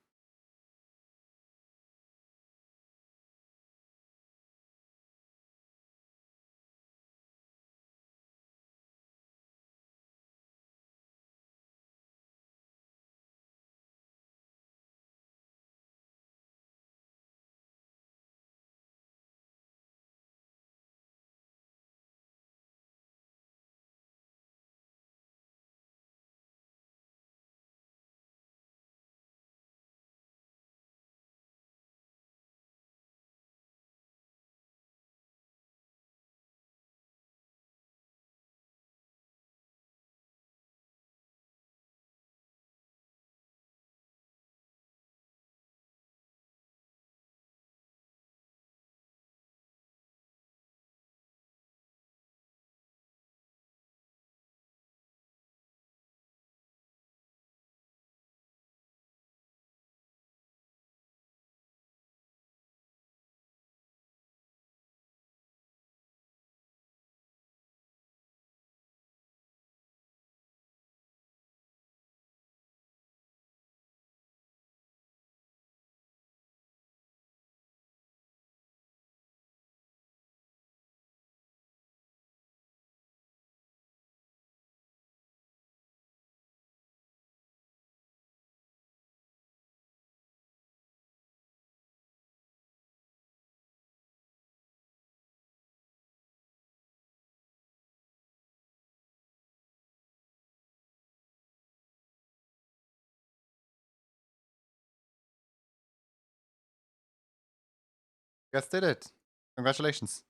You guys did it. Congratulations.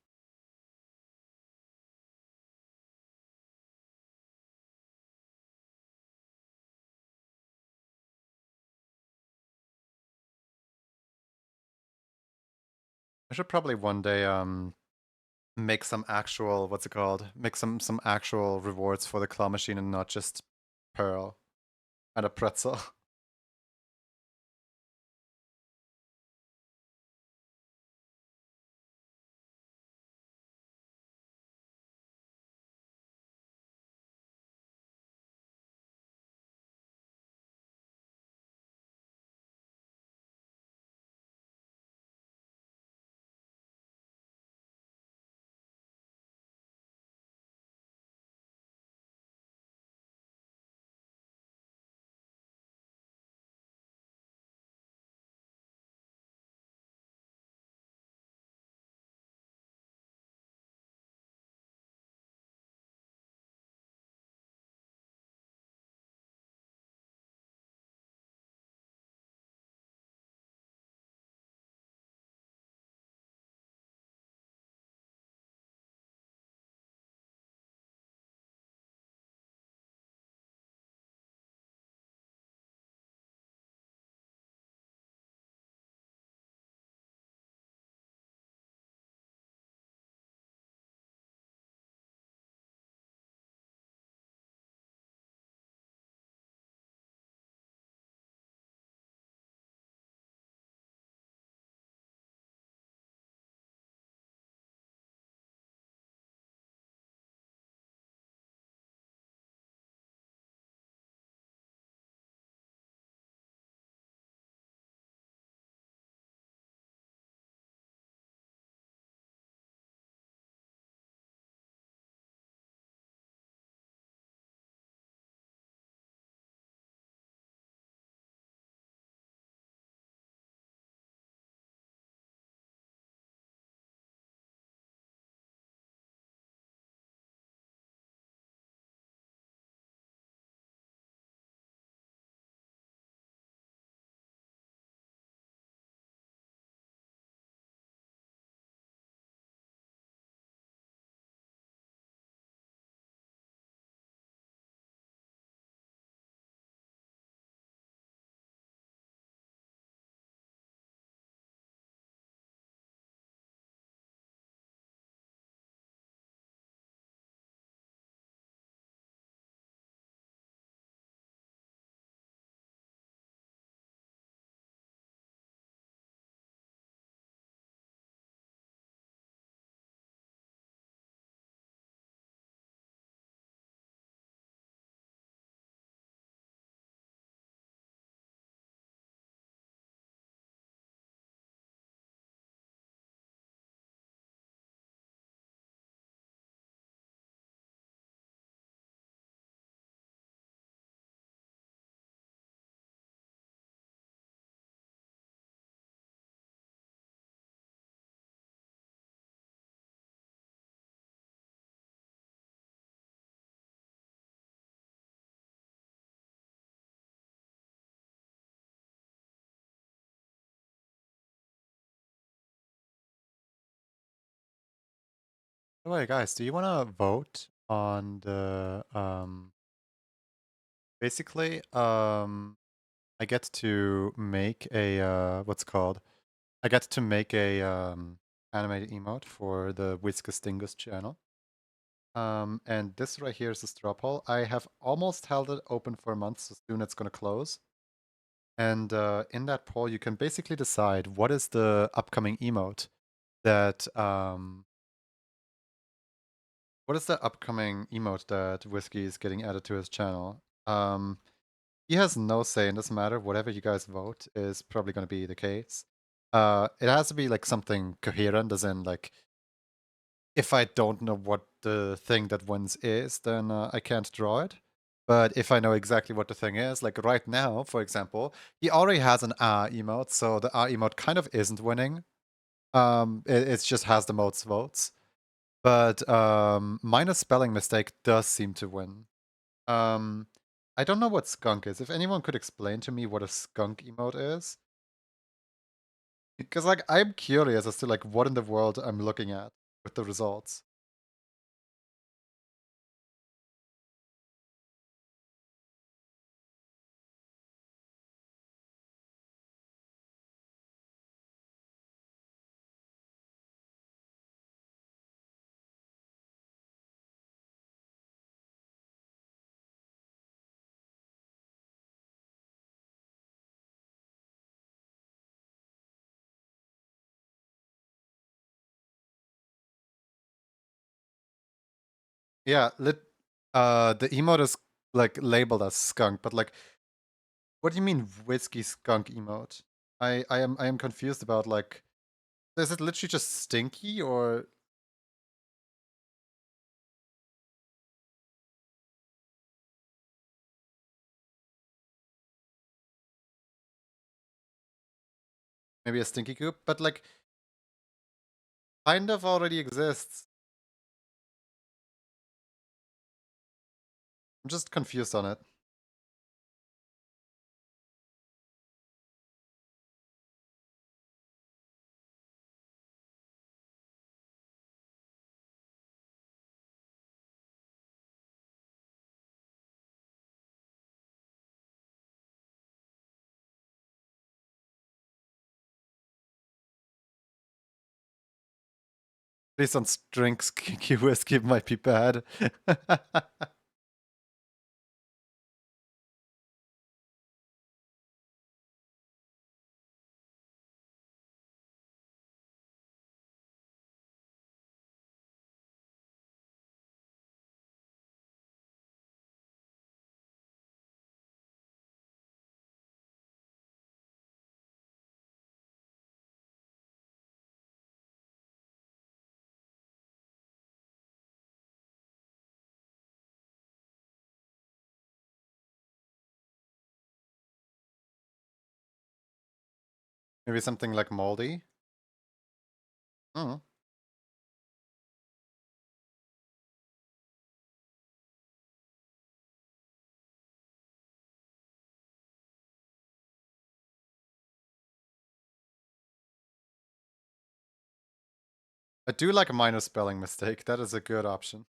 I should probably one day make some actual, what's it called? Make some actual rewards for the claw machine and not just pearl and a pretzel. the way, guys, do you want to vote on the basically I get to make a what's it called? I get to make a animated emote for the Whiskas Dingus channel. And this right here is the straw poll. I have almost held it open for a month, so soon it's going to close. And in that poll, you can basically decide what is the upcoming emote that what is the upcoming emote that Whiskey is getting added to his channel. He has no say. It doesn't matter. Whatever you guys vote is probably going to be the case. It has to be like something coherent, as in like if I don't know what the thing that wins is, then I can't draw it. But if I know exactly what the thing is, like right now, for example, he already has an R emote, so the R emote kind of isn't winning. It just has the most votes. But minus spelling mistake does seem to win. I don't know what skunk is. If anyone could explain to me what a skunk emote is. Because like I'm curious as to like what in the world I'm looking at with the results. Yeah, the emote is like labeled as skunk, but like what do you mean whiskey skunk emote? I am confused about like is it literally just stinky or maybe a stinky goop? But like kind of already exists. I'm just confused on it. Please don't drink stinky whiskey, it might be bad. Maybe something like moldy. Mm. I do like a minor spelling mistake. That is a good option.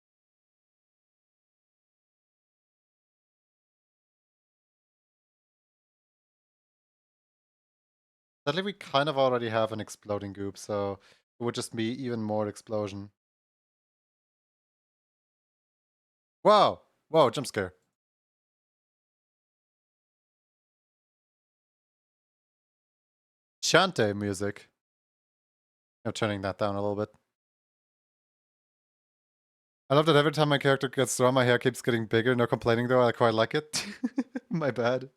Sadly, we kind of already have an exploding goop, so it would just be even more explosion. Wow! Whoa, jump scare. Chante music. I'm turning that down a little bit. I love that every time my character gets drawn, my hair keeps getting bigger. No complaining though, I quite like it. My bad.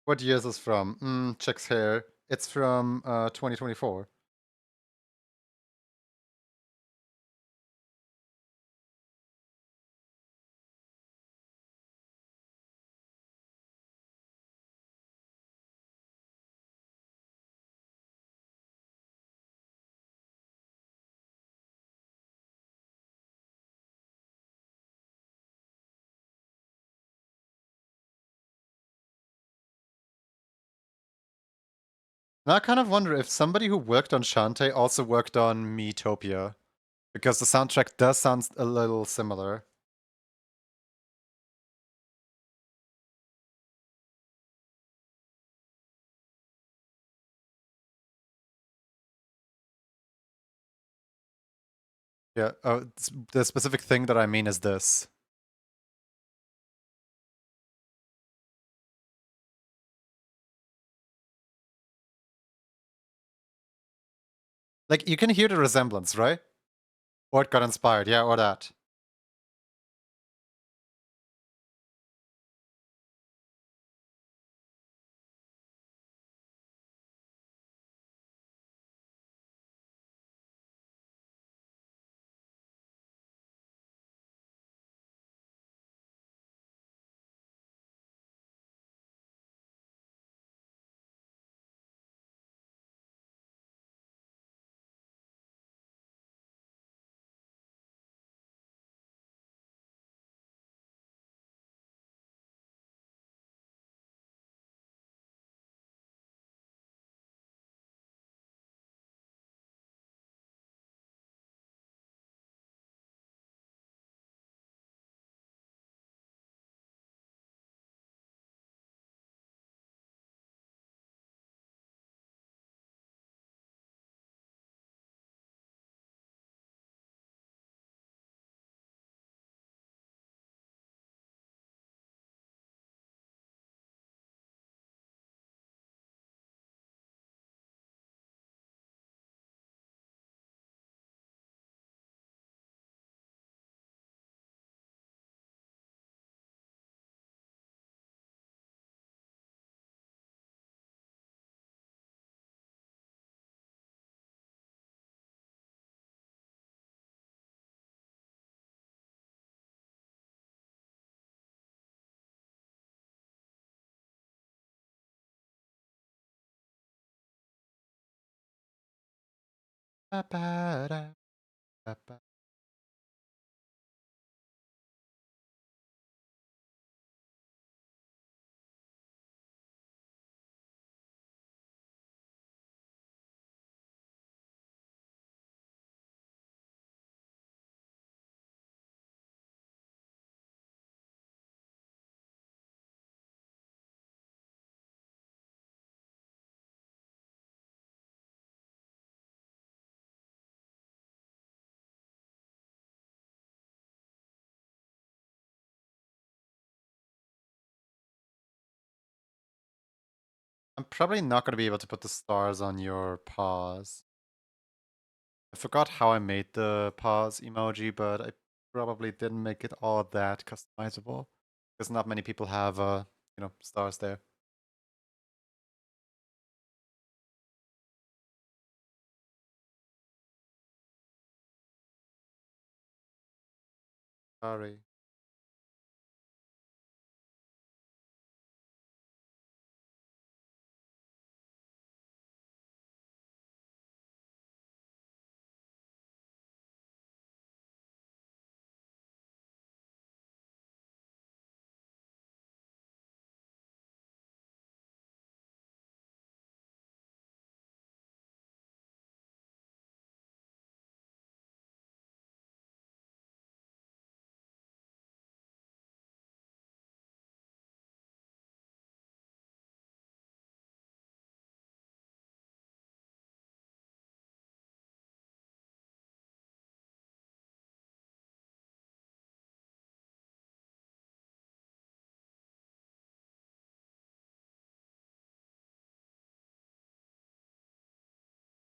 What year is this from? Chick's hair. It's from 2024. Now I kind of wonder if somebody who worked on Shantae also worked on Miitopia, because the soundtrack does sound a little similar. Yeah, the specific thing that I mean is this. Like, you can hear the resemblance, right? Or it got inspired, yeah, or that. Ba-ba-da-ba-ba. I'm probably not going to be able to put the stars on your paws. I forgot how I made the pause emoji, but I probably didn't make it all that customizable because not many people have, stars there. Sorry.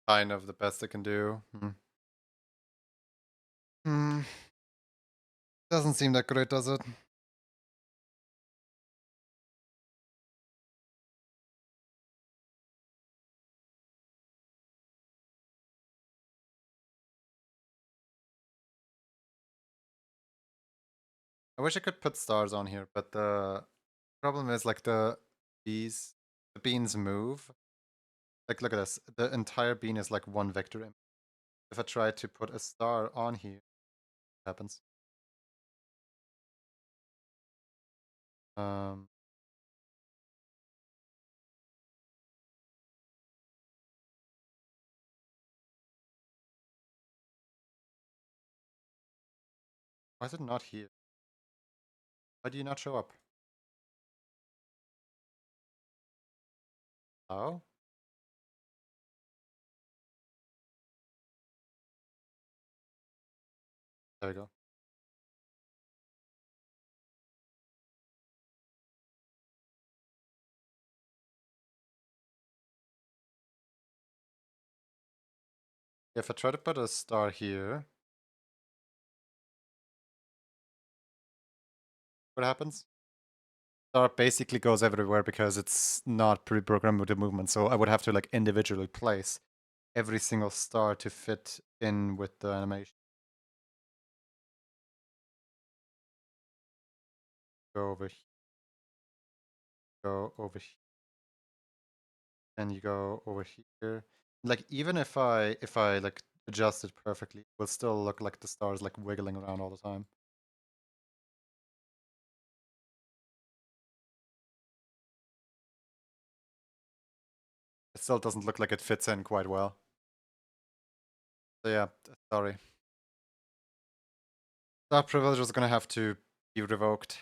Kind of the best I can do. Hmm. Doesn't seem that great, does it? I wish I could put stars on here, but the problem is like the beans move. Like, look at this. The entire bean is like one vector image. If I try to put a star on here, what happens? Um, Why is it not here? Why do you not show up? Oh? There we go. If I try to put a star here, what happens? Star basically goes everywhere because it's not pre-programmed with the movement, so I would have to like individually place every single star to fit in with the animation. Go over here, go over here, then you go over here. Like even if I like adjust it perfectly, it will still look like the stars like wiggling around all the time. It still doesn't look like it fits in quite well. So yeah, sorry. That privilege is gonna have to be revoked.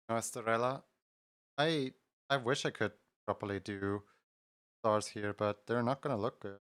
No, Estarella. I I wish I could properly do stars here, but they're not gonna look good.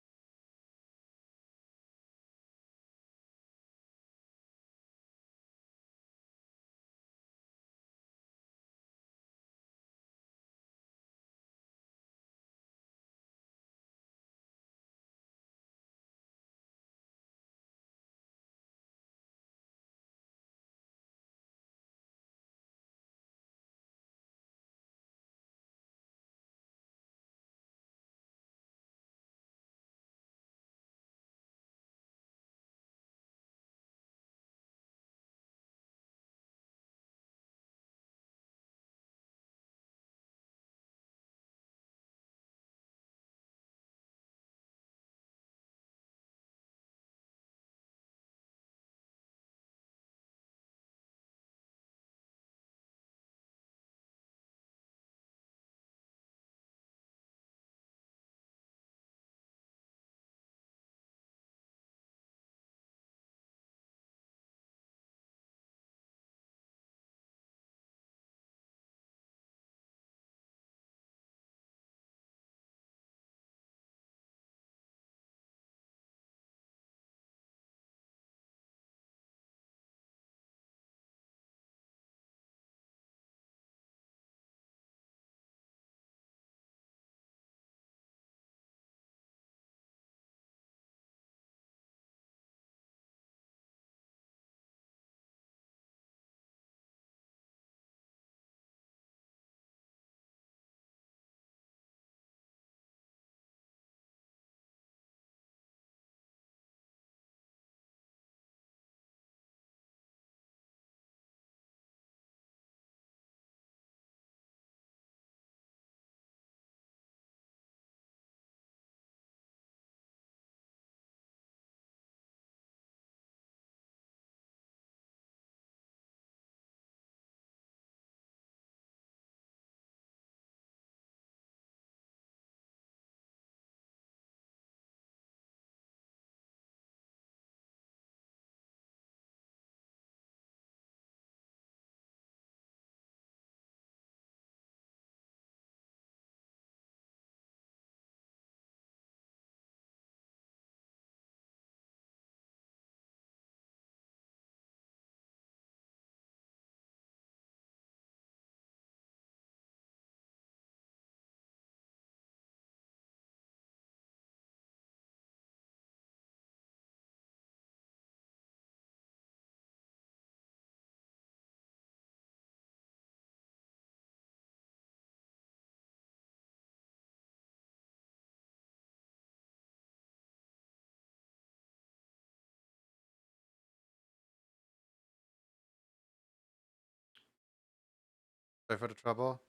Sorry for the trouble.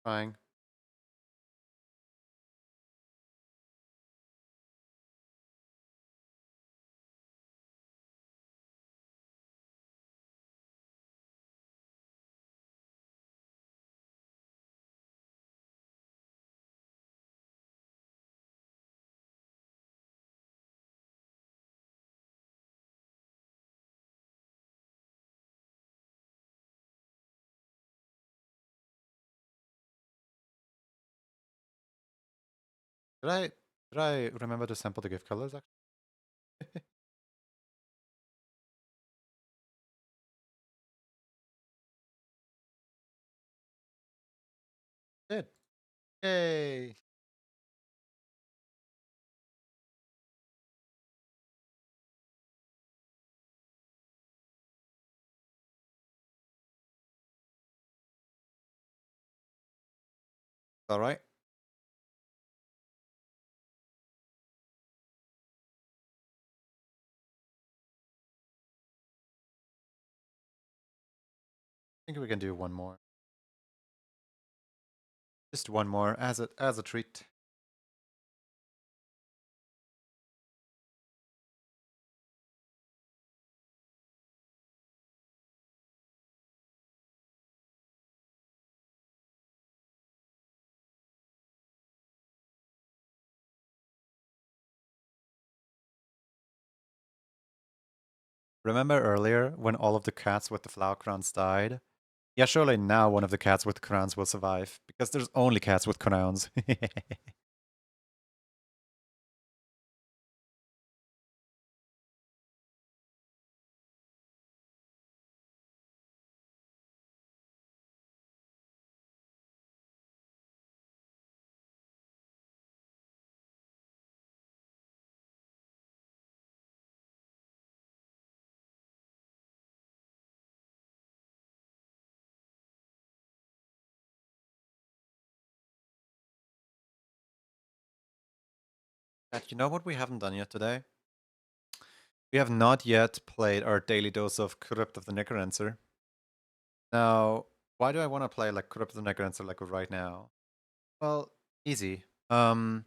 Trying. Did I remember to sample the gift colors actually? Did. Yay! All right. I think we can do one more. Just one more as a treat. Remember earlier when all of the cats with the flower crowns died? Yeah, surely now one of the cats with the crowns will survive, because there's only cats with crowns. And you know what we haven't done yet today? We have not yet played our daily dose of Crypt of the Necromancer. Now, why do I want to play like Crypt of the Necromancer like right now? Well, easy. For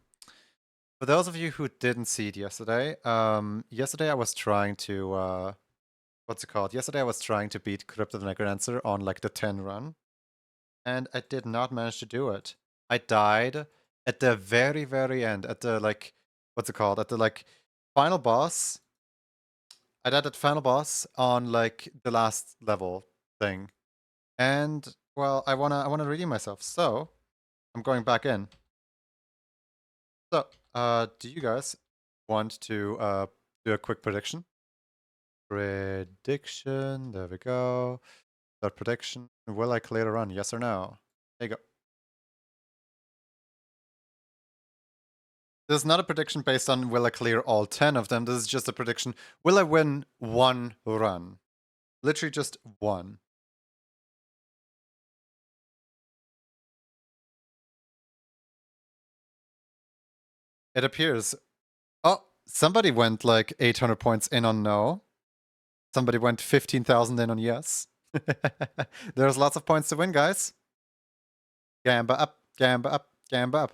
those of you who didn't see it yesterday, yesterday I was trying to what's it called? Yesterday I was trying to beat Crypt of the Necromancer on like the 10 run, and I did not manage to do it. I died at the very, very end, at the like what's it called? At the like final boss. I died at final boss on like the last level thing. And well, I wanna redeem myself, so I'm going back in. So, do you guys want to do a quick prediction? Prediction. There we go. Start prediction. Will I clear the run? Yes or no? There you go. This is not a prediction based on will I clear all 10 of them. This is just a prediction. Will I win one run? Literally just one. It appears. Oh, somebody went like 800 points in on no. Somebody went 15,000 in on yes. There's lots of points to win, guys. Gamba up, gamba up, gamba up.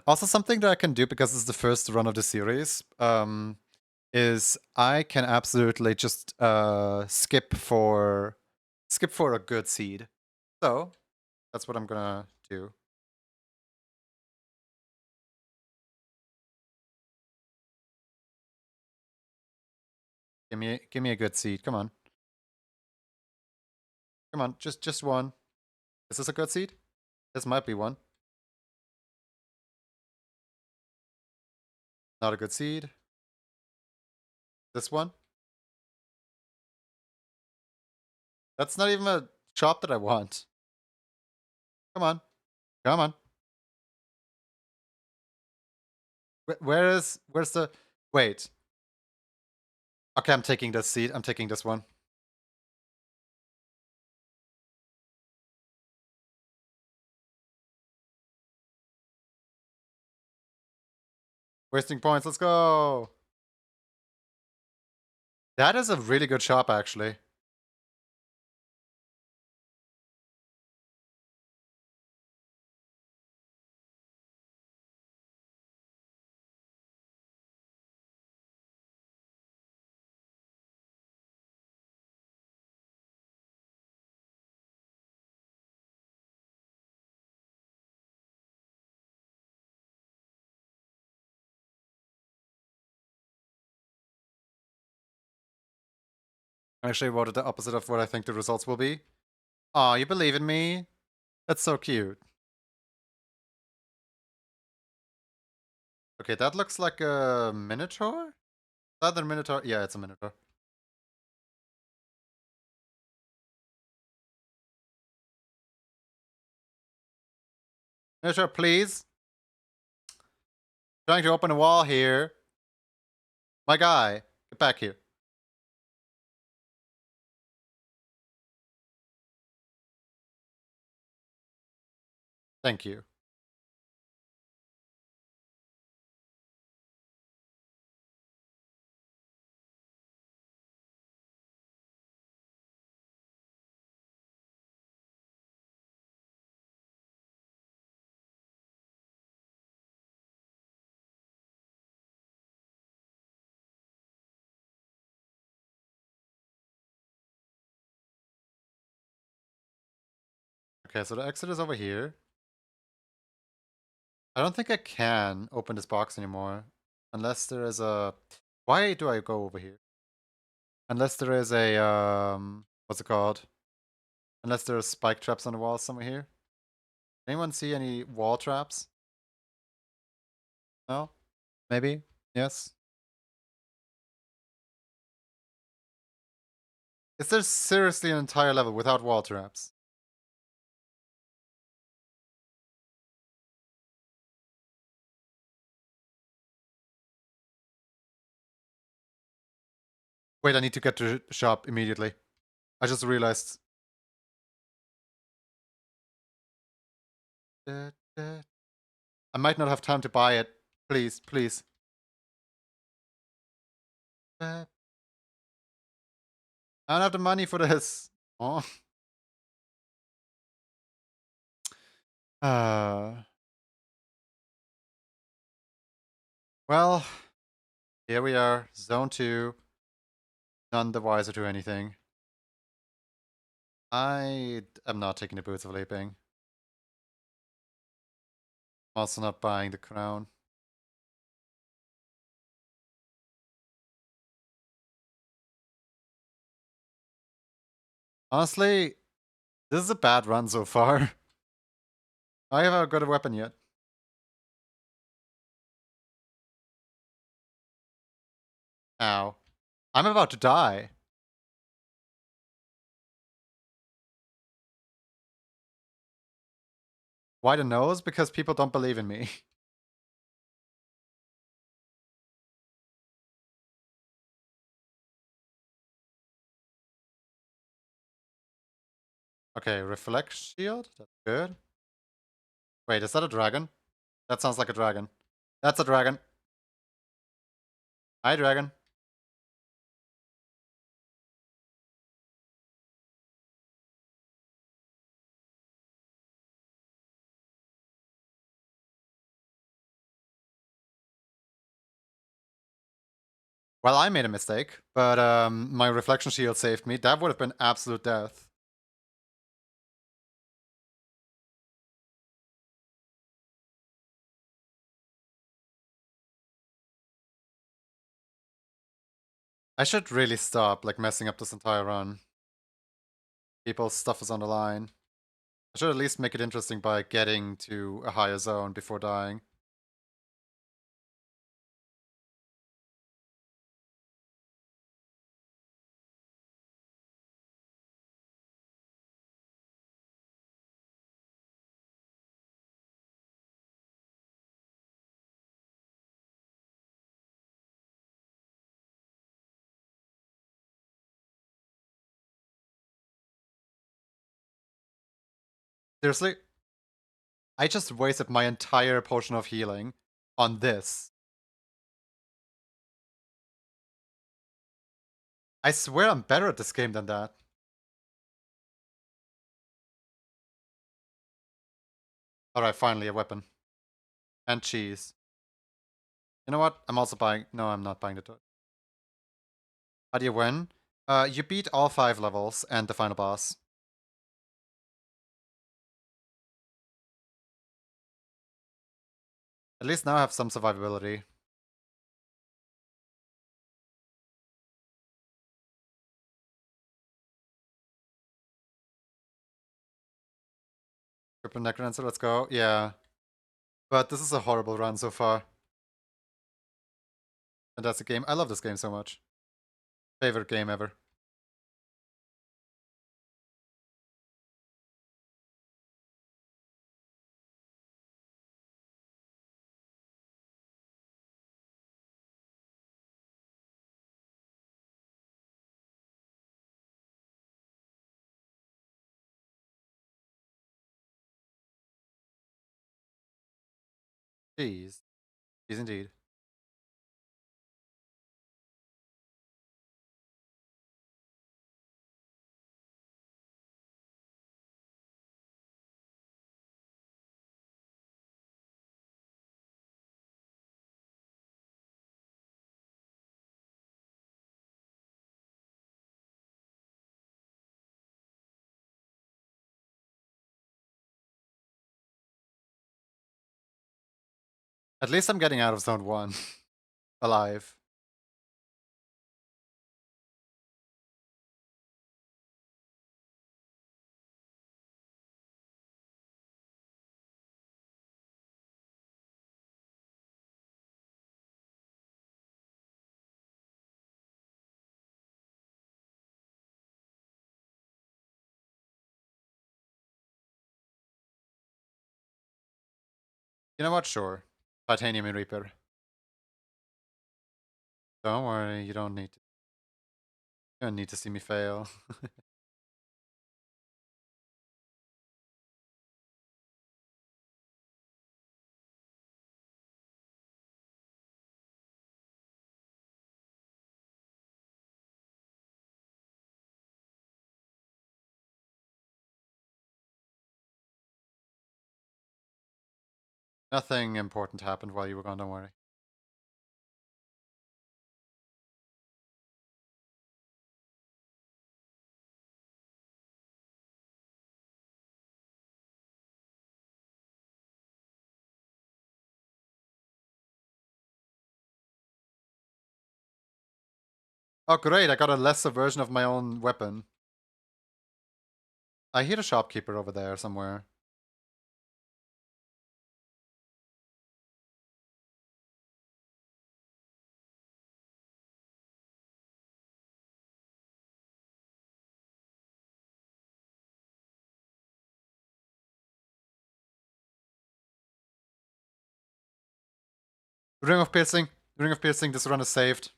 Also, something that I can do because this is the first run of the series, is I can absolutely just skip for a good seed. So that's what I'm gonna do. Give me a good seed. Come on. Come on, just one. Is this a good seed? This might be one. Not a good seed. This one? That's not even a shop that I want. Come on. Come on. Where's the... Wait. Okay, I'm taking this seed. I'm taking this one. Wasting points. Let's go. That is a really good shop, actually. I actually voted the opposite of what I think the results will be. Aw, you believe in me? That's so cute. Okay, that looks like a Minotaur? Is that a Minotaur? Yeah, it's a Minotaur. Minotaur, please. Trying to open a wall here. My guy, get back here. Thank you. Okay, so the exit is over here. I don't think I can open this box anymore. Unless there is a... Why do I go over here? Unless there is a, what's it called? Unless there are spike traps on the wall somewhere here. Anyone see any wall traps? No? Maybe? Yes? Is there seriously an entire level without wall traps? Wait, I need to get to the shop immediately. I just realized. I might not have time to buy it. Please, please. I don't have the money for this. Oh. Well, here we are. Zone 2. None the wiser to anything. I am not taking the Boots of Leaping. I'm also not buying the crown. Honestly, this is a bad run so far. I haven't got a weapon yet. Ow. I'm about to die. Why the nose? Because people don't believe in me. Okay, reflect shield. That's good. Wait, is that a dragon? That sounds like a dragon. That's a dragon. Hi, dragon. Well, I made a mistake, but my reflection shield saved me. That would have been absolute death. I should really stop like messing up this entire run. People's stuff is on the line. I should at least make it interesting by getting to a higher zone before dying. Seriously? I just wasted my entire potion of healing on this. I swear I'm better at this game than that. Alright, finally a weapon. And cheese. You know what? I'm also buying... No, I'm not buying the toy. How do you win? You beat all 5 levels and the final boss. At least now I have some survivability. Triple Necromancer, let's go. Yeah. But this is a horrible run so far. Fantastic game. I love this game so much. Favorite game ever. Jeez. Jeez indeed. At least I'm getting out of zone 1. Alive. You know what? Sure. Titanium Reaper. Don't worry, you don't need to. You don't need to see me fail. Nothing important happened while you were gone, don't worry. Oh great, I got a lesser version of my own weapon. I hear a shopkeeper over there somewhere. Ring of Piercing. Ring of Piercing, this run is saved.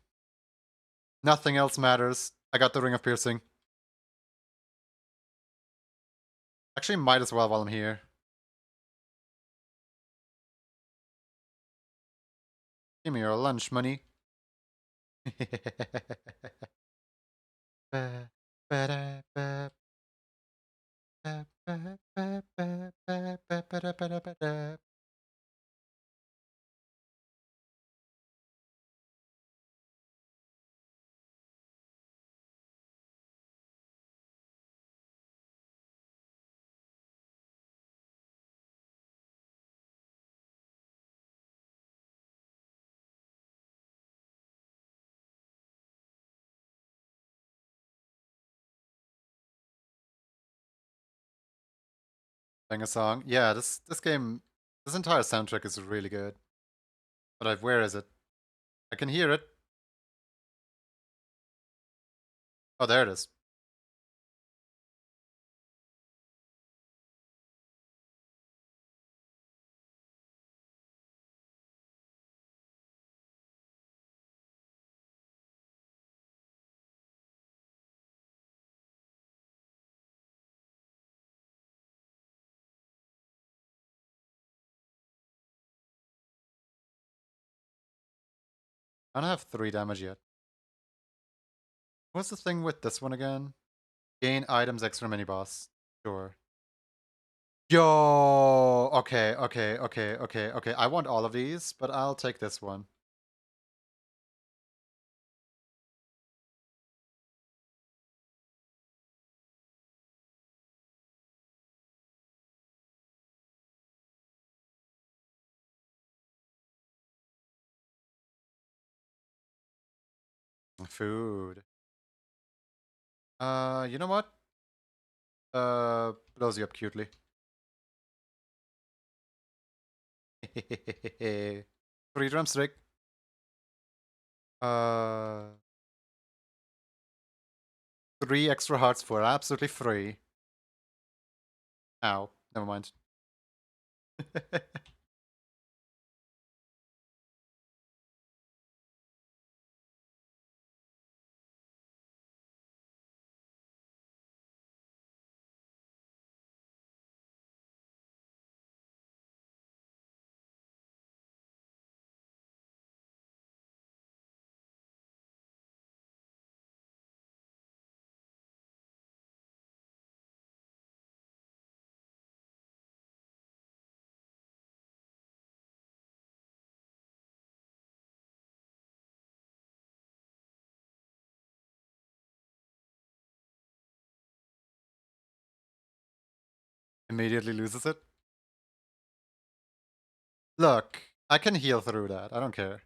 Nothing else matters. I got the Ring of Piercing. Actually, might as well while I'm here. Give me your lunch money. Sing a song. Yeah, this game, this entire soundtrack is really good. But where is it? I can hear it. Oh, there it is. I don't have 3 damage yet. What's the thing with this one again? Gain items extra mini boss. Sure. Yo! Okay. I want all of these, but I'll take this one. Food. You know what? Blows you up cutely. Free drumstick. 3 extra hearts for absolutely free. Ow, never mind. Immediately loses it. Look, I can heal through that. I don't care.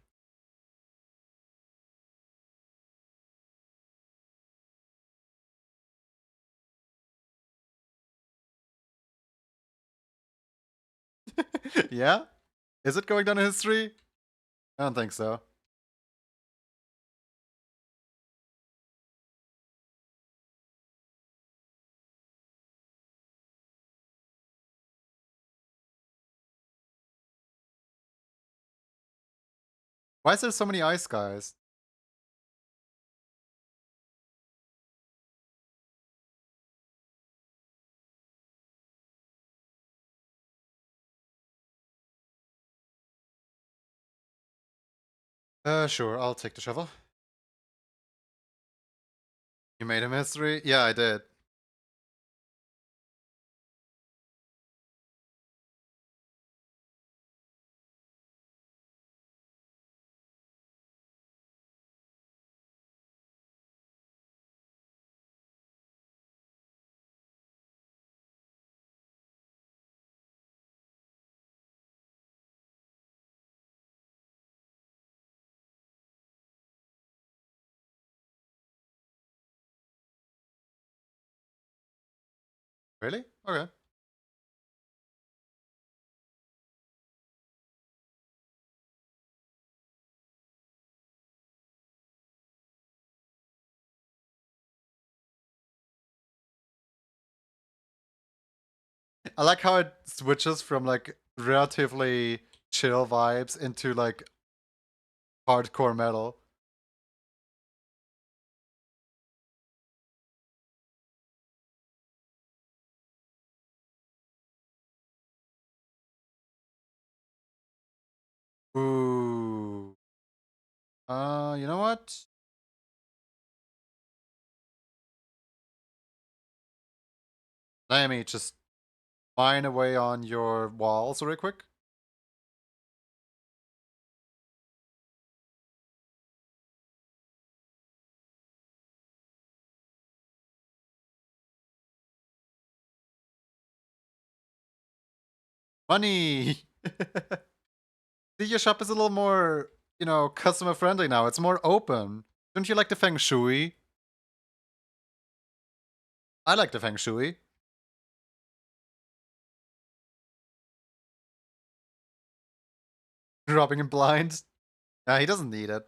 Yeah? Is it going down in history? I don't think so. Why is there so many ice guys? Sure, I'll take the shovel. You made him history? Yeah, I did. Really? Okay. I like how it switches from like relatively chill vibes into like hardcore metal. Ooh. You know what? Let me just mine away on your walls real quick. Money! See, your shop is a little more, customer friendly now. It's more open. Don't you like the feng shui? I like the feng shui. Dropping him blind. Nah, he doesn't need it.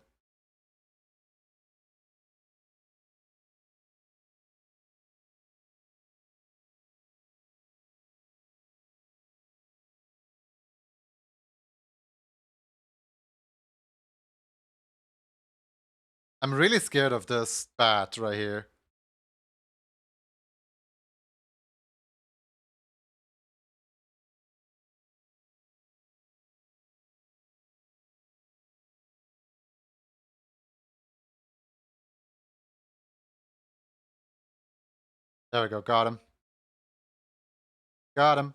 I'm really scared of this bat right here. There we go. Got him. Got him.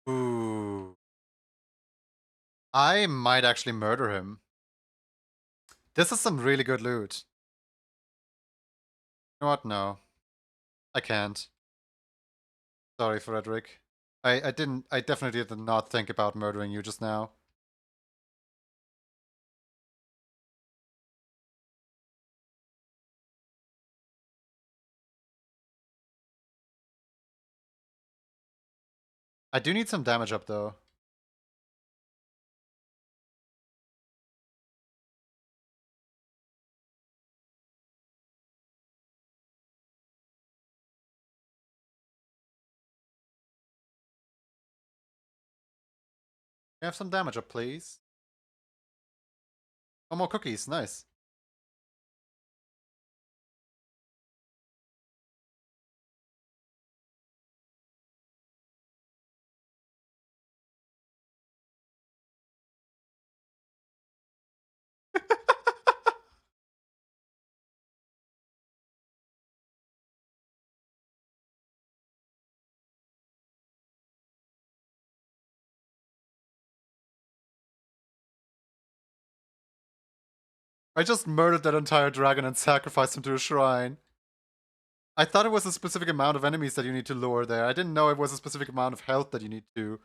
Ooh. I might actually murder him. This is some really good loot. You know what? No. I can't. Sorry, Frederick. I definitely did not think about murdering you just now. I do need some damage up though. Can I have some damage up, please? Oh, more cookies. Nice. I just murdered that entire dragon and sacrificed him to a shrine. I thought it was a specific amount of enemies that you need to lure there. I didn't know it was a specific amount of health that you need to.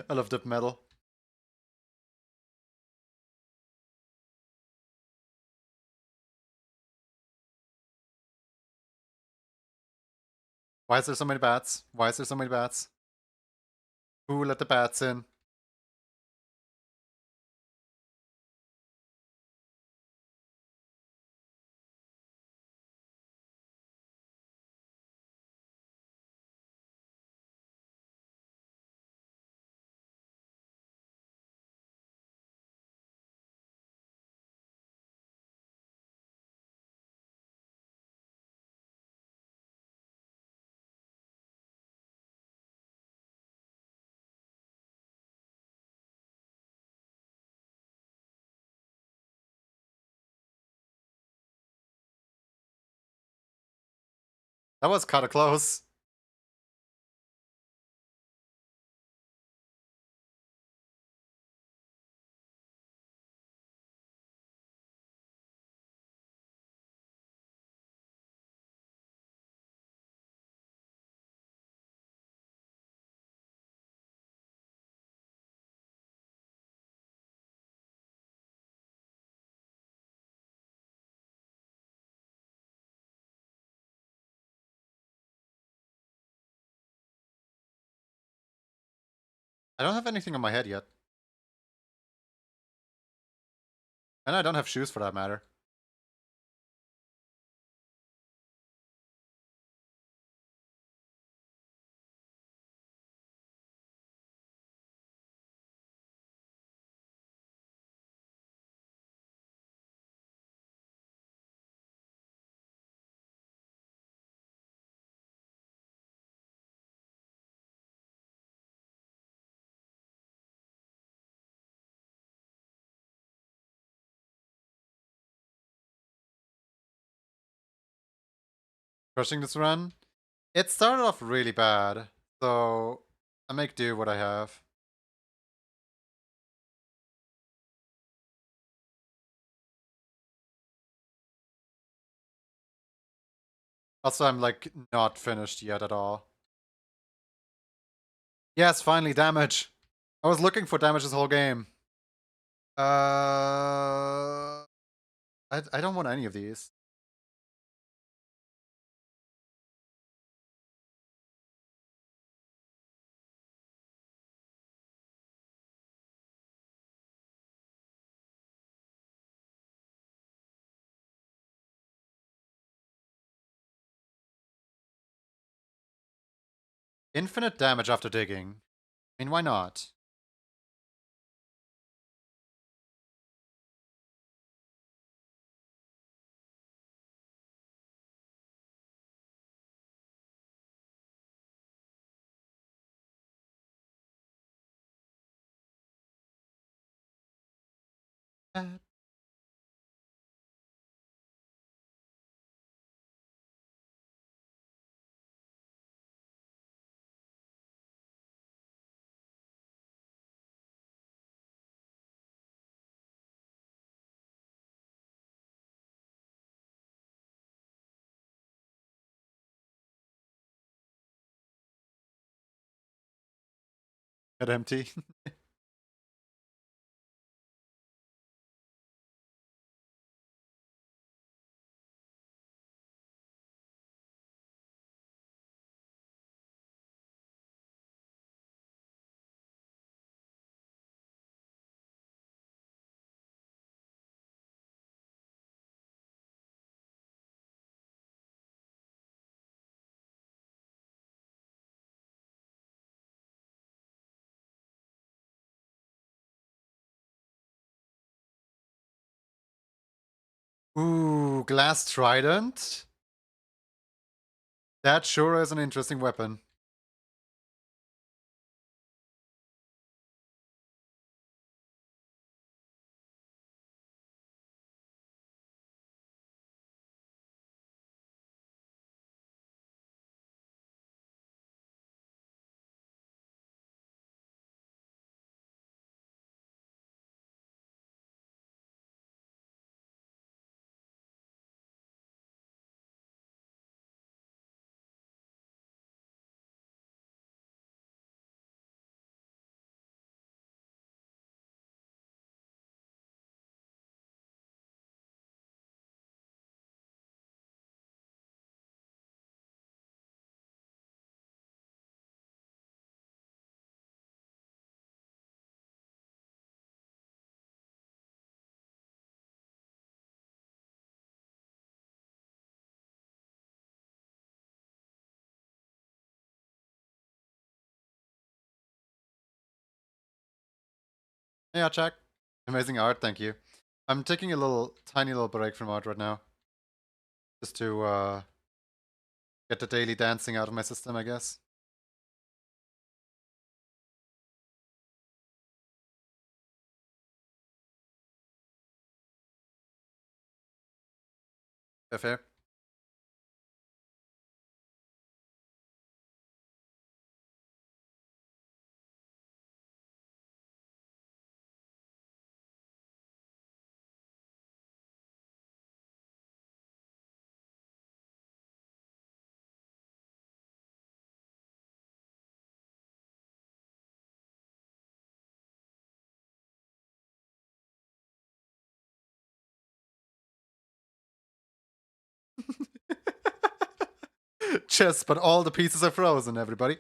I love dip metal. Why is there so many bats? Why is there so many bats? Who let the bats in? That was kinda close. I don't have anything on my head yet. And I don't have shoes for that matter. Crushing this run? It started off really bad, so I make do what I have. Also, I'm like not finished yet at all. Yes, finally damage. I was looking for damage this whole game. I don't want any of these. Infinite damage after digging. I mean, why not? At empty. Ooh, glass trident. That sure is an interesting weapon. Yeah, check. Amazing art, thank you. I'm taking a tiny little break from art right now. Just to get the daily dancing out of my system, I guess. Fair. Chess, but all the pieces are frozen, everybody.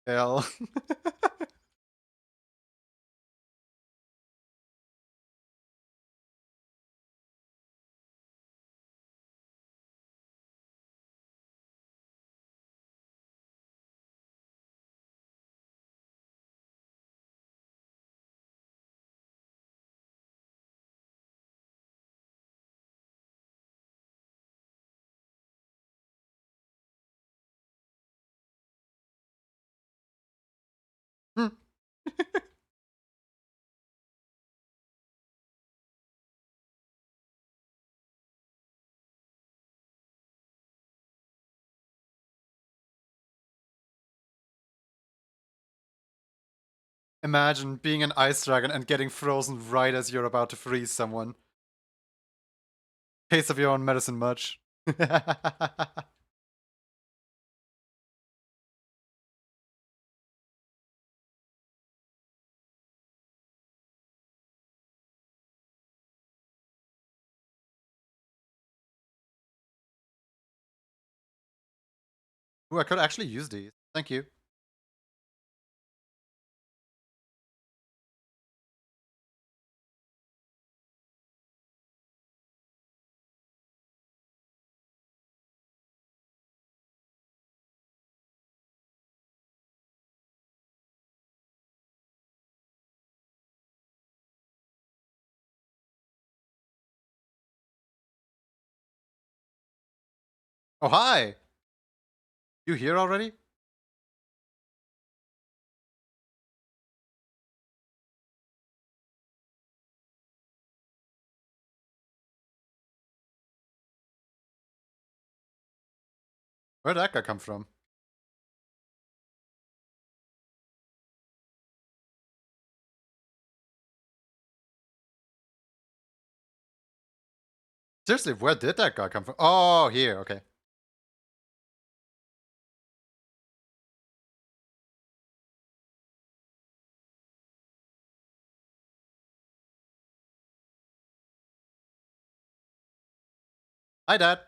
Hell. Hmm. Imagine being an ice dragon and getting frozen right as you're about to freeze someone. Taste of your own medicine much. Ooh, I could actually use these. Thank you. Oh, hi! You here already? Where'd that guy come from? Seriously, where did that guy come from? Oh, here, okay. Hi, Dad.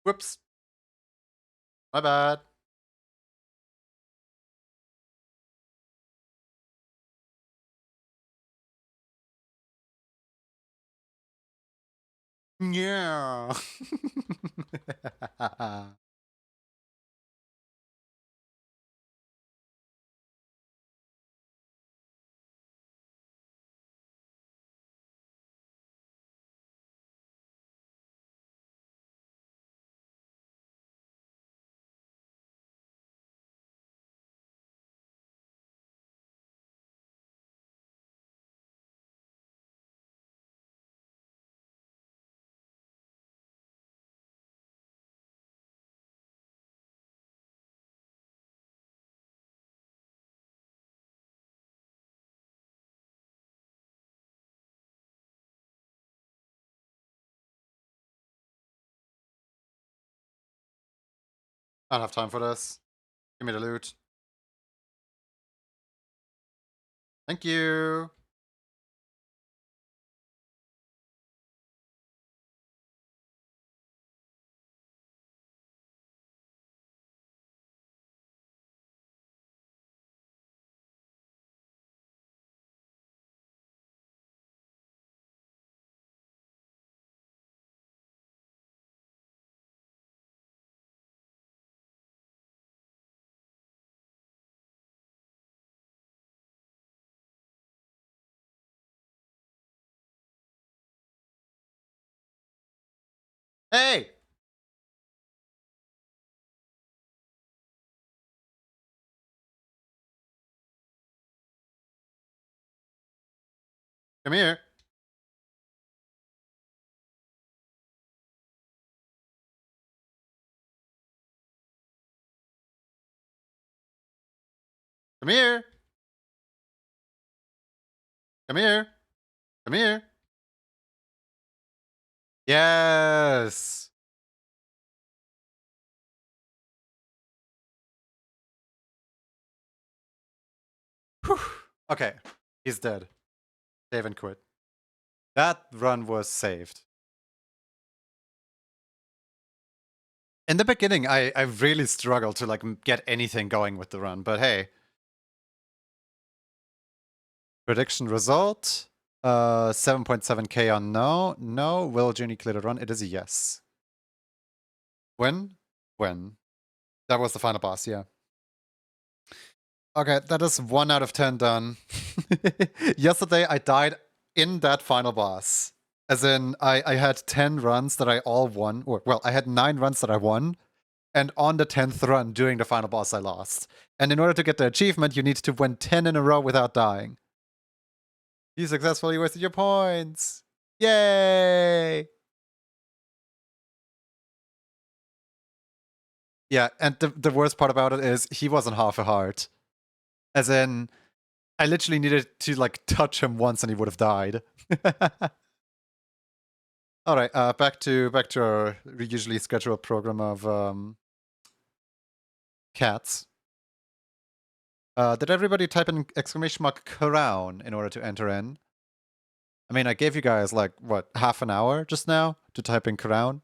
Whoops. My bad. Yeah. I don't have time for this. Give me the loot. Thank you. Hey! Come here. Come here. Come here. Come here. Yes. Whew. Okay. He's dead. Save and quit. That run was saved. In the beginning, I really struggled to like get anything going with the run, but hey. Prediction result. 7.7k on no. No. Will Junie clear the run? It is a yes. When? When? That was the final boss, yeah. Okay, that is 1 out of 10 done. Yesterday I died in that final boss. As in, I had 10 runs that I all won. Or, well, I had 9 runs that I won. And on the 10th run, during the final boss, I lost. And in order to get the achievement, you need to win 10 in a row without dying. You successfully wasted your points. Yay! Yeah, and the worst part about it is he wasn't half a heart. As in, I literally needed to like touch him once and he would have died. All right, back to our usually scheduled program of cats. Did everybody type in exclamation mark crown in order to enter in? I mean, I gave you guys like what, half an hour just now to type in crown.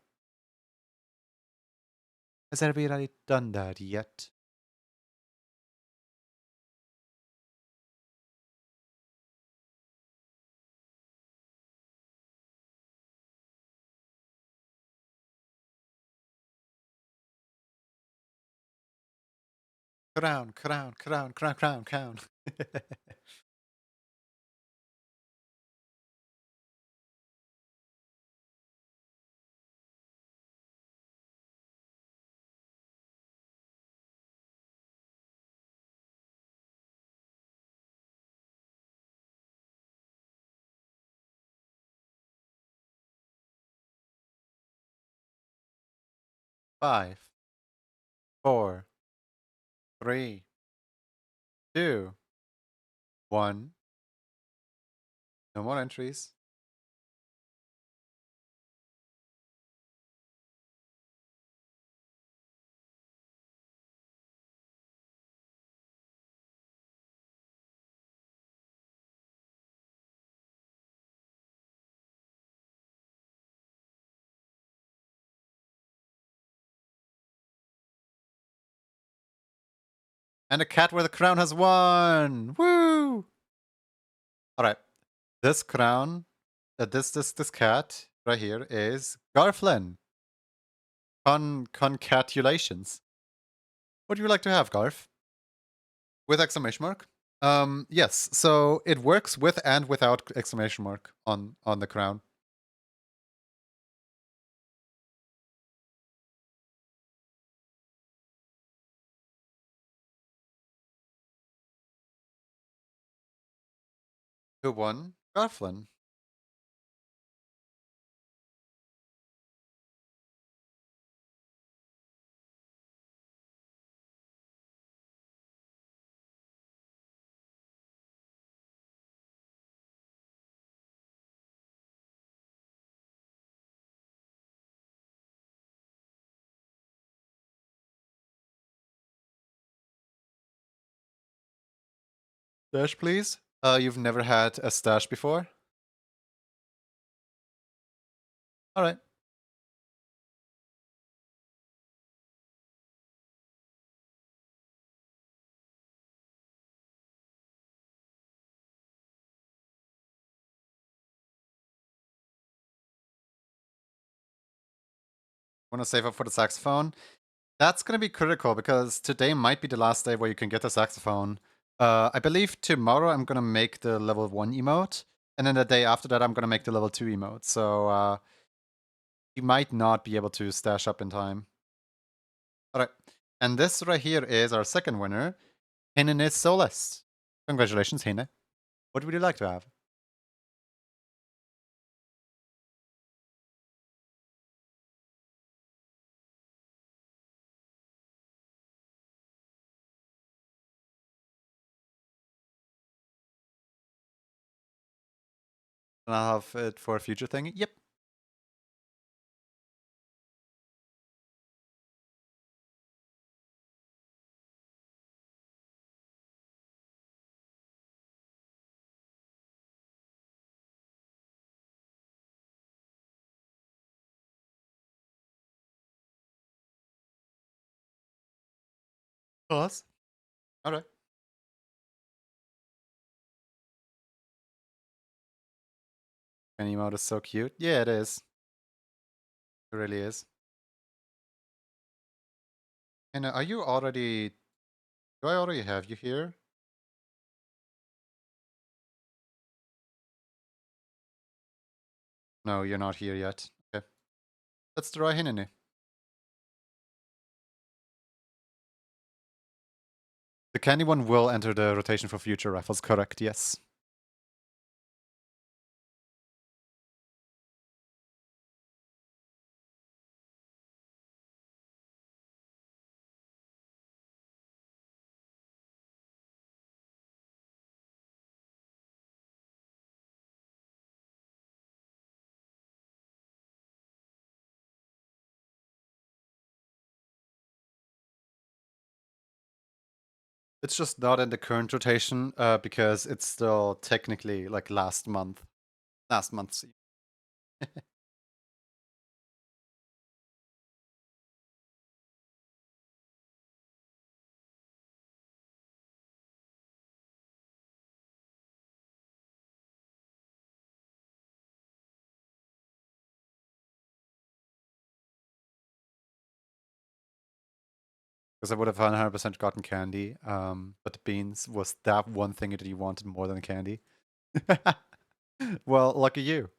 Has anybody done that yet? Crown, crown, crown, crown, crown, crown. Five, four, three, two, one. No more entries. And a cat with a crown has won! Woo! Alright. This crown, this cat right here is Garflin. Concatulations. What do you like to have, Garf? With exclamation mark? Yes. So it works with and without exclamation mark on the crown. Who won? Garflin. Stash, please. You've never had a stash before? Alright. Want to save up for the saxophone? That's going to be critical because today might be the last day where you can get the saxophone. I believe tomorrow I'm going to make the level 1 emote, and then the day after that I'm going to make the level 2 emote. So you might not be able to stash up in time. Alright. And this right here is our second winner, Hinen is Solist. Congratulations, Hine. What would you like to have? And I'll have it for a future thing? Yep. Pause. Alright. An emote is so cute. Yeah, it is. It really is. And are you already... Do I already have you here? No, you're not here yet. Okay. Let's try Hinene. The candy one will enter the rotation for future raffles, correct, yes. It's just not in the current rotation because it's still technically like last month. Last month's. Because I would have 100% gotten candy. But the beans was that one thing that you wanted more than candy. Well, lucky you.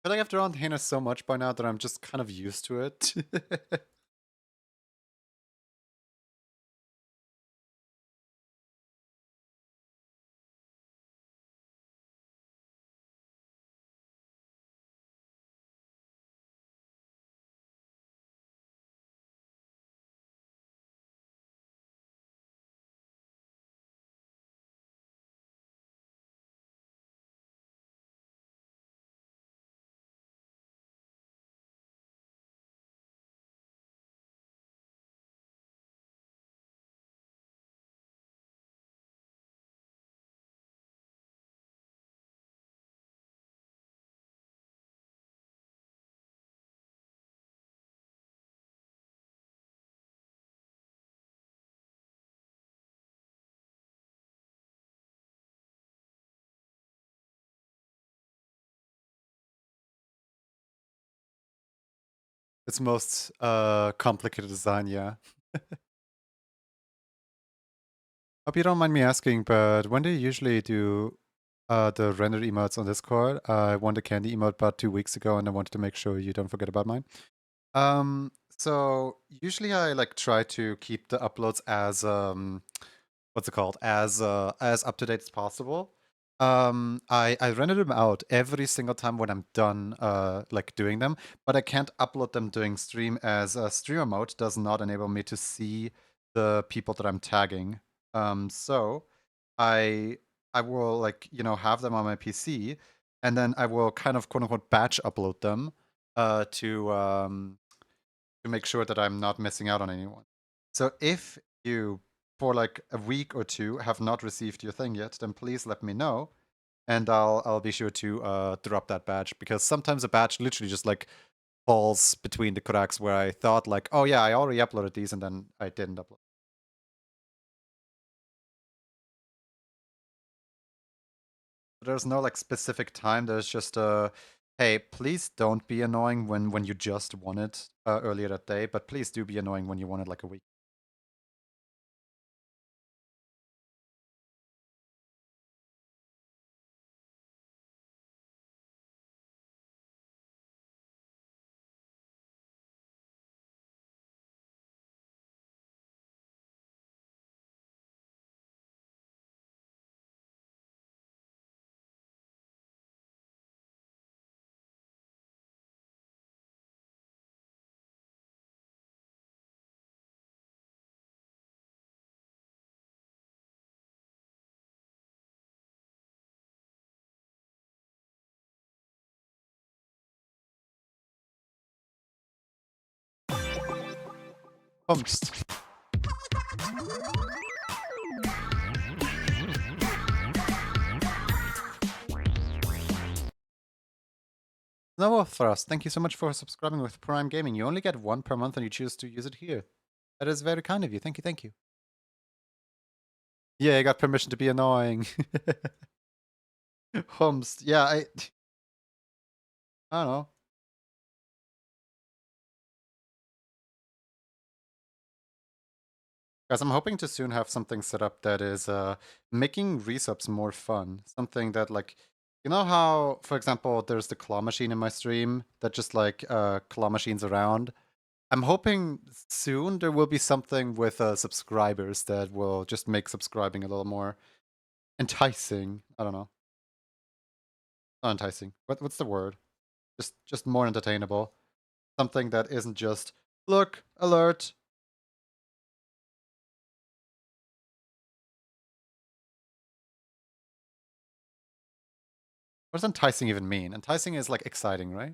I feel like I've drawn Hannah so much by now that I'm just kind of used to it. Its most complicated design, yeah. Hope you don't mind me asking, but when do you usually do the rendered emotes on Discord? I won the candy emote about 2 weeks ago, and I wanted to make sure you don't forget about mine. So usually I like try to keep the uploads as what's it called? As up to date as possible. I render them out every single time when I'm done like doing them, but I can't upload them during stream as streamer mode does not enable me to see the people that I'm tagging. So I will like have them on my PC, and then I will kind of quote unquote batch upload them to make sure that I'm not missing out on anyone. So if you, for like a week or two, have not received your thing yet, then please let me know, and I'll be sure to drop that badge, because sometimes a badge literally just like falls between the cracks where I thought like, oh yeah, I already uploaded these, and then I didn't upload. There's no like specific time. There's just hey, please don't be annoying when you just won it earlier that day, but please do be annoying when you won it like a week. Humst. No, Thrust, thank you so much for subscribing with Prime Gaming. You only get one per month and you choose to use it here. That is very kind of you. Thank you, thank you. Yeah, I got permission to be annoying. Humst. Yeah, I don't know. Guys, I'm hoping to soon have something set up that is making resubs more fun. Something that like, you know how, for example, there's the claw machine in my stream that just like claw machines around. I'm hoping soon there will be something with subscribers that will just make subscribing a little more enticing. I don't know. Not enticing. What's the word? Just more entertainable. Something that isn't just look, alert. What does enticing even mean? Enticing is like exciting, right?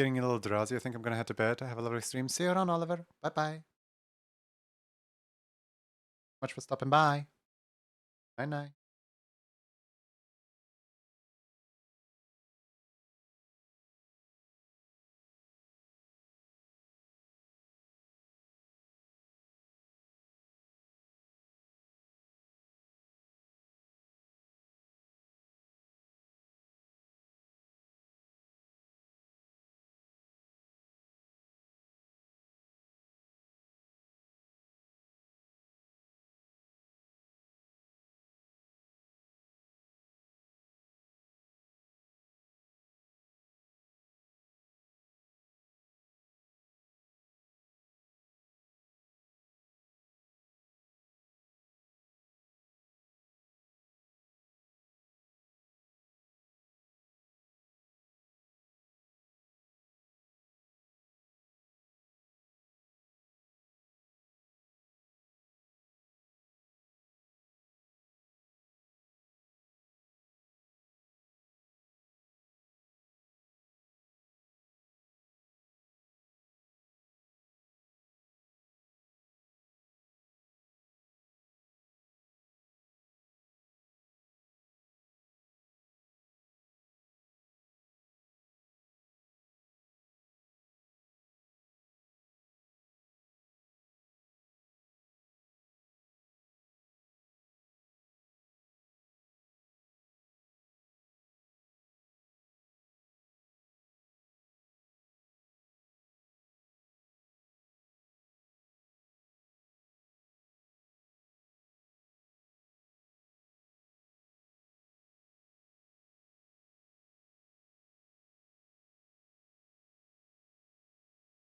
getting a little drowsy. I think I'm gonna head to bed. Have a lovely stream. See you around, Oliver. Bye bye. Much for stopping by. Bye night.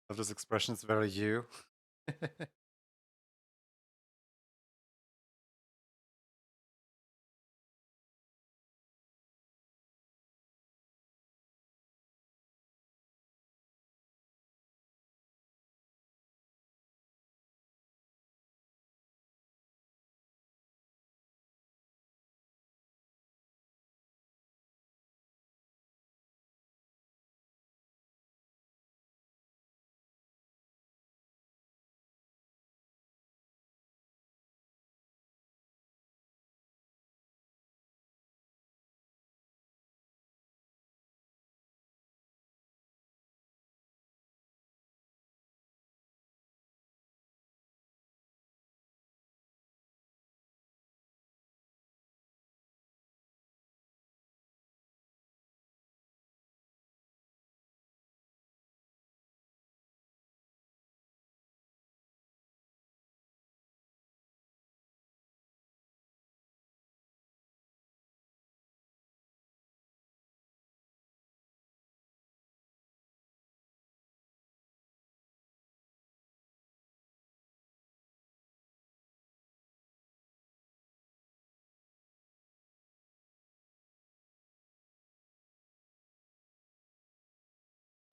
Love this expression. It's very you.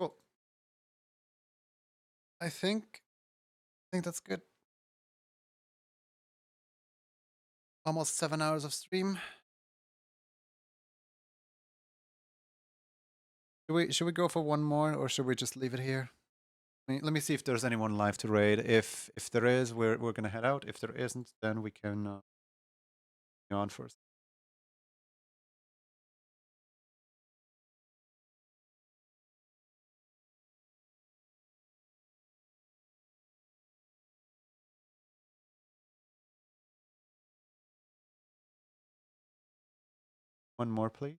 Cool. I think that's good. Almost 7 hours of stream. Should we go for one more, or should we just leave it here? Let me see if there's anyone live to raid. If there is, we're gonna head out. If there isn't, then we can go on first. One more, please.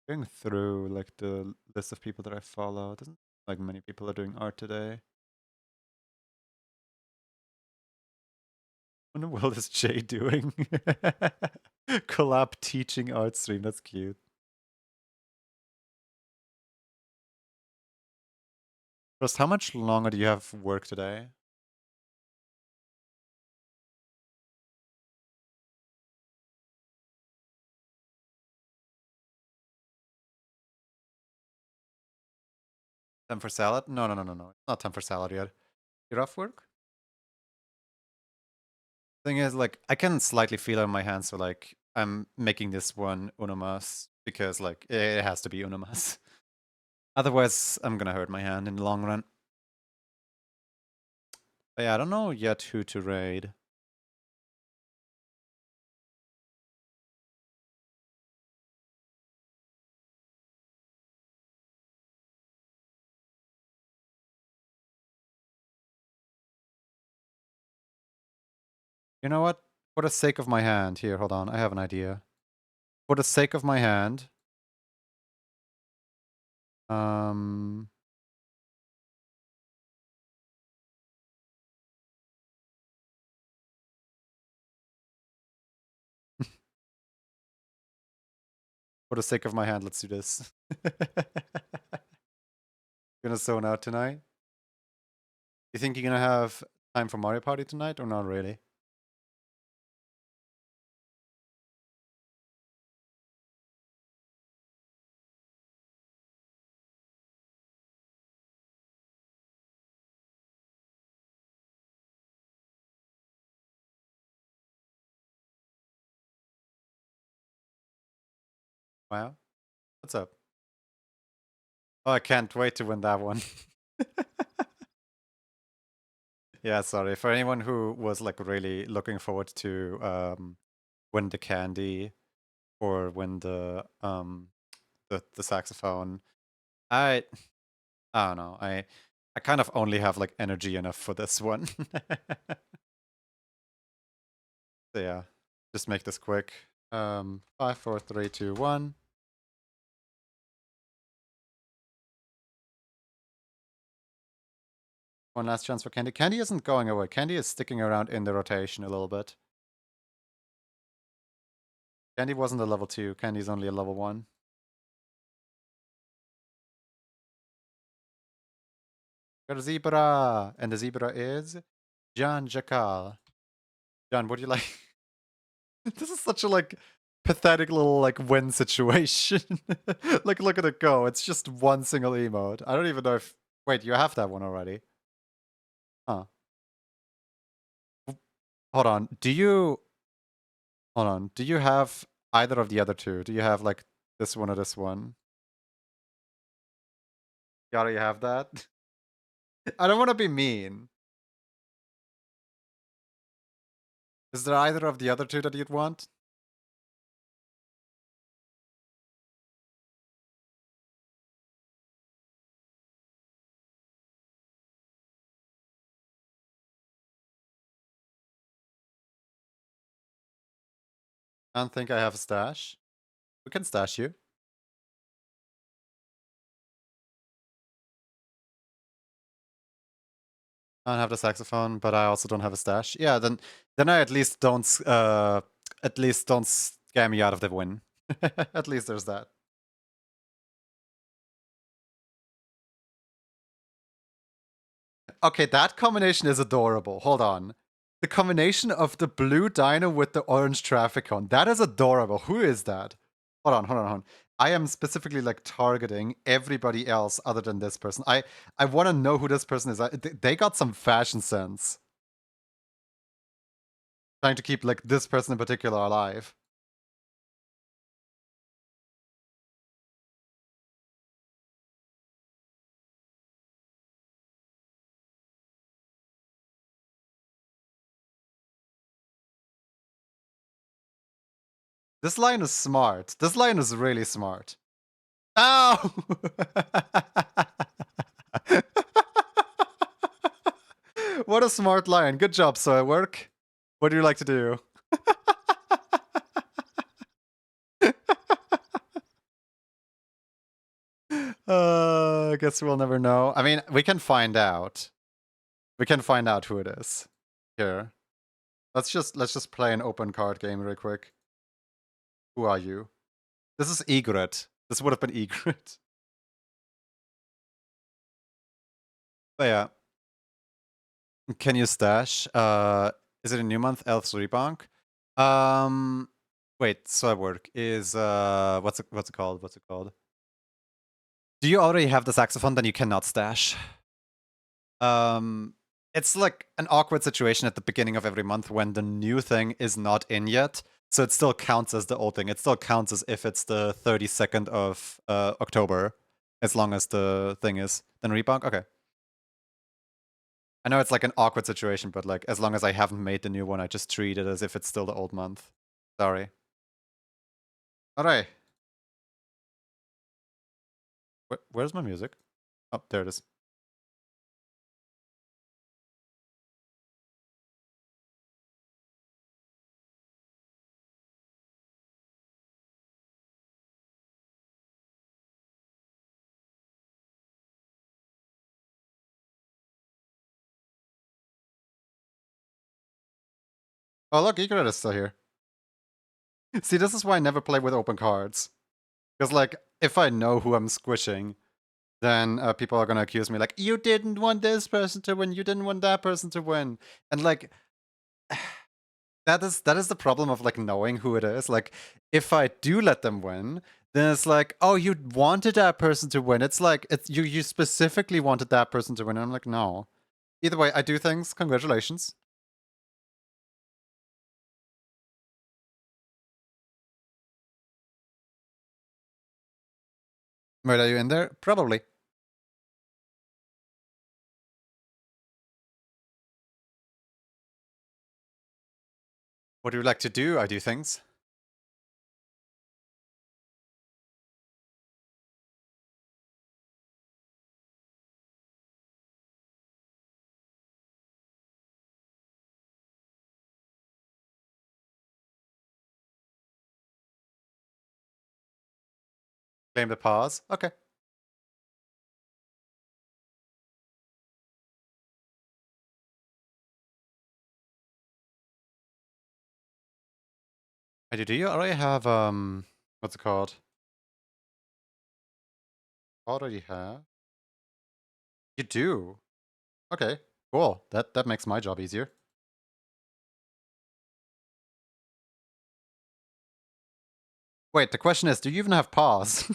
Going through like the list of people that I follow. It doesn't like many people are doing art today. What in the world is Jay doing? Collab teaching art stream. That's cute. First, how much longer do you have work today? Time for salad? No. It's not time for salad yet. You're off work? Thing is, like, I can slightly feel it in my hands, so like, I'm making this one unomas because like it has to be unomas. Otherwise, I'm gonna hurt my hand in the long run. But yeah, I don't know yet who to raid. You know what? For the sake of my hand, here, hold on, I have an idea. For the sake of my hand, for the sake of my hand, let's do this. Gonna zone out tonight. You think you're gonna have time for Mario Party tonight, or not really? Wow. What's up? Oh, I can't wait to win that one. Yeah, sorry. For anyone who was like really looking forward to win the candy or win the saxophone, I don't know. I kind of only have like energy enough for this one. So yeah, just make this quick. 5, 4, 3, 2, 1. One last chance for Candy. Candy isn't going away. Candy is sticking around in the rotation a little bit. Candy wasn't a level 2. Candy's only a level 1. Got a zebra! And the zebra is John Jackal. John, would you like... This is such a, like, pathetic little, like, win situation. Like, look at it go. It's just one single emote. I don't even know if... Wait, you have that one already. Huh. Hold on. Do you... Hold on. Do you have either of the other two? Do you have, like, this one or this one? Gotta you have that? I don't want to be mean. Is there either of the other two that you'd want? I don't think I have a stash. We can stash you. I don't have the saxophone, but I also don't have a stash. Yeah, then I at least don't scare me out of the win. At least there's that. Okay, that combination is adorable. Hold on. The combination of the blue dino with the orange traffic cone. That is adorable. Who is that? Hold on, hold on, hold on. I am specifically like targeting everybody else other than this person. I want to know who this person is. They got some fashion sense. Trying to keep like this person in particular alive. This line is smart. This line is really smart. Ow! What a smart line. Good job, Soilwork. What do you like to do? I guess we'll never know. I mean, we can find out. We can find out who it is. Here. Let's just play an open card game real quick. Who are you? This is Egret. This would have been Egret. But yeah. Can you stash? Is it a new month? Elf's Rebank? Wait, Soilwork is what's it called? What's it called? Do you already have the saxophone? Then you cannot stash. It's like an awkward situation at the beginning of every month when the new thing is not in yet. So it still counts as the old thing. It still counts as if it's the 32nd of October. as long as the thing is. Then rebound? Okay. I know it's like an awkward situation, but like as long as I haven't made the new one, I just treat it as if it's still the old month. Sorry. Alright. Where's my music? Oh, there it is. Oh look, Egret is still here. See, this is why I never play with open cards. Because like, if I know who I'm squishing, then people are gonna accuse me like, you didn't want this person to win, you didn't want that person to win. And like, that is the problem of like knowing who it is. Like, if I do let them win, then it's like, oh, you wanted that person to win. It's like you specifically wanted that person to win. And I'm like, no. Either way, I do things. Congratulations. Wait, are you in there? Probably. What do you like to do? I do things. Claim the pause. Okay. I do you already have what's it called? Already have? You do. Okay. Cool. That makes my job easier. Wait, the question is, do you even have pause?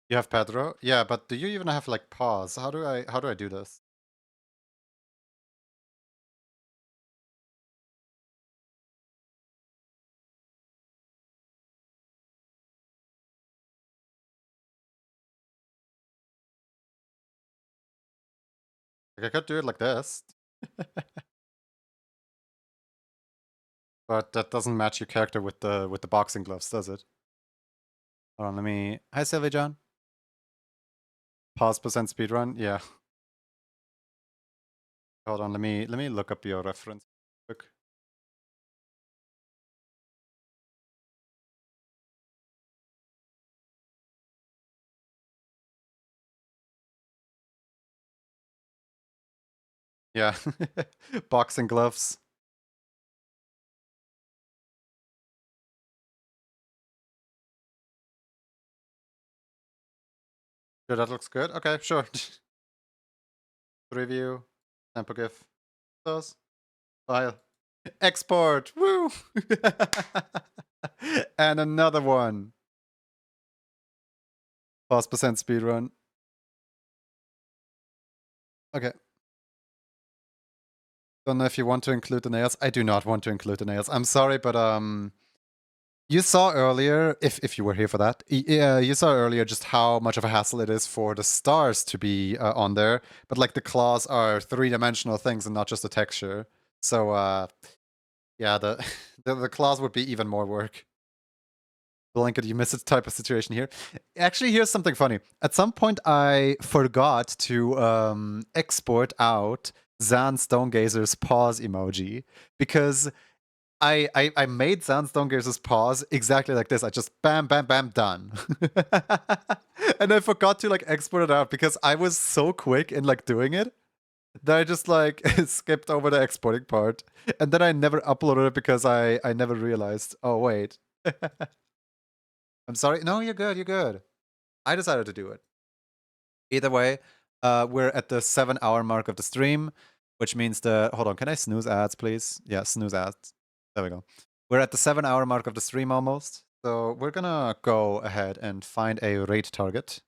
You have Pedro? Yeah, but do you even have like pause? How do I do this? Like I could do it like this. But that doesn't match your character with the boxing gloves, does it? Hold on, let me. Hi Sylvie John. Pause percent speedrun? Yeah. Hold on, let me look up your reference quick. Yeah. Boxing gloves. Sure, that looks good. Okay, sure. Review. Sample GIF. Those. File. Export. Woo! And another one. Pause percent speedrun. Okay. Don't know if you want to include the nails. I do not want to include the nails. I'm sorry, but you saw earlier, if you were here for that, you saw earlier just how much of a hassle it is for the stars to be on there. But like the claws are three-dimensional things and not just a texture. So yeah, the claws would be even more work. Blanket, you missed a type of situation here. Actually, here's something funny. At some point, I forgot to export out Zan Stonegazer's pause emoji because I made Zan Stonegazer's pause exactly like this. I just bam, bam, bam, done. And I forgot to like export it out because I was so quick in like doing it that I just like skipped over the exporting part. And then I never uploaded it because I never realized, oh, wait. I'm sorry. No, you're good. You're good. I decided to do it. Either way, we're at the 7-hour mark of the stream, which means the. Hold on. Can I snooze ads, please? Yeah, snooze ads. There we go. We're at the 7-hour mark of the stream almost. So we're gonna go ahead and find a raid target.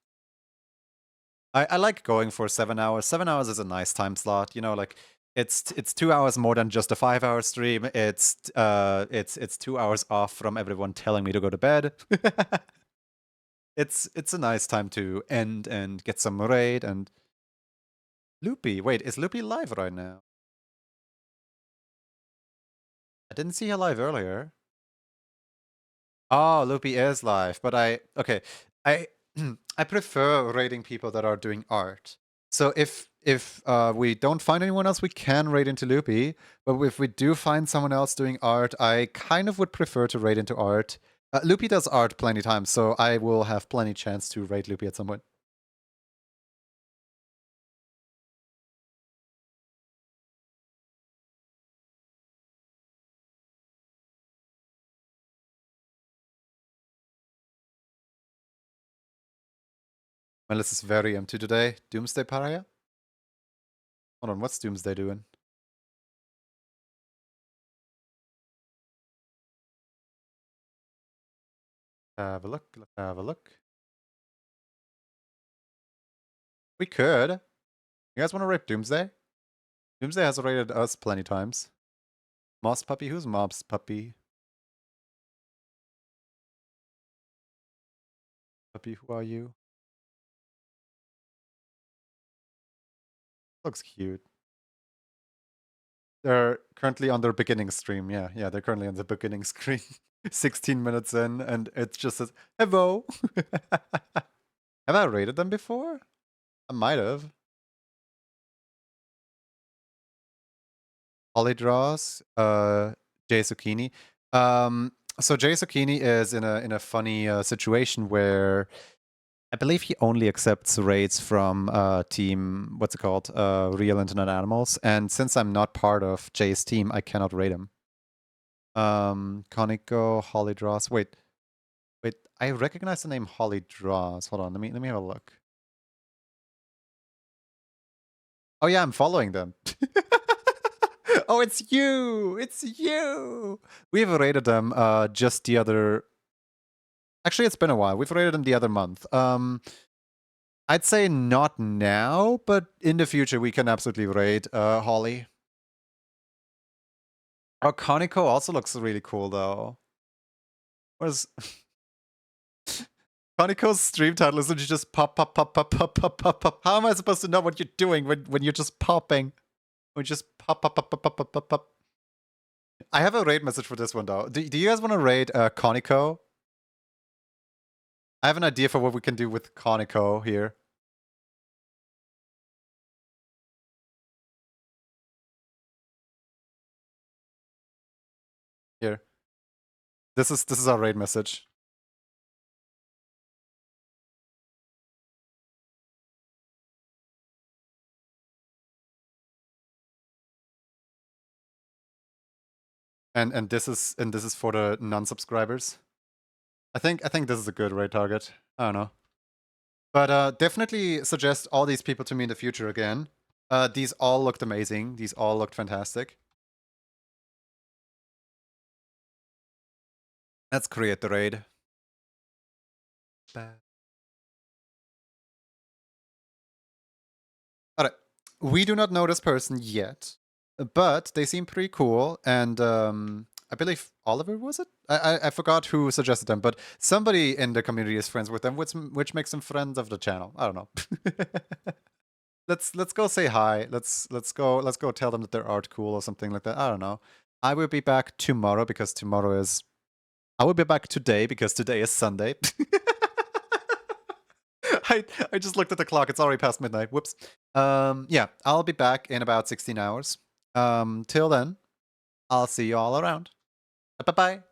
I like going for 7 hours. 7 hours is a nice time slot. You know, like it's 2 hours more than just a 5-hour stream. It's 2 hours off from everyone telling me to go to bed. It's a nice time to end and get some raid and Loopy. Wait, is Loopy live right now? I didn't see her live earlier. Oh, Loopy is live, but I I prefer raiding people that are doing art. So if we don't find anyone else, we can raid into Loopy. But if we do find someone else doing art, I kind of would prefer to raid into art. Loopy does art plenty times, so I will have plenty chance to raid Loopy at some point. My list is very empty today. Doomsday Pariah? Hold on, what's Doomsday doing? Have a look, let's have a look. We could. You guys want to raid Doomsday? Doomsday has raided us plenty times. Moss Puppy? Who's Moss Puppy? Puppy, who are you? Looks cute. They're currently on their beginning stream. Yeah, they're currently on the beginning screen. 16 minutes in, and it just says, hello. Have I rated them before? I might have. Holly draws, Jay Zucchini. So Jay Zucchini is in a funny situation where I believe he only accepts raids from team, what's it called? Real Internet Animals. And since I'm not part of Jay's team, I cannot raid him. Conico, Holly Draws. Wait, I recognize the name Holly Draws. Hold on, let me have a look. Oh yeah, I'm following them. Oh, it's you! It's you! We've raided them just the other... Actually, it's been a while. We've raided them the other month. I'd say not now, but in the future we can absolutely raid Holly. Oh, Conico also looks really cool though. What is... Conico's stream title is literally just pop, pop, pop, pop, pop, pop, pop, pop. How am I supposed to know what you're doing when you're just popping? When you just pop, pop, pop, pop, pop, pop, pop, pop. I have a raid message for this one though. Do you guys want to raid Conico? I have an idea for what we can do with Conico here. Here. This is our raid message. And this is for the non-subscribers. I think this is a good raid target. I don't know. But definitely suggest all these people to me in the future again. These all looked amazing. These all looked fantastic. Let's create the raid. Alright. We do not know this person yet, but they seem pretty cool. And I believe Oliver, was it? I forgot who suggested them, but somebody in the community is friends with them, which makes them friends of the channel. I don't know. Let's go say hi. Let's go tell them that their art cool or something like that. I don't know. I will be back tomorrow because tomorrow is... I will be back today because today is Sunday. I just looked at the clock. It's already past midnight. Whoops. Yeah, I'll be back in about 16 hours. Till then, I'll see you all around. Bye-bye.